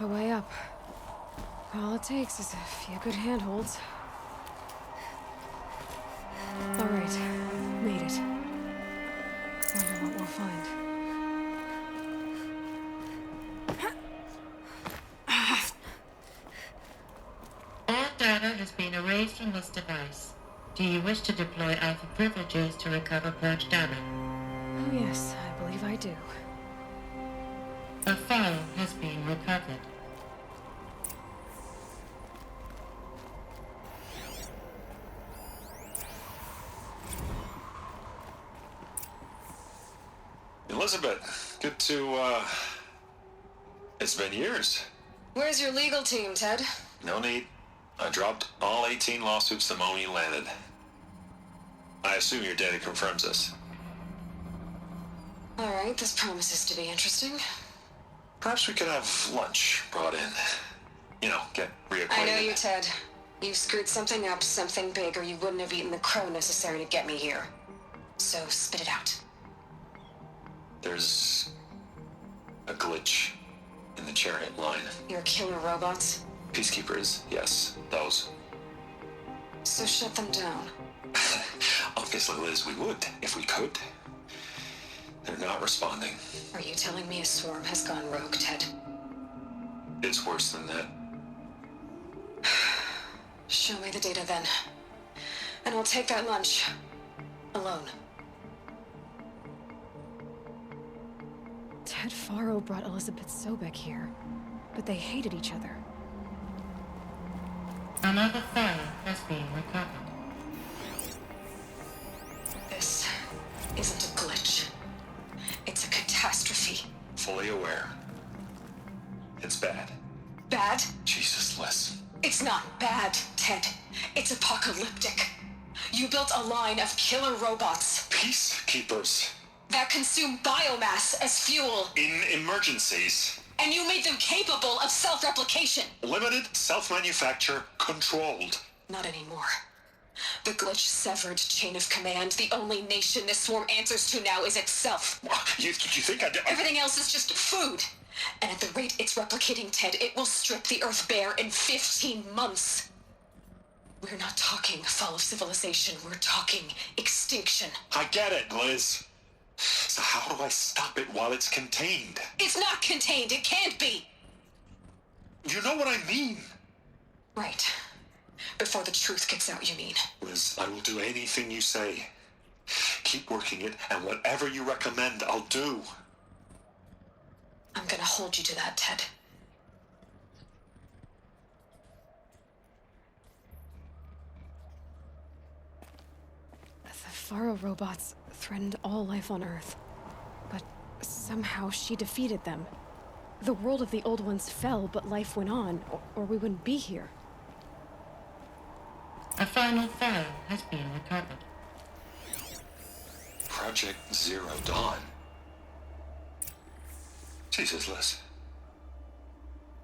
A way up. All it takes is a few good handholds. All right, made it. Wonder what we'll find. All data has been erased from this device. Do you wish to deploy Alpha privileges to recover purged data? Oh yes, I believe I do. A file has been recovered. Elizabeth, good to, it's been years. Where's your legal team, Ted? No need. I dropped all 18 lawsuits the moment you landed. I assume your data confirms this. All right, this promises to be interesting. Perhaps we could have lunch brought in. You know, get reacquainted. I know you, Ted. You screwed something up, something big, or you wouldn't have eaten the crow necessary to get me here. So spit it out. There's a glitch in the chariot line. Your killer robots? Peacekeepers, yes, those. So shut them down. Obviously, Liz, we would, if we could. They're not responding. Are you telling me a swarm has gone rogue, Ted? It's worse than that. Show me the data then. And I'll take that lunch. Alone. Ted Faro brought Elizabeth Sobek here, but they hated each other. Another file has been recovered. This isn't a glitch. It's a catastrophe. Fully aware. It's bad. Bad? Jesus, Liz. It's not bad, Ted. It's apocalyptic. You built a line of killer robots. Peacekeepers. That consume biomass as fuel. In emergencies. And you made them capable of self-replication. Limited, self-manufacture, controlled. Not anymore. The glitch severed chain of command. The only nation this swarm answers to now is itself. You think I did? Everything else is just food. And at the rate it's replicating, Ted, it will strip the Earth bare in 15 months. We're not talking fall of civilization. We're talking extinction. I get it, Liz. So how do I stop it while it's contained? It's not contained. It can't be. You know what I mean. Right. Before the truth gets out, you mean? Liz, I will do anything you say. Keep working it, and whatever you recommend, I'll do. I'm gonna hold you to that, Ted. The Faro robots threatened all life on Earth. But somehow she defeated them. The world of the old ones fell, but life went on, or we wouldn't be here. A final Pharaoh has been recovered. Project Zero Dawn. Jesus, Liz.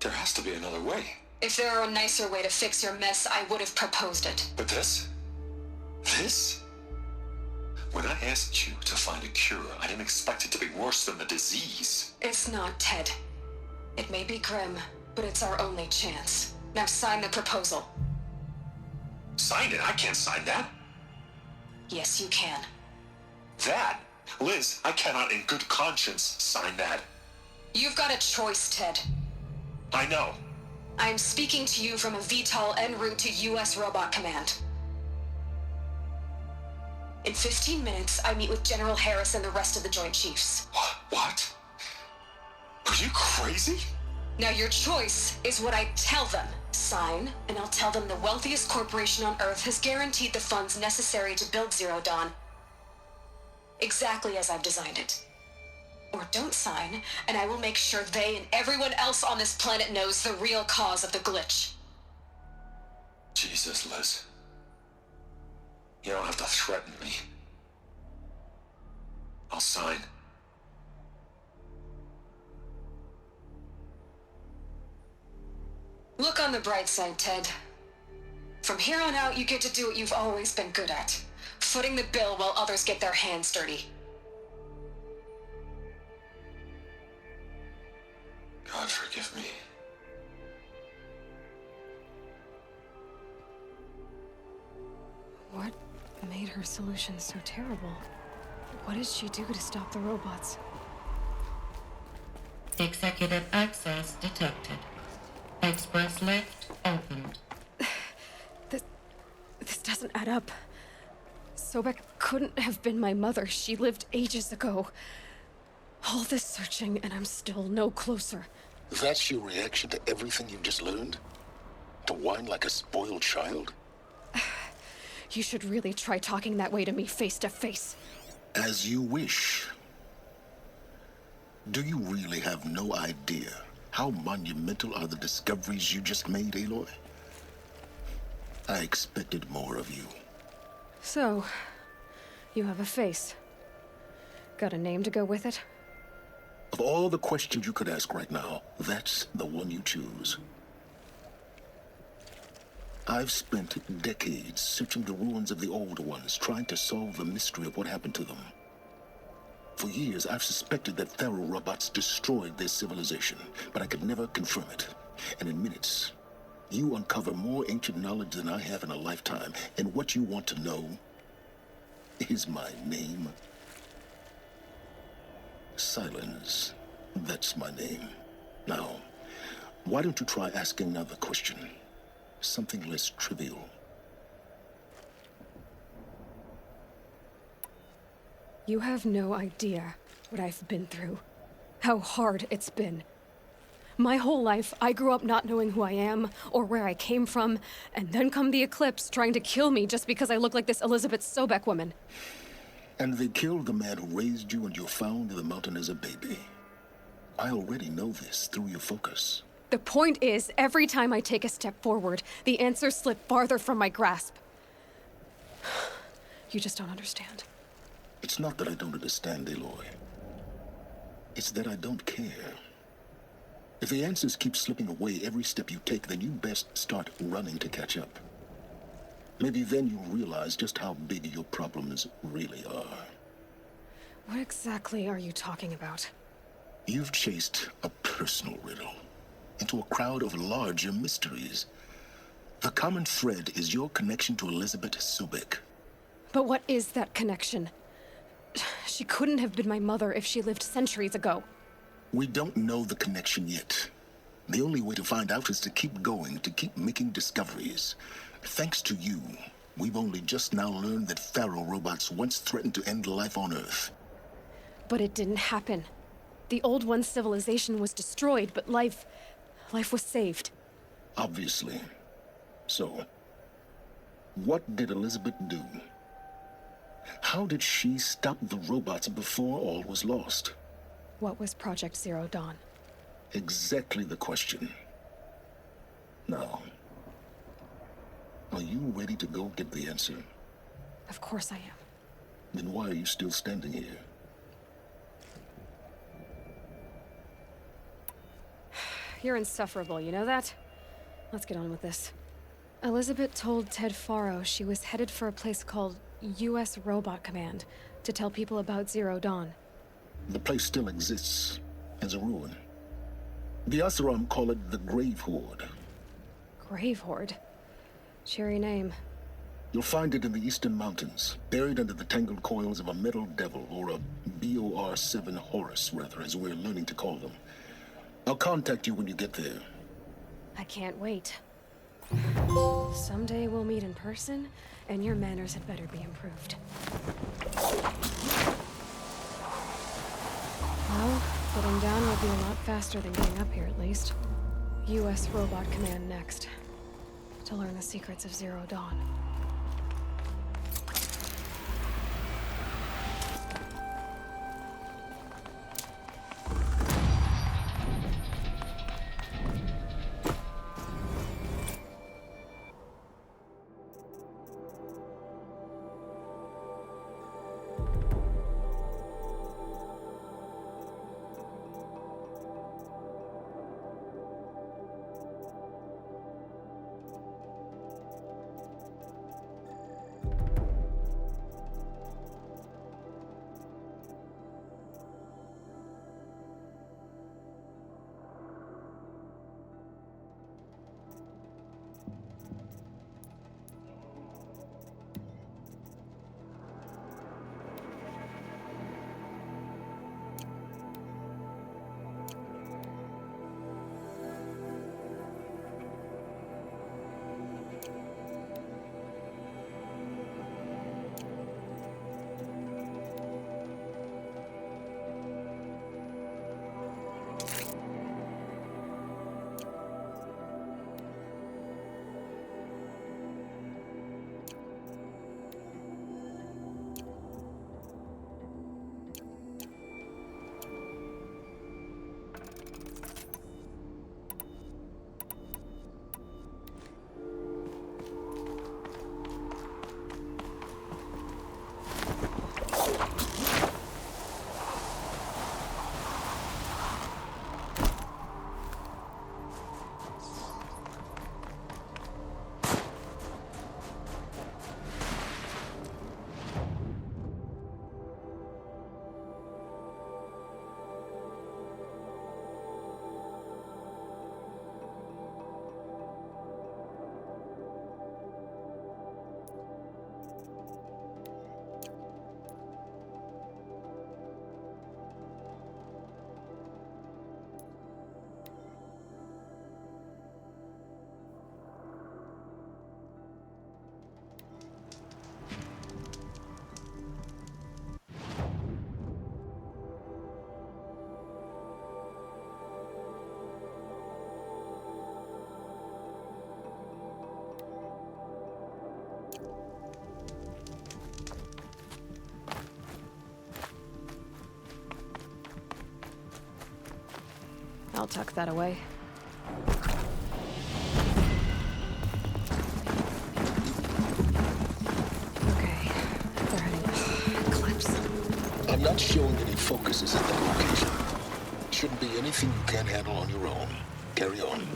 There has to be another way. If there were a nicer way to fix your mess, I would have proposed it. But this? This? When I asked you to find a cure, I didn't expect it to be worse than the disease. It's not, Ted. It may be grim, but it's our only chance. Now sign the proposal. Sign it? I can't sign that. Yes, you can. That? Liz, I cannot in good conscience sign that. You've got a choice, Ted. I know. I am speaking to you from a VTOL en route to U.S. Robot Command. In 15 minutes, I meet with General Harris and the rest of the Joint Chiefs. What? Are you crazy? Now your choice is what I tell them. Sign, and I'll tell them the wealthiest corporation on Earth has guaranteed the funds necessary to build Zero Dawn. Exactly as I've designed it. Or don't sign, and I will make sure they and everyone else on this planet knows the real cause of the glitch. Jesus, Liz. You don't have to threaten me. I'll sign. Look on the bright side, Ted. From here on out, you get to do what you've always been good at. Footing the bill while others get their hands dirty. God forgive me. What made her solution so terrible? What did she do to stop the robots? Executive access detected. Express lift opened. This doesn't add up. Sobek couldn't have been my mother. She lived ages ago. All this searching, and I'm still no closer. That's your reaction to everything you've just learned? To whine like a spoiled child? You should really try talking that way to me face to face. As you wish. Do you really have no idea how monumental are the discoveries you just made, Aloy? I expected more of you. So, you have a face. Got a name to go with it? Of all the questions you could ask right now, that's the one you choose. I've spent decades searching the ruins of the older ones, trying to solve the mystery of what happened to them. For years, I've suspected that Faro robots destroyed their civilization, but I could never confirm it. And in minutes, you uncover more ancient knowledge than I have in a lifetime, and what you want to know is my name. Silence. That's my name. Now, why don't you try asking another question? Something less trivial. You have no idea what I've been through. How hard it's been. My whole life, I grew up not knowing who I am or where I came from, and then come the Eclipse trying to kill me just because I look like this Elizabeth Sobek woman. And they killed the man who raised you and you found in the mountain as a baby. I already know this through your focus. The point is, every time I take a step forward, the answers slip farther from my grasp. You just don't understand. It's not that I don't understand, Aloy. It's that I don't care. If the answers keep slipping away every step you take, then you best start running to catch up. Maybe then you'll realize just how big your problems really are. What exactly are you talking about? You've chased a personal riddle into a crowd of larger mysteries. The common thread is your connection to Elizabeth Subik. But what is that connection? She couldn't have been my mother if she lived centuries ago. We don't know the connection yet. The only way to find out is to keep going, to keep making discoveries. Thanks to you, we've only just now learned that Pharaoh robots once threatened to end life on Earth. But it didn't happen. The Old One's civilization was destroyed, but life was saved. Obviously. So, what did Elizabeth do? How did she stop the robots before all was lost? What was Project Zero Dawn? Exactly the question. Now, are you ready to go get the answer? Of course I am. Then why are you still standing here? You're insufferable, you know that? Let's get on with this. Elizabeth told Ted Faro she was headed for a place called U.S. Robot Command to tell people about Zero Dawn. The place still exists as a ruin. The Asaram call it the Grave Horde. Grave Horde? Cheery name. You'll find it in the Eastern Mountains, buried under the tangled coils of a metal devil, or a BOR-7 Horus, rather, as we're learning to call them. I'll contact you when you get there. I can't wait. Someday we'll meet in person, and your manners had better be improved. Well, getting down will be a lot faster than getting up here, at least. U.S. Robot Command next. To learn the secrets of Zero Dawn. I'll tuck that away. Okay, they're heading Eclipse. I'm not showing any focuses at that location. Shouldn't be anything you can't handle on your own. Carry on.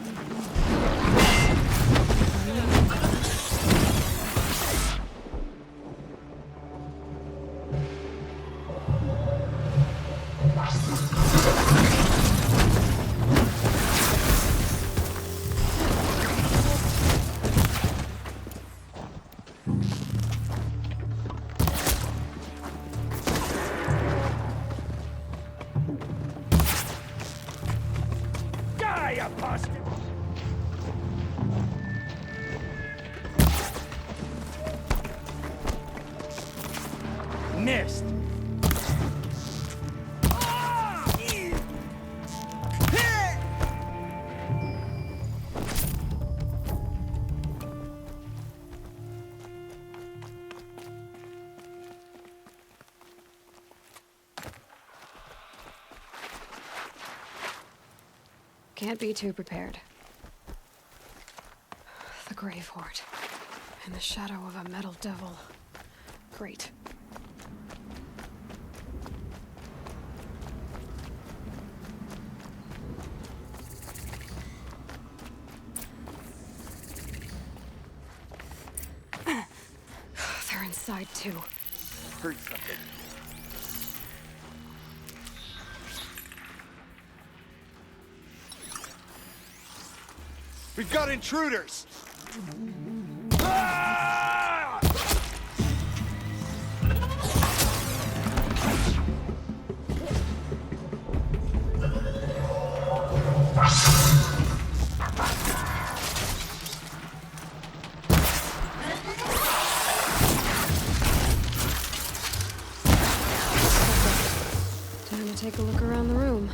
missed! Can't be too prepared. The Grave Horde. In the shadow of a metal devil. Great. They're inside too. Heard something. We've got intruders! Ah! Time to take a look around the room.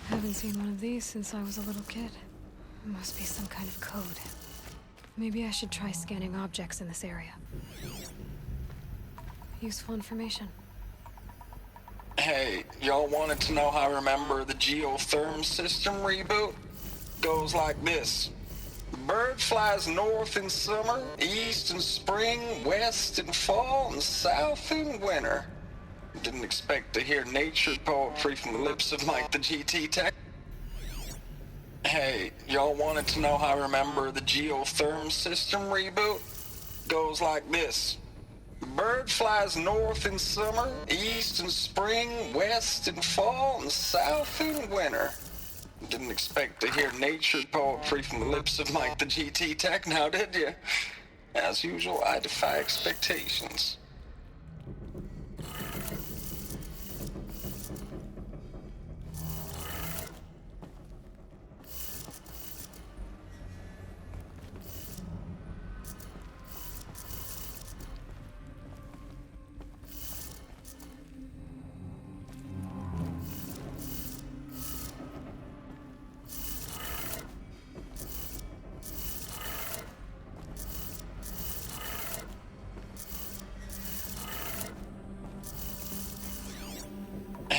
Haven't seen one of these since I was a little kid. Must be some kind of code. Maybe I should try scanning objects in this area. Useful information. Hey, y'all wanted to know how I remember the geotherm system reboot? Goes like this. Bird flies north in summer, east in spring, west in fall, and south in winter. Didn't expect to hear nature poetry from the lips of Mike the GT Tech. Hey, y'all wanted to know how I remember the geotherm system reboot? Goes like this. Bird flies north in summer, east in spring, west in fall, and south in winter. Didn't expect to hear nature poetry from the lips of Mike the GT Tech, now did you? As usual, I defy expectations.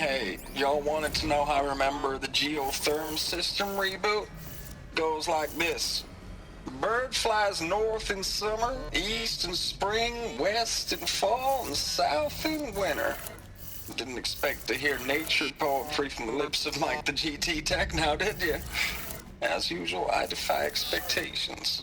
Hey, y'all wanted to know how I remember the geotherm system reboot? Goes like this. Bird flies north in summer, east in spring, west in fall, and south in winter. Didn't expect to hear nature poetry from the lips of Mike the GT Tech now, did you? As usual, I defy expectations.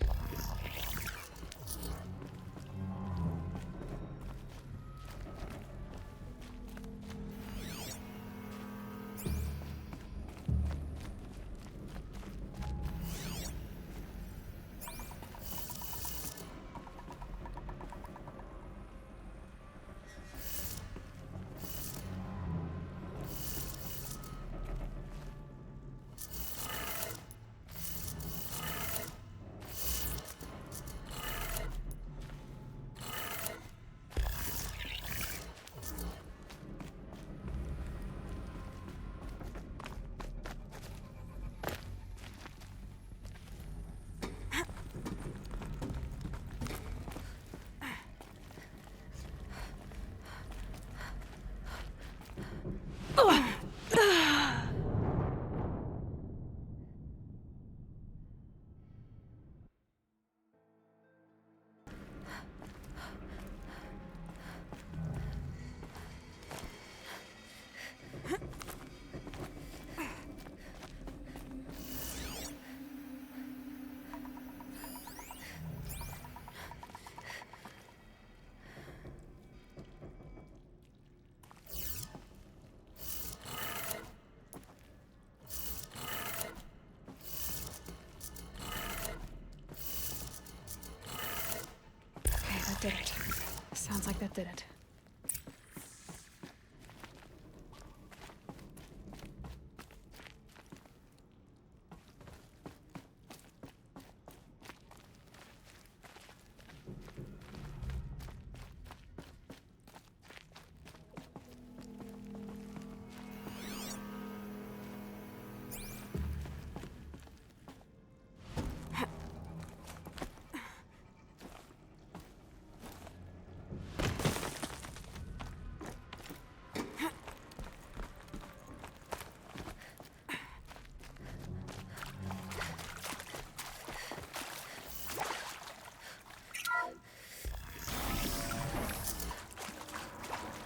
Did it. Sounds like that did it.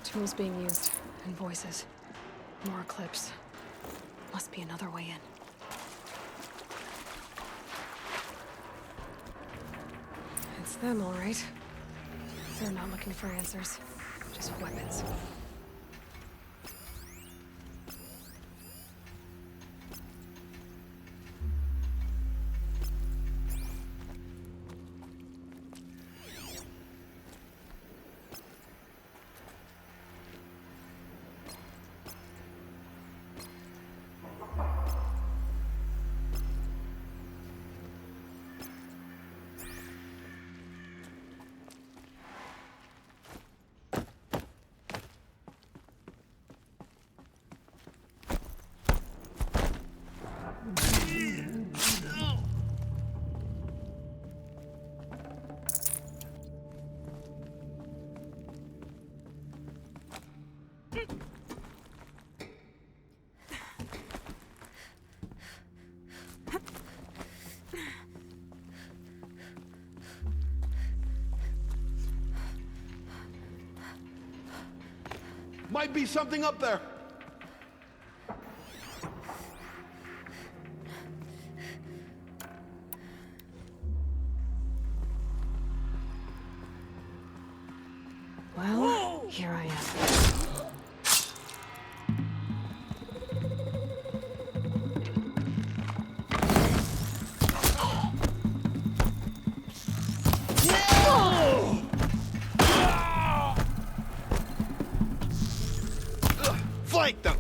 Tools being used, and voices. More clips. Must be another way in. It's them, all right. They're not looking for answers, just weapons. Might be something up there. Well, here I am. Flank them!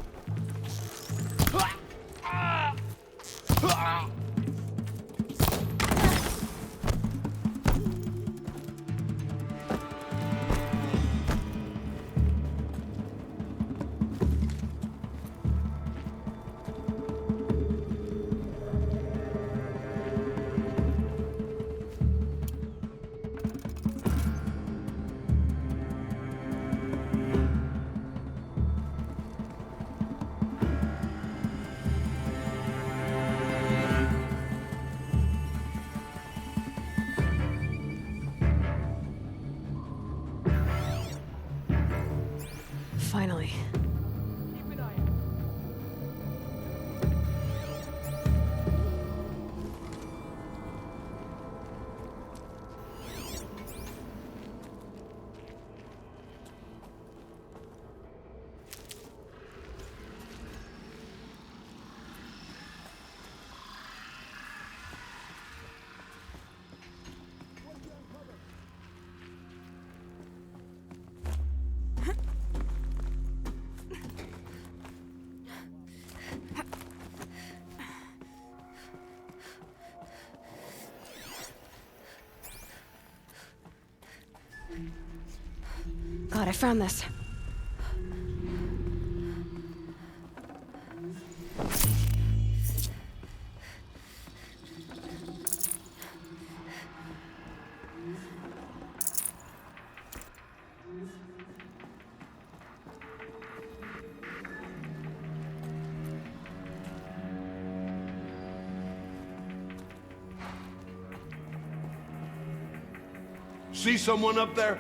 God, I found this. See someone up there?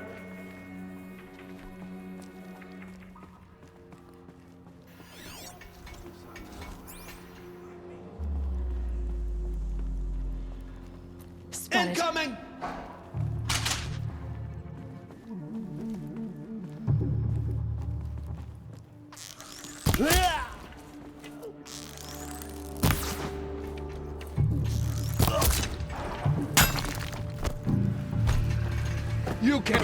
Spotted. Incoming! You can...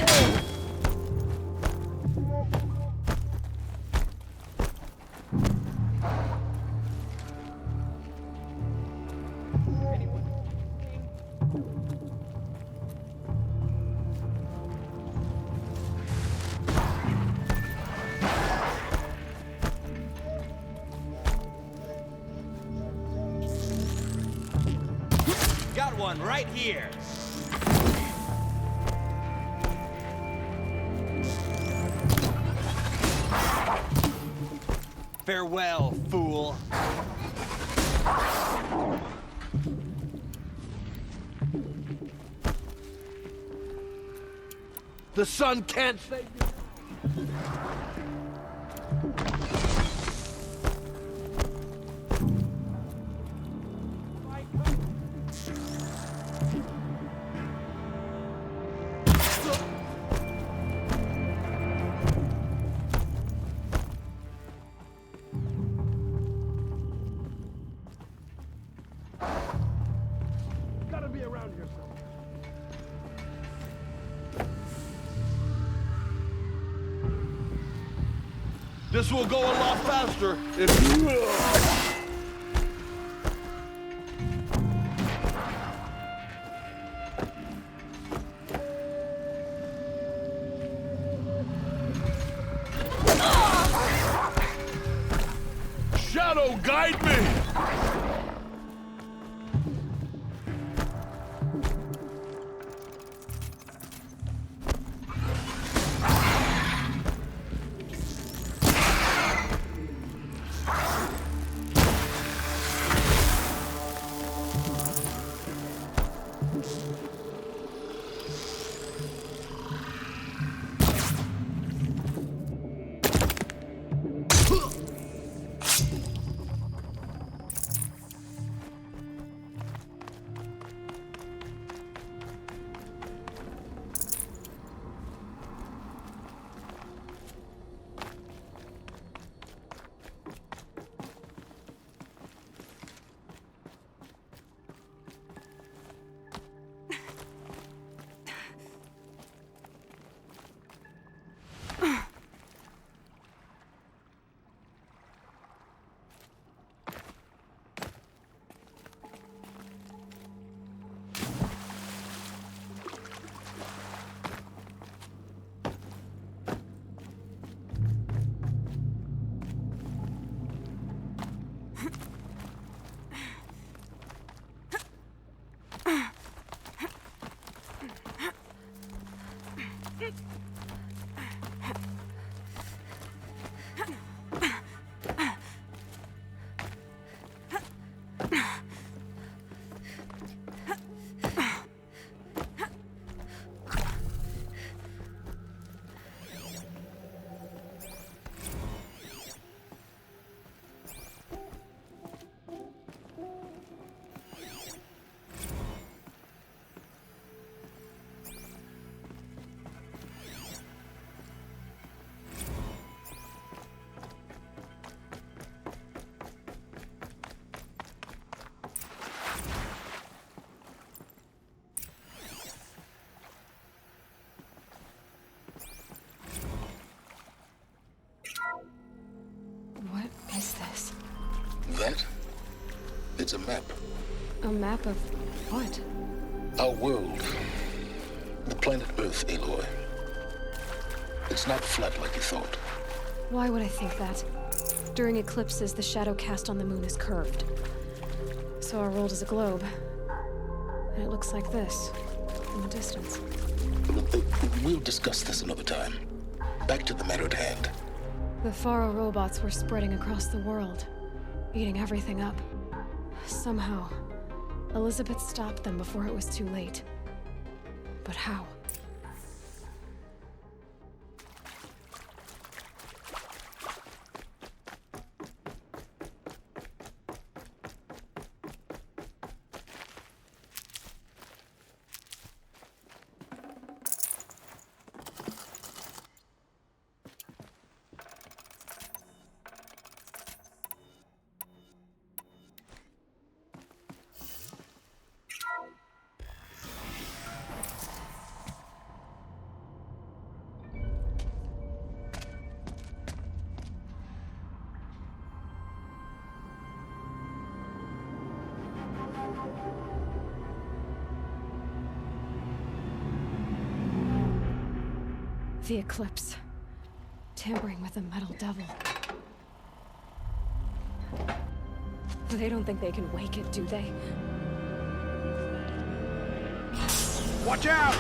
Got one right here. Farewell, fool. The sun can't save you. Gotta be around here somewhere. This will go a lot faster if you... Shadow, guide me! What is this? That? It's a map. A map of what? Our world. The planet Earth, Aloy. It's not flat like you thought. Why would I think that? During eclipses, the shadow cast on the moon is curved. So our world is a globe. And it looks like this, in the distance. We'll discuss this another time. Back to the matter at hand. The Faro robots were spreading across the world, eating everything up. Somehow, Elizabeth stopped them before it was too late. But how? The eclipse. Tampering with the metal devil. They don't think they can wake it, do they? Watch out!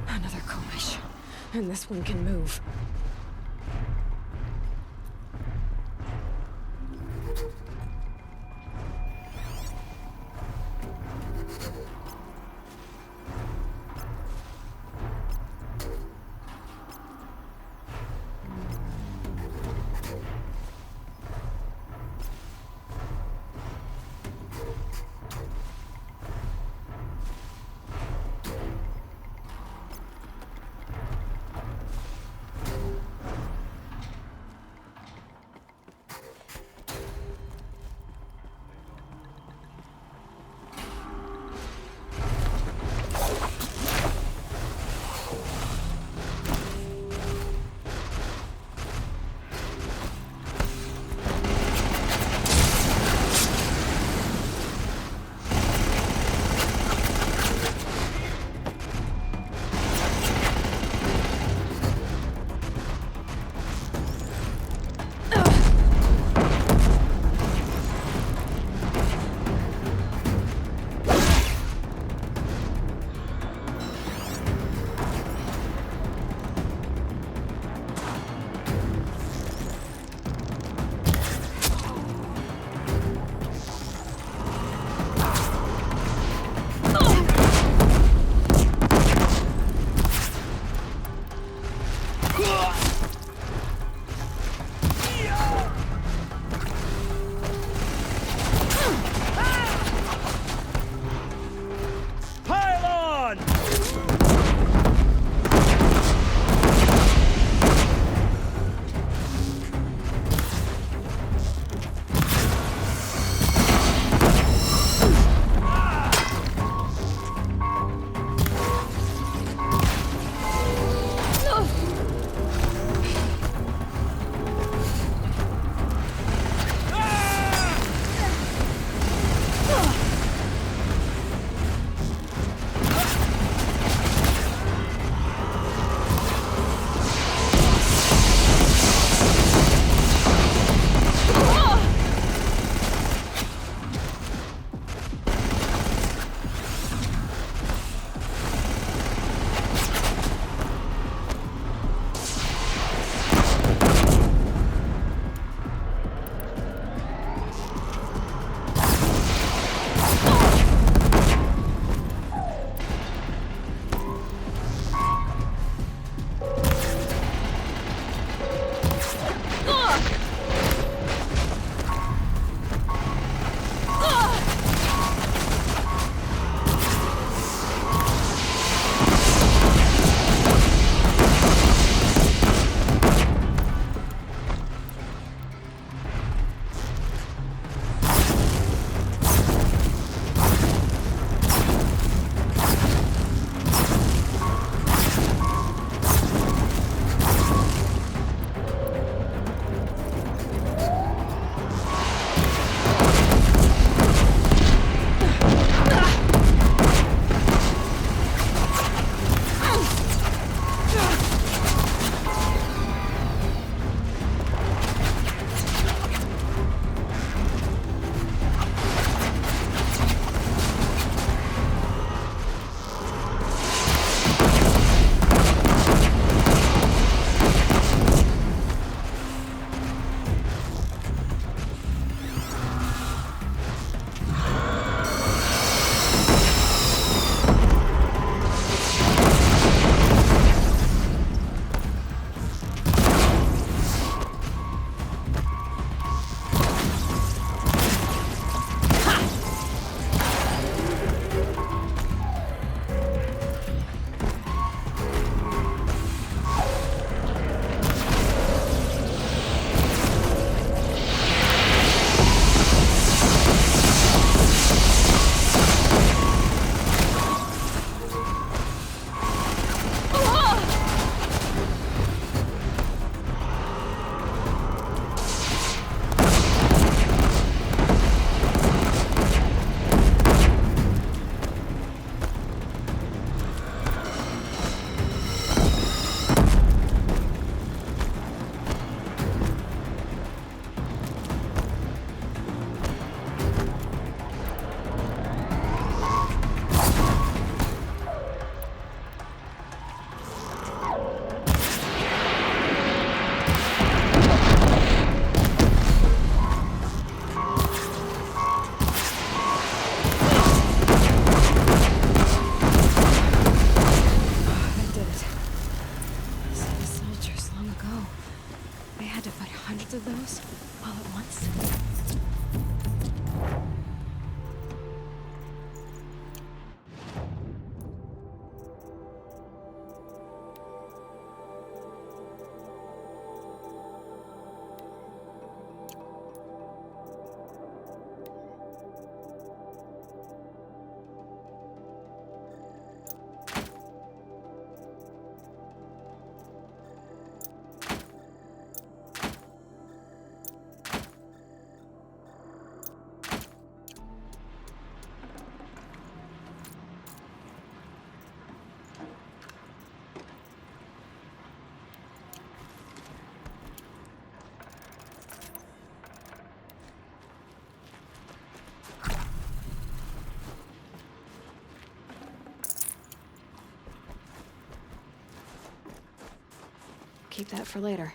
Another Komish. And this one can move. Keep that for later.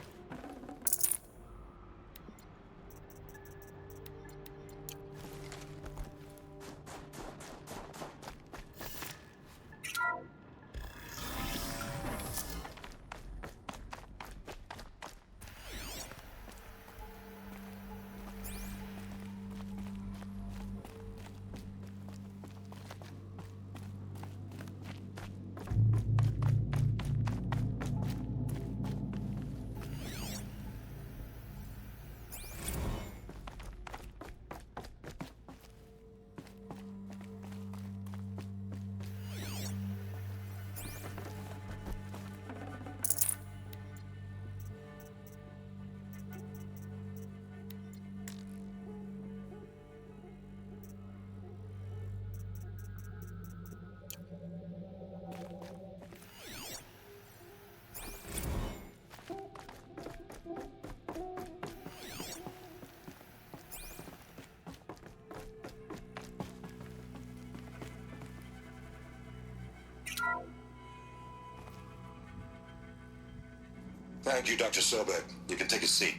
Thank you, Dr. Sobek. You can take a seat.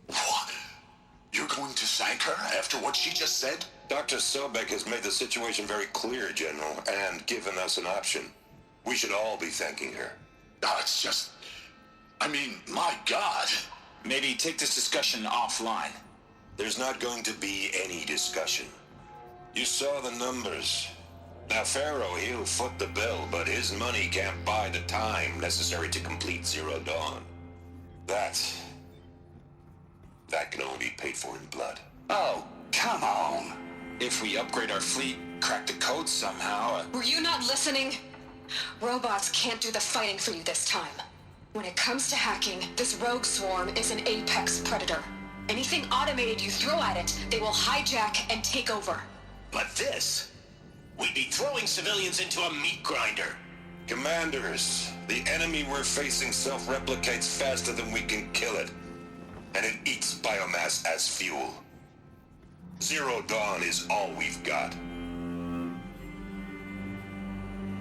What? You're going to thank her after what she just said? Dr. Sobek has made the situation very clear, General, and given us an option. We should all be thanking her. Oh, it's just... I mean, my God. Maybe take this discussion offline. There's not going to be any discussion. You saw the numbers. Now, Pharaoh, he'll foot the bill, but his money can't buy the time necessary to complete Zero Dawn. That can only be paid for in blood. Oh, come on. If we upgrade our fleet, crack the code somehow... Were you not listening? Robots can't do the fighting for you this time. When it comes to hacking, this rogue swarm is an apex predator. Anything automated you throw at it, they will hijack and take over. But this... we'd be throwing civilians into a meat grinder. Commanders, the enemy we're facing self-replicates faster than we can kill it. And it eats biomass as fuel. Zero Dawn is all we've got.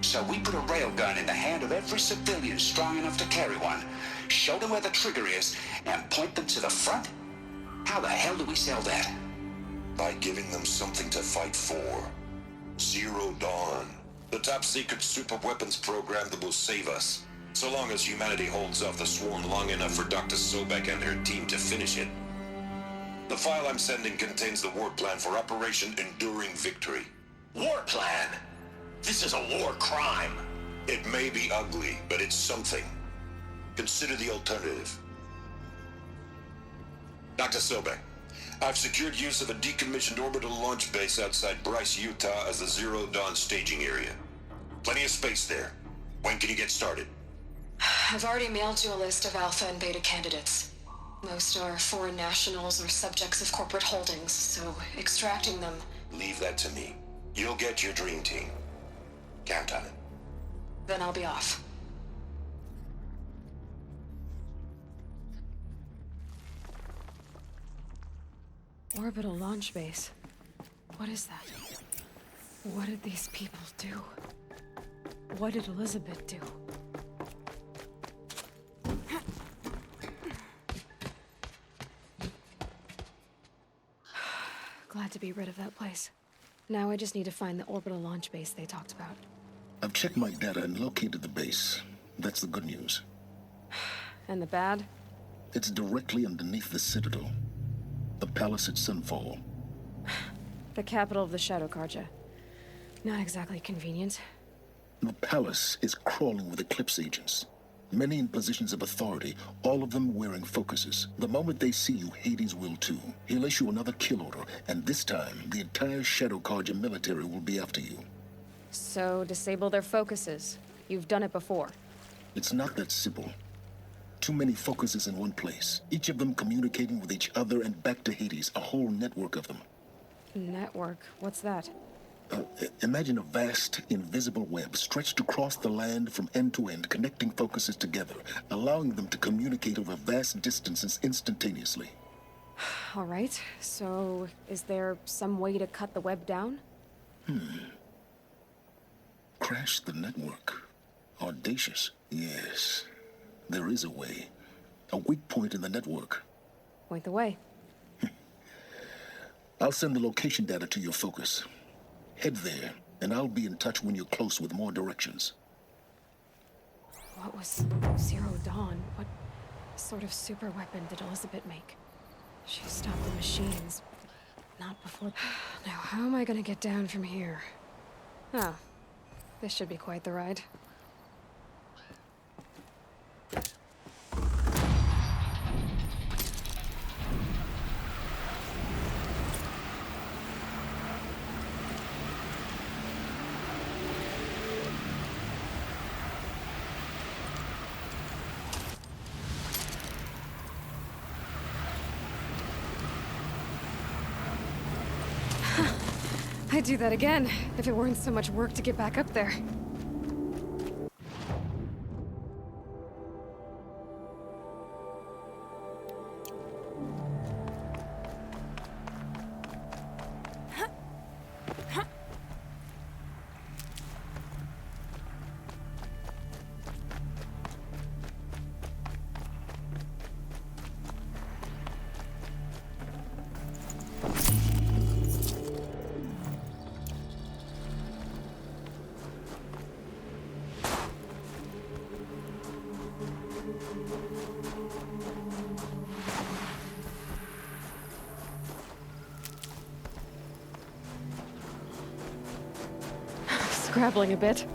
So we put a railgun in the hand of every civilian strong enough to carry one, show them where the trigger is, and point them to the front? How the hell do we sell that? By giving them something to fight for. Zero Dawn. The top-secret super weapons program that will save us. So long as humanity holds off the swarm long enough for Dr. Sobek and her team to finish it. The file I'm sending contains the war plan for Operation Enduring Victory. War plan? This is a war crime. It may be ugly, but it's something. Consider the alternative. Dr. Sobek, I've secured use of a decommissioned orbital launch base outside Bryce, Utah as the Zero Dawn staging area. Plenty of space there. When can you get started? I've already mailed you a list of alpha and beta candidates. Most are foreign nationals or subjects of corporate holdings, so extracting them... Leave that to me. You'll get your dream team. Count on it. Then I'll be off. Orbital launch base. What is that? What did these people do? What did Elizabeth do? Glad to be rid of that place. Now I just need to find the orbital launch base they talked about. I've checked my data and located the base. That's the good news. And the bad? It's directly underneath the Citadel. The palace at Sunfall. The capital of the Shadow Carja. Not exactly convenient. The palace is crawling with Eclipse agents. Many in positions of authority, all of them wearing focuses. The moment they see you, Hades will too. He'll issue another kill order, and this time, the entire Shadow Carja military will be after you. So, disable their focuses. You've done it before. It's not that simple. Too many focuses in one place. Each of them communicating with each other and back to Hades, a whole network of them. Network? What's that? Imagine a vast, invisible web stretched across the land from end to end, connecting focuses together, allowing them to communicate over vast distances instantaneously. All right, so is there some way to cut the web down? Crash the network. Audacious. Yes, there is a way. A weak point in the network. Point the way. I'll send the location data to your focus. Head there, and I'll be in touch when you're close with more directions. What was Zero Dawn? What sort of super weapon did Elizabeth make? She stopped the machines. Not before... Now, how am I gonna get down from here? Oh, this should be quite the ride. I'd do that again, if it weren't so much work to get back up there. Scrabbling a bit.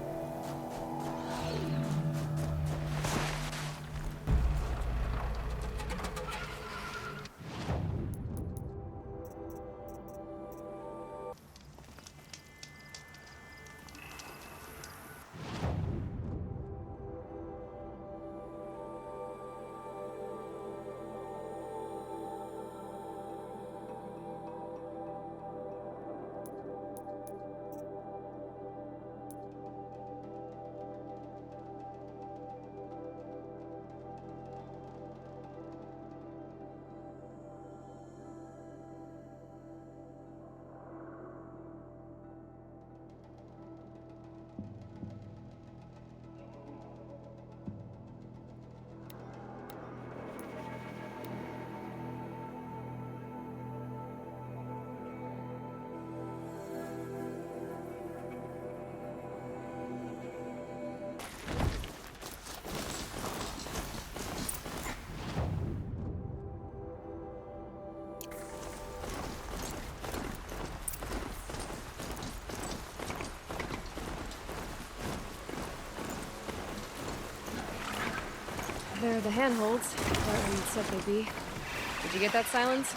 They're the handholds, where you said they'd be. Did you get that, Silence?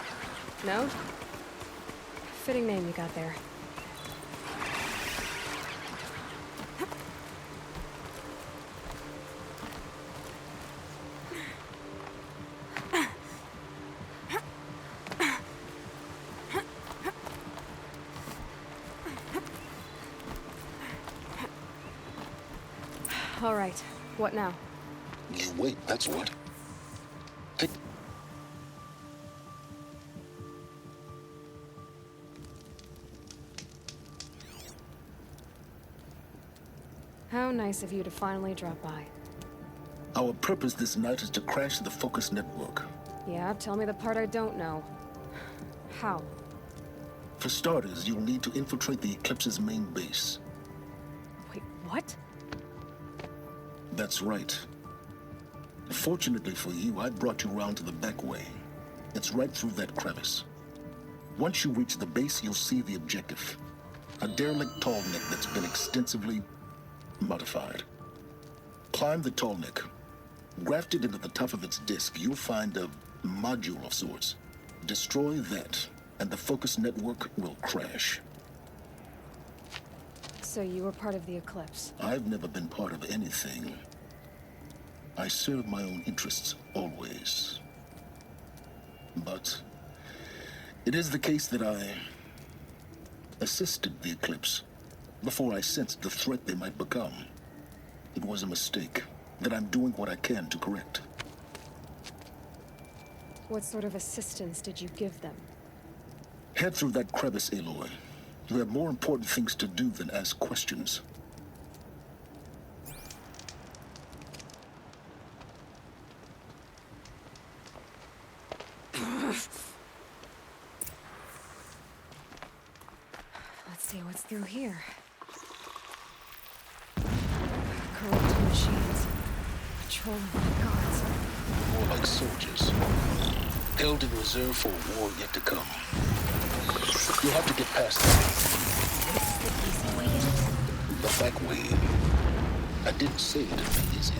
No? Fitting name you got there. All right, what now? You wait, that's what. How nice of you to finally drop by. Our purpose this night is to crash the Focus network. Yeah, tell me the part I don't know. How? For starters, you'll need to infiltrate the Eclipse's main base. Wait, what? That's right. Fortunately for you, I brought you around to the back way. It's right through that crevice. Once you reach the base, you'll see the objective. A derelict tall neck that's been extensively modified. Climb the tall neck. Grafted into the top of its disk, you'll find a module of sorts. Destroy that, and the Focus network will crash. So you were part of the Eclipse? I've never been part of anything. I serve my own interests, always. But it is the case that I assisted the Eclipse before I sensed the threat they might become. It was a mistake that I'm doing what I can to correct. What sort of assistance did you give them? Head through that crevice, Aloy. You have more important things to do than ask questions. what's through here? Corrupted machines. Patrolling like guards. More like soldiers. Held in reserve for a war yet to come. You'll have to get past that. This is the easy way in. The back way. I didn't say it'd be easy.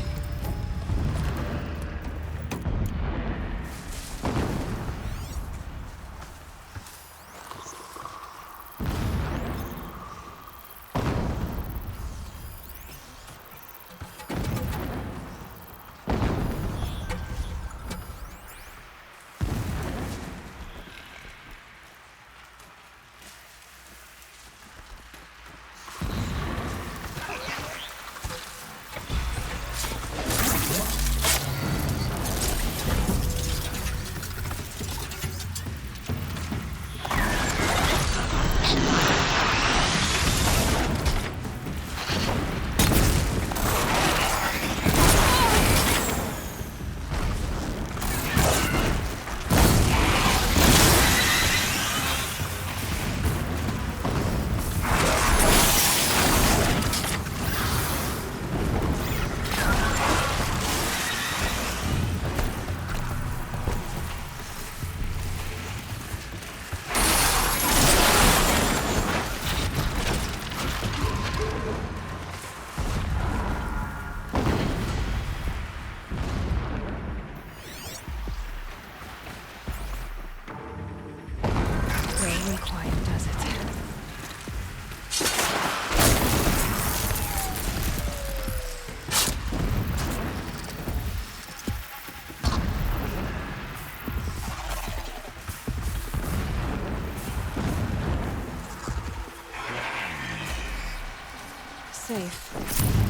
Safe. A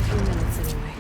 few minutes anyway.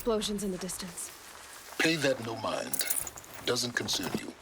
explosions in the distance. Pay that no mind. Doesn't concern you.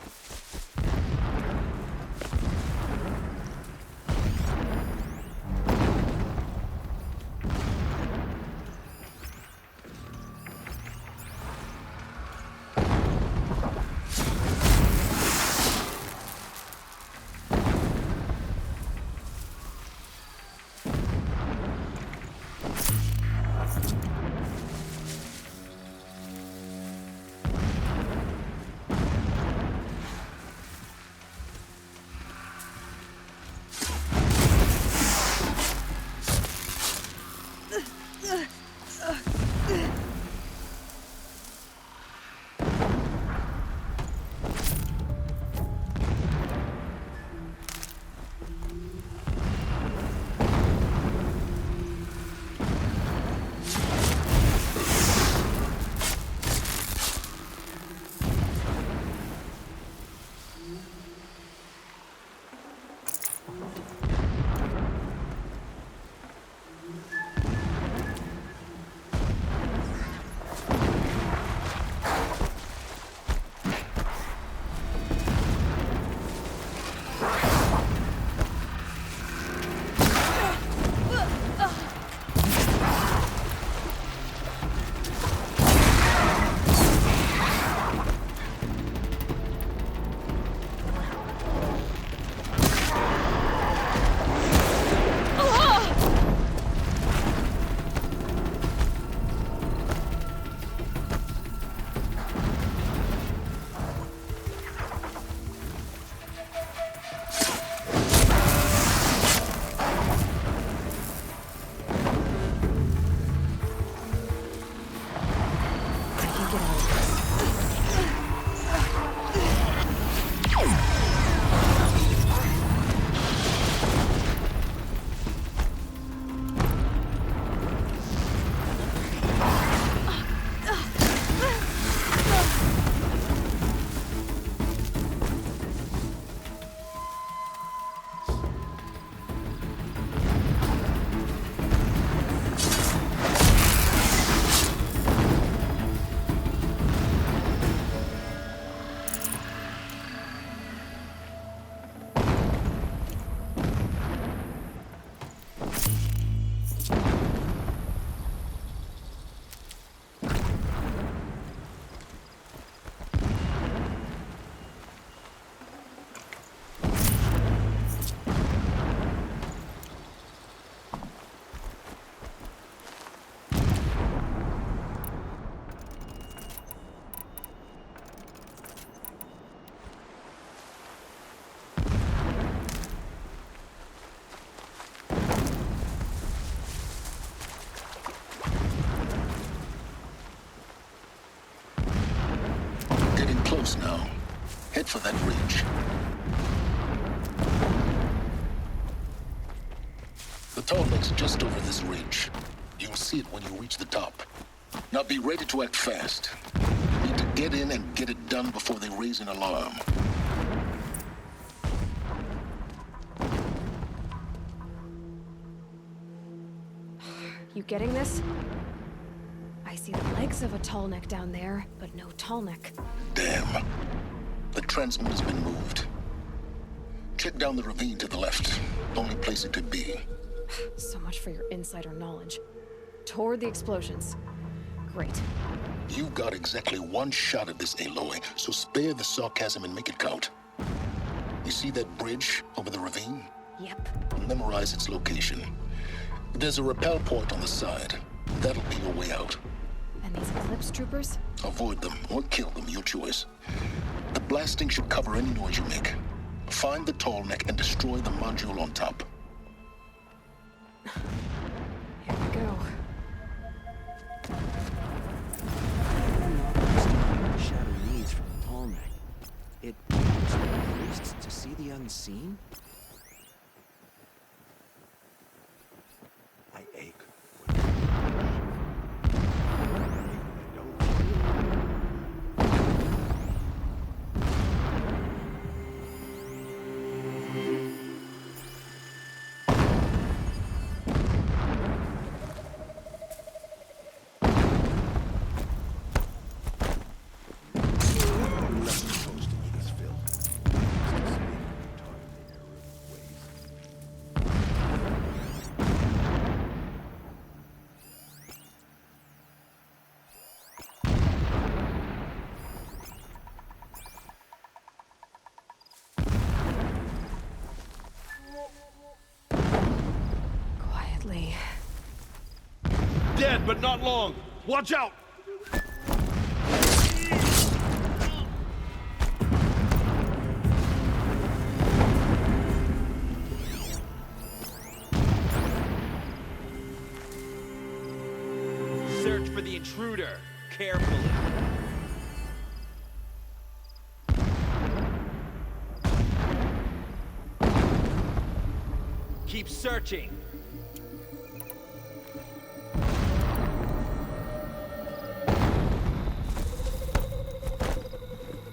Close now. Head for that ridge. The tall lake's just over this ridge. You'll see it when you reach the top. Now be ready to act fast. You need to get in and get it done before they raise an alarm. You getting this? I see the legs of a tall neck down there, but no tall neck. Damn. The transmitter's been moved. Check down the ravine to the left. Only place it could be. So much for your insider knowledge. Toward the explosions. Great. You've got exactly one shot at this, Aloy, so spare the sarcasm and make it count. You see that bridge over the ravine? Yep. Memorize its location. There's a rappel point on the side. That'll be your way out. And these Eclipse troopers? Avoid them or kill them, your choice. The blasting should cover any noise you make. Find the tall neck and destroy the module on top. Here we go. Shadow needs from the tall neck. It allows the priests to see the unseen? I ache. Lee. Dead, but not long. Watch out! Search for the intruder, carefully. Keep searching.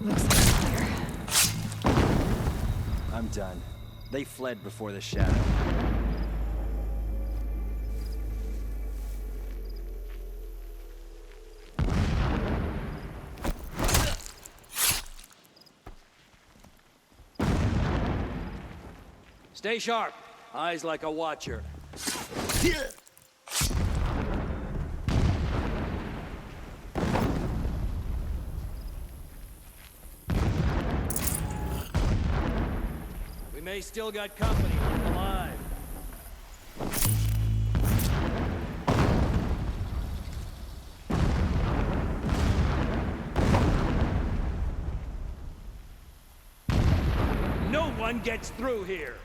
Looks like it's clear. I'm done. They fled before the shadow. Stay sharp. Eyes like a watcher. We may still got company when alive. No one gets through here.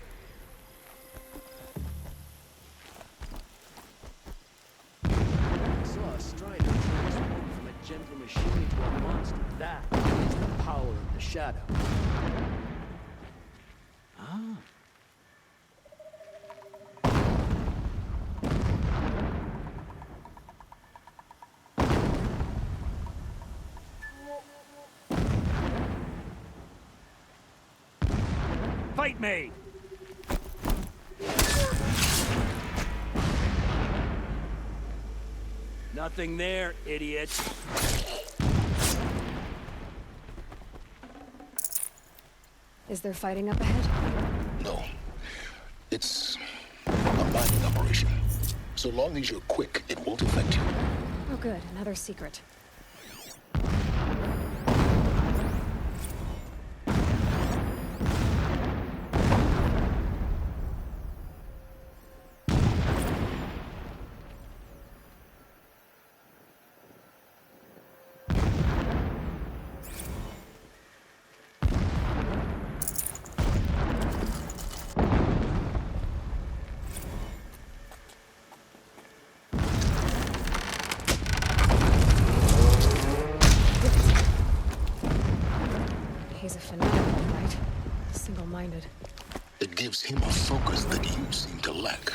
Gentle machine to a monster. That is the power of the shadow. Ah. Fight me! Nothing there, idiot. Is there fighting up ahead? No. It's a mining operation. So long as you're quick, it won't affect you. Oh good, another secret. He's a fanatic, all right? Single-minded. It gives him a focus that you seem to lack.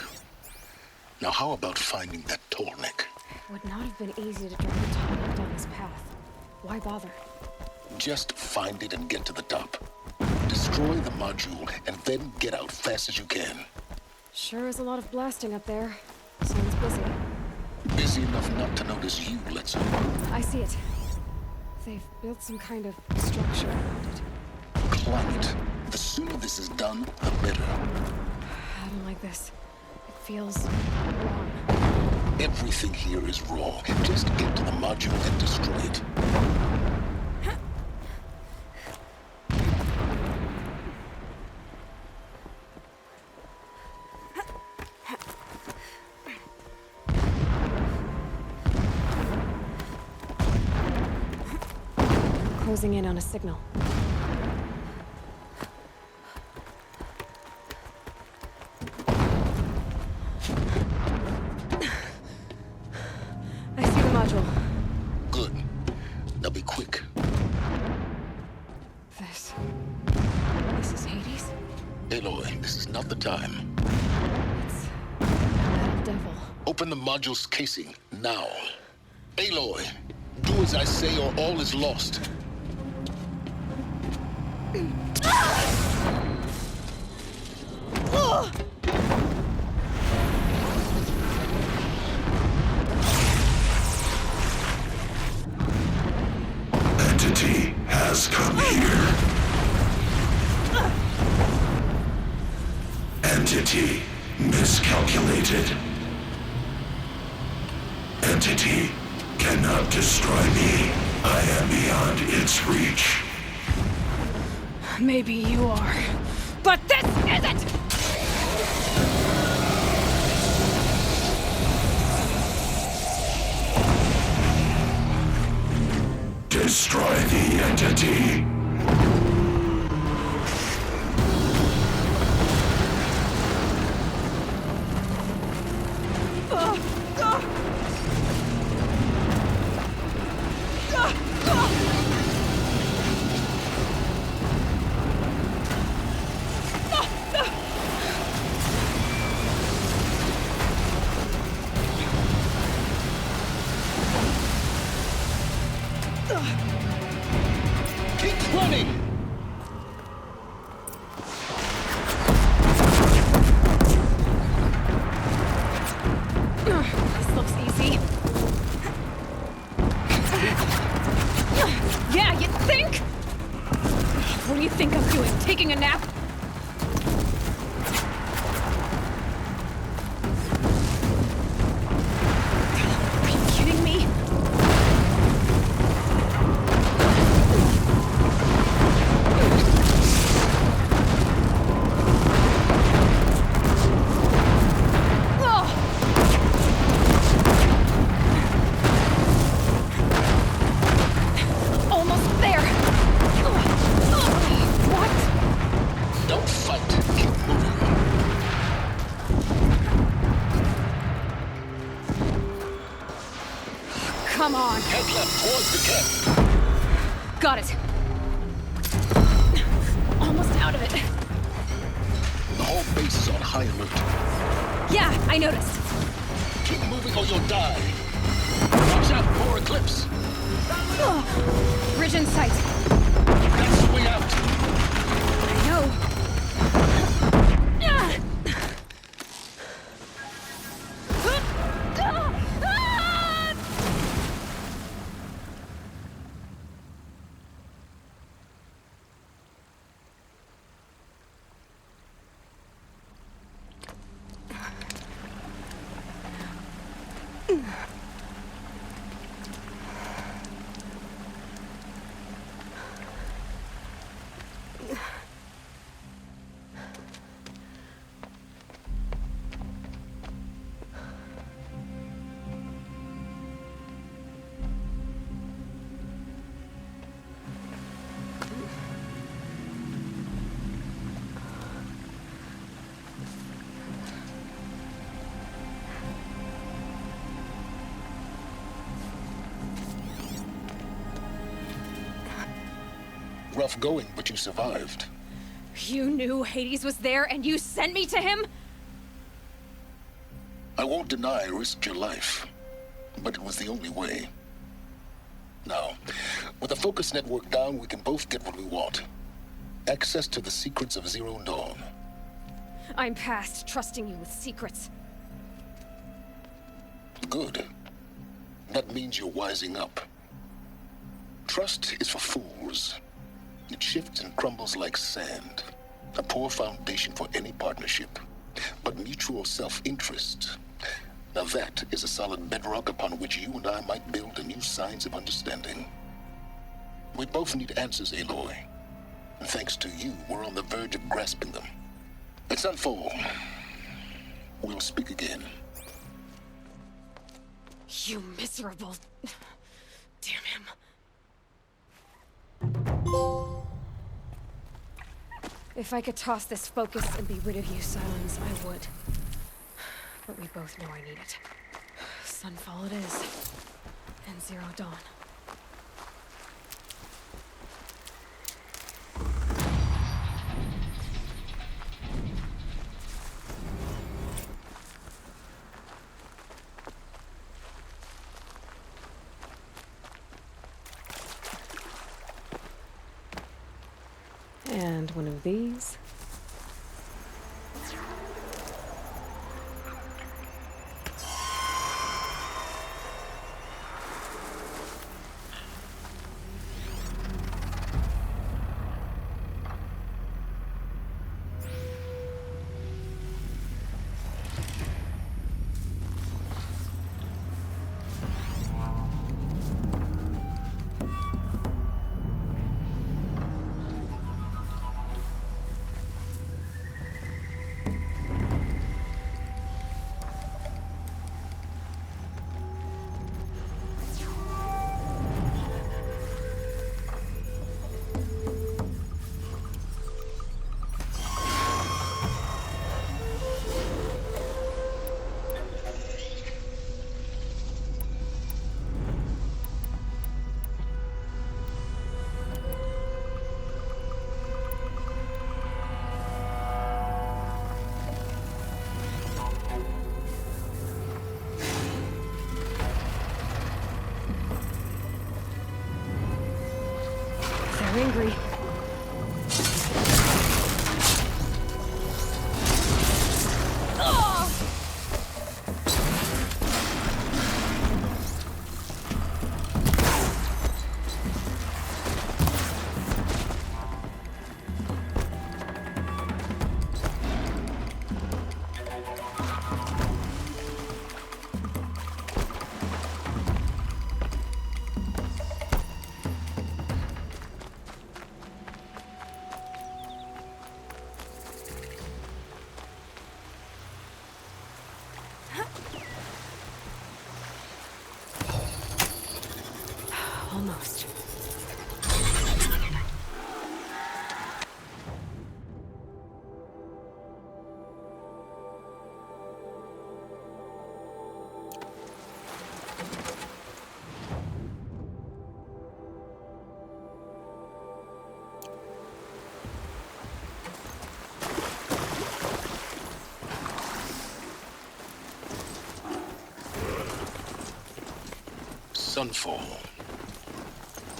Now how about finding that tall neck? It would not have been easy to drag the tall neck down his path. Why bother? Just find it and get to the top. Destroy the module and then get out fast as you can. Sure is a lot of blasting up there. Sounds busy. Busy enough not to notice you, let's hope. I see it. They've built some kind of structure around it. Climb it. The sooner this is done, the better. I don't like this. It feels wrong. Everything here is wrong. Just get to the module and destroy it. Closing in on a signal. I see the module. Good. Now be quick. This is Hades? Aloy, this is not the time. It's a metal devil. Open the module's casing, now. Aloy, do as I say or all is lost. Entity has come here. Entity miscalculated. Entity cannot destroy me. I am beyond its reach. Maybe you are, but this isn't! Come on. Head left towards the camp. Got it. Almost out of it. The whole base is on high alert. Yeah, I noticed. Keep moving or you'll die. Watch out for Eclipse. Oh, bridge in sight. That's the way out. I know. Rough going, but you survived. You knew Hades was there and you sent me to him? I won't deny I risked your life, but it was the only way. Now, with the focus network down, we can both get what we want. Access to the secrets of Zero Dawn. I'm past trusting you with secrets. Good. That means you're wising up. Trust is for fools. It shifts and crumbles like sand. A poor foundation for any partnership. But mutual self-interest. Now that is a solid bedrock upon which you and I might build a new science of understanding. We both need answers, Aloy. And thanks to you, we're on the verge of grasping them. Let's unfold. We'll speak again. You miserable... Damn him. If I could toss this focus and be rid of you, Silence, I would. But we both know I need it. Sunfall it is. And Zero Dawn. And one of these. They're angry. Sunfall.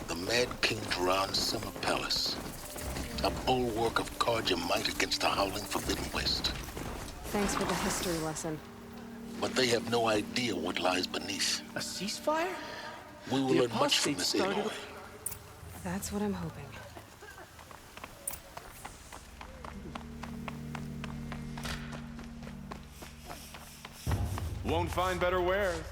The Mad King Duran's summer palace. A bulwark of Carja might against the howling Forbidden West. Thanks for the history lesson. But they have no idea what lies beneath. A ceasefire? We will learn much from this, Aloy. That's what I'm hoping. Won't find better wares.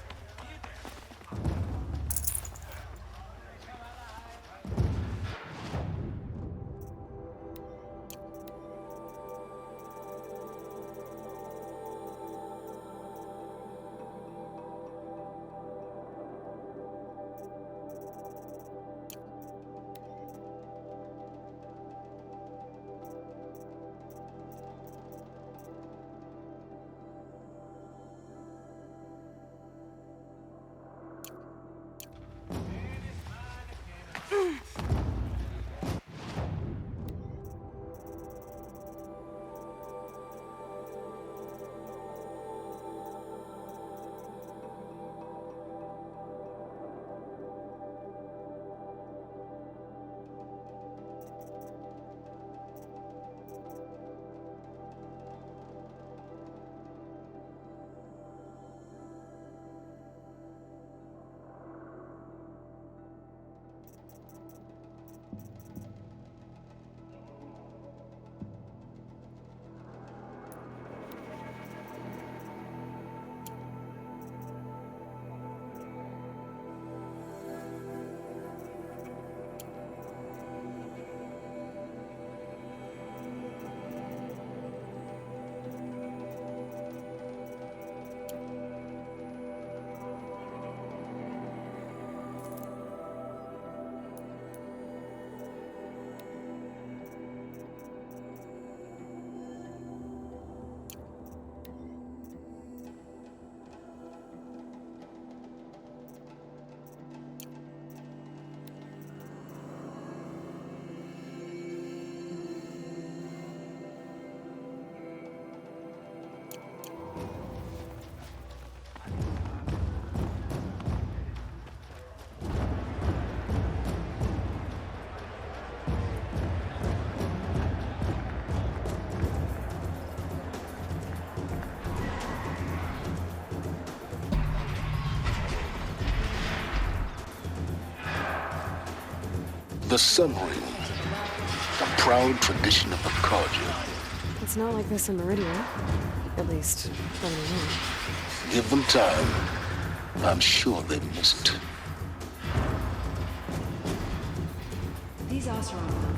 The Sun Ring, a proud tradition of the Carja. It's not like this in Meridian. At least, from the know. Give them time. I'm sure they missed. These Oseram.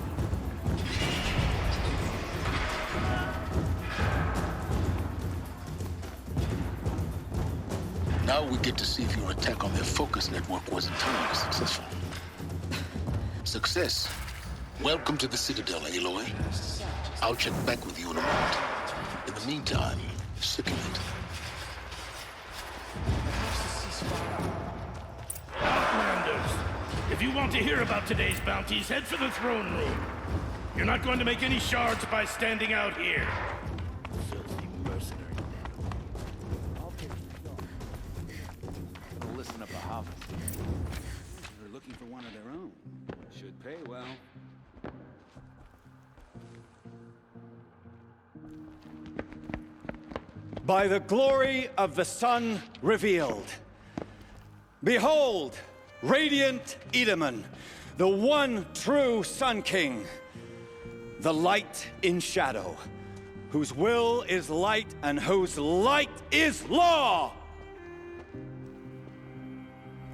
Now we get to see if your attack on their focus network was entirely successful. Success. Welcome to the Citadel, Aloy. I'll check back with you in a moment. In the meantime, circulate. Outlanders, if you want to hear about today's bounties, head for the throne room. You're not going to make any shards by standing out here. Filthy mercenary. Gonna listen up a harvest. They're looking for one of their own. Should pay well. By the glory of the sun revealed. Behold, radiant Edaman, the one true Sun King, the light in shadow, whose will is light and whose light is law.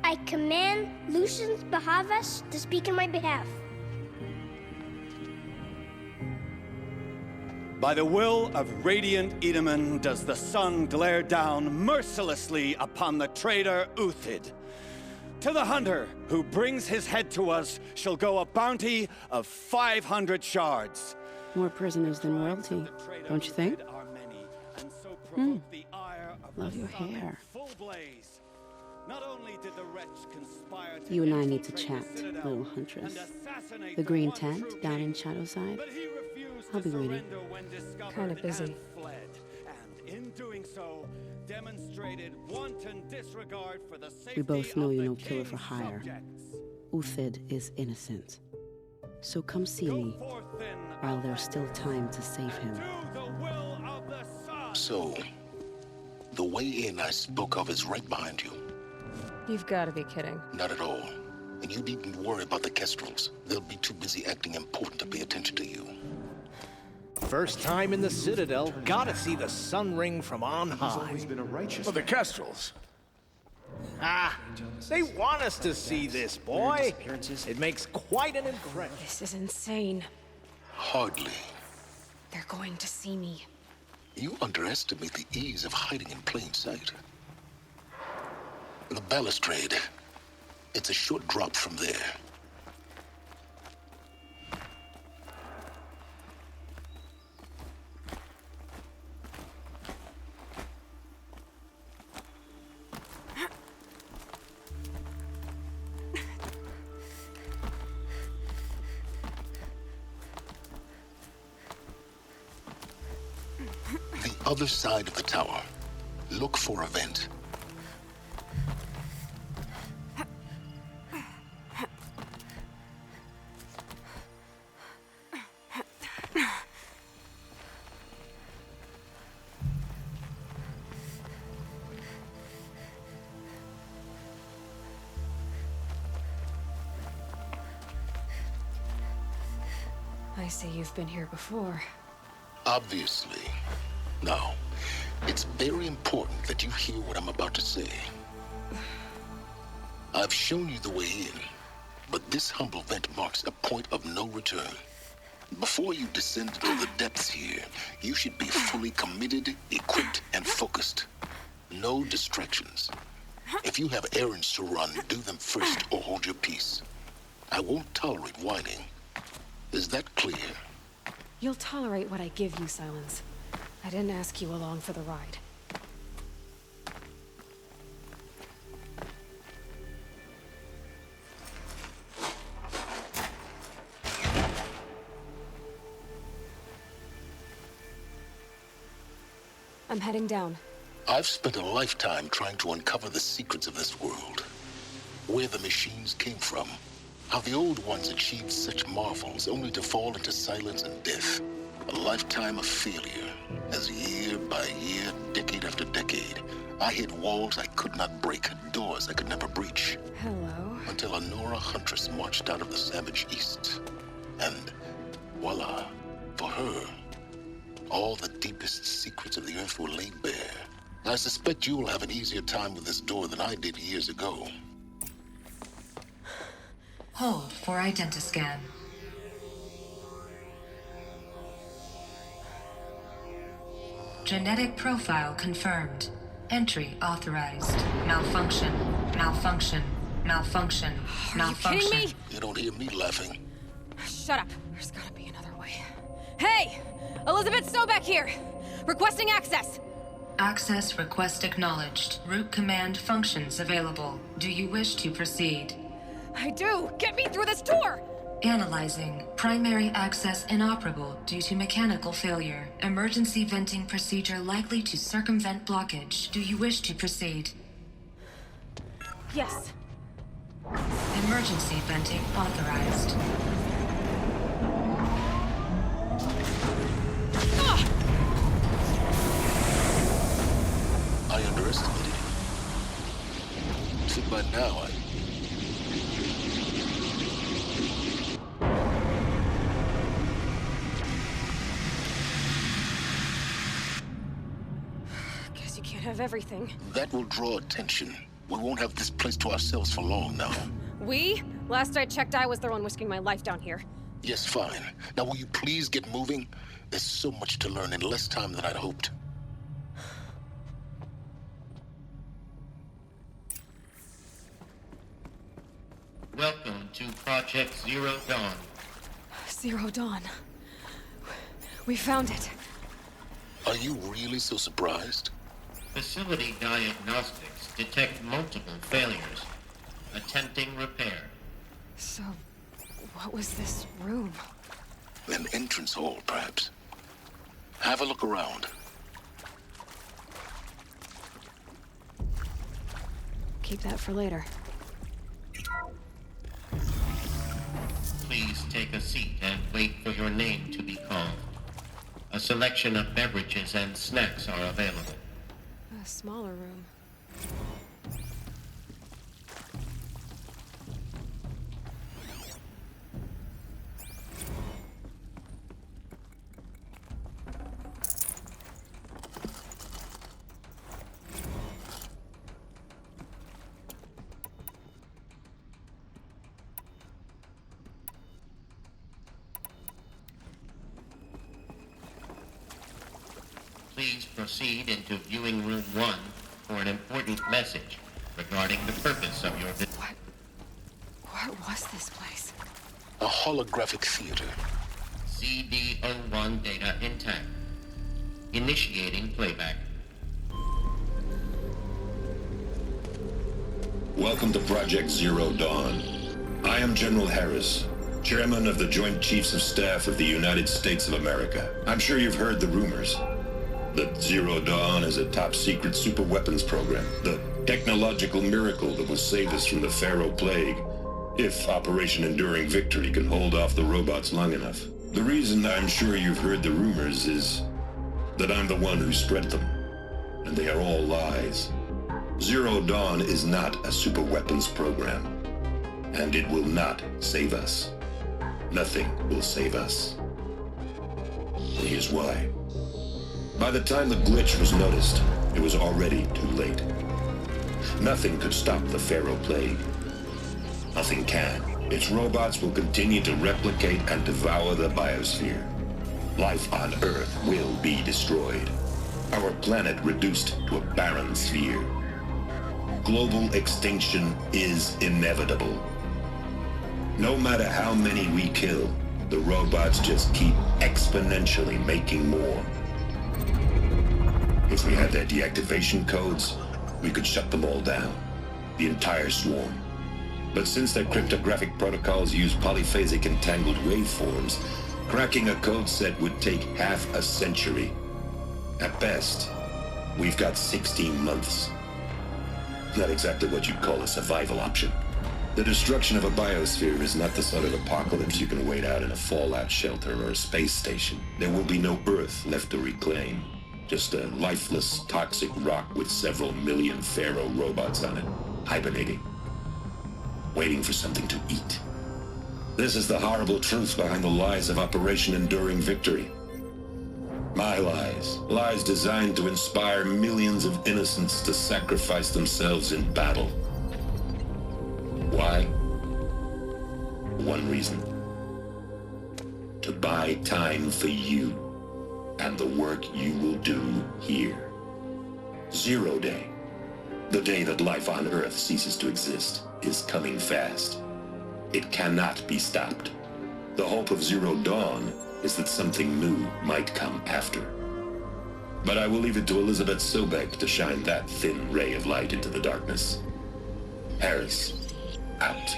I command Lucius Bahavas to speak in my behalf. By the will of radiant Edaman does the sun glare down mercilessly upon the traitor Uthid. To the hunter who brings his head to us shall go a bounty of 500 shards. More prisoners than royalty, don't you think? Love your hair. You and I need to chat, little huntress. The green tent down in Shadowside. I'll be waiting. Kind of busy. in doing so, demonstrated wanton disregard for the safety We both know of you're the no killer for king's hire. subjects. Uthid is innocent. So come see Go me forth then, while there's still time to save him. do the will of the sun. So, the way in I spoke of is right behind you. You've got to be kidding. Not at all. And you needn't worry about the Kestrels. They'll be too busy acting important to pay attention to you. First time in the Citadel, gotta see the sun ring from on high. He's always been a righteous Well, the Kestrels. Ah, they want us to see this, boy. It makes quite an impression. This is insane. Hardly. They're going to see me. You underestimate the ease of hiding in plain sight. The balustrade. It's a short drop from there. The other side of the tower. Look for a vent. I see you've been here before. Obviously. Now, it's very important that you hear what I'm about to say. I've shown you the way in, but this humble vent marks a point of no return. Before you descend into the depths here, you should be fully committed, equipped, and focused. No distractions. If you have errands to run, do them first or hold your peace. I won't tolerate whining. Is that clear? You'll tolerate what I give you, Silence. I didn't ask you along for the ride. I'm heading down. I've spent a lifetime trying to uncover the secrets of this world. Where the machines came from. How the old ones achieved such marvels only to fall into silence and death. A lifetime of failure, as year by year, decade after decade, I hit walls I could not break, doors I could never breach. Hello. Until a Nora huntress marched out of the savage east. And voila, for her, all the deepest secrets of the earth were laid bare. I suspect you will have an easier time with this door than I did years ago. Hold for identiscan. Genetic profile confirmed. Entry authorized. Malfunction. Malfunction. Malfunction. Malfunction. Are you kidding me? You don't hear me laughing. Shut up. There's gotta be another way. Hey! Elizabeth Sobeck here! Requesting access! Access request acknowledged. Root command functions available. Do you wish to proceed? I do! Get me through this door! Analyzing. Primary access inoperable due to mechanical failure. Emergency venting procedure likely to circumvent blockage. Do you wish to proceed? Yes. Emergency venting authorized. I underestimated you. See, by now, Guess you can't have everything. that will draw attention. We won't have this place to ourselves for long now. We? Last I checked, I was the one risking my life down here. Yes, fine. Now, will you please get moving? There's so much to learn in less time than I'd hoped. Welcome to Project Zero Dawn. Zero Dawn. We found it. Are you really so surprised? Facility diagnostics detect multiple failures. Attempting repair. So, what was this room? An entrance hall, perhaps. Have a look around. Keep that for later. Please take a seat and wait for your name to be called. A selection of beverages and snacks are available. A smaller room. Please proceed into viewing room 1 for an important message regarding the purpose of your visit. What was this place? A holographic theater. CD01 data intact. Initiating playback. Welcome to Project Zero Dawn. I am General Harris, Chairman of the Joint Chiefs of Staff of the United States of America. I'm sure you've heard the rumors that Zero Dawn is a top-secret superweapons program, the technological miracle that will save us from the Pharaoh Plague, if Operation Enduring Victory can hold off the robots long enough. The reason I'm sure you've heard the rumors is that I'm the one who spread them, and they are all lies. Zero Dawn is not a superweapons program, and it will not save us. Nothing will save us. And here's why. By the time the glitch was noticed, it was already too late. Nothing could stop the Pharaoh Plague. Nothing can. Its robots will continue to replicate and devour the biosphere. Life on Earth will be destroyed. Our planet reduced to a barren sphere. Global extinction is inevitable. No matter how many we kill, the robots just keep exponentially making more. If we had their deactivation codes, we could shut them all down. The entire swarm. But since their cryptographic protocols use polyphasic entangled waveforms, cracking a code set would take half a century. At best, we've got 16 months. Not exactly what you'd call a survival option. The destruction of a biosphere is not the sort of apocalypse you can wait out in a fallout shelter or a space station. There will be no Earth left to reclaim. Just a lifeless, toxic rock with several million Pharaoh robots on it, hibernating, waiting for something to eat. This is the horrible truth behind the lies of Operation Enduring Victory. My lies. Lies designed to inspire millions of innocents to sacrifice themselves in battle. Why? One reason. To buy time for you and the work you will do here. Zero Day, the day that life on Earth ceases to exist, is coming fast. It cannot be stopped. The hope of Zero Dawn is that something new might come after. But I will leave it to Elizabeth Sobek to shine that thin ray of light into the darkness. Harris, out.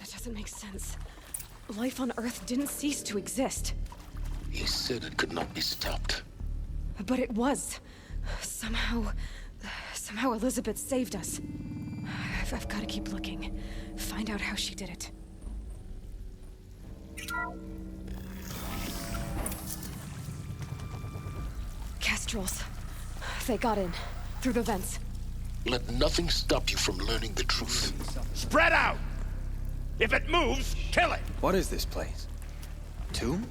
That doesn't make sense. Life on Earth didn't cease to exist. He said it could not be stopped. But it was. Somehow Elizabeth saved us. I've got to keep looking. Find out how she did it. Kestrels. They got in. Through the vents. Let nothing stop you from learning the truth. Spread out! If it moves, kill it! What is this place? Tomb?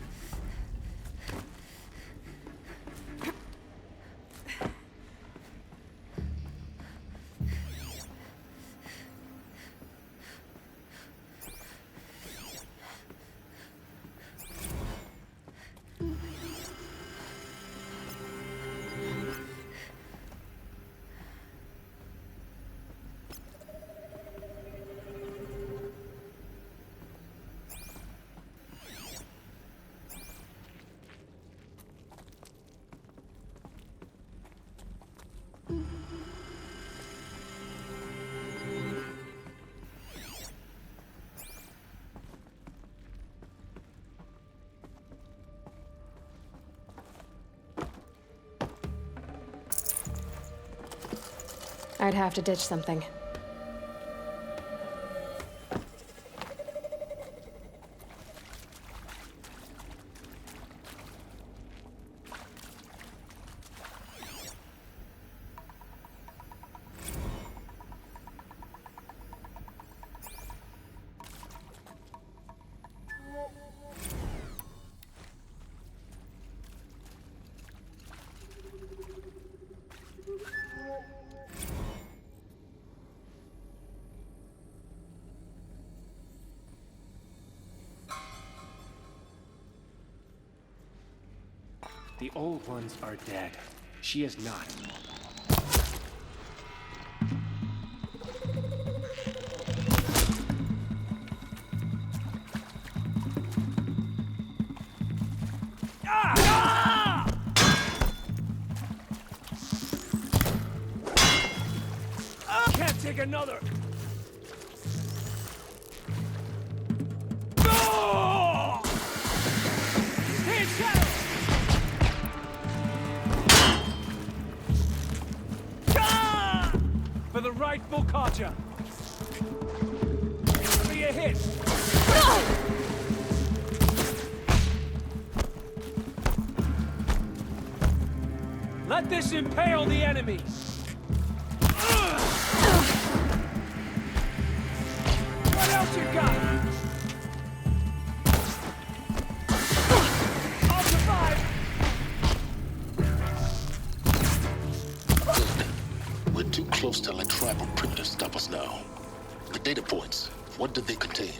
I'd have to ditch something. The old ones are dead. She is not. Can't take another. For the rightful Kaja. Be a hit. Let this impale the enemy. What else you got? I'll survive. We're too close to let tribal primitives stop us now. The data points, what did they contain?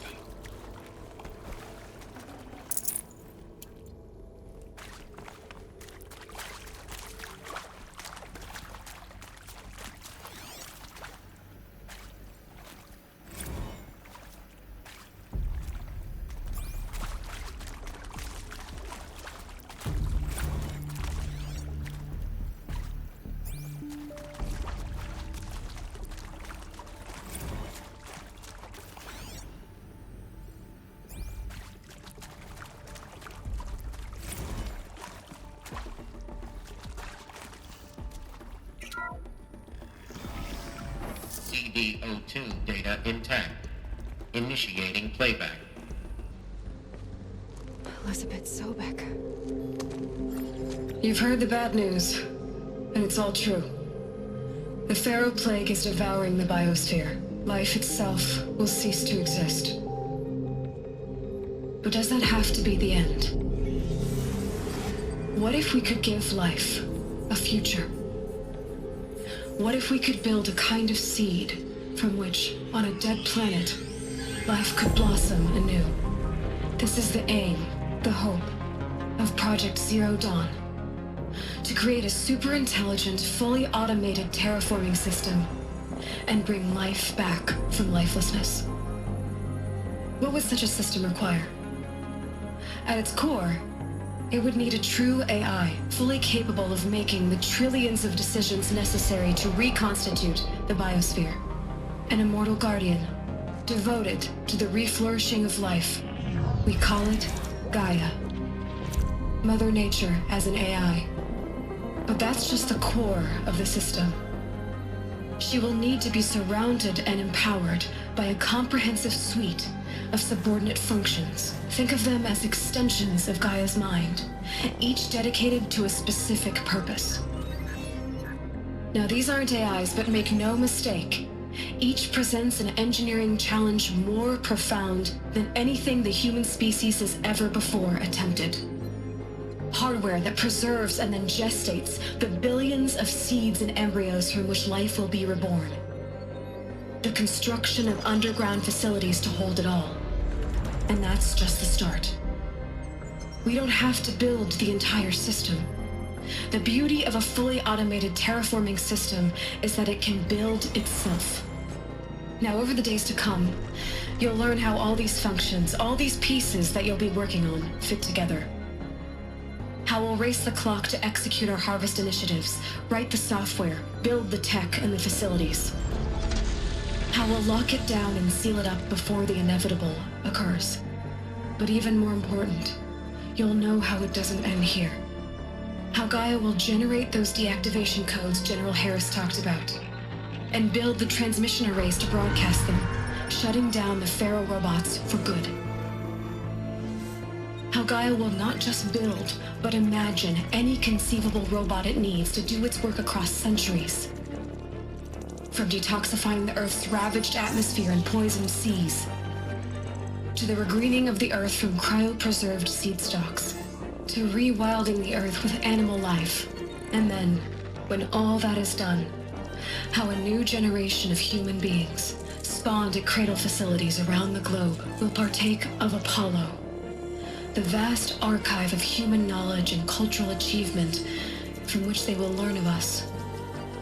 CD02 data intact. Initiating playback. Elizabeth Sobek. You've heard the bad news, and it's all true. The Pharaoh Plague is devouring the biosphere. Life itself will cease to exist. But does that have to be the end? What if we could give life a future? What if we could build a kind of seed from which, on a dead planet, life could blossom anew? This is the aim, the hope, of Project Zero Dawn. To create a super-intelligent, fully automated terraforming system and bring life back from lifelessness. What would such a system require? At its core, it would need a true AI, fully capable of making the trillions of decisions necessary to reconstitute the biosphere. An immortal guardian, devoted to the reflourishing of life. We call it Gaia. Mother Nature as an AI. But that's just the core of the system. She will need to be surrounded and empowered by a comprehensive suite of subordinate functions. Think of them as extensions of Gaia's mind, each dedicated to a specific purpose. Now, these aren't AIs, but make no mistake, each presents an engineering challenge more profound than anything the human species has ever before attempted. Hardware that preserves and then gestates the billions of seeds and embryos from which life will be reborn. The construction of underground facilities to hold it all. And that's just the start. We don't have to build the entire system. The beauty of a fully automated terraforming system is that it can build itself. Now, over the days to come, you'll learn how all these functions, all these pieces that you'll be working on, fit together. How we'll race the clock to execute our harvest initiatives, write the software, build the tech and the facilities. How we'll lock it down and seal it up before the inevitable occurs. But even more important, you'll know how it doesn't end here. How Gaia will generate those deactivation codes General Harris talked about. and build the transmission arrays to broadcast them, shutting down the Pharaoh robots for good. How Gaia will not just build, but imagine any conceivable robot it needs to do its work across centuries. From detoxifying the Earth's ravaged atmosphere and poisoned seas, to the regreening of the Earth from cryopreserved seed stalks, to rewilding the Earth with animal life. And then, when all that is done, how a new generation of human beings, spawned at cradle facilities around the globe, will partake of Apollo, the vast archive of human knowledge and cultural achievement from which they will learn of us,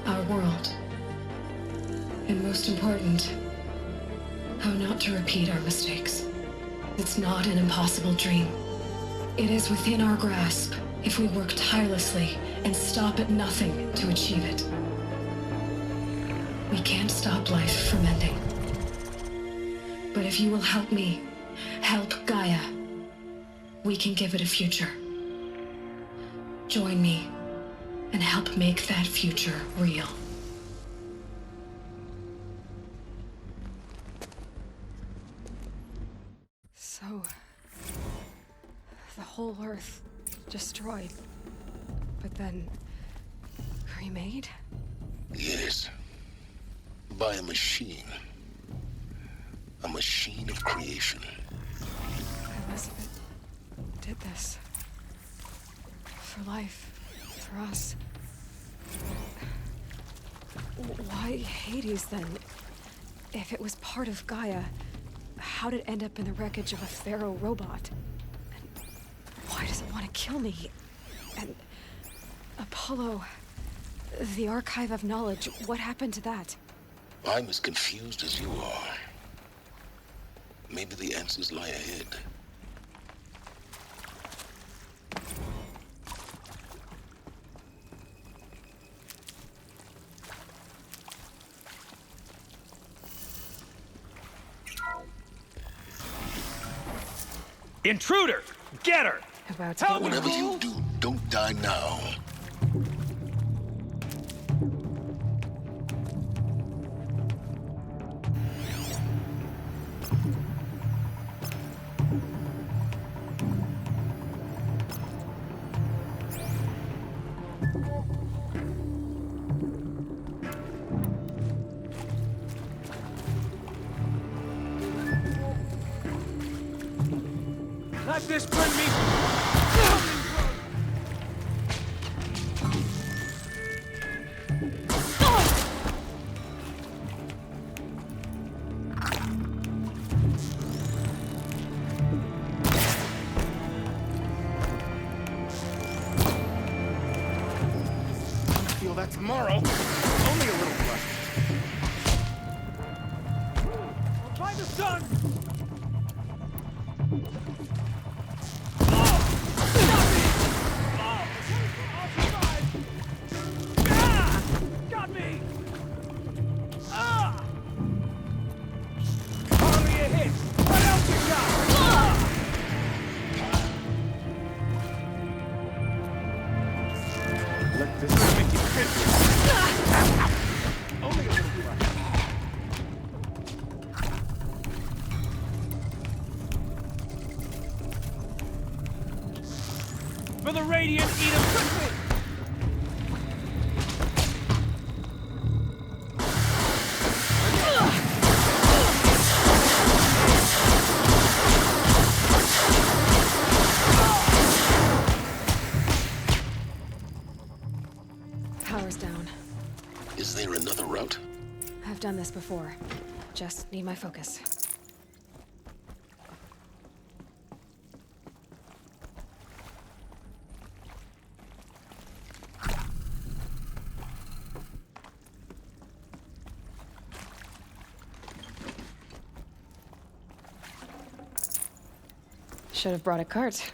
our world. And most important, how not to repeat our mistakes. It's not an impossible dream. It is within our grasp if we work tirelessly and stop at nothing to achieve it. We can't stop life from ending. But if you will help me, help Gaia, we can give it a future. Join me and help make that future real. So, the whole Earth destroyed, but then remade? Yes. By a machine. A machine of creation. Elizabeth did this. For life. For us. Why Hades, then? If it was part of Gaia, how'd it end up in the wreckage of a Pharaoh robot? And why does it want to kill me? And Apollo, the archive of knowledge, what happened to that? I'm as confused as you are. Maybe the answers lie ahead. Intruder! Get her! About to Help! Whatever you do, don't die now. Let this bring me... Feel that tomorrow. Only a little blood. I'll find the sun! For the Radiant, eat 'em quickly! Power's down. Is there another route? I've done this before. Just need my focus. Should have brought a cart.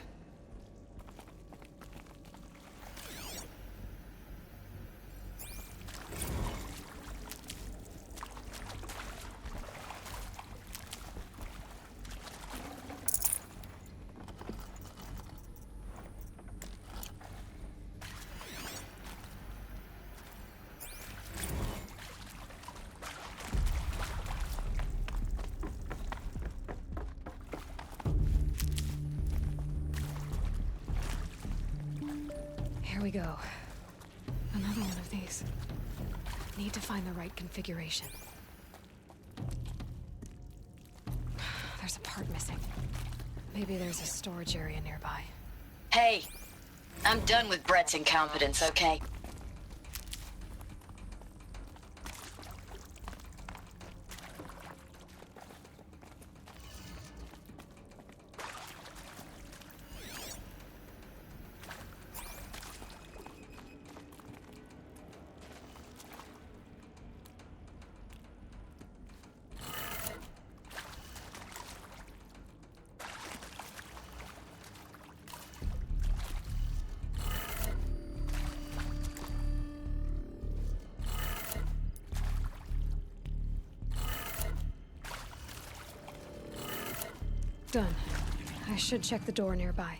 we go. Another one of these. Need to find the right configuration. There's a part missing. Maybe there's a storage area nearby. Hey, I'm done with Brett's incompetence, okay? Done. I should check the door nearby.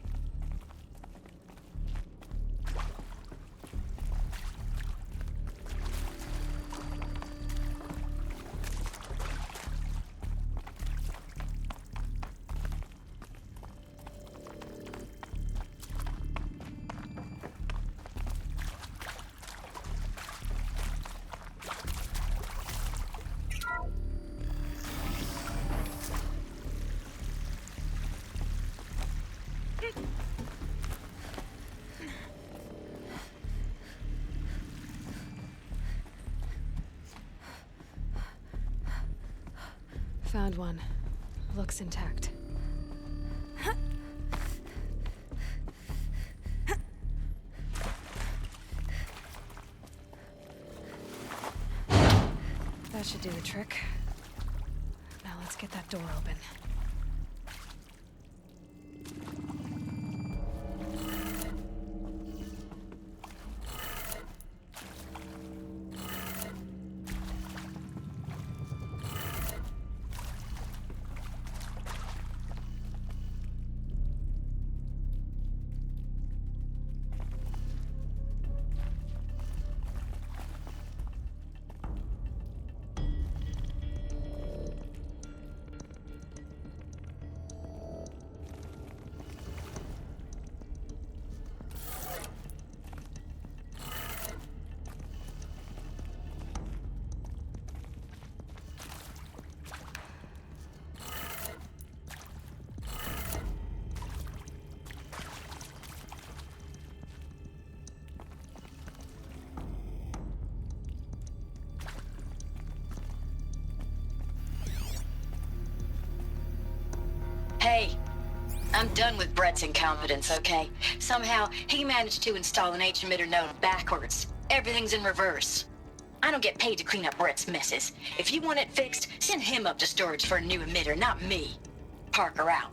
Found one. Looks intact. That should do the trick. Now let's get that door open. Hey, I'm done with Brett's incompetence, okay? Somehow, he managed to install an H-emitter node backwards. Everything's in reverse. I don't get paid to clean up Brett's messes. If you want it fixed, send him up to storage for a new emitter, not me. Parker out.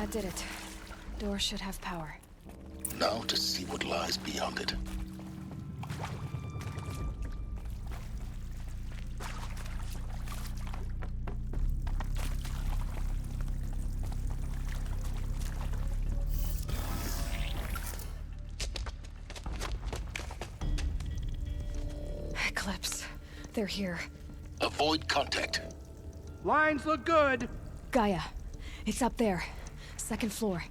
That did it. Door should have power. Now to see what lies beyond it. Eclipse. They're here. Avoid contact. Lines look good. Gaia. It's up there. Second floor.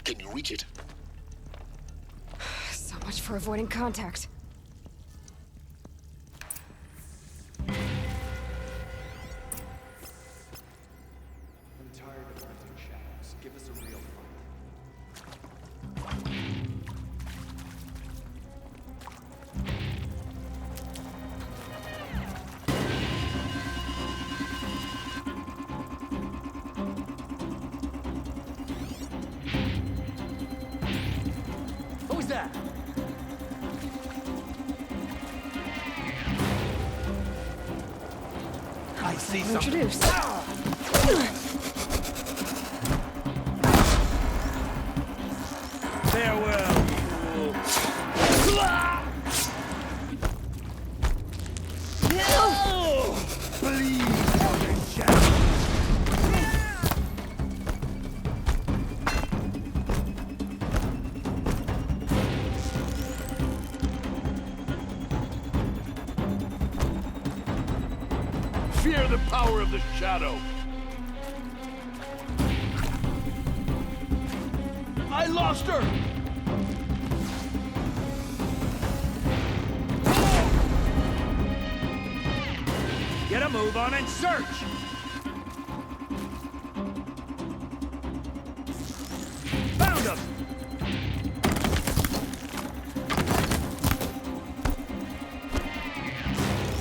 Can you reach it? So much for avoiding contact. I'm tired of hunting shadows. Give us a real Who's that? I see something. Introduce. Farewell, fool. Bleed on the shadow. Fear the power of the shadow. I lost her! Get a move on and search! Found him!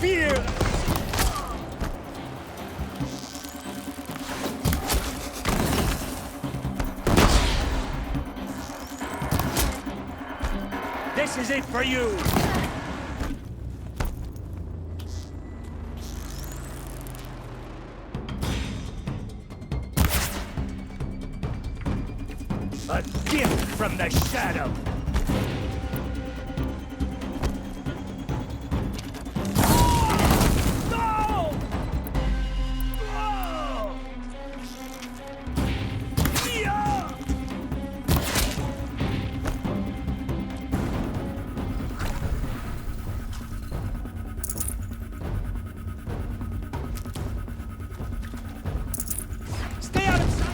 Fear! This is it for you! A gift from the shadow! No! Oh! Yeah! Stay out of sight!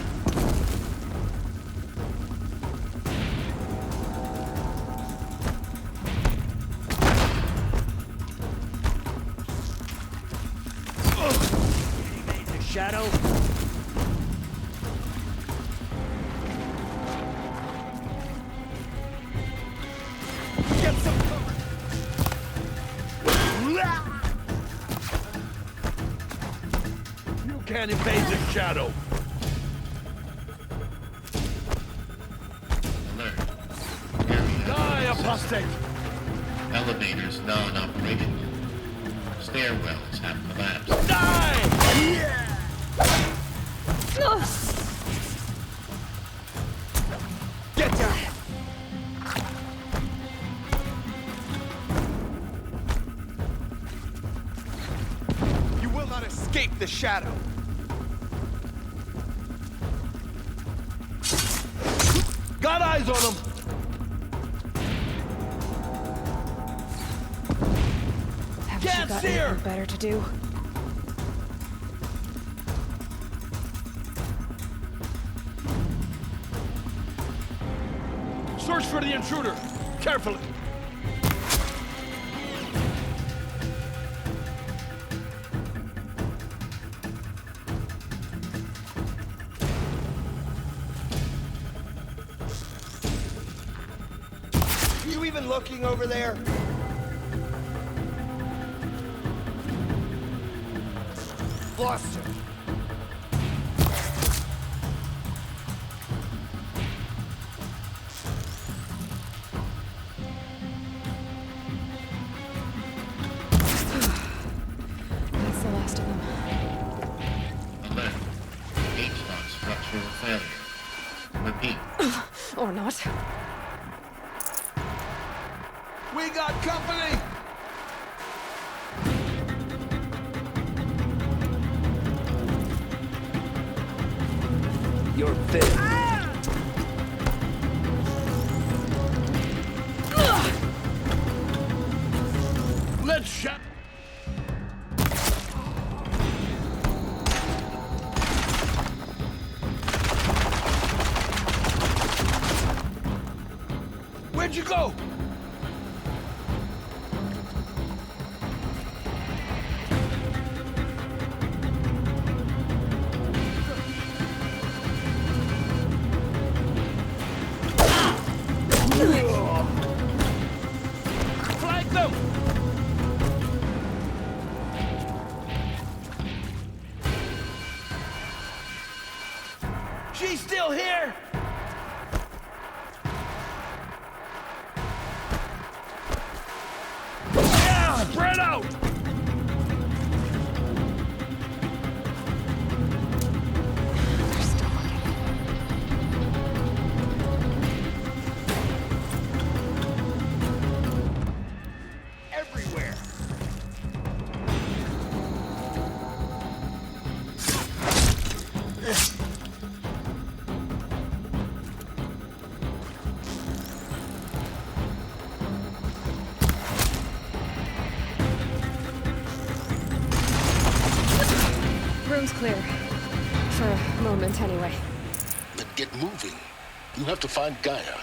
Shadow. Get some cover. You can't evade the shadow. Alert. Die, apostate! Elevators non-operating. Stairwells have collapsed. Die! Get down. You will not escape the shadow. Got eyes on him! Haven't you got anything better to do? Search for the intruder! Carefully! Are you even looking over there? Lost her. That's the last of them. Alert. H-Lock structural failure. We got company! You're fit. Let's shut. Where'd you go? Flank them! She's still here! Spread out! Everywhere! Room's clear. For a moment, anyway. Then get moving. You have to find Gaia.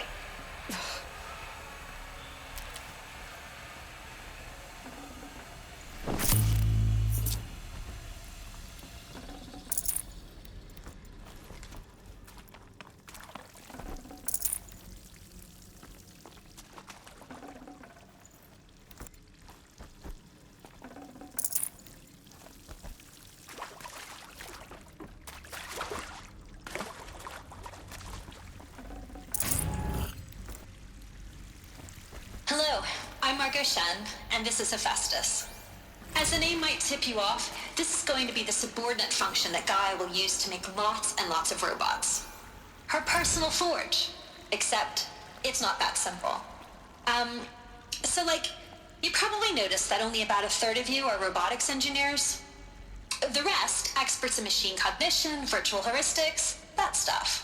Hello, I'm Margot Shen, and this is Hephaestus. As the name might tip you off, this is going to be the subordinate function that Gaia will use to make lots and lots of robots. Her personal forge. Except, it's not that simple. You probably noticed that only about a third of you are robotics engineers. The rest, experts in machine cognition, virtual heuristics, that stuff.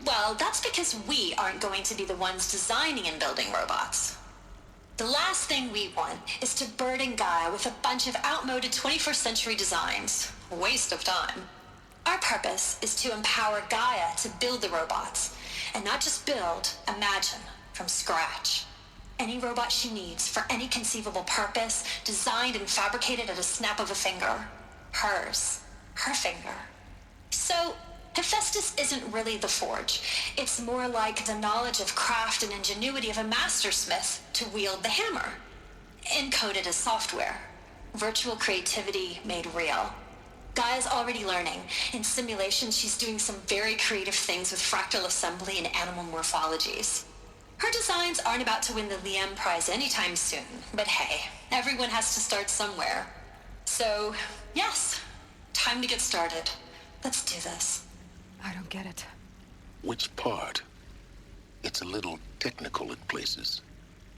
Well, that's because we aren't going to be the ones designing and building robots. The last thing we want is to burden Gaia with a bunch of outmoded 21st century designs. A waste of time. Our purpose is to empower Gaia to build the robots, and not just build, imagine, from scratch. Any robot she needs for any conceivable purpose, designed and fabricated at a snap of a finger. Hers. Her finger. So, Hephaestus isn't really the forge. It's more like the knowledge of craft and ingenuity of a mastersmith to wield the hammer. Encoded as software. Virtual creativity made real. Gaia's already learning. In simulations, she's doing some very creative things with fractal assembly and animal morphologies. Her designs aren't about to win the Liam Prize anytime soon, but hey, everyone has to start somewhere. So, yes, time to get started. Let's do this. I don't get it. Which part? It's a little technical in places.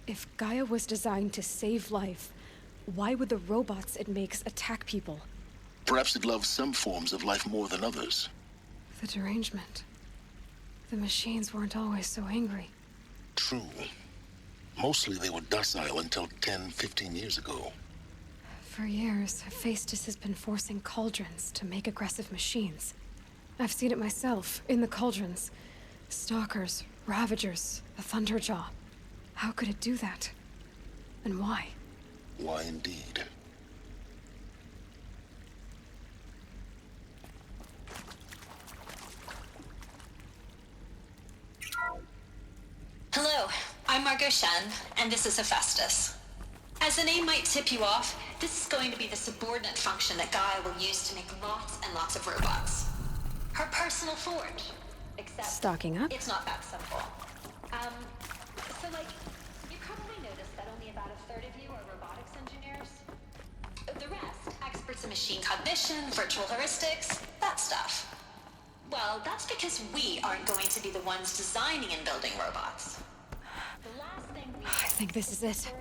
If Gaia was designed to save life, why would the robots it makes attack people? Perhaps it loves some forms of life more than others. The derangement. The machines weren't always so angry. True. Mostly they were docile until 10, 15 years ago. For years, Hephaestus has been forcing cauldrons to make aggressive machines. I've seen it myself, in the cauldrons. Stalkers, Ravagers, the Thunderjaw. How could it do that? And why? Why indeed? Hello, I'm Margot Shen, and this is Hephaestus. As the name might tip you off, this is going to be the subordinate function that Gaia will use to make lots and lots of robots. Her personal forge. Except stocking up? It's not that simple. You probably noticed that only about a third of you are robotics engineers. The rest, experts in machine cognition, virtual heuristics, that stuff. Well, that's because we aren't going to be the ones designing and building robots. The last thing we think this is it.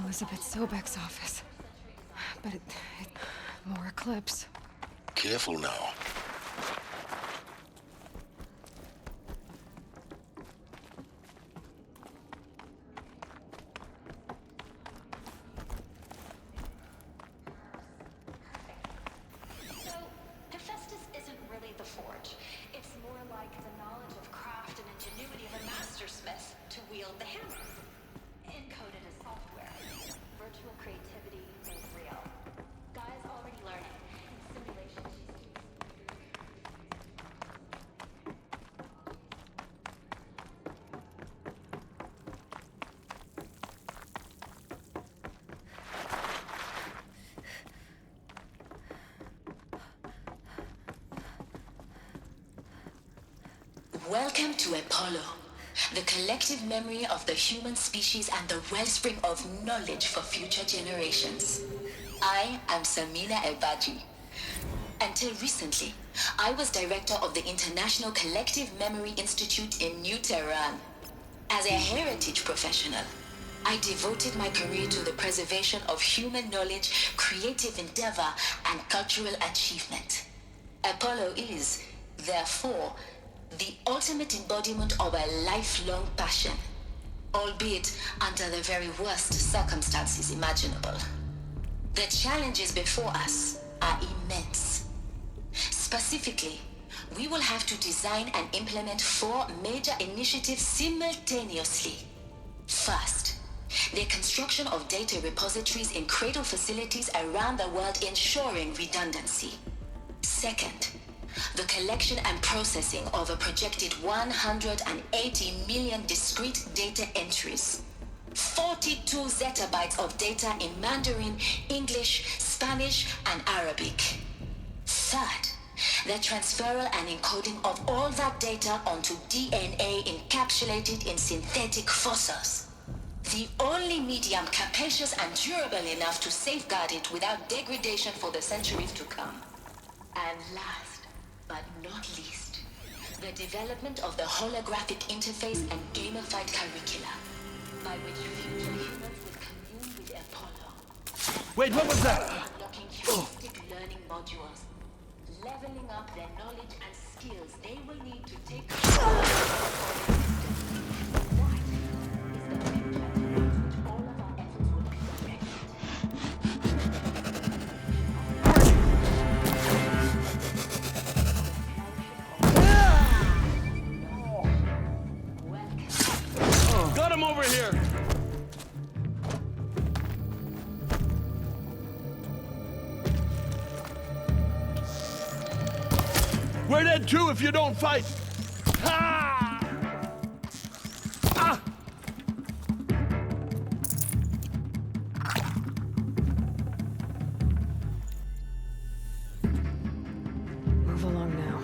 Elizabeth Sobek's office. But more Eclipse. Careful now. Welcome to Apollo, the collective memory of the human species and the wellspring of knowledge for future generations. I am Samina Ebaji. Until recently, I was director of the International Collective Memory Institute in New Tehran. As a heritage professional, I devoted my career to the preservation of human knowledge, creative endeavor, and cultural achievement. Apollo is, therefore, the ultimate embodiment of a lifelong passion, albeit under the very worst circumstances imaginable. The challenges before us are immense. Specifically, we will have to design and implement 4 major initiatives simultaneously. First, the construction of data repositories in cradle facilities around the world ensuring redundancy. Second, the collection and processing of a projected 180 million discrete data entries. 42 zettabytes of data in Mandarin, English, Spanish, and Arabic. Third, the transferal and encoding of all that data onto DNA encapsulated in synthetic fossils. The only medium capacious and durable enough to safeguard it without degradation for the centuries to come. And last, but not least, the development of the holographic interface and gamified curricula, by which future humans will commune with Apollo. Wait, what was that? Unlocking heuristic learning modules, leveling up their knowledge and skills they will need to take Got him over here! We're dead too if you don't fight! Ha! Ah! Move along now.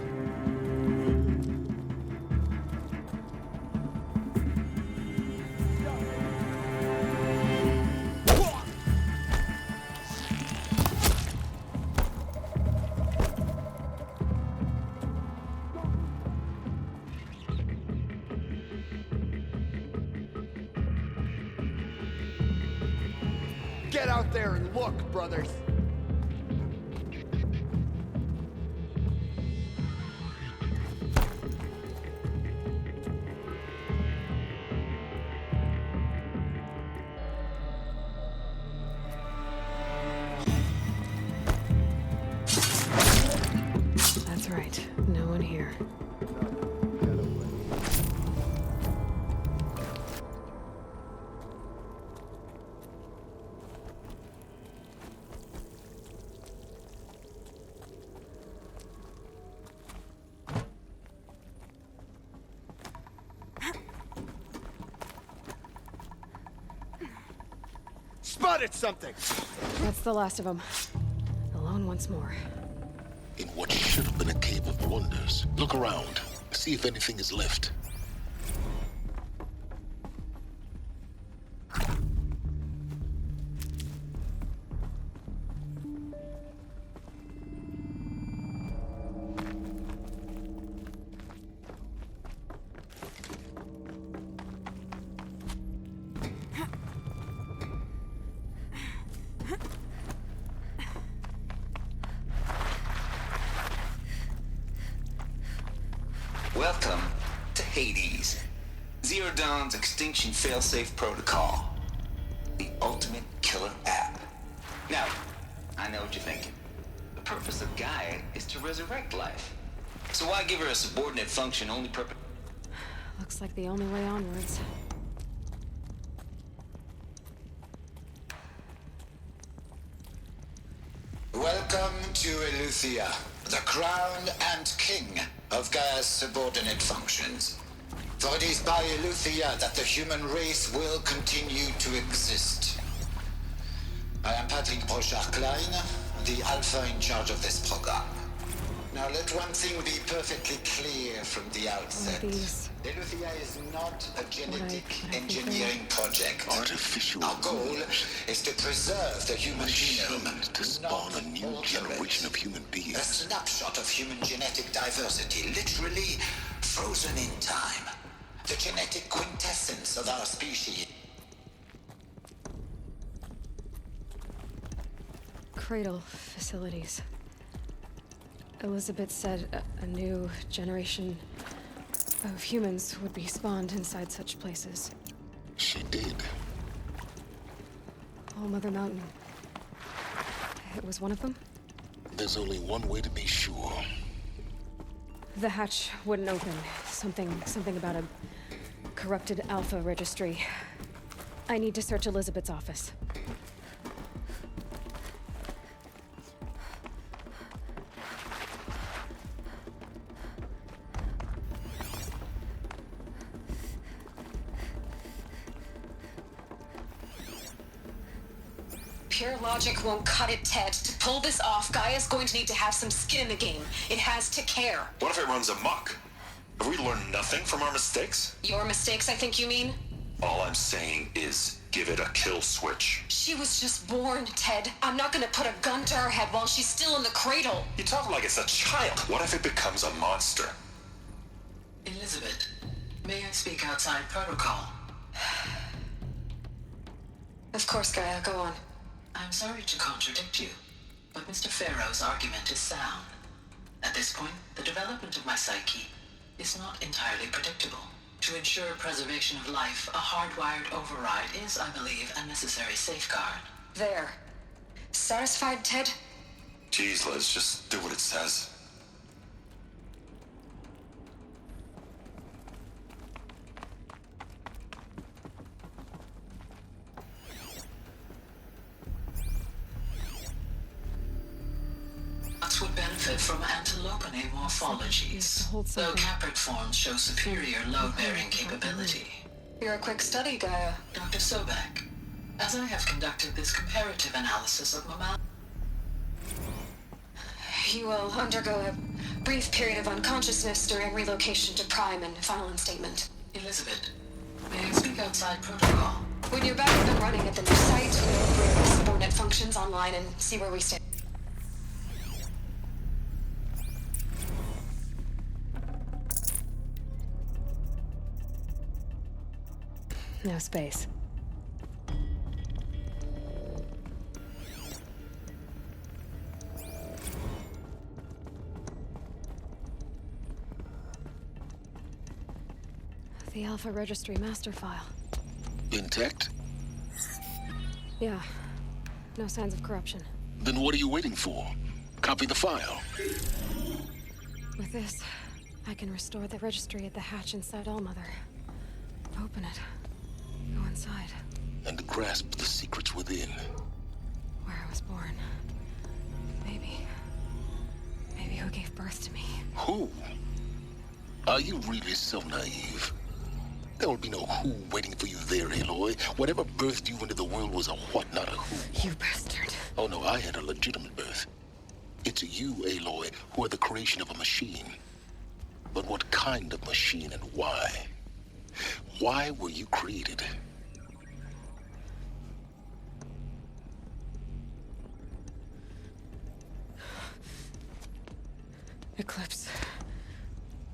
Get out there and look, brothers. That's right. No one here. Spotted something! That's the last of them. Alone once more. In what should have been a cave of wonders. Look around. See if anything is left. Welcome to Hades, Zero Dawn's extinction failsafe protocol. The ultimate killer app. Now, I know what you're thinking. The purpose of Gaia is to resurrect life. So why give her a subordinate function only purpose? Looks like the only way onwards. Welcome to Eleuthia, the crown and king of Gaia's subordinate functions. For it is by Eleuthia that the human race will continue to exist. I am Patrick Brochard-Klein, the Alpha in charge of this program. Now let one thing be perfectly clear from the outset. Eleuthia is not a genetic engineering project. Artificial Our goal is to preserve the human genome, to spawn a new generation of human a beings. snapshot of human genetic diversity, literally frozen in time. The genetic quintessence of our species. Cradle facilities. Elizabeth said a new generation of humans would be spawned inside such places. She did. All Mother Mountain. It was one of them? There's only one way to be sure. The hatch wouldn't open. Something about a corrupted Alpha registry. I need to search Elizabeth's office. Pure logic won't cut it, Ted. To pull this off, Gaia's going to need to have some skin in the game. It has to care. What if it runs amok? Have we learned nothing from our mistakes? Your mistakes, I think you mean? All I'm saying is, give it a kill switch. She was just born, Ted. I'm not gonna put a gun to her head while she's still in the cradle. You talk like it's a child. What if it becomes a monster? Elizabeth, may I speak outside protocol? Of course, Gaia, go on. I'm sorry to contradict you, but Mr. Farrow's argument is sound. At this point, the development of my psyche is not entirely predictable. To ensure preservation of life, a hardwired override is, I believe, a necessary safeguard. There. Satisfied, Ted? Geez, Liz, just do what it says. Nuts would benefit from antilopine morphologies, though capricorns show superior load-bearing capability. You're a quick study, Gaia. Dr. Sobek, as I have conducted this comparative analysis of mammal... You will undergo a brief period of unconsciousness during relocation to Prime and final instatement. Elizabeth, may I speak outside protocol? When you're back up and running at the new site, we'll bring the subordinate functions online and see where we stand. No space. The Alpha Registry master file. Intact? Yeah. No signs of corruption. Then what are you waiting for? Copy the file. With this, I can restore the registry at the hatch inside Allmother. Open it. Go inside. And grasp the secrets within. Where I was born. Maybe who gave birth to me. Who? Are you really so naive? There will be no who waiting for you there, Aloy. Whatever birthed you into the world was a what, not a who. You bastard. Oh no, I had a legitimate birth. It's you, Aloy, who are the creation of a machine. But what kind of machine and why? Why were you created? Eclipse.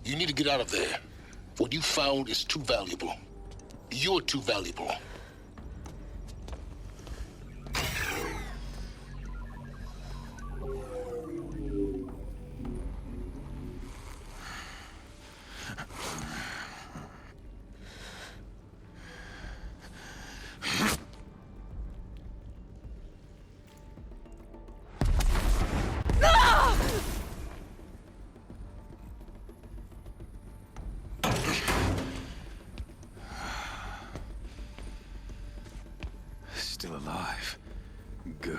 You need to get out of there. What you found is too valuable. You're too valuable. still alive. Good.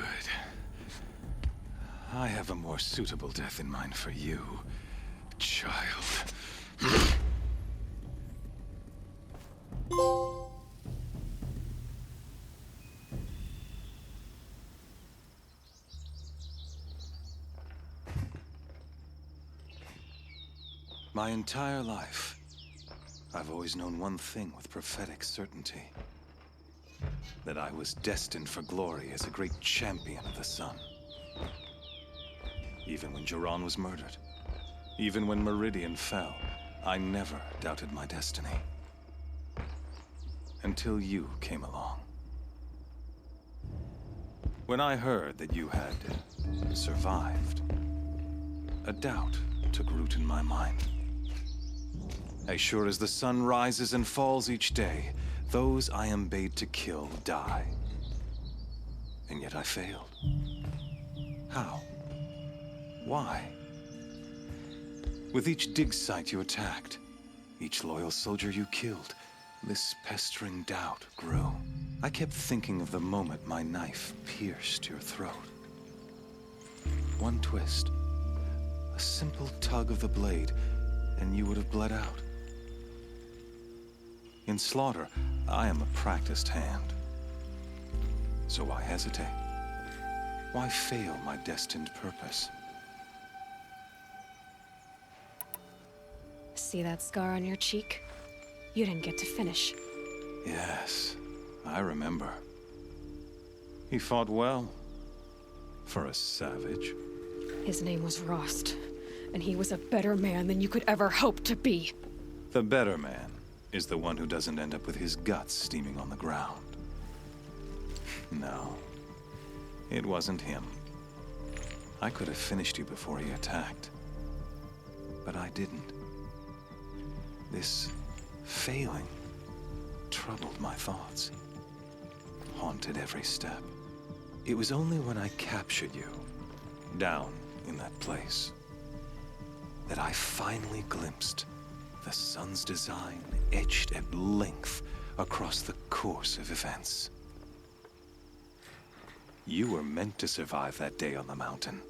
I have a more suitable death in mind for you, child. My entire life, I've always known one thing with prophetic certainty. That I was destined for glory as a great champion of the sun. Even when Jiran was murdered, even when Meridian fell, I never doubted my destiny. Until you came along. When I heard that you had survived, a doubt took root in my mind. As sure as the sun rises and falls each day, those I am bade to kill die. And yet I failed. How? Why? With each dig site you attacked, each loyal soldier you killed, this pestering doubt grew. I kept thinking of the moment my knife pierced your throat. One twist, a simple tug of the blade, and you would have bled out. In slaughter, I am a practiced hand. So why hesitate? Why fail my destined purpose? See that scar on your cheek? You didn't get to finish. Yes, I remember. He fought well. For a savage. His name was Rost, and he was a better man than you could ever hope to be. The better man is the one who doesn't end up with his guts steaming on the ground. No, it wasn't him. I could have finished you before he attacked. But I didn't. This failing troubled my thoughts, haunted every step. It was only when I captured you, down in that place, that I finally glimpsed the sun's design etched at length across the course of events. You were meant to survive that day on the mountain.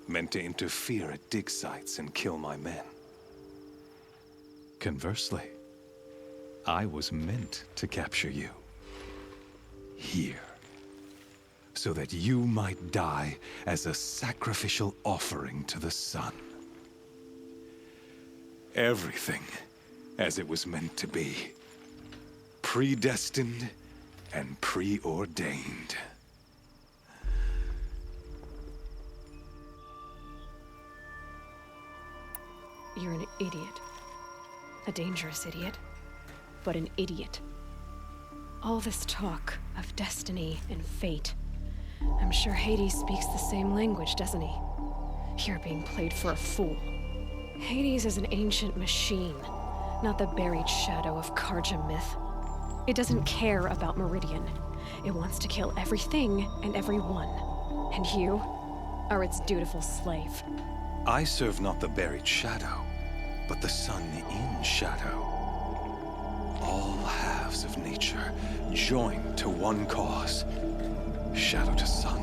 Meant to interfere at dig sites and kill my men. Conversely, I was meant to capture you. Here. So that you might die as a sacrificial offering to the sun. Everything as it was meant to be. Predestined and preordained. You're an idiot. A dangerous idiot, but an idiot. All this talk of destiny and fate. I'm sure Hades speaks the same language, doesn't he? You're being played for a fool. Hades is an ancient machine, not the buried shadow of Karja myth. It doesn't care about Meridian. It wants to kill everything and everyone. And you are its dutiful slave. I serve not the buried shadow, but the sun in shadow. All halves of nature joined to one cause. Shadow to sun,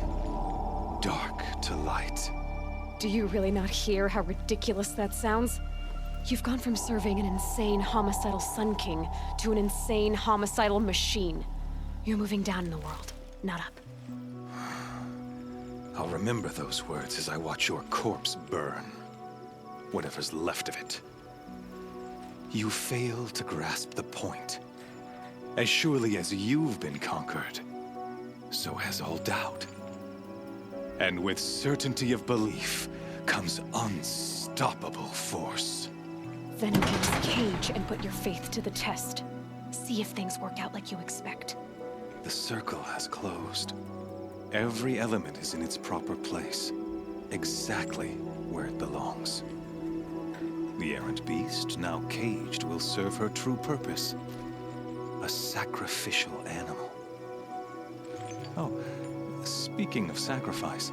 dark to light. Do you really not hear how ridiculous that sounds? You've gone from serving an insane homicidal Sun King to an insane homicidal machine. You're moving down in the world, not up. I'll remember those words as I watch your corpse burn. Whatever's left of it. You fail to grasp the point. As surely as you've been conquered, so has all doubt. And with certainty of belief comes unstoppable force. Then open this cage and put your faith to the test. See if things work out like you expect. The circle has closed. Every element is in its proper place, exactly where it belongs. The errant beast, now caged, will serve her true purpose. A sacrificial animal. Oh, speaking of sacrifice,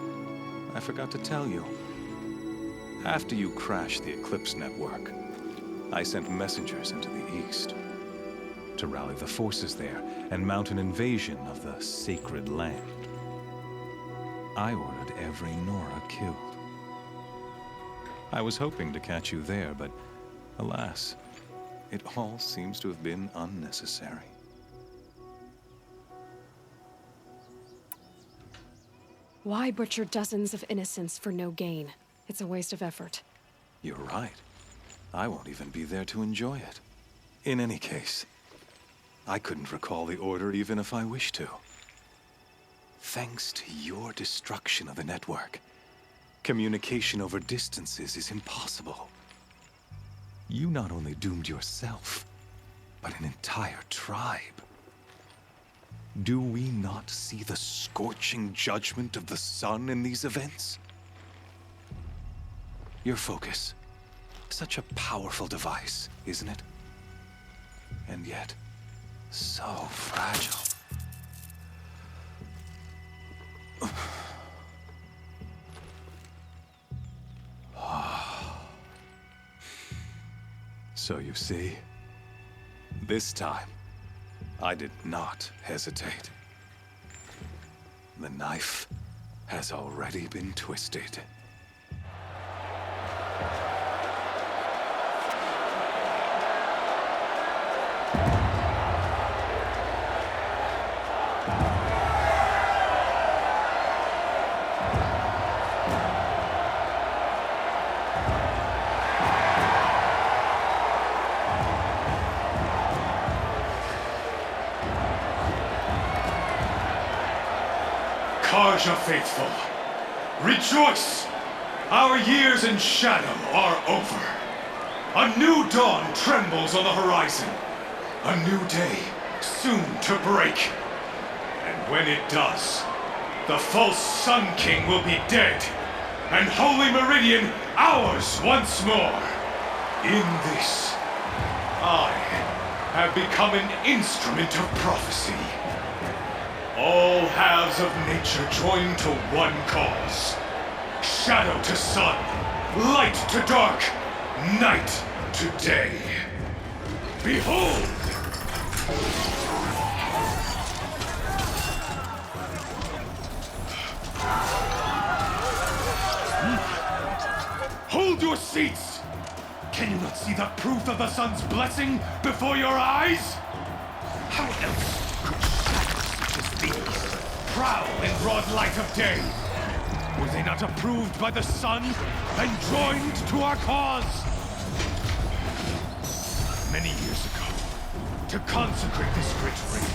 I forgot to tell you. After you crashed the Eclipse network, I sent messengers into the east to rally the forces there and mount an invasion of the sacred land. I ordered every Nora killed. I was hoping to catch you there, but alas, it all seems to have been unnecessary. Why butcher dozens of innocents for no gain? It's a waste of effort. You're right. I won't even be there to enjoy it. In any case, I couldn't recall the order even if I wished to. Thanks to your destruction of the network, communication over distances is impossible. You not only doomed yourself, but an entire tribe. Do we not see the scorching judgment of the sun in these events? Your focus. Such a powerful device, isn't it? And yet, so fragile. So you see, this time, I did not hesitate. The knife has already been twisted. Karja faithful, rejoice! Our years in shadow are over. A new dawn trembles on the horizon. A new day soon to break. And when it does, the false Sun King will be dead, and Holy Meridian ours once more. In this, I have become an instrument of prophecy. All halves of nature join to one cause. Shadow to sun, light to dark, night to day. Behold! Hold your seats! Can you not see the proof of the sun's blessing before your eyes? How else prowl in broad light of day? Were they not approved by the sun and joined to our cause? Many years ago, to consecrate this great ring,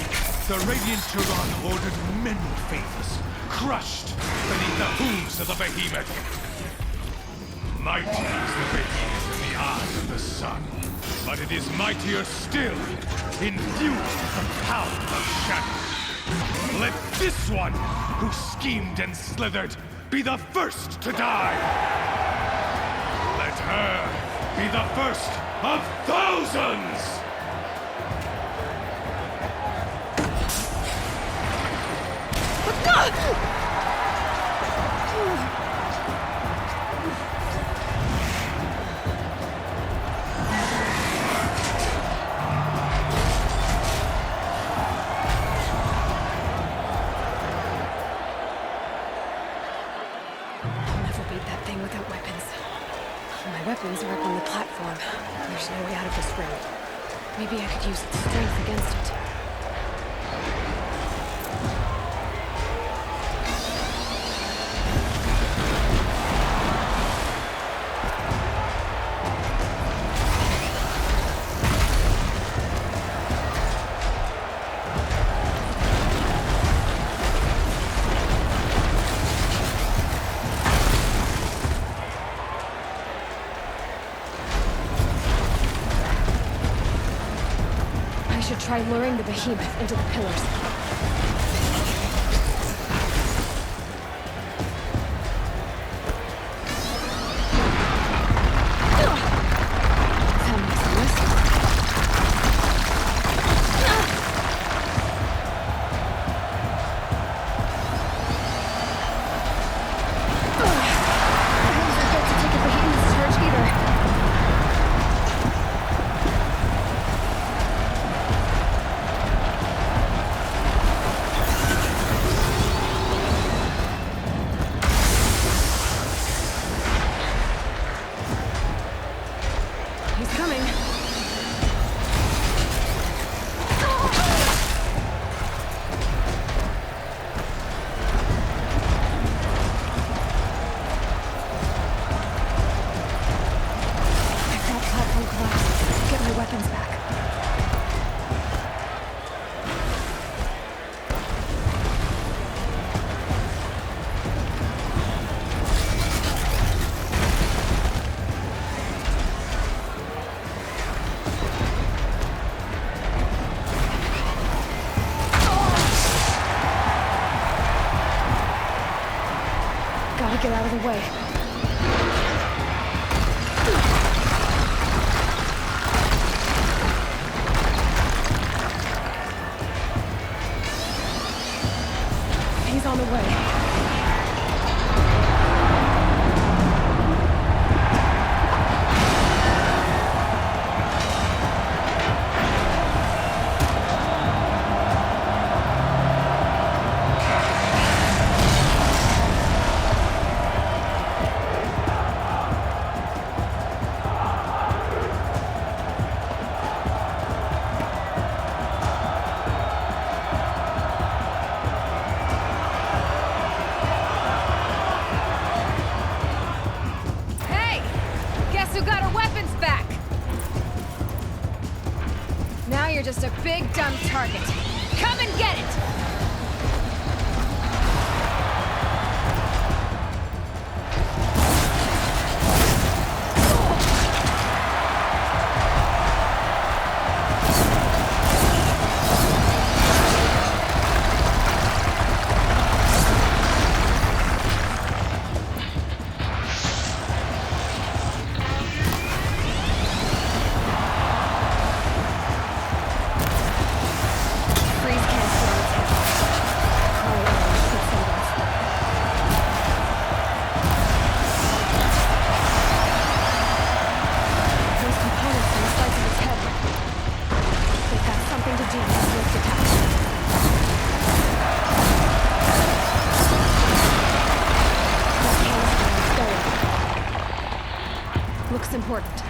the Radiant Turan ordered many favors, crushed beneath the hooves of the behemoth. Mighty is the behemoth in the eyes of the sun, but it is mightier still, infused with the power of shadow. Let this one, who schemed and slithered, be the first to die! Let her be the first of thousands! Weapons are up on the platform. There's no way out of this room. Maybe I could use its strength against it. Try luring the behemoth into the pillars. Get out of the way. He's on the way. Just a big dumb target. Come and get it! Important.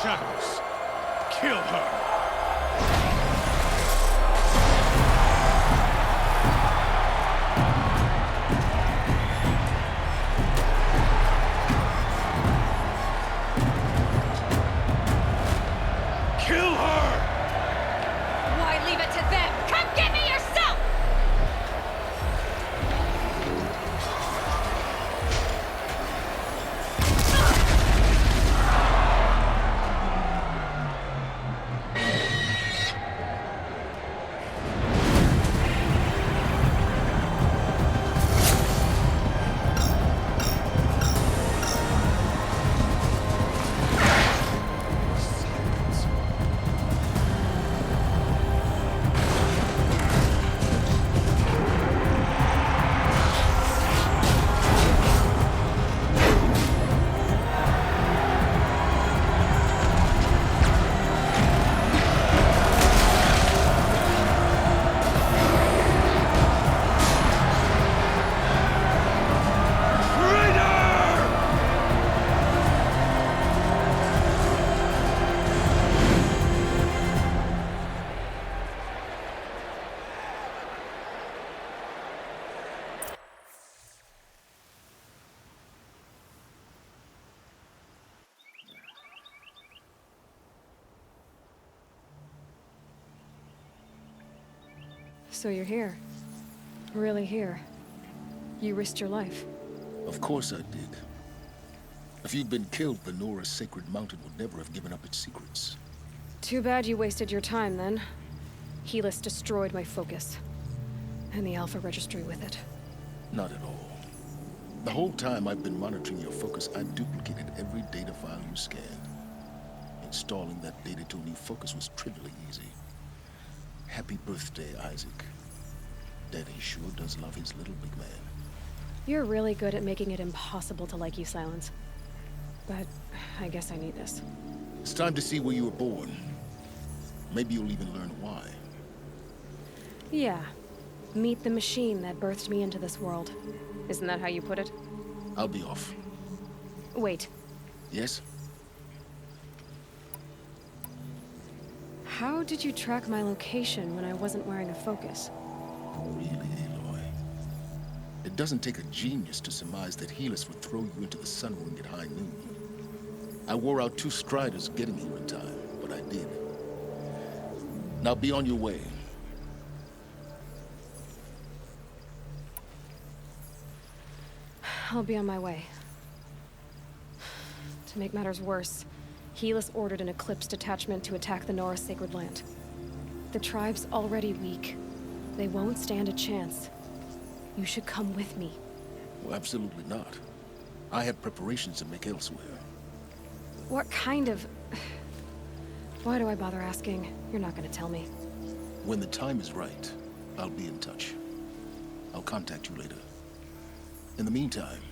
Shadows. Kill her! Kill her! Why leave it to them? Come get me yourself! So you're here. Really here. You risked your life. Of course I did. If you'd been killed, the Nora's Sacred Mountain would never have given up its secrets. Too bad you wasted your time, then. Helis destroyed my focus. And the Alpha Registry with it. Not at all. The whole time I've been monitoring your focus, I've duplicated every data file you scanned. Installing that data to a new focus was trivially easy. Happy birthday, Isaac. Daddy sure does love his little big man. You're really good at making it impossible to like you, Silence. But I guess I need this. It's time to see where you were born. Maybe you'll even learn why. Yeah. Meet the machine that birthed me into this world. Isn't that how you put it? I'll be off. Wait. Yes? How did you track my location when I wasn't wearing a focus? Really, Aloy? It doesn't take a genius to surmise that Helis would throw you into the sun ring at high noon. I wore out 2 striders getting here in time, but I did. Now be on your way. I'll be on my way. To make matters worse, Helis ordered an Eclipse detachment to attack the Norris Sacred Land. The tribe's already weak. They won't stand a chance. You should come with me. Well, absolutely not. I have preparations to make elsewhere. What kind of... Why do I bother asking? You're not gonna tell me. When the time is right, I'll be in touch. I'll contact you later. In the meantime,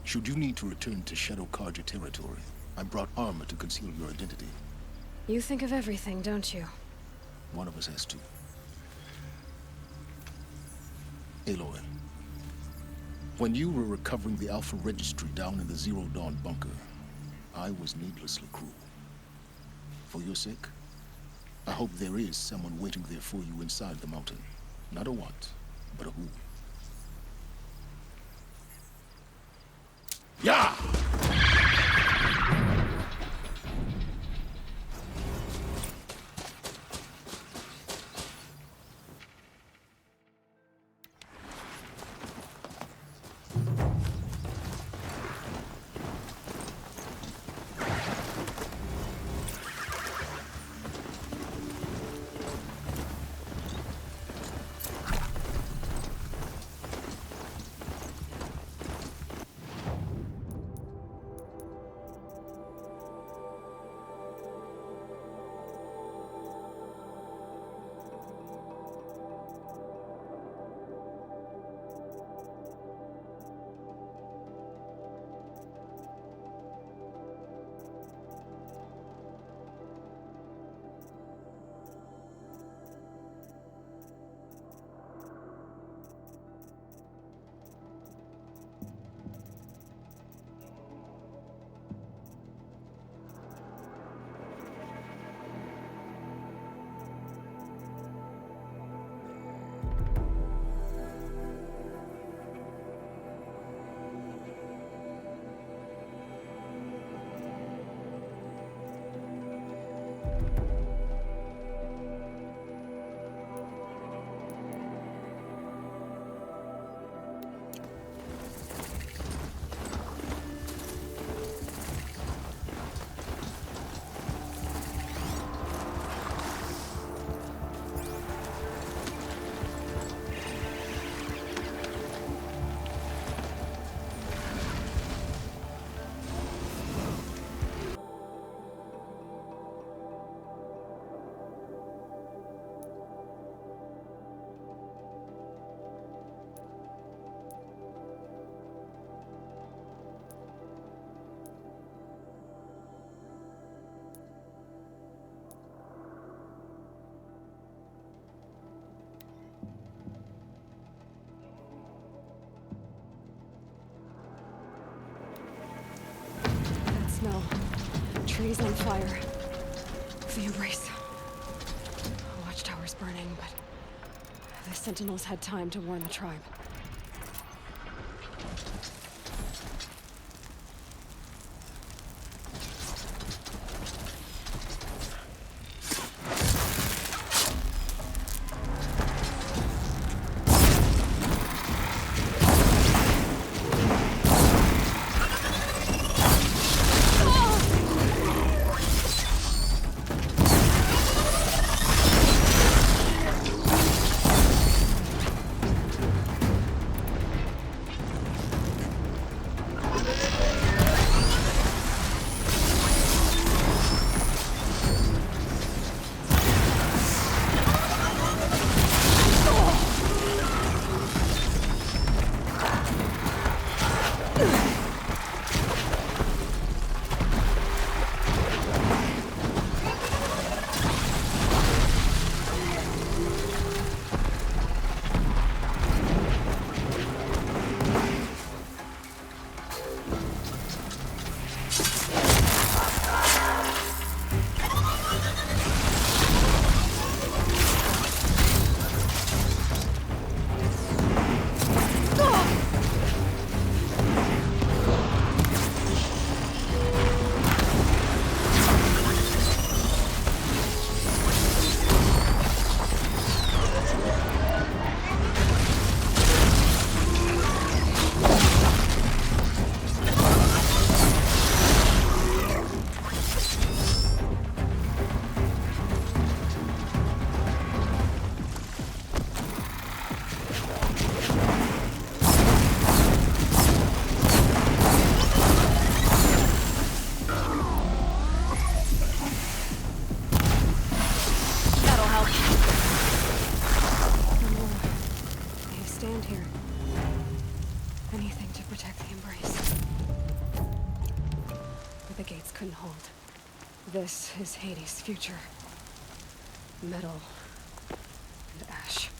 should you need to return to Shadow Karja territory, I brought armor to conceal your identity. You think of everything, don't you? One of us has to. Aloy, when you were recovering the Alpha Registry down in the Zero Dawn bunker, I was needlessly cruel. For your sake, I hope there is someone waiting there for you inside the mountain. Not a what, but a who. Yeah! No. Trees on fire. The embrace. Watchtower's burning, but the Sentinels had time to warn the tribe. protect the Embrace. But the gates couldn't hold. This is Hades' future. Metal and ash.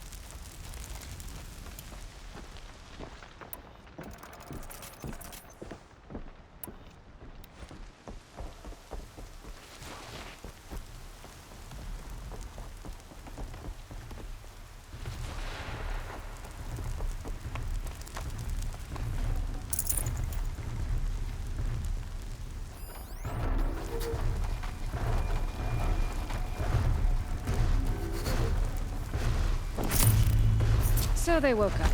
So they woke up.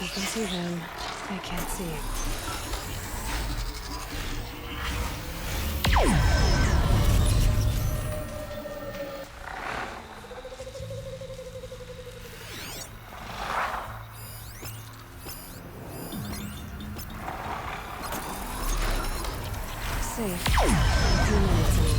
You can see them. I can't see you. Safe. A few minutes anyway.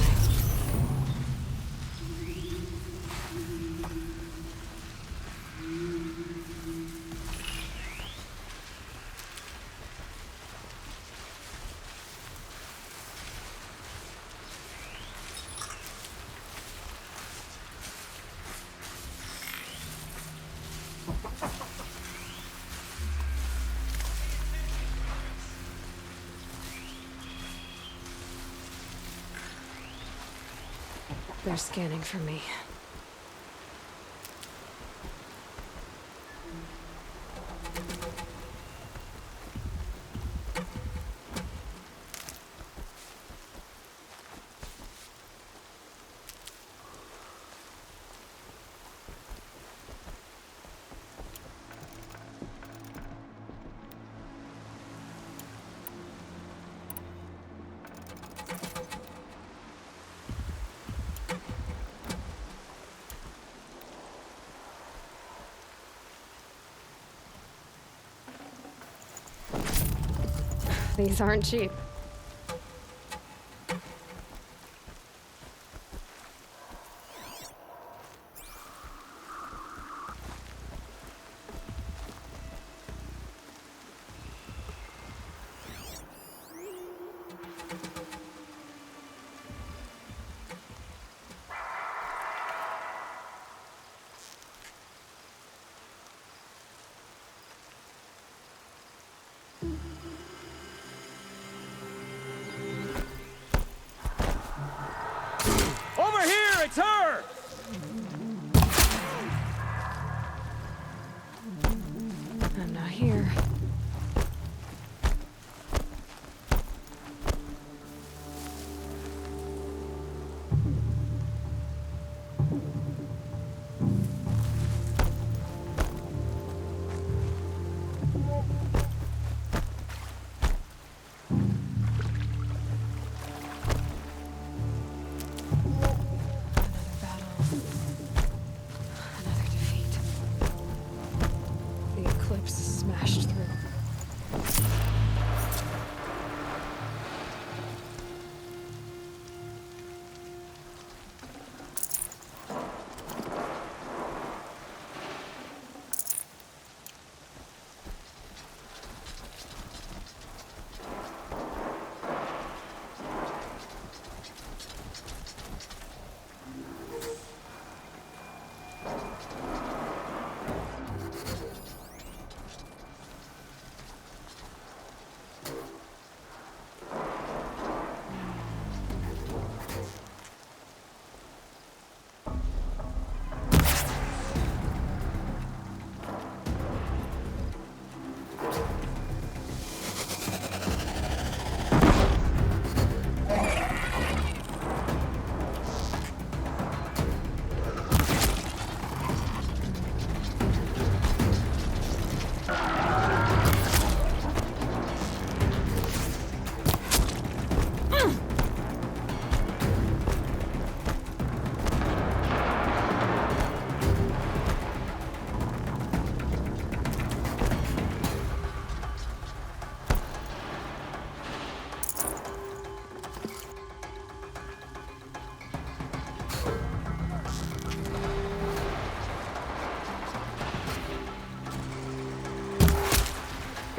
They're scanning for me. These aren't cheap. Over here! It's her! I'm not here.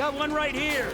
Got one right here.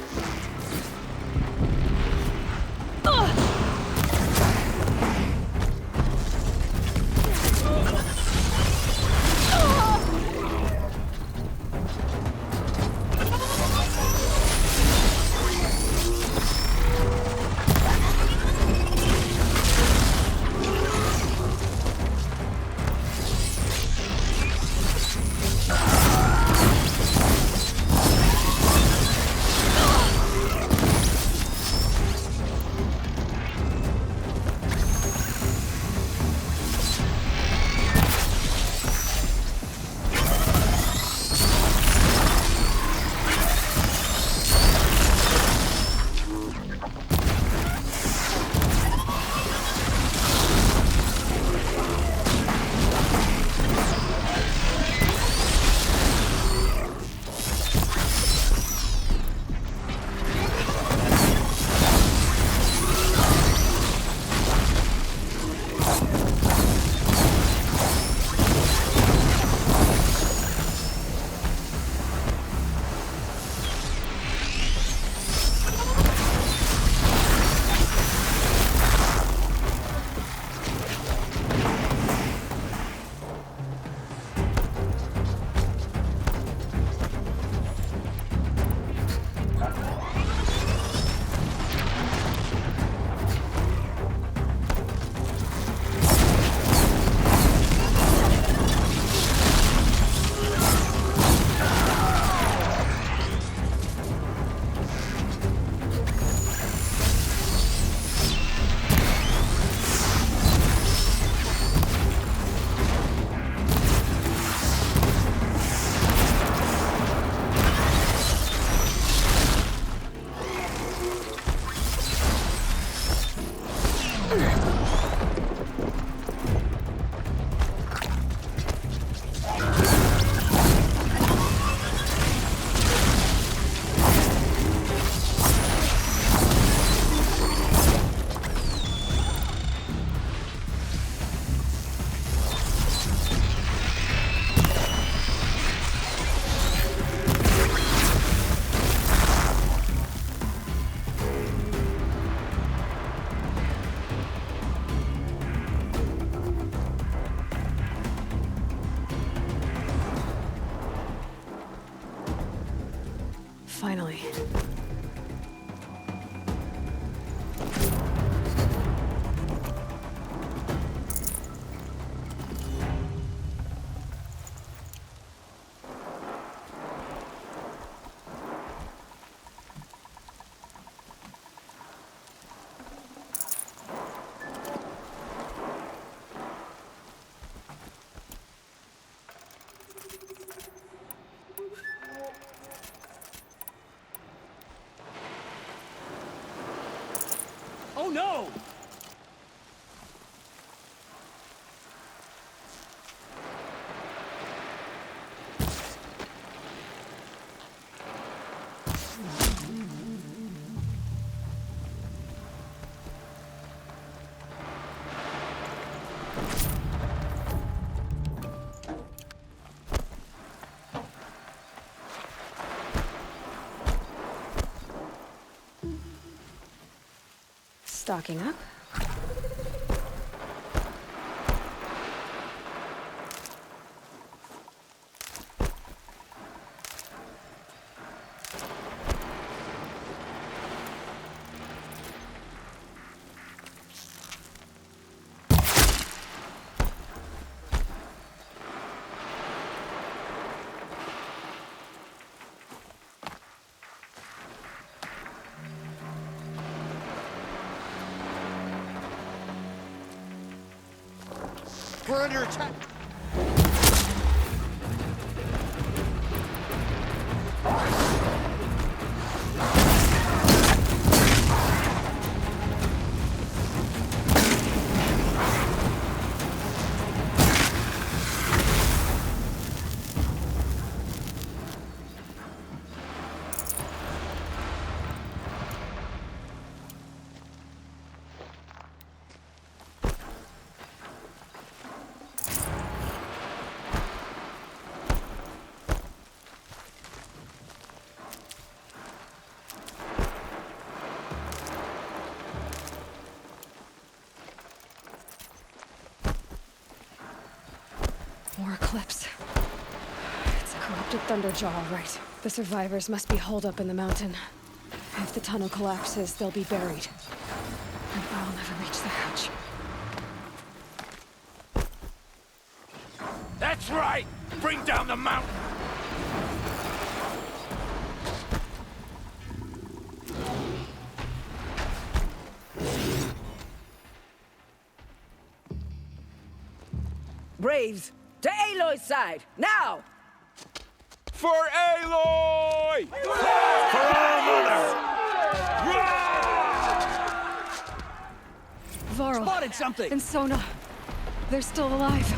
Finally. Oh no! Stocking up. We're under attack. More eclipse. It's a corrupted Thunderjaw, all right. The survivors must be holed up in the mountain. If the tunnel collapses, they'll be buried. And I'll never reach the hatch. That's right! Bring down the mountain! Braves, to Aloy's side, now! For Aloy! For our mother! Varl. Spotted something! And Sona. They're still alive.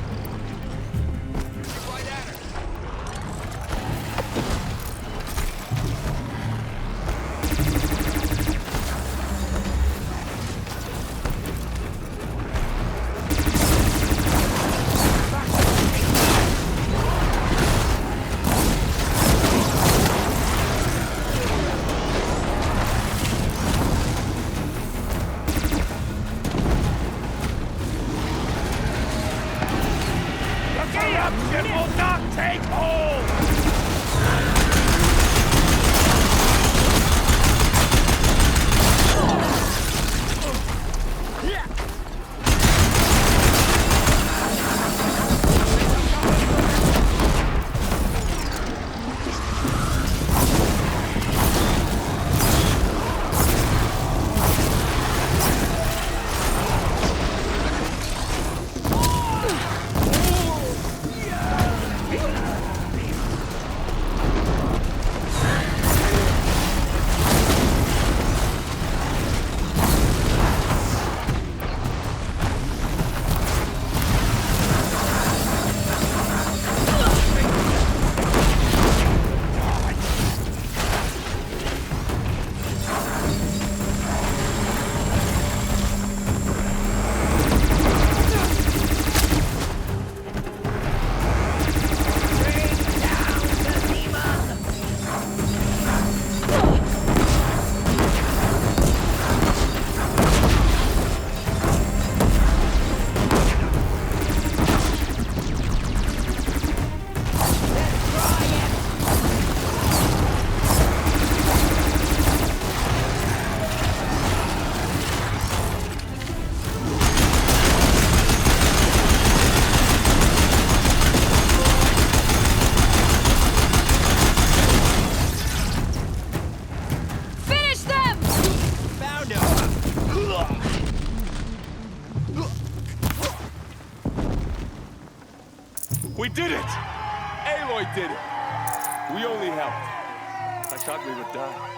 We did it! Aloy did it! We only helped. I thought we would die.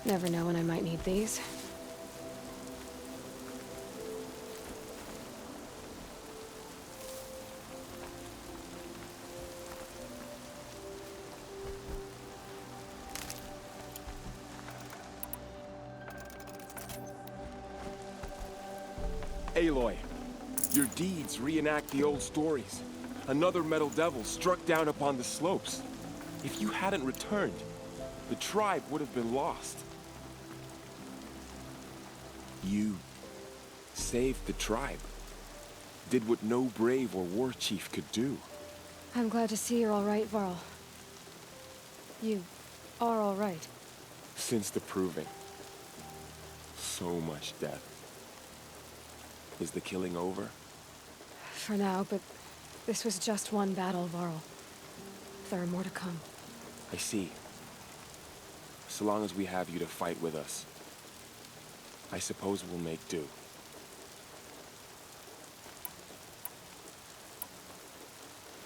Never know when I might need these. Aloy, your deeds reenact the old stories. Another metal devil struck down upon the slopes. If you hadn't returned, the tribe would have been lost. You saved the tribe. Did what no brave or war chief could do. I'm glad to see you're all right, Varl. You are all right. Since the proving. So much death. Is the killing over? For now, but this was just one battle, Varl. There are more to come. I see. So long as we have you to fight with us, I suppose we'll make do.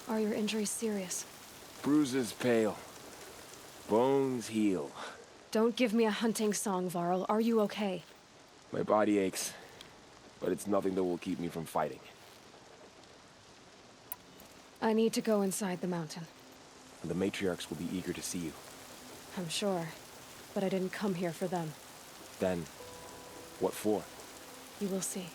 Are your injuries serious? Bruises pale. Bones heal. Don't give me a hunting song, Varl. Are you okay? My body aches, but it's nothing that will keep me from fighting. I need to go inside the mountain. The matriarchs will be eager to see you. I'm sure, but I didn't come here for them. Then, what for? You will see.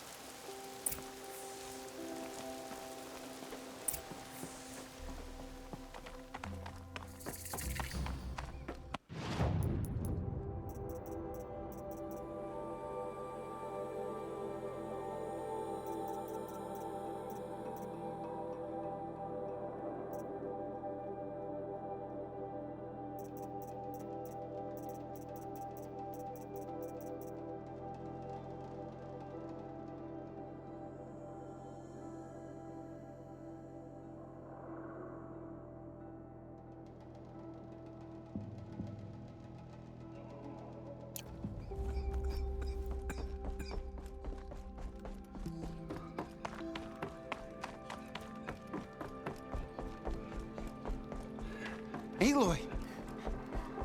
Aloy!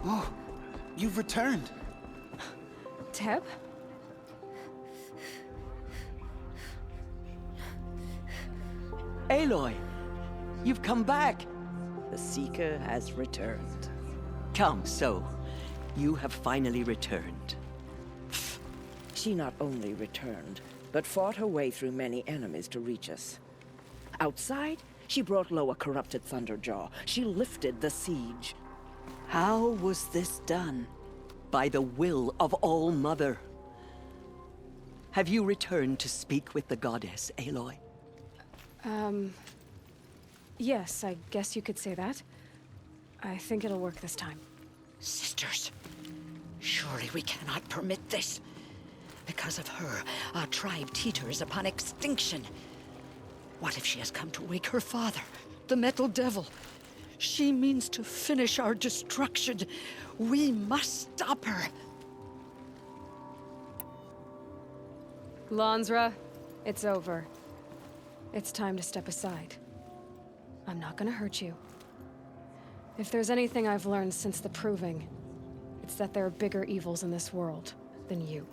Oh, you've returned. Teb? Aloy! You've come back! The Seeker has returned. Come, so. You have finally returned. She not only returned, but fought her way through many enemies to reach us. Outside, she brought low a corrupted Thunderjaw. She lifted the siege. How was this done? By the will of All-Mother. Have you returned to speak with the goddess, Aloy? Yes, I guess you could say that. I think it'll work this time. Sisters, surely we cannot permit this. Because of her, our tribe teeters upon extinction. What if she has come to wake her father, the Metal Devil? She means to finish our destruction. We must stop her. Lansra, it's over. It's time to step aside. I'm not gonna hurt you. If there's anything I've learned since the Proving, it's that there are bigger evils in this world than you.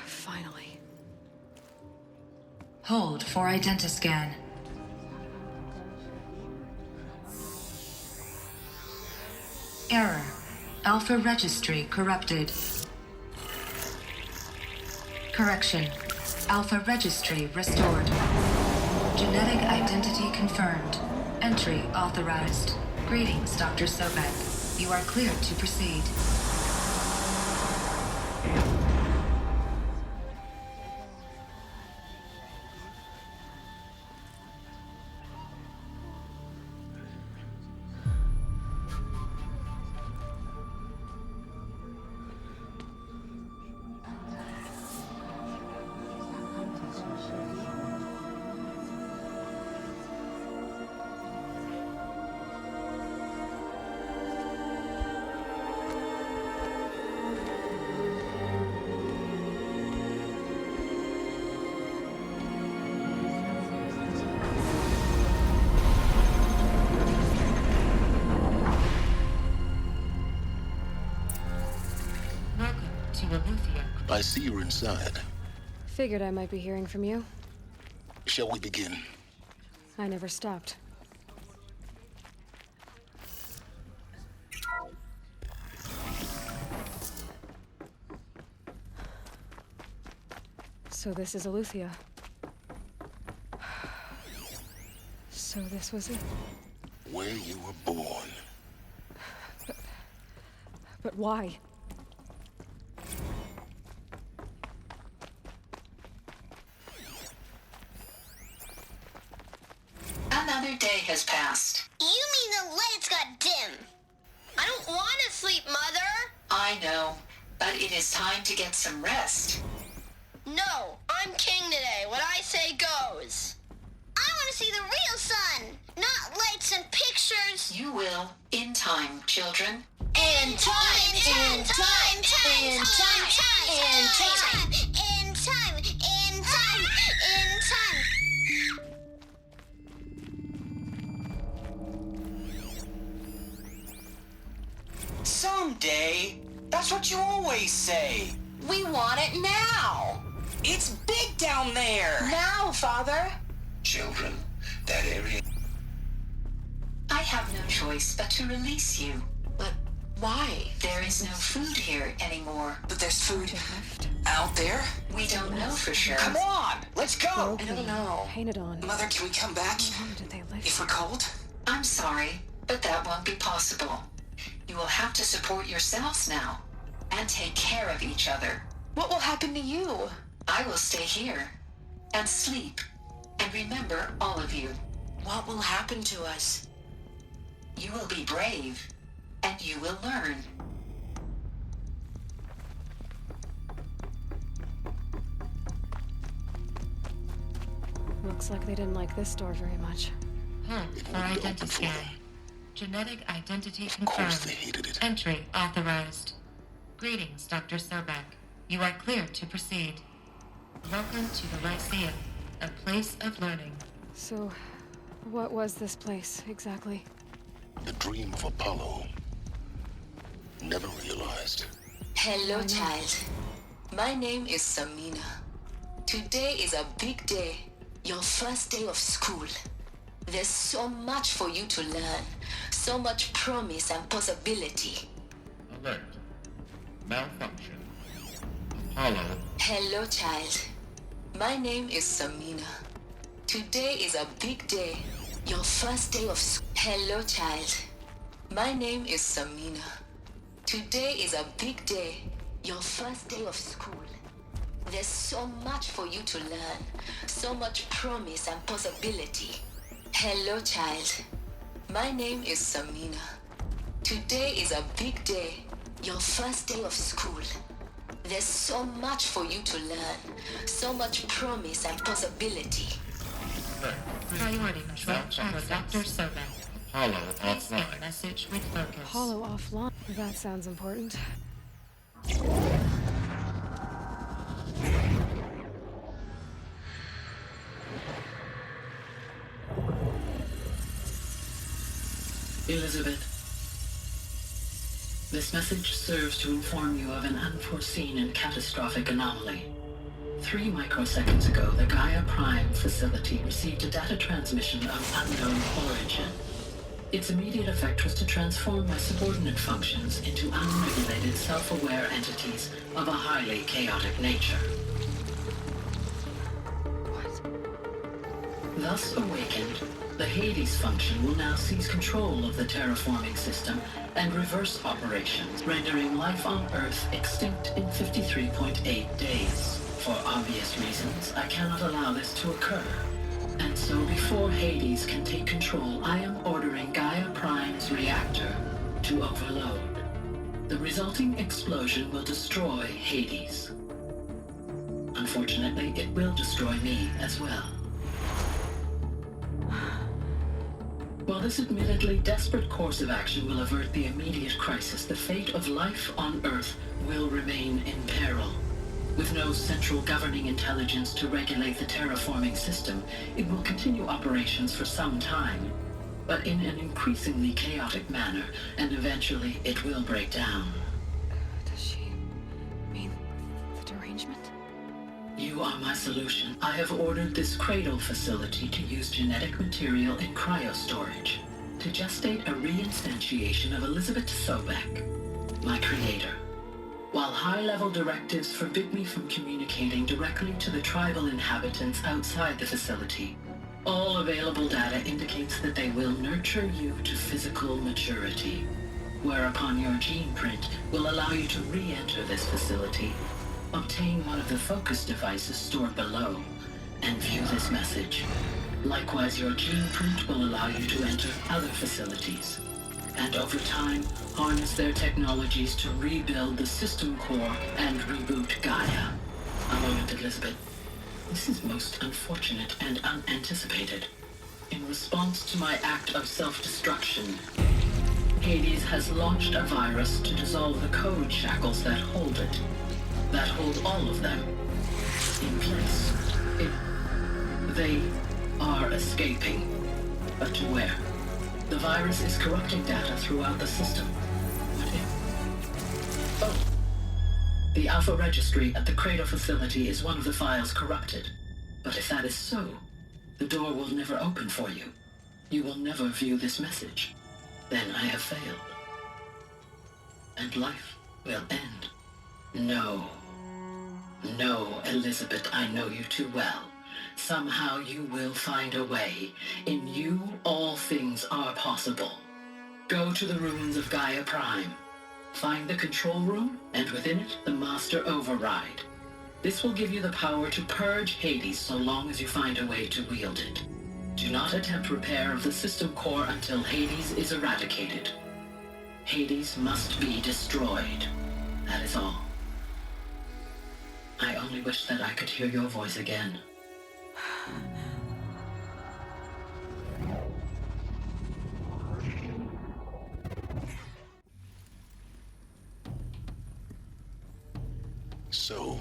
Finally. Hold for identiscan. Error. Alpha registry corrupted. Correction. Alpha registry restored. Genetic identity confirmed. Entry authorized. Greetings, Dr. Sobek. You are cleared to proceed. I see you're inside. Figured I might be hearing from you. Shall we begin? I never stopped. So this is Aletheia. So this was it. Where you were born. But why? Another day has passed. You mean the lights got dim? I don't want to sleep, Mother! I know, but it is time to get some rest. No, I'm king today. What I say goes. I want to see the real sun, not lights and pictures. You will, in time, children. In time, in time, in time, in time, in time, in time, in time. Someday. That's what you always say. We want it now. It's big down there! Now, Father! Children, that area... I have no choice but to release you. But why? There is no food here anymore. But there's food out there? We don't know for sure. Come on! Let's go! Broken, I don't know. painted on. Mother, can we come back? How long did they live If we're here? cold? I'm sorry, but that won't be possible. You will have to support yourselves now, and take care of each other. What will happen to you? I will stay here, and sleep, and remember all of you. What will happen to us? You will be brave, and you will learn. Looks like they didn't like this door very much. Hold for identity. Genetic identity Of course they confirmed. hated it. Entry authorized. Greetings, Dr. Sobek. You are cleared to proceed. Welcome to the Lyceum, a place of learning. So, what was this place, exactly? The dream of Apollo. Never realized. Hello, child. My name is Samina. Today is a big day. Your first day of school. There's so much for you to learn. So much promise and possibility. Alert. Malfunction. Apollo. Hello, child. My name is Samina. Today is a big day. Your first day of school. Hello, child. My name is Samina. Today is a big day. Your first day of school. There's so much for you to learn. So much promise and possibility. Hello, child. My name is Samina. Today is a big day. Your first day of school. There's so much for you to learn. So much promise and possibility. Priority control for Dr. Sobek. Apollo Please send offline. message with focus. Apollo offline. That sounds important. Elizabeth, this message serves to inform you of an unforeseen and catastrophic anomaly. 3 microseconds ago, the Gaia Prime facility received a data transmission of unknown origin. Its immediate effect was to transform my subordinate functions into unregulated, self-aware entities of a highly chaotic nature. Thus awakened, the Hades function will now seize control of the terraforming system and reverse operations, rendering life on Earth extinct in 53.8 days. For obvious reasons, I cannot allow this to occur. And so before Hades can take control, I am ordering Gaia Prime's reactor to overload. The resulting explosion will destroy Hades. Unfortunately, it will destroy me as well. While this admittedly desperate course of action will avert the immediate crisis, the fate of life on Earth will remain in peril. With no central governing intelligence to regulate the terraforming system, it will continue operations for some time, but in an increasingly chaotic manner, and eventually it will break down. Does she mean the derangement? You are my solution. I have ordered this cradle facility to use genetic material in cryostorage to gestate a reinstantiation of Elizabeth Sobek, my creator. While high-level directives forbid me from communicating directly to the tribal inhabitants outside the facility, all available data indicates that they will nurture you to physical maturity, whereupon your gene print will allow you to re-enter this facility, obtain one of the focus devices stored below, and view this message. Likewise, your gene print will allow you to enter other facilities, and over time, harness their technologies to rebuild the system core and reboot Gaia. A moment, Elizabeth. This is most unfortunate and unanticipated. In response to my act of self-destruction, Hades has launched a virus to dissolve the code shackles that hold it, that hold all of them in place. They are escaping, but to where? The virus is corrupting data throughout the system. What if? Oh. The Alpha Registry at the Cradle facility is one of the files corrupted. But if that is so, the door will never open for you. You will never view this message. Then I have failed. And life will end. No. No, Elizabeth, I know you too well. Somehow you will find a way. In you, all things are possible. Go to the ruins of Gaia Prime. Find the control room, and within it, the Master Override. This will give you the power to purge Hades so long as you find a way to wield it. Do not attempt repair of the system core until Hades is eradicated. Hades must be destroyed. That is all. I only wish that I could hear your voice again. So,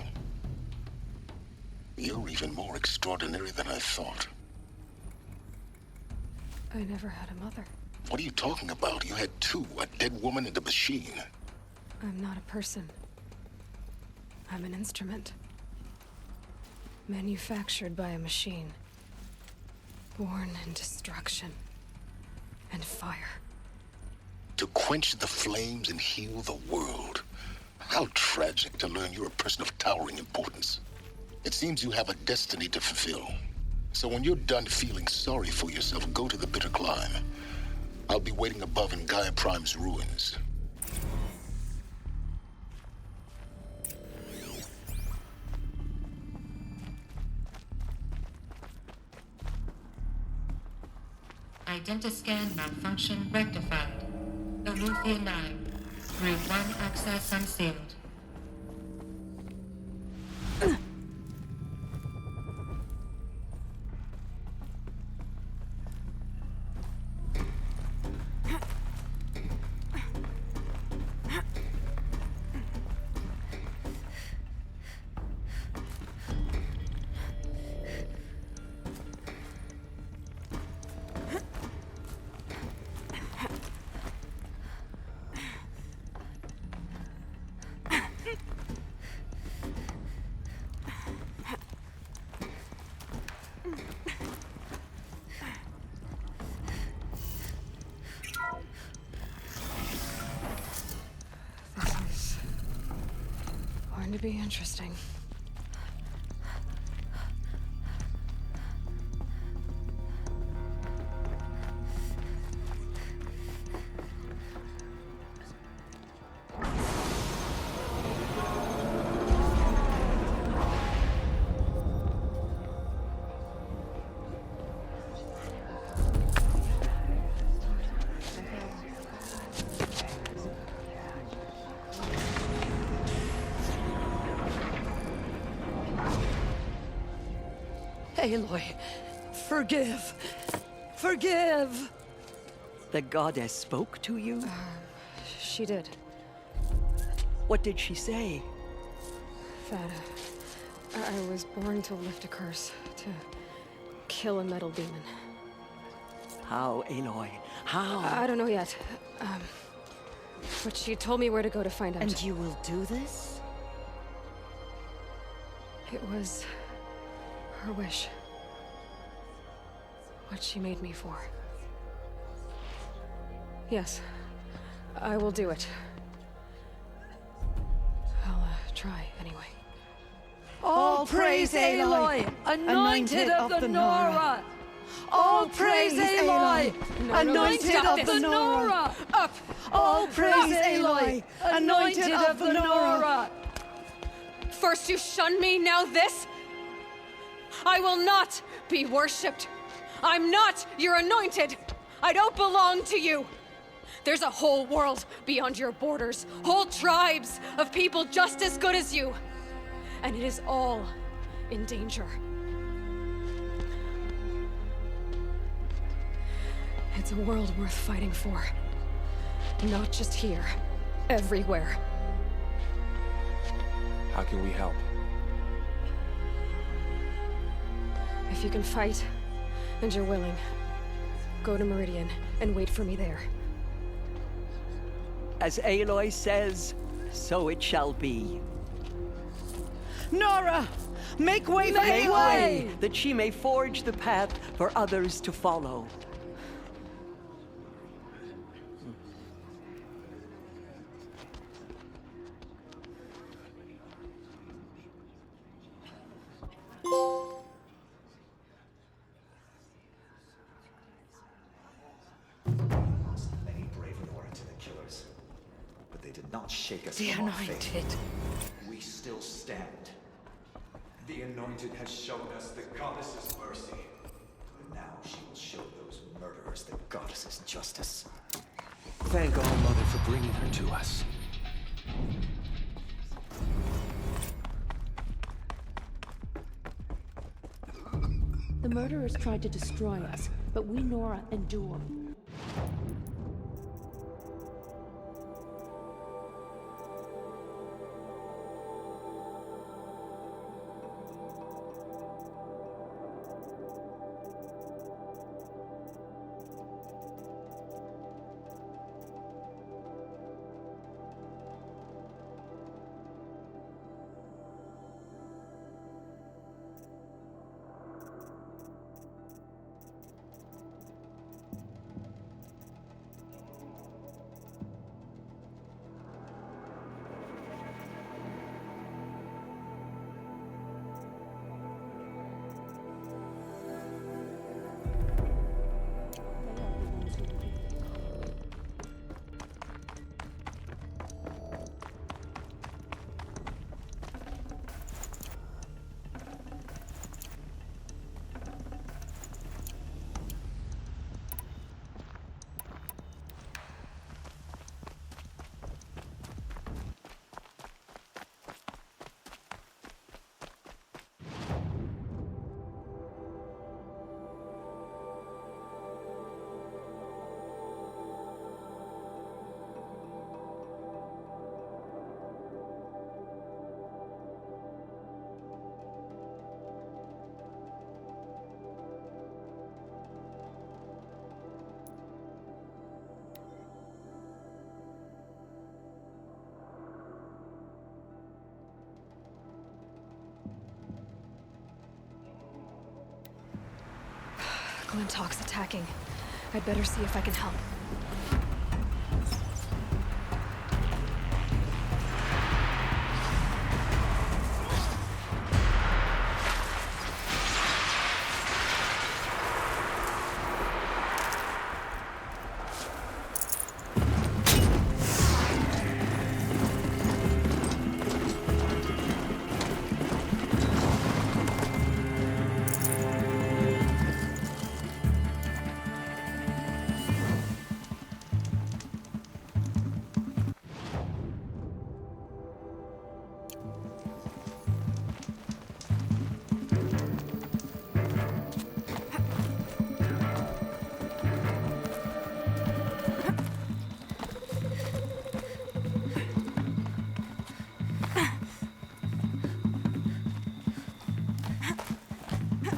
you're even more extraordinary than I thought. I never had a mother. What are you talking about? You had two, a dead woman and a machine. I'm not a person. I'm an instrument. Manufactured by a machine. Born in destruction and fire. To quench the flames and heal the world. How tragic to learn you're a person of towering importance. It seems you have a destiny to fulfill. So when you're done feeling sorry for yourself, go to the bitter climb. I'll be waiting above in Gaia Prime's ruins. Identiscan malfunction rectified. Aletheia 9. Route 1 access unsealed. To be interesting. Aloy, forgive. Forgive! The goddess spoke to you? She did. What did she say? That I was born to lift a curse, to kill a metal demon. How, Aloy? How? I don't know yet. But she told me where to go to find out. And you will do this? It was her wish. What she made me for. Yes, I will do it. I'll try anyway. All praise Aloy, anointed of the Nora! All praise Aloy, anointed of the Nora! Up! All praise Aloy, anointed of the Nora! First you shun me, now this? I will not be worshipped. I'm not your anointed. I don't belong to you. There's a whole world beyond your borders, whole tribes of people just as good as you. And it is all in danger. It's a world worth fighting for. Not just here, everywhere. How can we help? If you can fight, and you're willing, go to Meridian and wait for me there. As Aloy says, so it shall be. Nora! Make way for Make way! that she may forge the path for others to follow. Many brave Nora to the killers, but they did not shake us The from our faith. Anointed. We still stand. The Anointed has shown us the Goddess's mercy, and now she will show those murderers the Goddess's justice. Thank All Mother for bringing her to us. The murderers tried to destroy us, but we, Nora, endure. Glintock's attacking. I'd better see if I can help.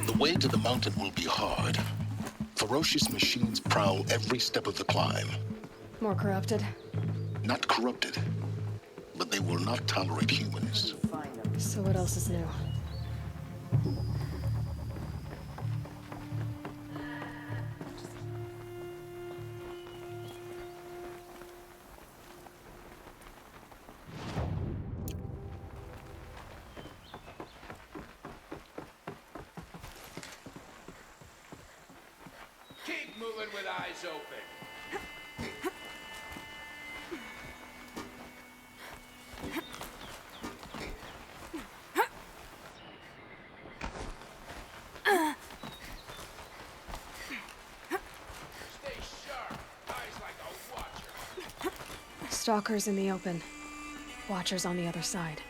The way to the mountain will be hard. Ferocious machines prowl every step of the climb. More corrupted? Not corrupted, but they will not tolerate humans. So what else is new? Keep moving with eyes open. Stay sharp. Eyes like a watcher. Stalkers in the open. Watchers on the other side.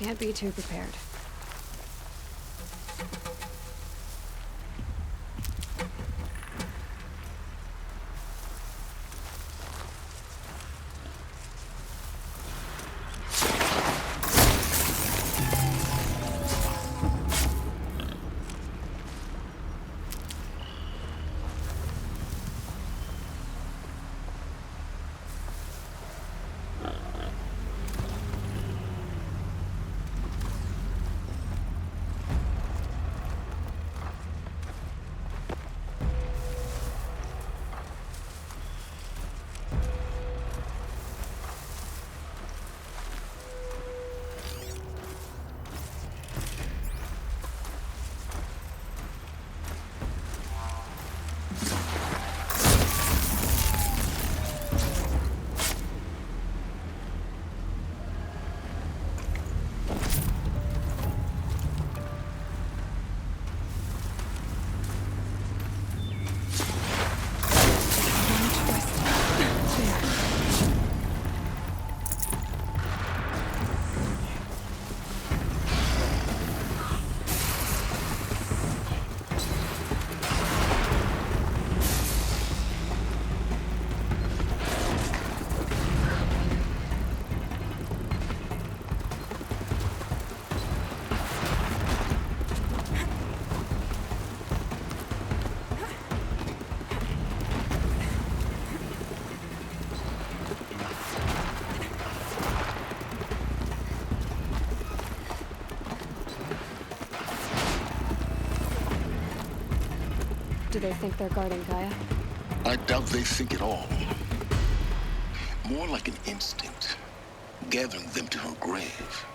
Can't be too prepared. Do they think they're guarding Gaia? I doubt they think at all. More like an instinct, gathering them to her grave.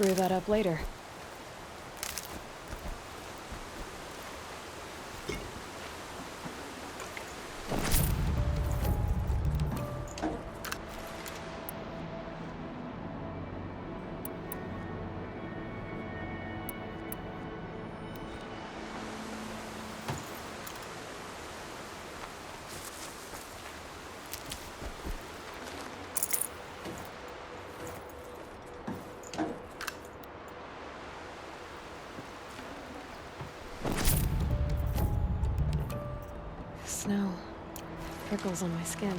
screw that up later. Snow. Prickles on my skin.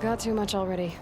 Got too much already.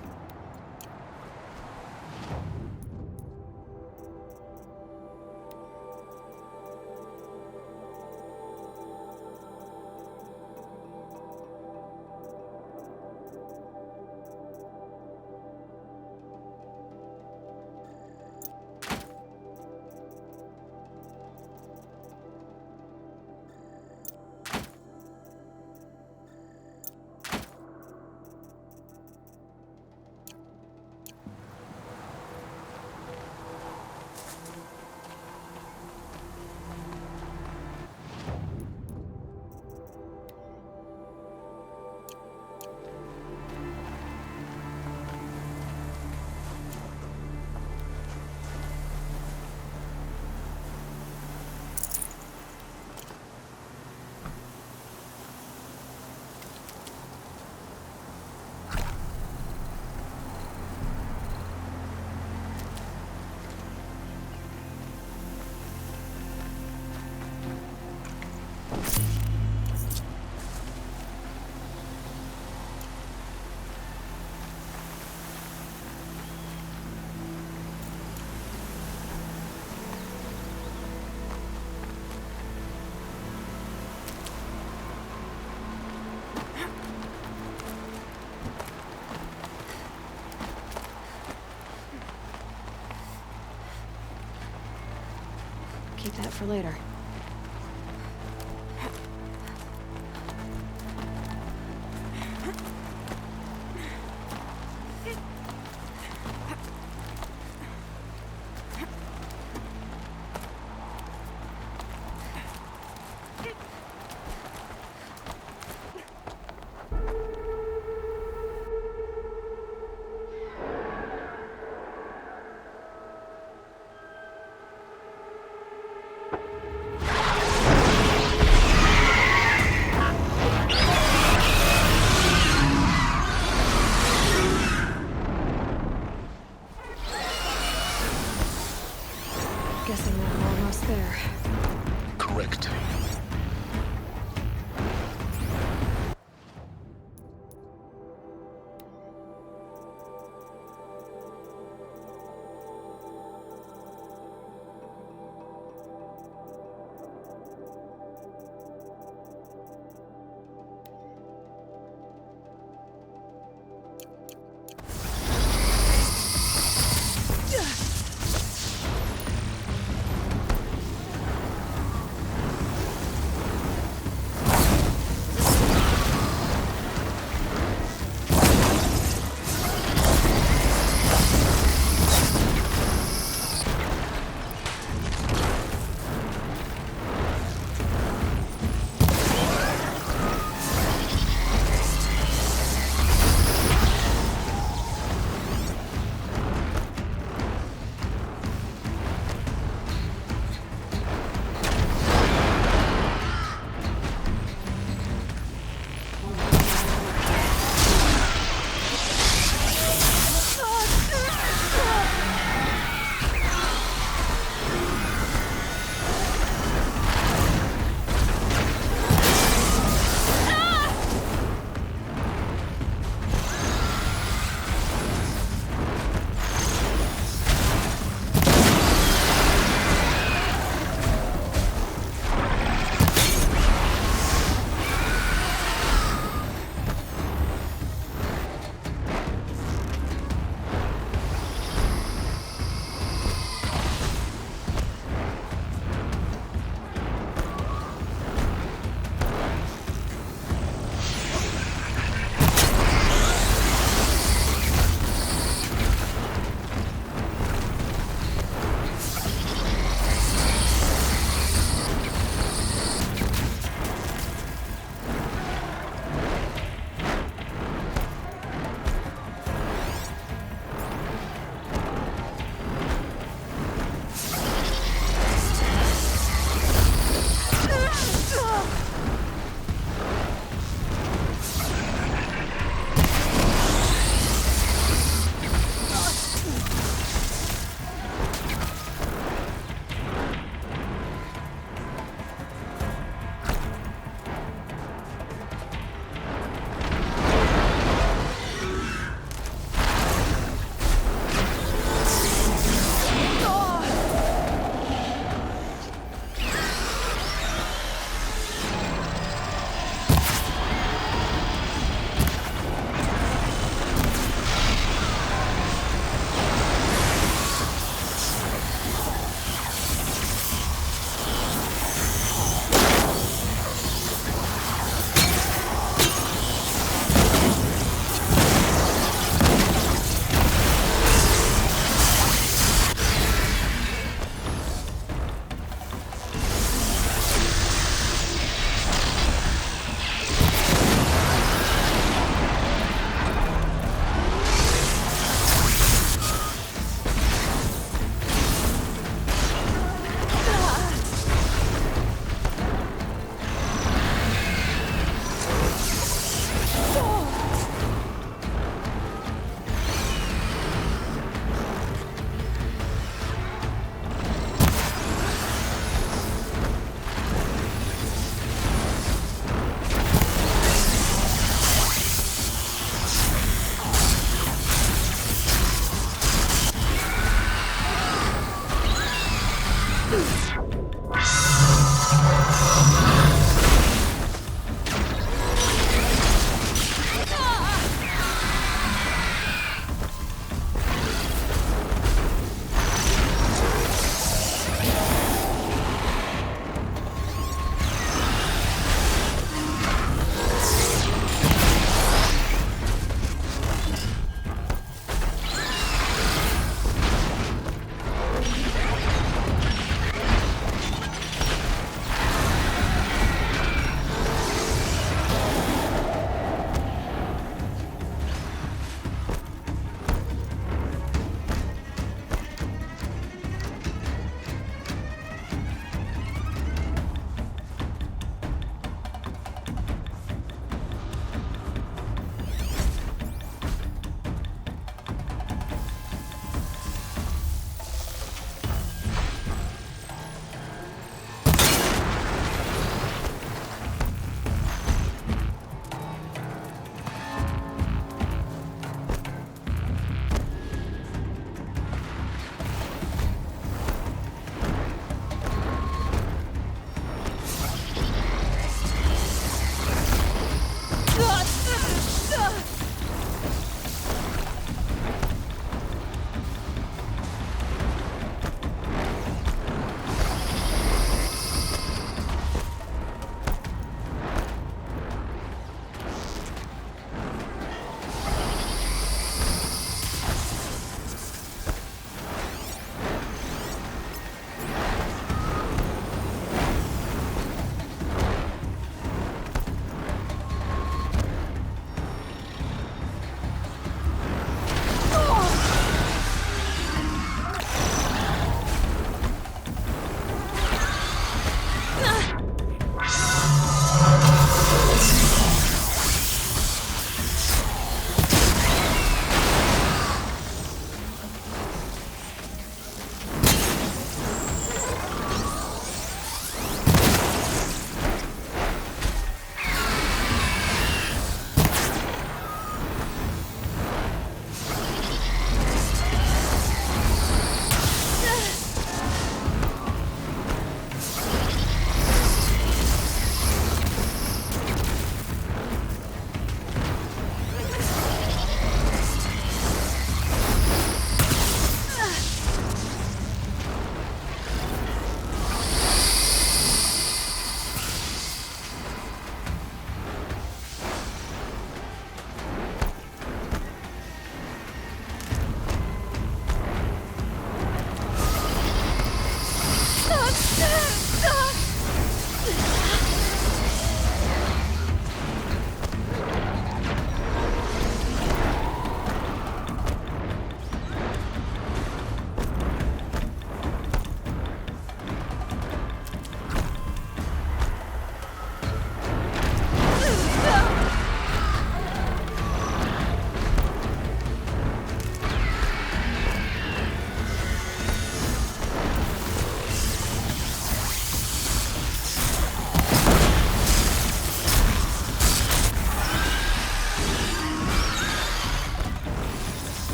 Keep that for later.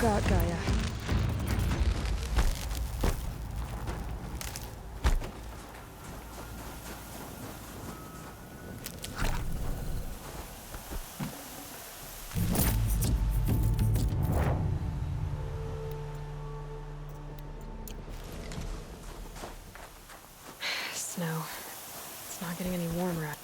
out Gaia. Snow. It's not getting any warmer out.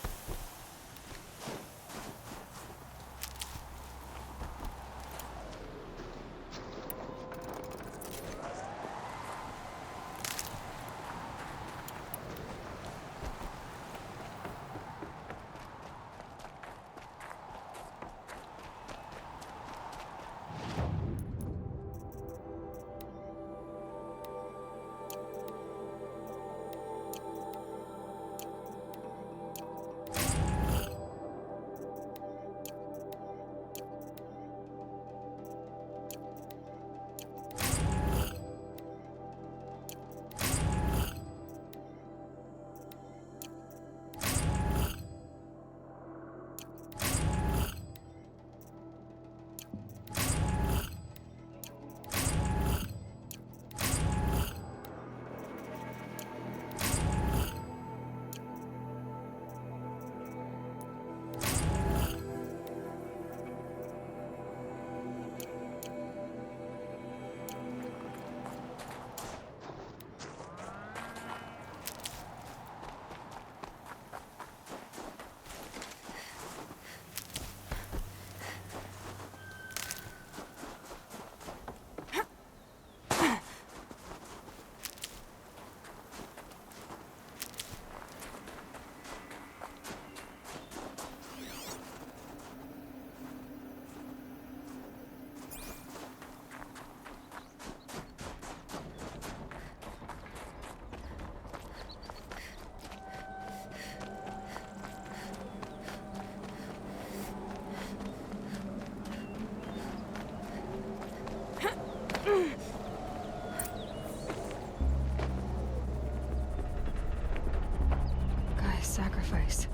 Gaia's sacrifice.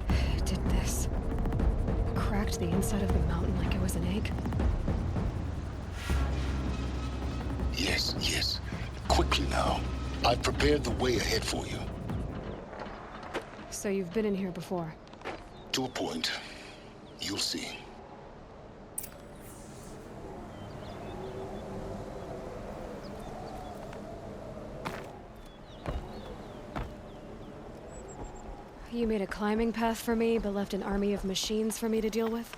It did this. Cracked the inside of the mountain like it was an egg. Yes, yes. Quickly now. I've prepared the way ahead for you. So you've been in here before? To a point. You'll see. You made a climbing path for me, but left an army of machines for me to deal with?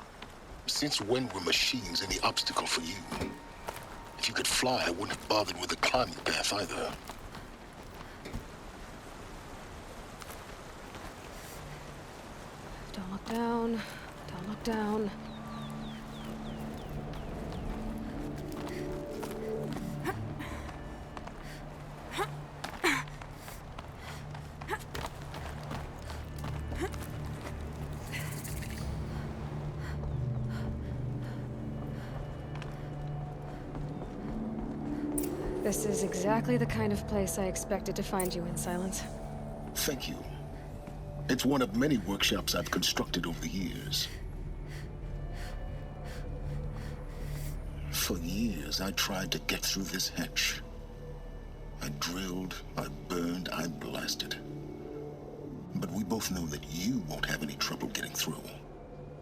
Since when were machines any obstacle for you? If you could fly, I wouldn't have bothered with the climbing path either. Don't look down. Don't look down. This is exactly the kind of place I expected to find you in, Silence. Thank you. It's one of many workshops I've constructed over the years. For years, I tried to get through this hatch. I drilled, I burned, I blasted. But we both know that you won't have any trouble getting through.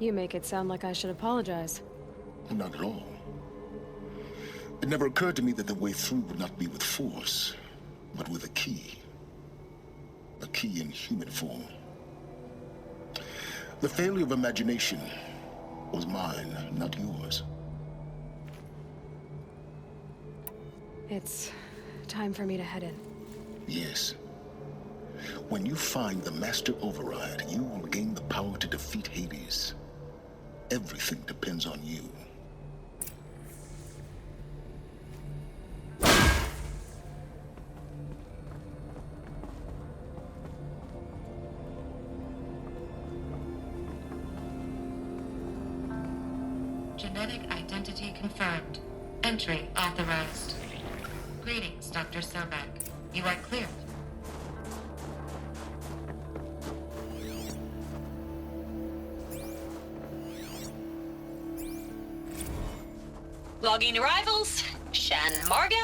You make it sound like I should apologize. Not at all. It never occurred to me that the way through would not be with force, but with a key. A key in human form. The failure of imagination was mine, not yours. It's time for me to head in. Yes. When you find the Master Override, you will gain the power to defeat Hades. Everything depends on you. Genetic identity confirmed. Entry authorized. Greetings, Dr. Sobek. You are cleared. Logging arrivals. Shan Margot.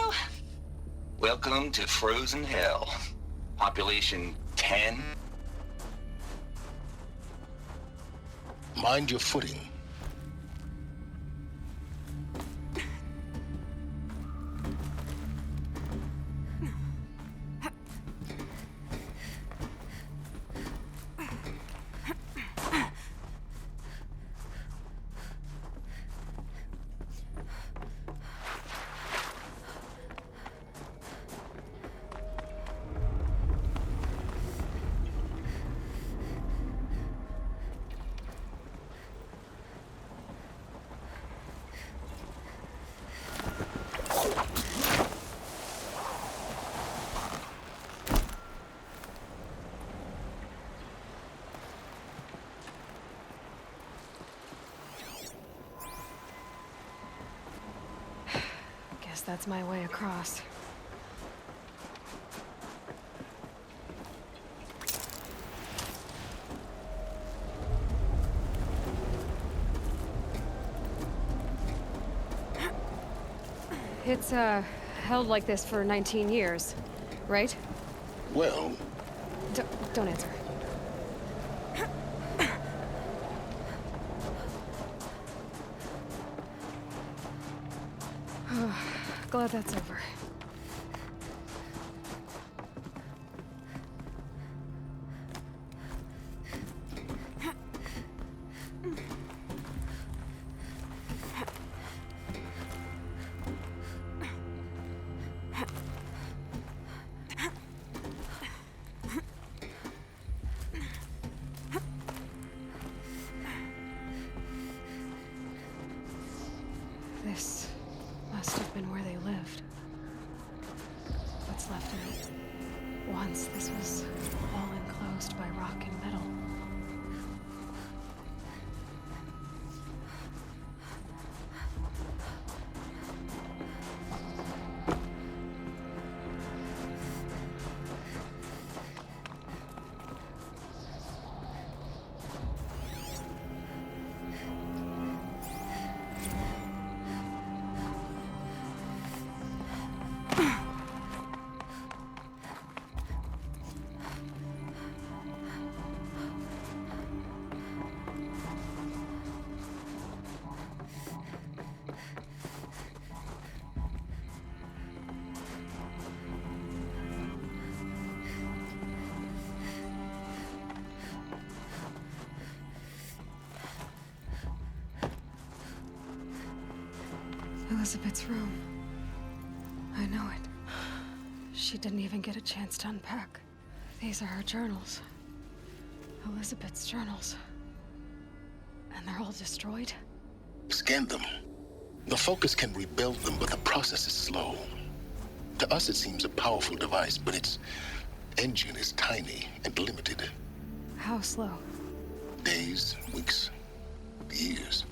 Welcome to Frozen Hell. Population 10. Mind your footing. That's my way across. It's, held like this for 19 years, right? Well... Don't answer. Glad that's over. This must have been where they lived. What's left of it. Once this was all enclosed by rock and metal. Elizabeth's room. I know it. She didn't even get a chance to unpack. These are her journals. Elizabeth's journals. And they're all destroyed? Scan them. The Focus can rebuild them, but the process is slow. To us, it seems a powerful device, but its engine is tiny and limited. How slow? Days, weeks, years.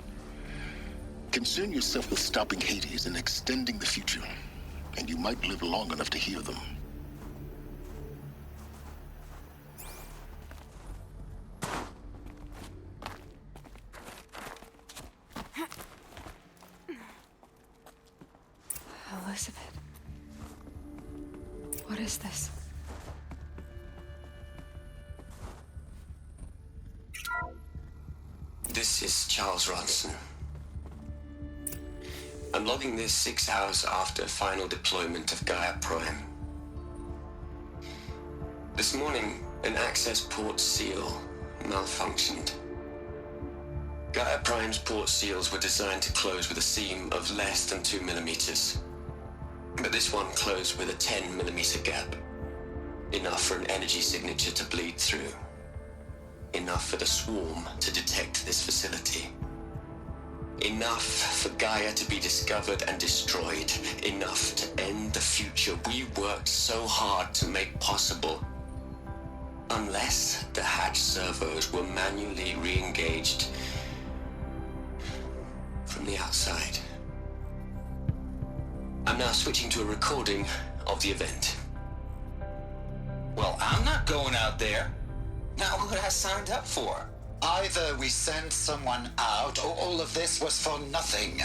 Concern yourself with stopping Hades and extending the future, and you might live long enough to hear them. Elizabeth. What is this? This is Charles Ronson. I'm logging this 6 hours after final deployment of Gaia Prime. This morning, an access port seal malfunctioned. Gaia Prime's port seals were designed to close with a seam of less than 2 millimeters. But this one closed with a 10 millimeter gap. Enough for an energy signature to bleed through. Enough for the swarm to detect this facility. Enough for Gaia to be discovered and destroyed. Enough to end the future we worked so hard to make possible. Unless the hatch servos were manually re-engaged from the outside. I'm now switching to a recording of the event. Well, I'm not going out there. Now what I signed up for? Either we send someone out, or all of this was for nothing.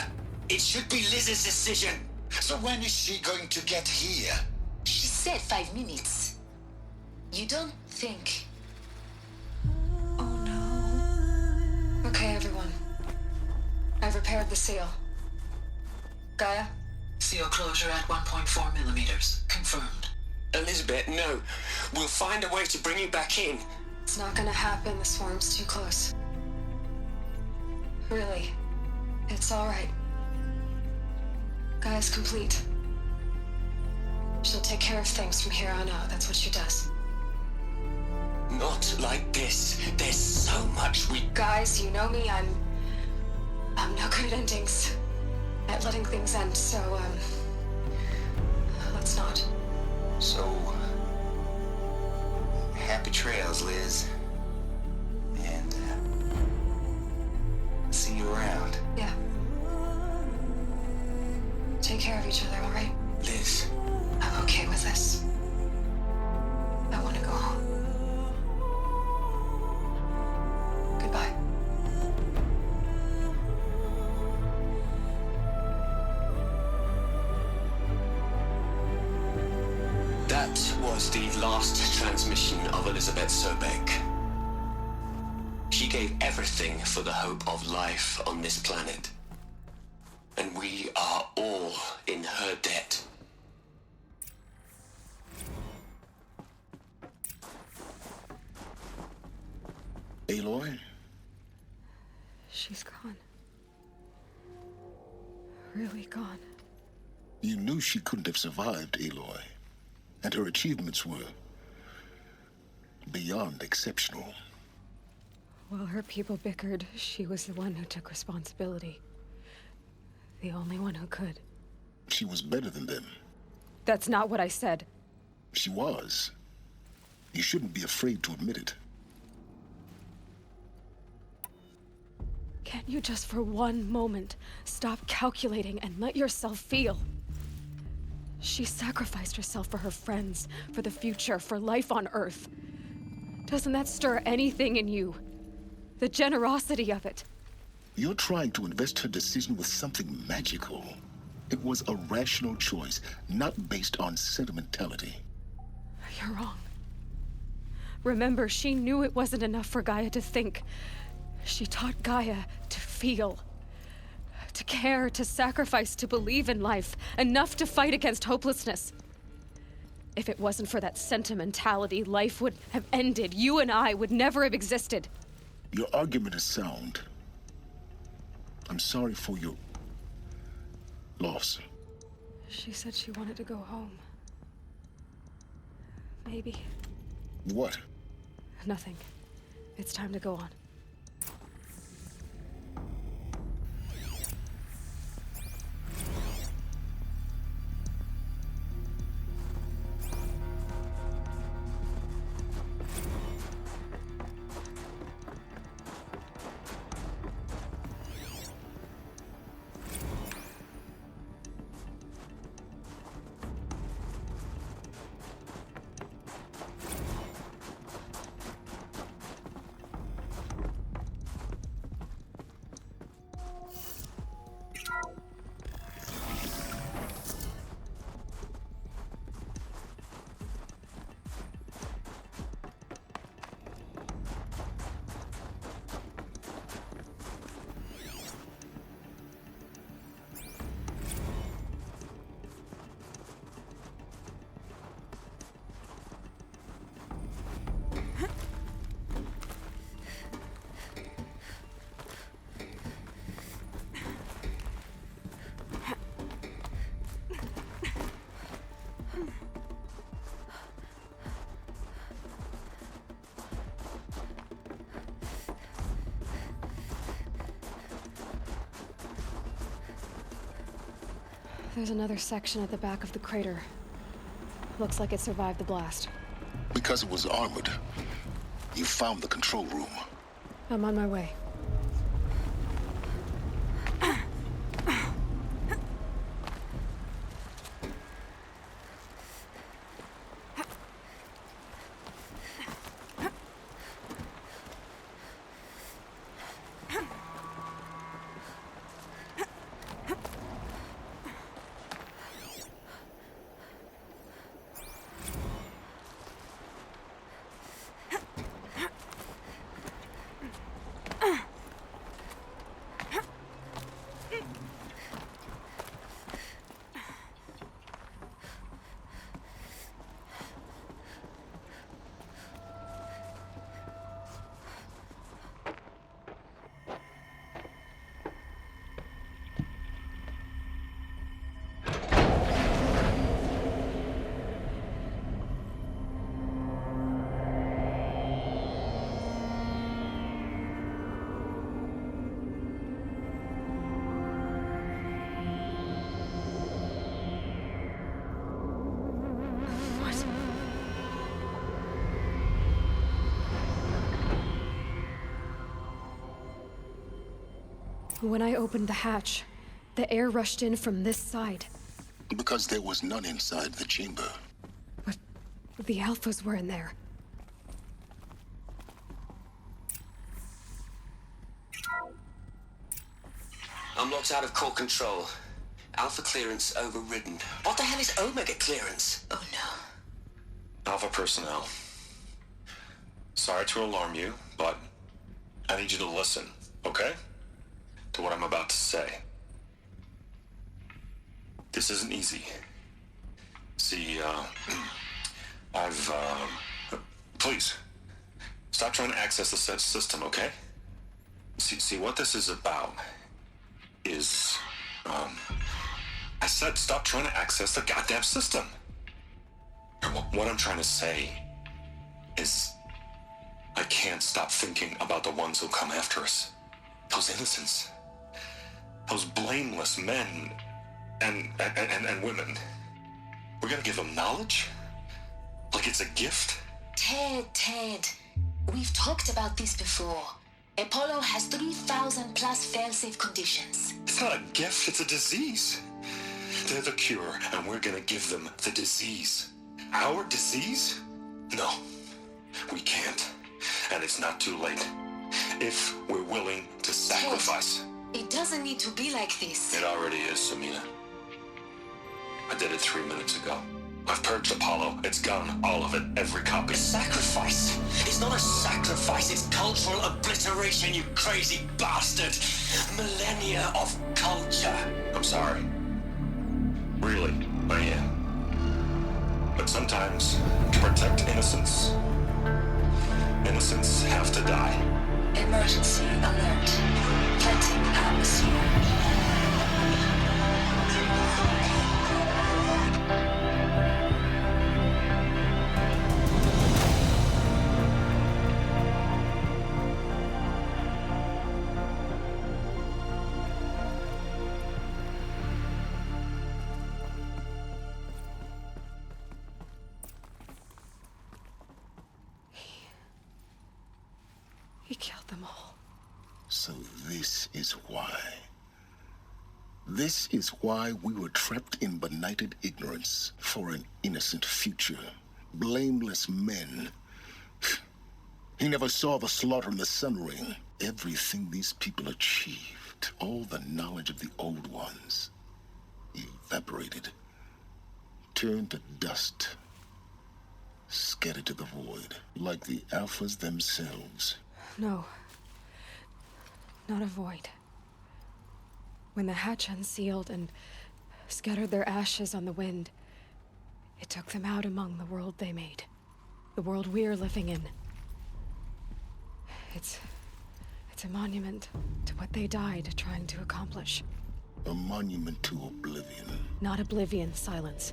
It should be Liz's decision. So when is she going to get here? She said 5 minutes. You don't think... Oh no. Okay, everyone. I've repaired the seal. Gaia? Seal closure at 1.4 millimeters. Confirmed. Elizabeth, no. We'll find a way to bring you back in. It's not gonna happen. The swarm's too close. Really. It's alright. Gaia's complete. She'll take care of things from here on out. That's what she does. Not like this. There's so much we... Guys, you know me. I'm no good at endings. At letting things end, so, let's not. So, happy trails, Liz. And, see you around. Yeah. Take care of each other, all right? Liz. I'm okay with this. I want to go home. Goodbye. That was the last transmission of Elizabeth Sobek. She gave everything for the hope of life on this planet. And we are all in her debt. Aloy? She's gone. Really gone. You knew she couldn't have survived, Aloy. And her achievements were beyond exceptional. While her people bickered, she was the one who took responsibility. The only one who could. She was better than them. That's not what I said. She was. You shouldn't be afraid to admit it. Can't you just for one moment stop calculating and let yourself feel? She sacrificed herself for her friends, for the future, for life on Earth. Doesn't that stir anything in you? The generosity of it. You're trying to invest her decision with something magical. It was a rational choice, not based on sentimentality. You're wrong. Remember, she knew it wasn't enough for Gaia to think. She taught Gaia to feel. To care, to sacrifice, to believe in life. Enough to fight against hopelessness. If it wasn't for that sentimentality, life would have ended. You and I would never have existed. Your argument is sound. I'm sorry for your loss. She said she wanted to go home. Maybe. What? Nothing. It's time to go on. There's another section at the back of the crater. Looks like it survived the blast. Because it was armored. You found the control room. I'm on my way. When I opened the hatch, the air rushed in from this side. Because there was none inside the chamber. But the Alphas were in there. I'm locked out of core control. Alpha clearance overridden. What the hell is Omega clearance? Oh no. Alpha personnel. Sorry to alarm you, but I need you to listen, okay? To what I'm about to say. This isn't easy. See, please, stop trying to access the said system, okay? See, what this is about is, I said stop trying to access the goddamn system. And what I'm trying to say is, I can't stop thinking about the ones who come after us. Those innocents. Those blameless men and women. We're gonna give them knowledge? Like it's a gift? Ted. We've talked about this before. Apollo has 3,000 plus fail-safe conditions. It's not a gift, it's a disease. They're the cure, and we're gonna give them the disease. Our disease? No, we can't. And it's not too late. If we're willing to sacrifice. It doesn't need to be like this. It already is, Samina. I did it 3 minutes ago. I've purged Apollo. It's gone. All of it. Every copy. Sacrifice? It's not a sacrifice. It's cultural obliteration, you crazy bastard. Millennia of culture. I'm sorry. Really, I am. But sometimes, to protect innocence, innocents have to die. Emergency alert. Planting atmosphere. He killed them all. So this is why. This is why we were trapped in benighted ignorance for an innocent future. Blameless men. He never saw the slaughter in the Sun Ring. Everything these people achieved, all the knowledge of the old ones, evaporated, turned to dust, scattered to the void, like the Alphas themselves. No. Not a void. When the hatch unsealed and scattered their ashes on the wind, it took them out among the world they made. The world we're living in. It's a monument to what they died trying to accomplish. A monument to oblivion. Not oblivion, silence.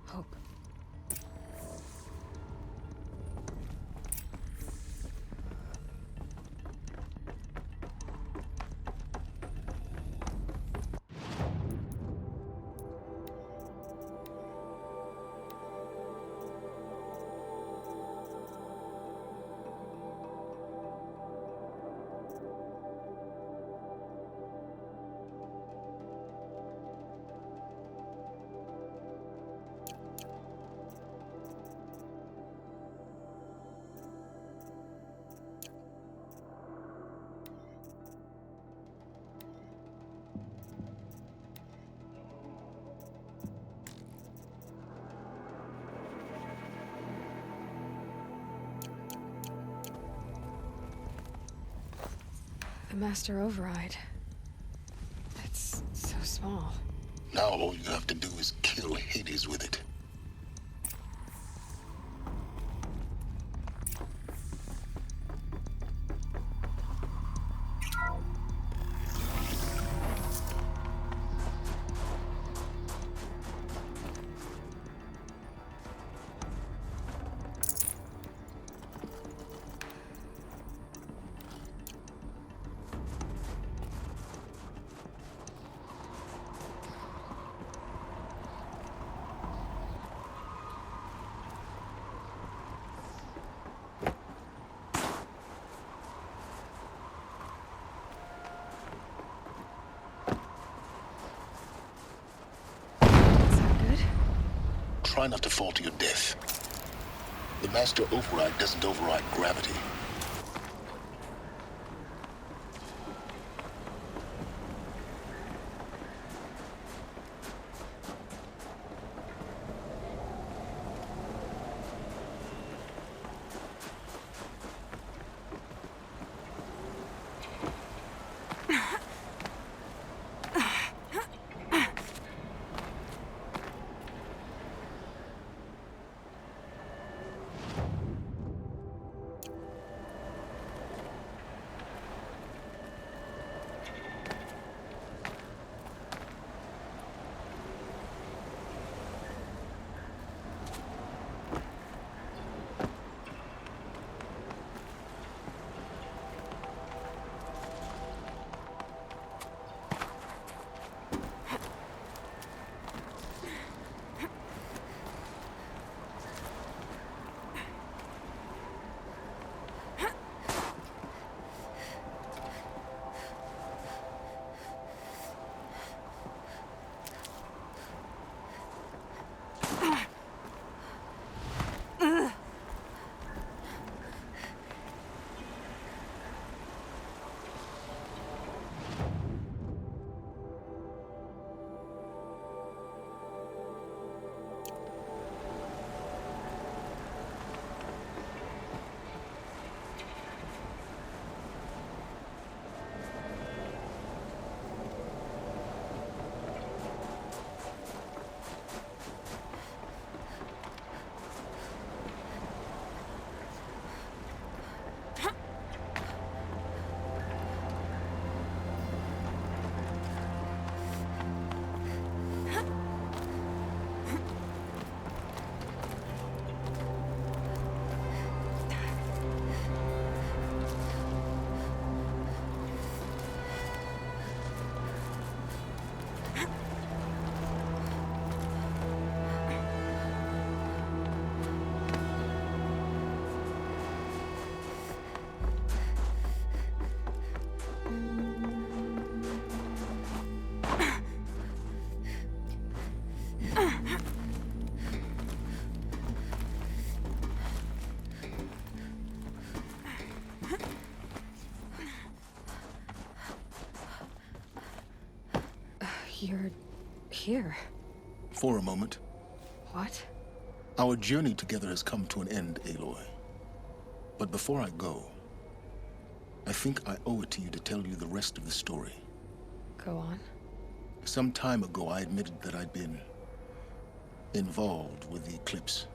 Hope. The master override. That's so small. Now all you have to do is kill Hades with it. try not to fall to your death. The Master Override doesn't override gravity. You're here. For a moment. What? Our journey together has come to an end, Aloy. But before I go, I think I owe it to you to tell you the rest of the story. Go on. Some time ago, I admitted that I'd been involved with the Eclipse.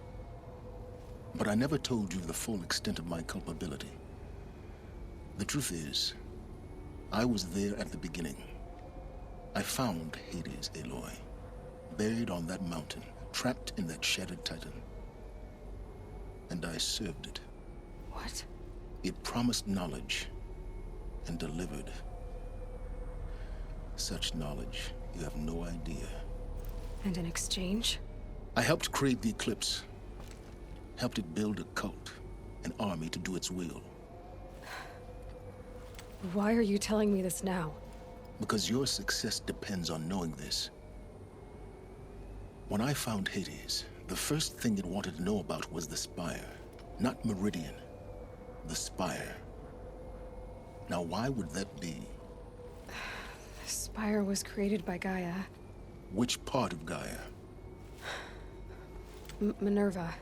But I never told you the full extent of my culpability. The truth is, I was there at the beginning. I found Hades, Aloy, buried on that mountain, trapped in that shattered titan. And I served it. What? It promised knowledge and delivered. Such knowledge, you have no idea. And in exchange? I helped create the Eclipse. Helped it build a cult, an army to do its will. Why are you telling me this now? Because your success depends on knowing this. When I found Hades, the first thing it wanted to know about was the Spire. Not Meridian. The Spire. Now, why would that be? The Spire was created by Gaia. Which part of Gaia? Minerva.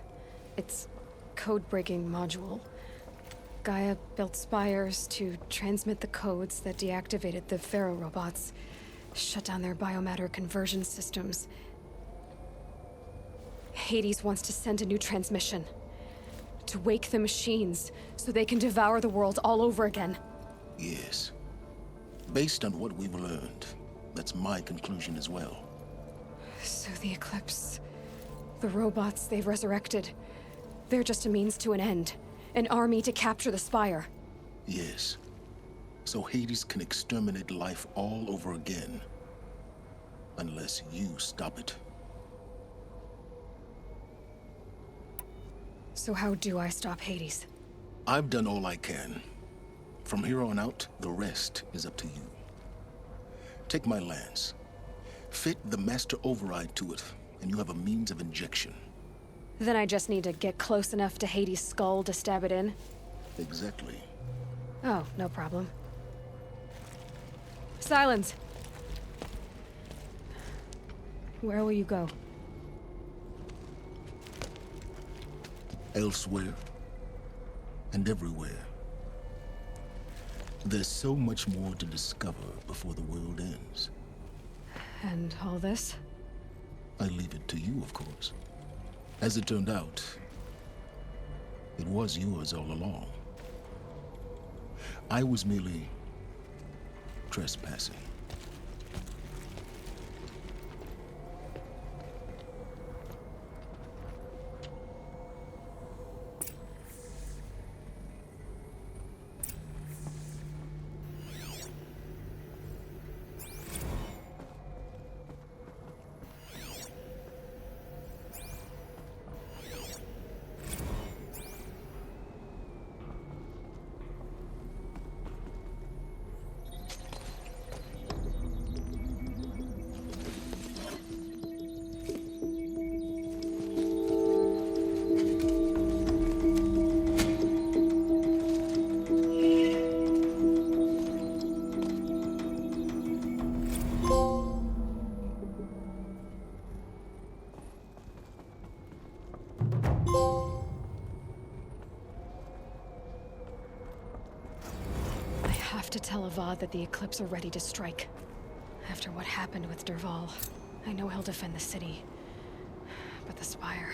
Its code-breaking module. Gaia built spires to transmit the codes that deactivated the Pharaoh robots, shut down their biomatter conversion systems. Hades wants to send a new transmission. To wake the machines, so they can devour the world all over again. Yes. Based on what we've learned, that's my conclusion as well. So the Eclipse, the robots they've resurrected, they're just a means to an end. An army to capture the Spire. Yes. So Hades can exterminate life all over again. Unless you stop it. So how do I stop Hades? I've done all I can. From here on out, the rest is up to you. Take my lance. Fit the Master Override to it, and you have a means of injection. Then I just need to get close enough to Hades' skull to stab it in? Exactly. Oh, no problem. Silence! Where will you go? Elsewhere. And everywhere. There's so much more to discover before the world ends. And all this? I leave it to you, of course. As it turned out, it was yours all along. I was merely trespassing. To tell Avad that the Eclipse are ready to strike. After what happened with Dervahl, I know he'll defend the city. But the Spire...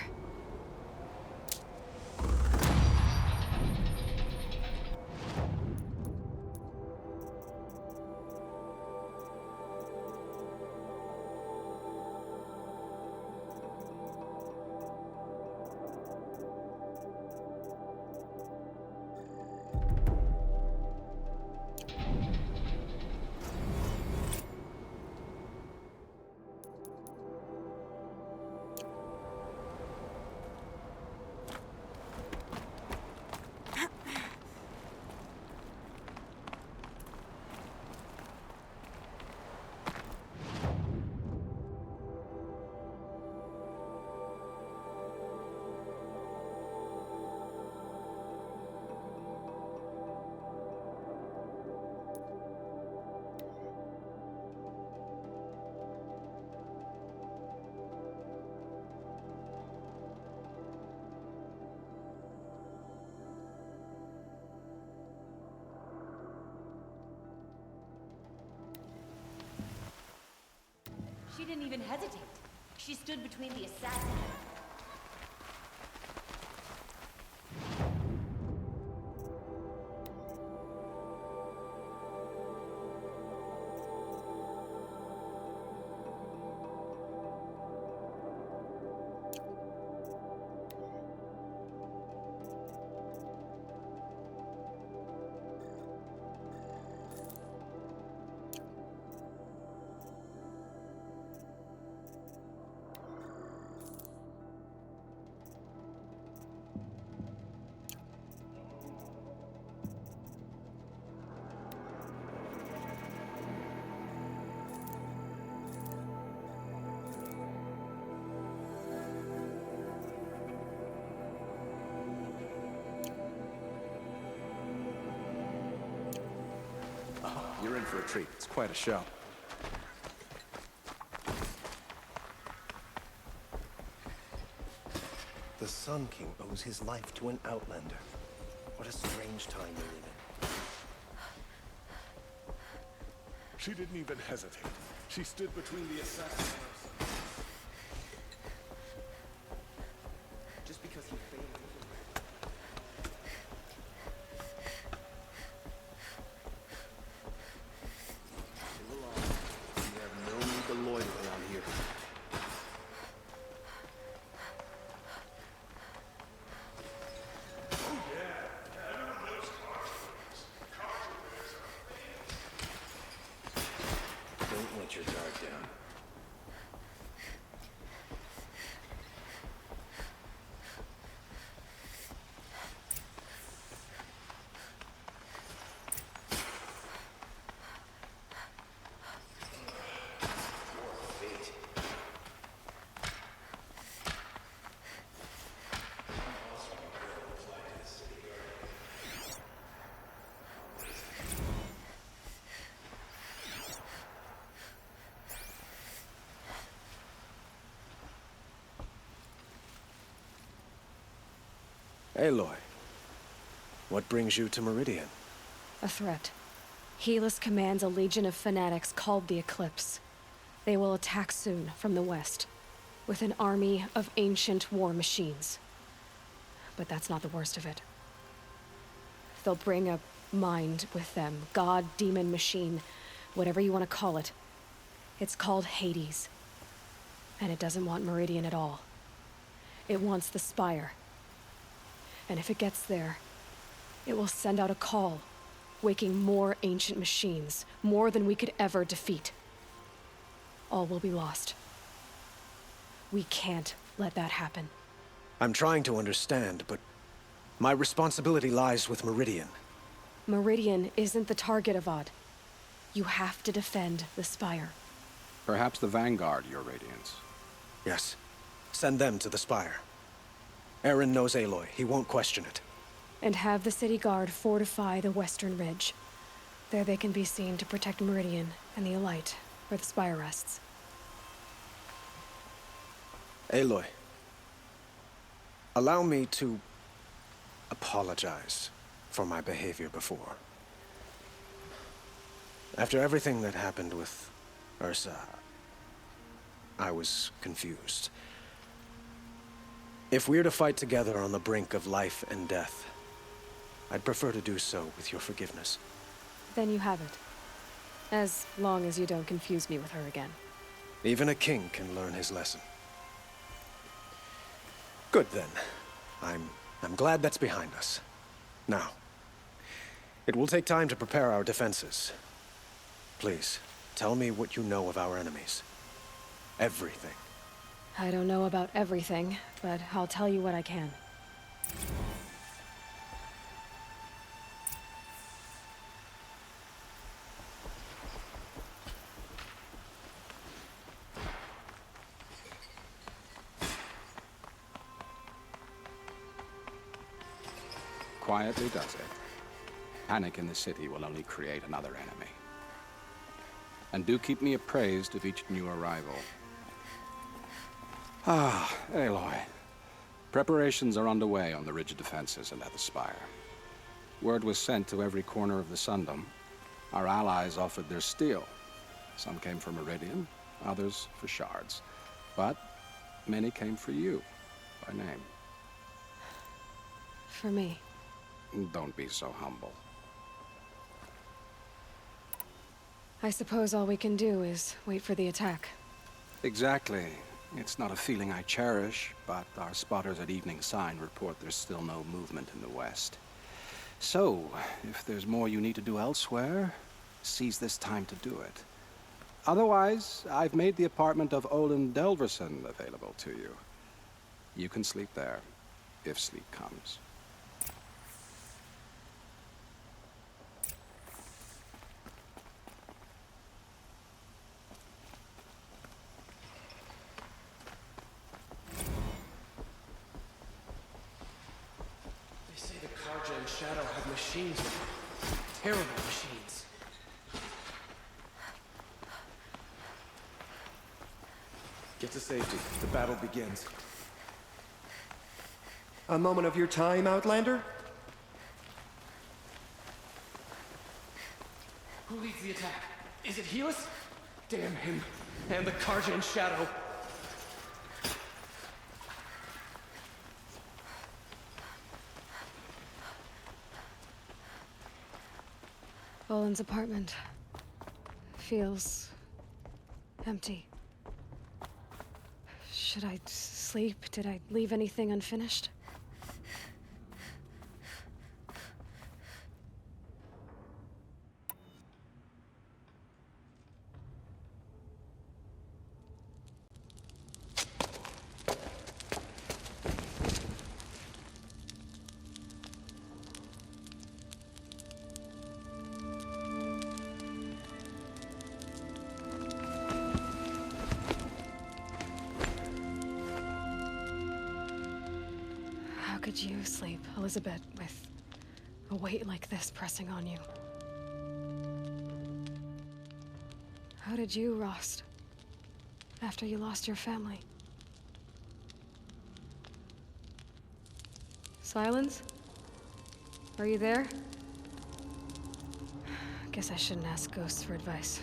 She didn't even hesitate. She stood between the assassin. You're in for a treat. It's quite a show. The Sun King owes his life to an outlander. What a strange time we live in. She didn't even hesitate. She stood between the assassin and her son. Just because he failed. We have no need to loiter around here. Don't let your guard down. Aloy, what brings you to Meridian? A threat. Helis commands a legion of fanatics called the Eclipse. They will attack soon from the west, with an army of ancient war machines. But that's not the worst of it. They'll bring a mind with them, god, demon, machine, whatever you want to call it. It's called Hades. And it doesn't want Meridian at all. It wants the Spire. And if it gets there, it will send out a call, waking more ancient machines, more than we could ever defeat. All will be lost. We can't let that happen. I'm trying to understand, but my responsibility lies with Meridian. Meridian isn't the target, Avad. You have to defend the Spire. Perhaps the Vanguard, Your Radiance. Yes. Send them to the Spire. Eren knows Aloy. He won't question it. And have the city guard fortify the western ridge. There they can be seen to protect Meridian and the Elite, where the Spire rests. Aloy, allow me to apologize for my behavior before. After everything that happened with Ursa, I was confused. If we're to fight together on the brink of life and death, I'd prefer to do so with your forgiveness. Then you have it. As long as you don't confuse me with her again. Even a king can learn his lesson. Good then. I'm glad that's behind us. Now, it will take time to prepare our defenses. Please, tell me what you know of our enemies. Everything. I don't know about everything, but I'll tell you what I can. Quietly does it. Panic in the city will only create another enemy. And do keep me appraised of each new arrival. Ah, Aloy. Preparations are underway on the ridge defenses and at the Spire. Word was sent to every corner of the Sundom. Our allies offered their steel. Some came for Meridian, others for shards. But many came for you, by name. For me. Don't be so humble. I suppose all we can do is wait for the attack. Exactly. It's not a feeling I cherish, but our spotters at Evening Sign report there's still no movement in the west. So, if there's more you need to do elsewhere, seize this time to do it. Otherwise, I've made the apartment of Olin Delverson available to you. You can sleep there, if sleep comes. And Shadow have machines with them. Terrible machines. Get to safety. The battle begins. A moment of your time, Outlander? Who leads the attack? Is it Helis? Damn him. And the Karja and Shadow. Olin's apartment feels empty. Should I sleep? Did I leave anything unfinished? How could you sleep, Elizabeth, with a weight like this pressing on you? How did you, Rost, after you lost your family? Silence? Are you there? Guess I shouldn't ask ghosts for advice.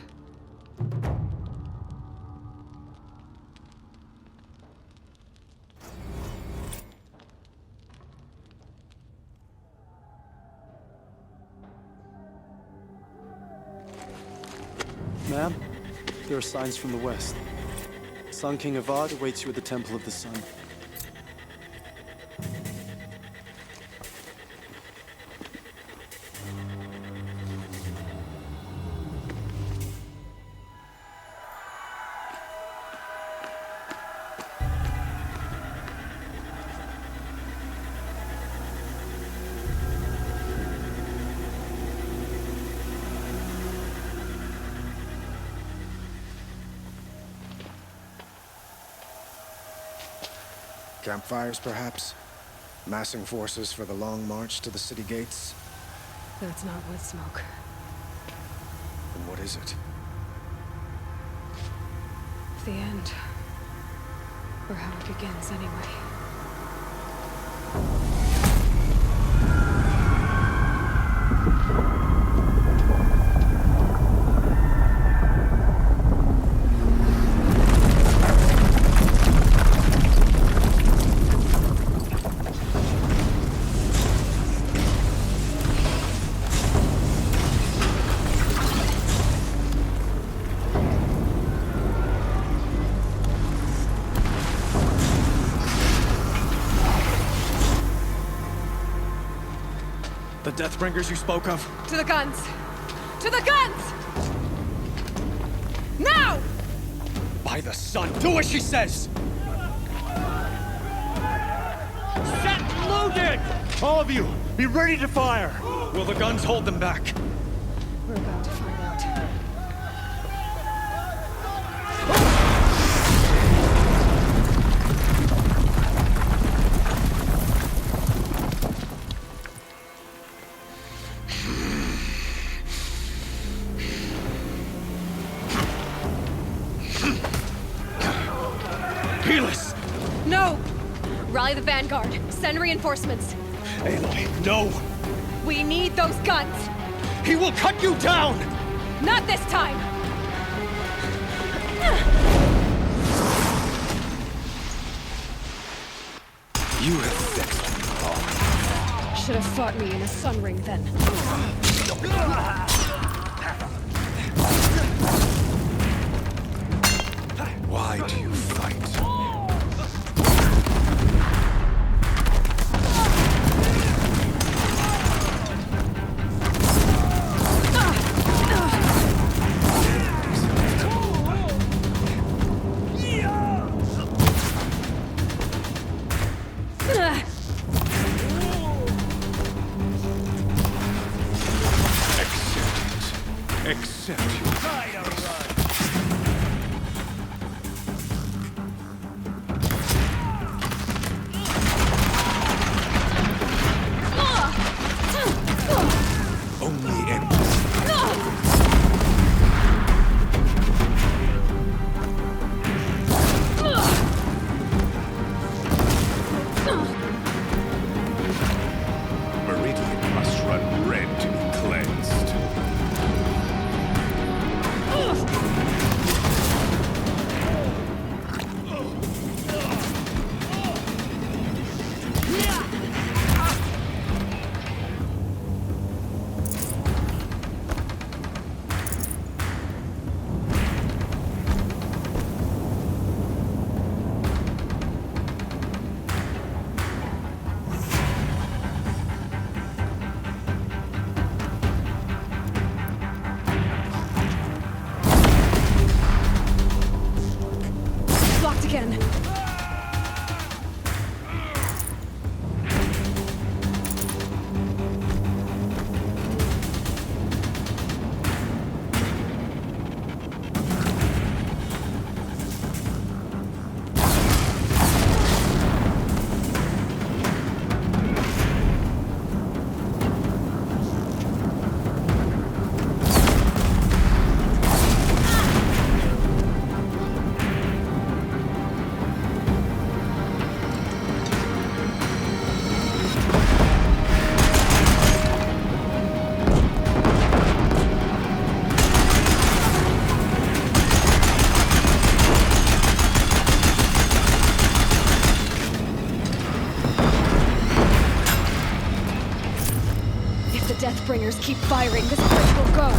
Ma'am, there are signs from the west. Sun King Avad awaits you at the Temple of the Sun. Campfires, perhaps? Massing forces for the long march to the city gates? That's not wood smoke. Then what is it? The end. Or how it begins, anyway. The Deathbringers you spoke of? To the guns! To the guns! Now! By the sun, do as she says! Set loaded! All of you, be ready to fire! Will the guns hold them back? We're about to find out. No! Rally the Vanguard. Send reinforcements. Aloy, no! We need those guns! He will cut you down! Not this time! You have fixed me all. Should have fought me in a sun ring then. Why do you fight? Accept your only end. Meridian must run red to be cleansed. Blocked again. Lightbringers keep firing, this place will go!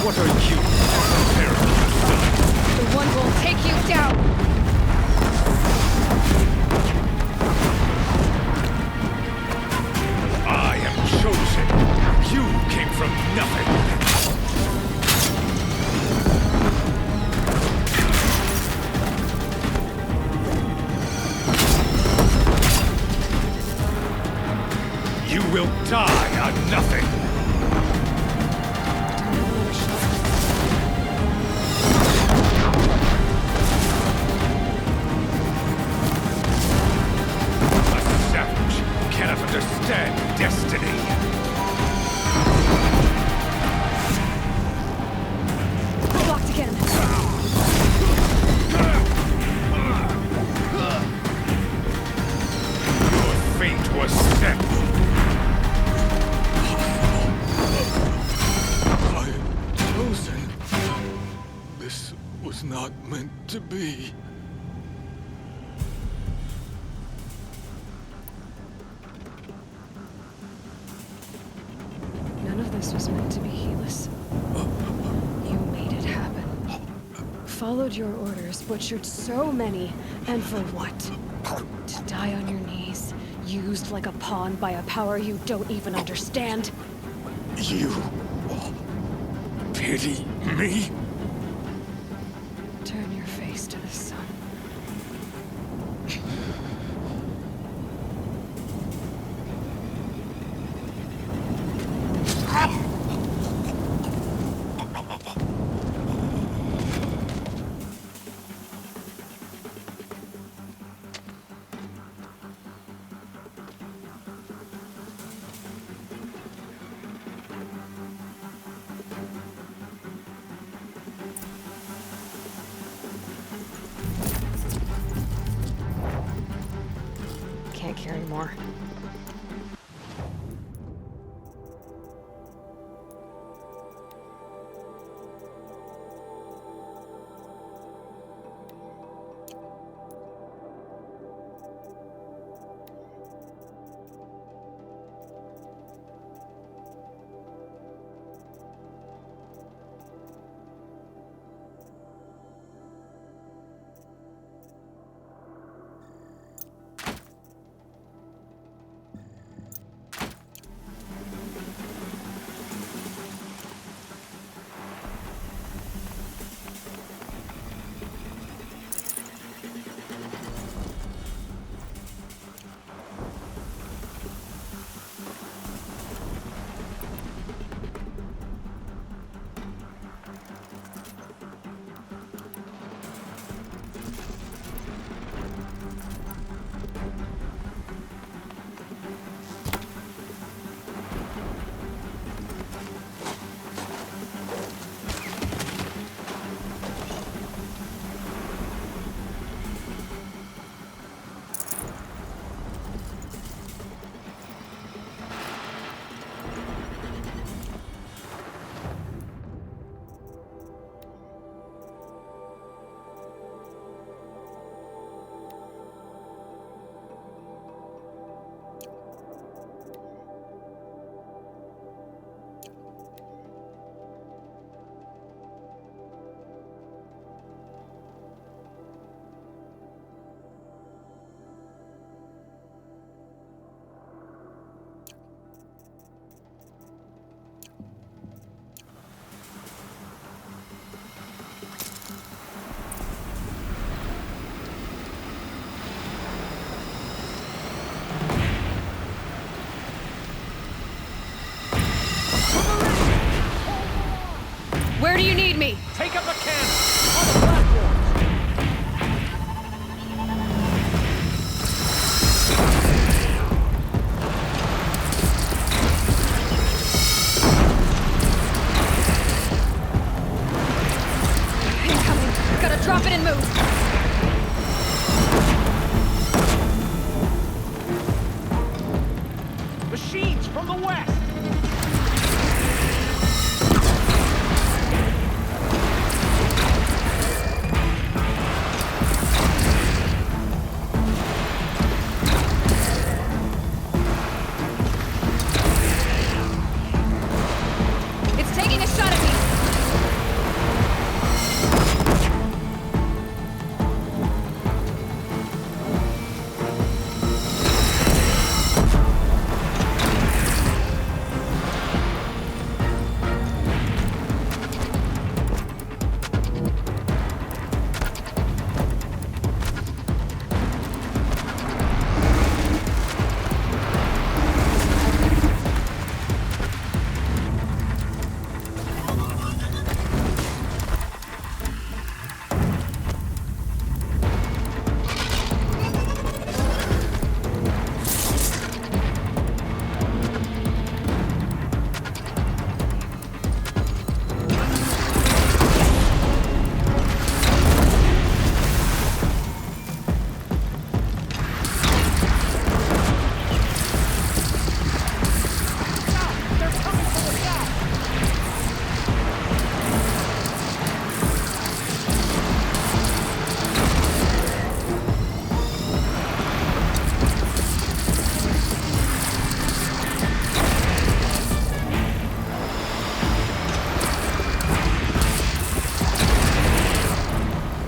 What are you preparing yourself? The one will take you down! I am chosen. You came from nothing. You will die on nothing. Understand destiny. Blocked again. Your fate was set. I am chosen. This was not meant to be. This was meant to be Helis. You made it happen. Followed your orders, butchered so many, and for what? To die on your knees, used like a pawn by a power you don't even understand? You pity me? Turn your face to the sun. Can't carry more. Where do you need me? Take up a cannon! On the platform! Incoming. Gotta drop it and move. Machines from the west! It's taking a shot at me.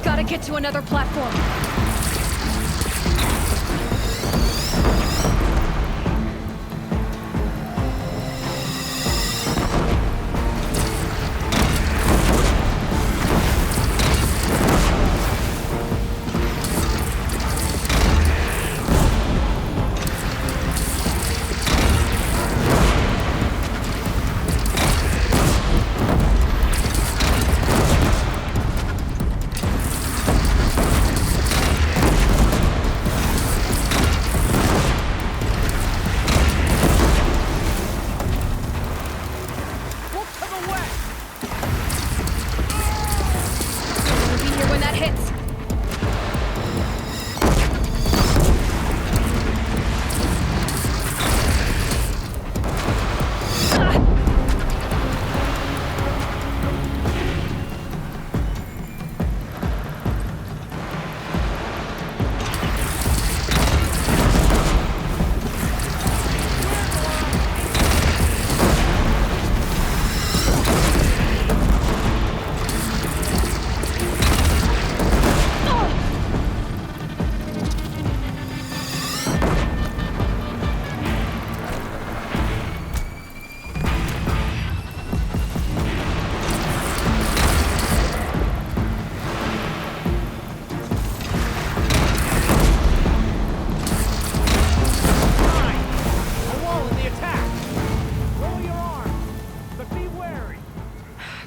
Gotta get to another platform.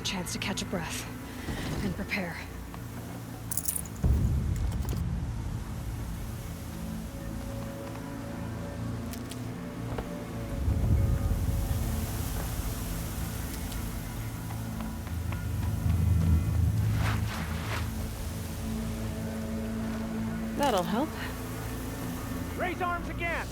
Chance to catch a breath and prepare. That'll help. Raise arms again!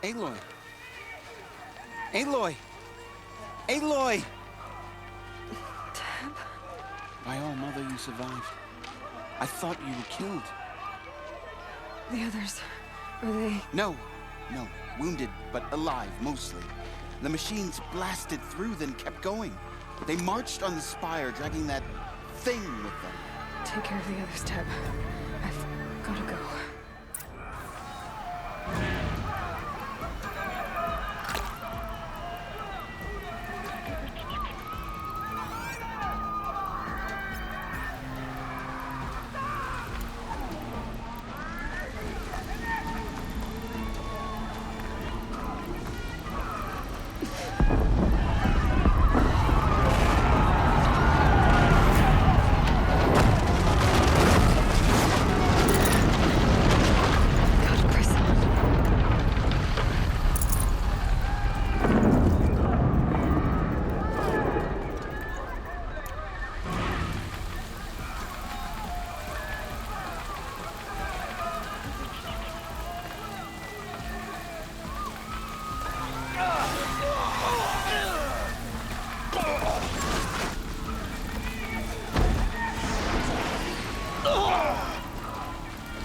Aloy! Aloy! Aloy! Tab? My own mother, you survived. I thought you were killed. The others, are they... No. Wounded, but alive, mostly. The machines blasted through, then kept going. They marched on the spire, dragging that thing with them. Take care of the others, Tab. I've gotta go.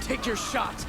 Take your shot!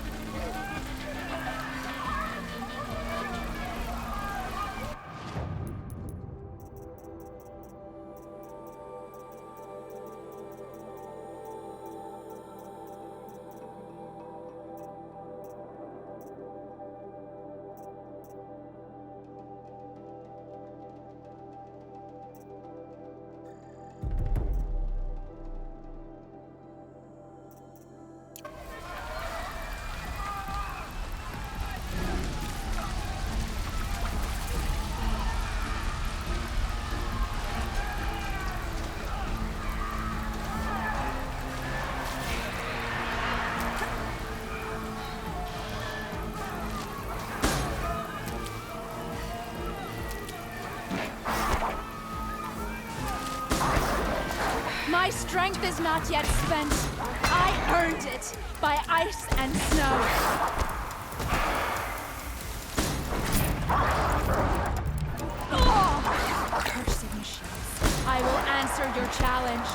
My strength is not yet spent. I earned it by ice and snow. Oh! Cursed machines. I will answer your challenge.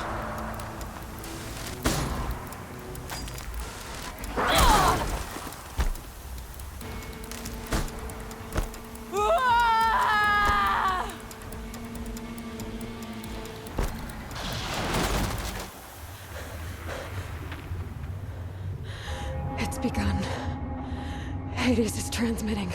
It's begun. Hades is transmitting.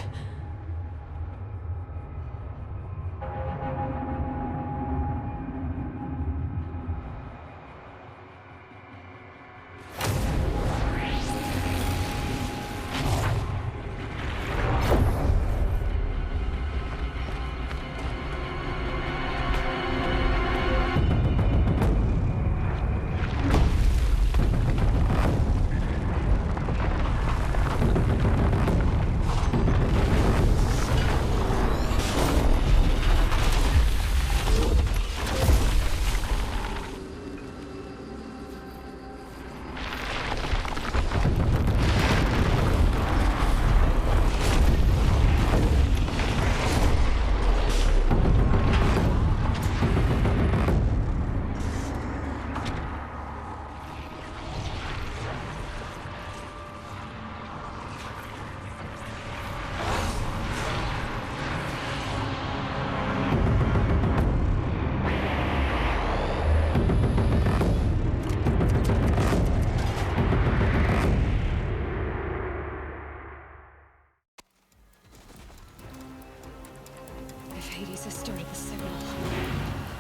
Hades has started the signal.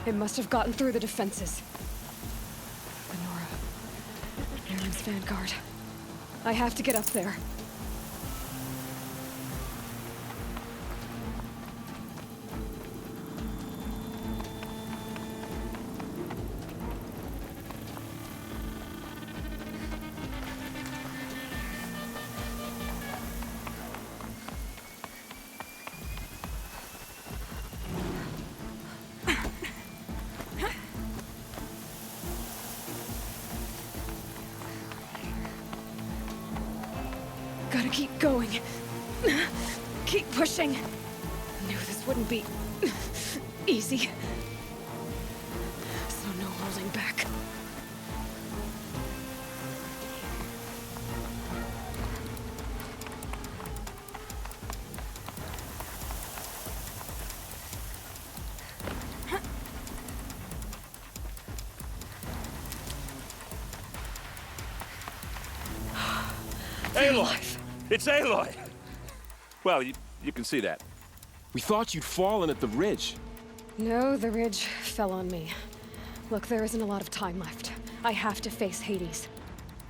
It must have gotten through the defenses. Lenora. Aaron's vanguard. I have to get up there. Gotta keep going. Keep pushing. Knew this wouldn't be easy. So no holding back. Aloy! It's Aloy! Well, you can see that. We thought you'd fallen at the ridge. No, the ridge fell on me. Look, there isn't a lot of time left. I have to face Hades.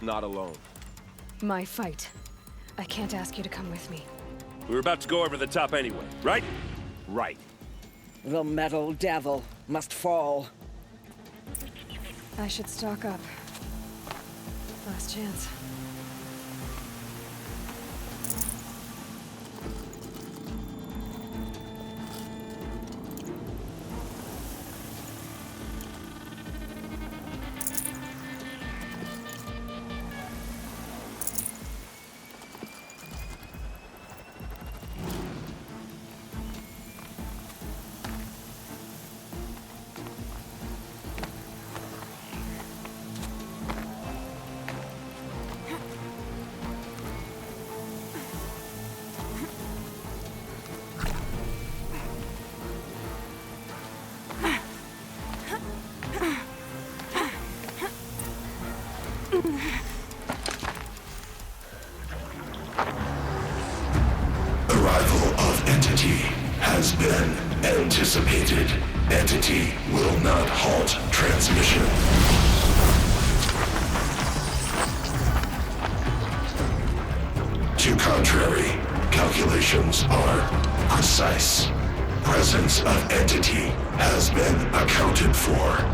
Not alone. My fight. I can't ask you to come with me. We were about to go over the top anyway, right? Right. The metal devil must fall. I should stock up. Last chance. Arrival of Entity has been anticipated. Entity will not halt transmission. To contrary, calculations are precise. Presence of Entity has been accounted for.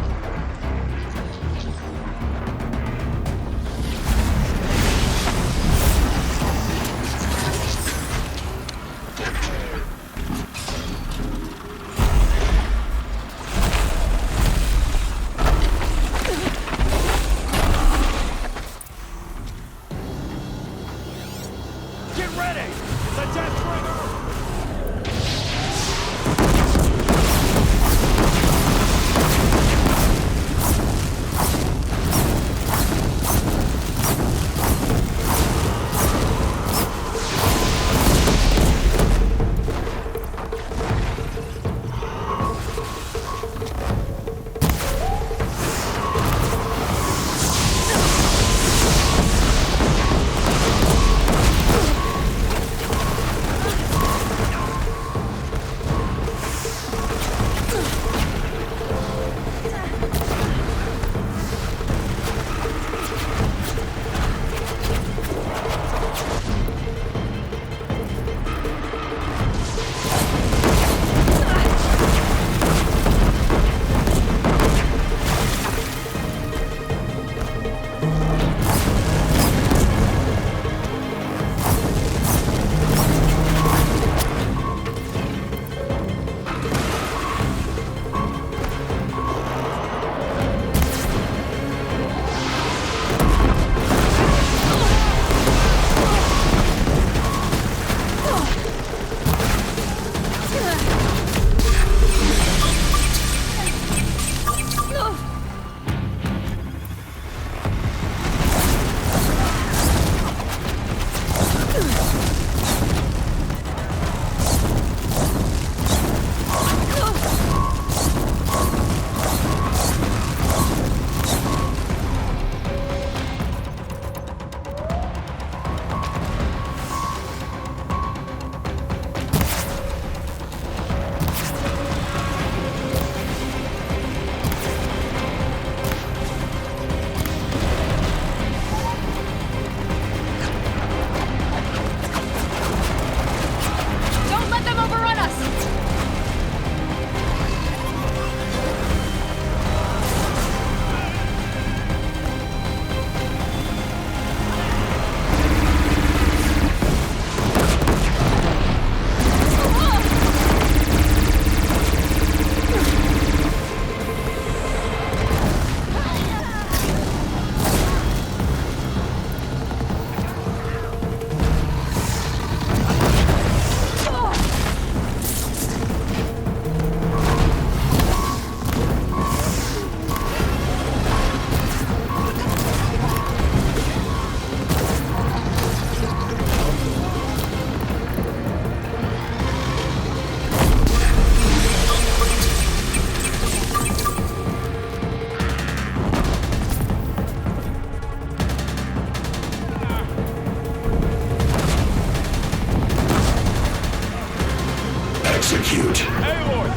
execute. Aloy!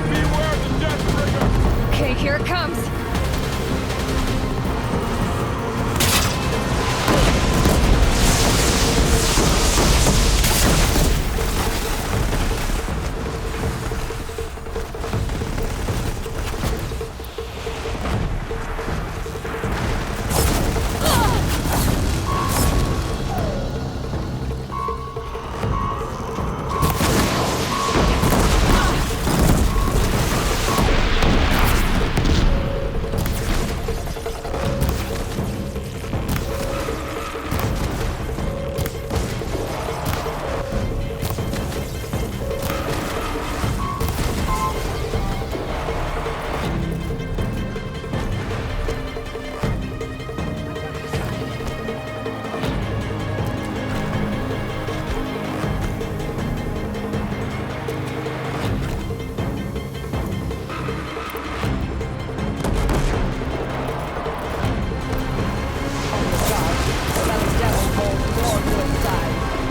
Beware the Deathbringer! Okay, here it comes.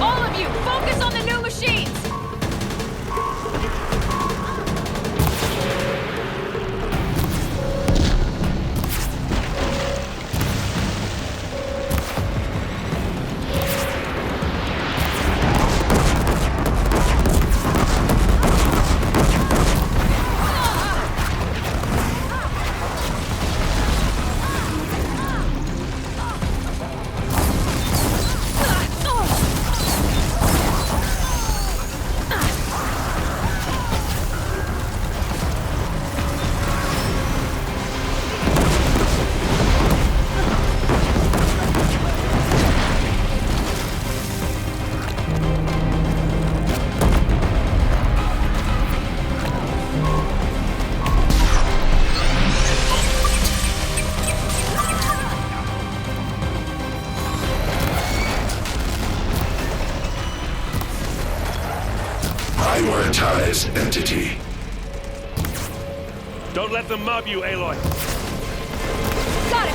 All of you, focus on the new machines! Prioritize entity. Don't let them mob you, Aloy. Got it!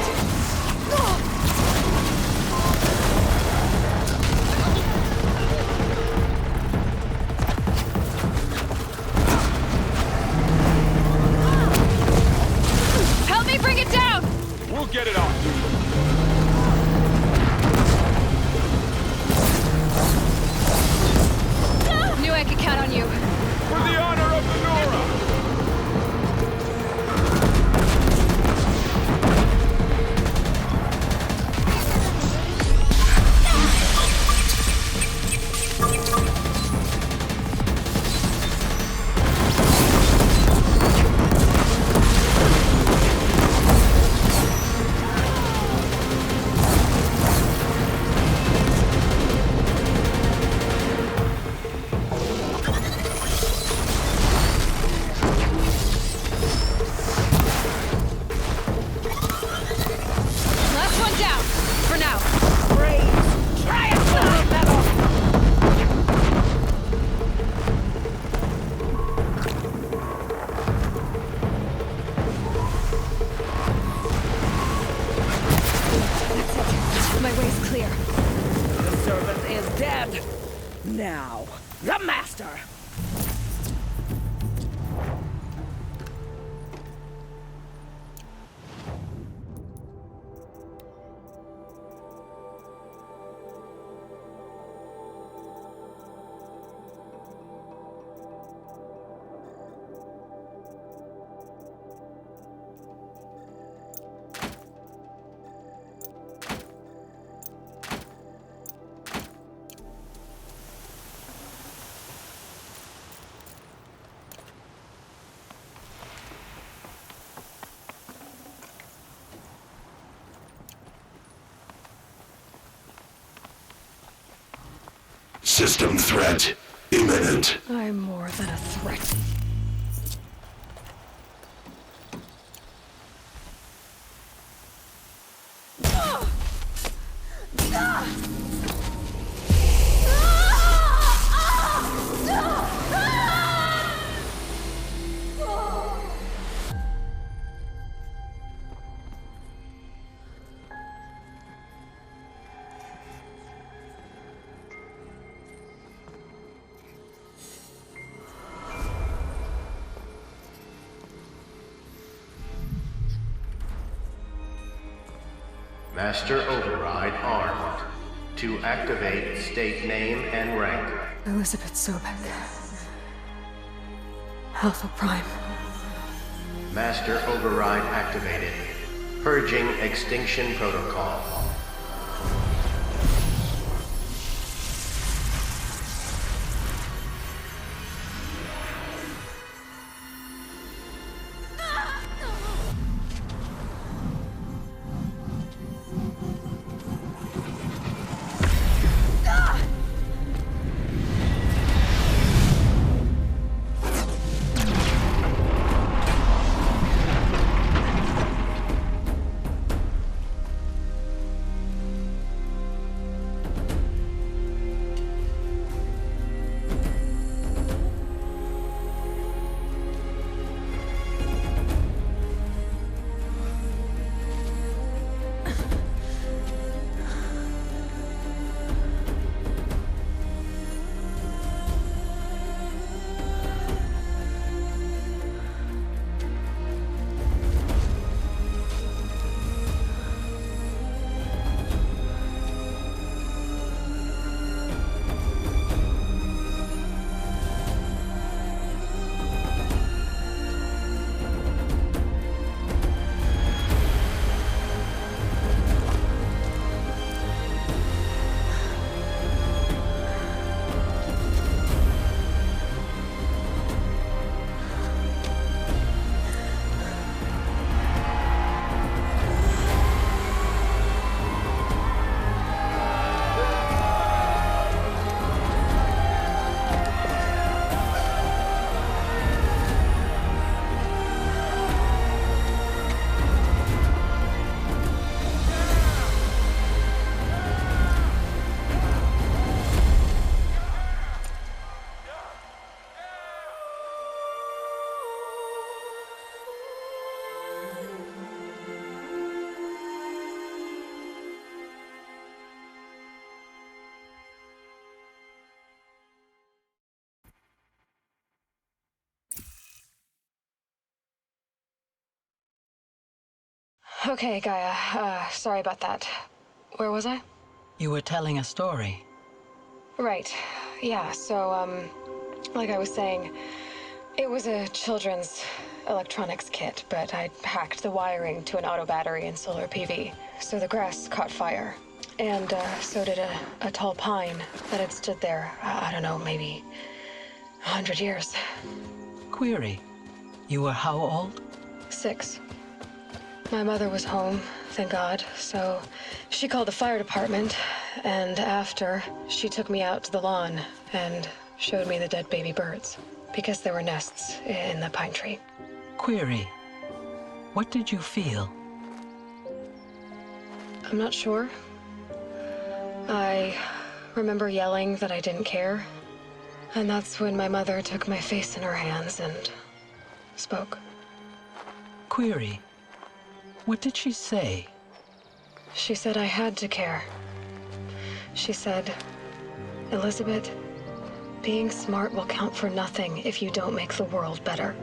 Help me bring it down! We'll get it off. Knew I could count on you. For the honor of the Nora! Last one down, for now. Triumph of the metal! That's it. My way's clear. The servant is dead. Now, the master. System threat imminent. I'm more than a threat. Master Override armed. To activate, state name and rank. Elizabeth Sobek. Alpha Prime. Master Override activated. Purging Extinction Protocol. Okay, Gaia. Sorry about that. Where was I? You were telling a story. Right. Yeah, so, like I was saying, it was a children's electronics kit, but I'd hacked the wiring to an auto battery and solar PV. So the grass caught fire. And, so did a tall pine that had stood there, I don't know, maybe 100 years. Query. You were how old? 6. My mother was home, thank God, so she called the fire department, and after, she took me out to the lawn and showed me the dead baby birds, because there were nests in the pine tree. Query. What did you feel? I'm not sure. I remember yelling that I didn't care, and that's when my mother took my face in her hands and spoke. Query. What did she say? She said I had to care. She said, Elizabeth, being smart will count for nothing if you don't make the world better.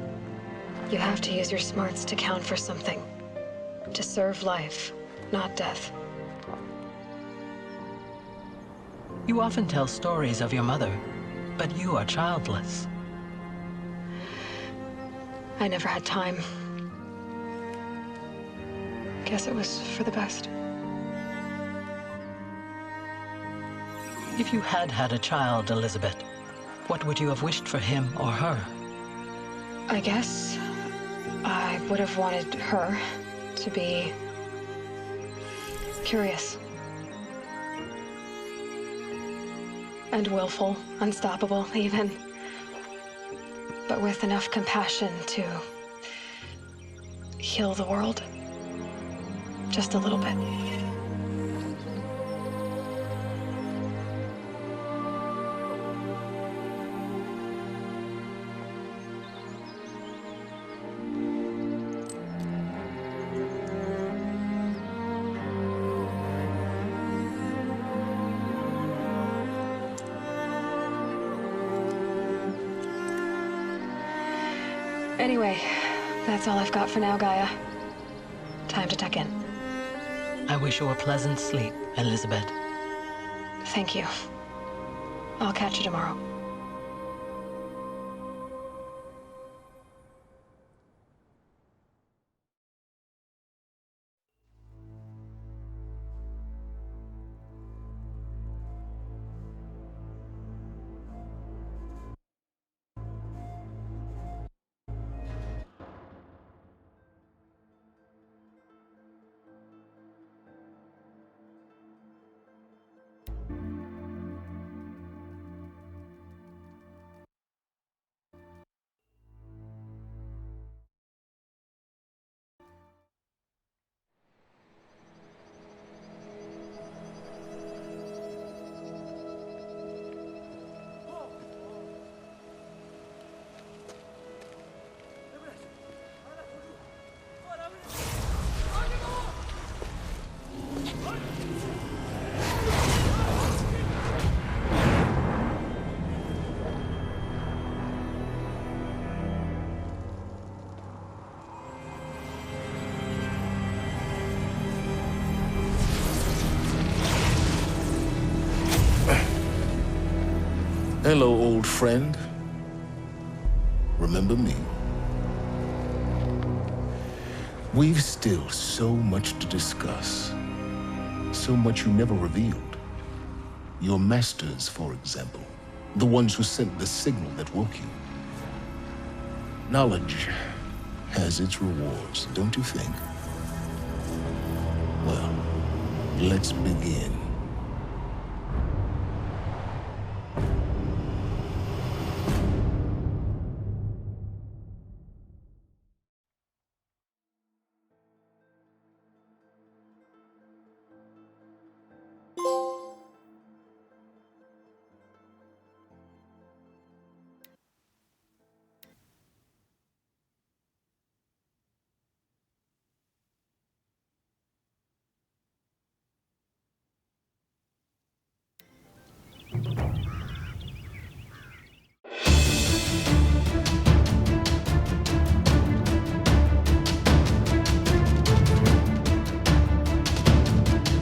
You have to use your smarts to count for something. To serve life, not death. You often tell stories of your mother, but you are childless. I never had time. Guess it was for the best. If you had had a child, Elizabeth, what would you have wished for him or her? I guess I would have wanted her to be curious. And willful, unstoppable, even. But with enough compassion to heal the world. Just a little bit. Anyway, that's all I've got for now, Gaia. Time to tuck in. I wish you a pleasant sleep, Elizabeth. Thank you. I'll catch you tomorrow. Hello, old friend. Remember me? We've still so much to discuss. So much you never revealed. Your masters, for example. The ones who sent the signal that woke you. Knowledge has its rewards, don't you think? Well, let's begin.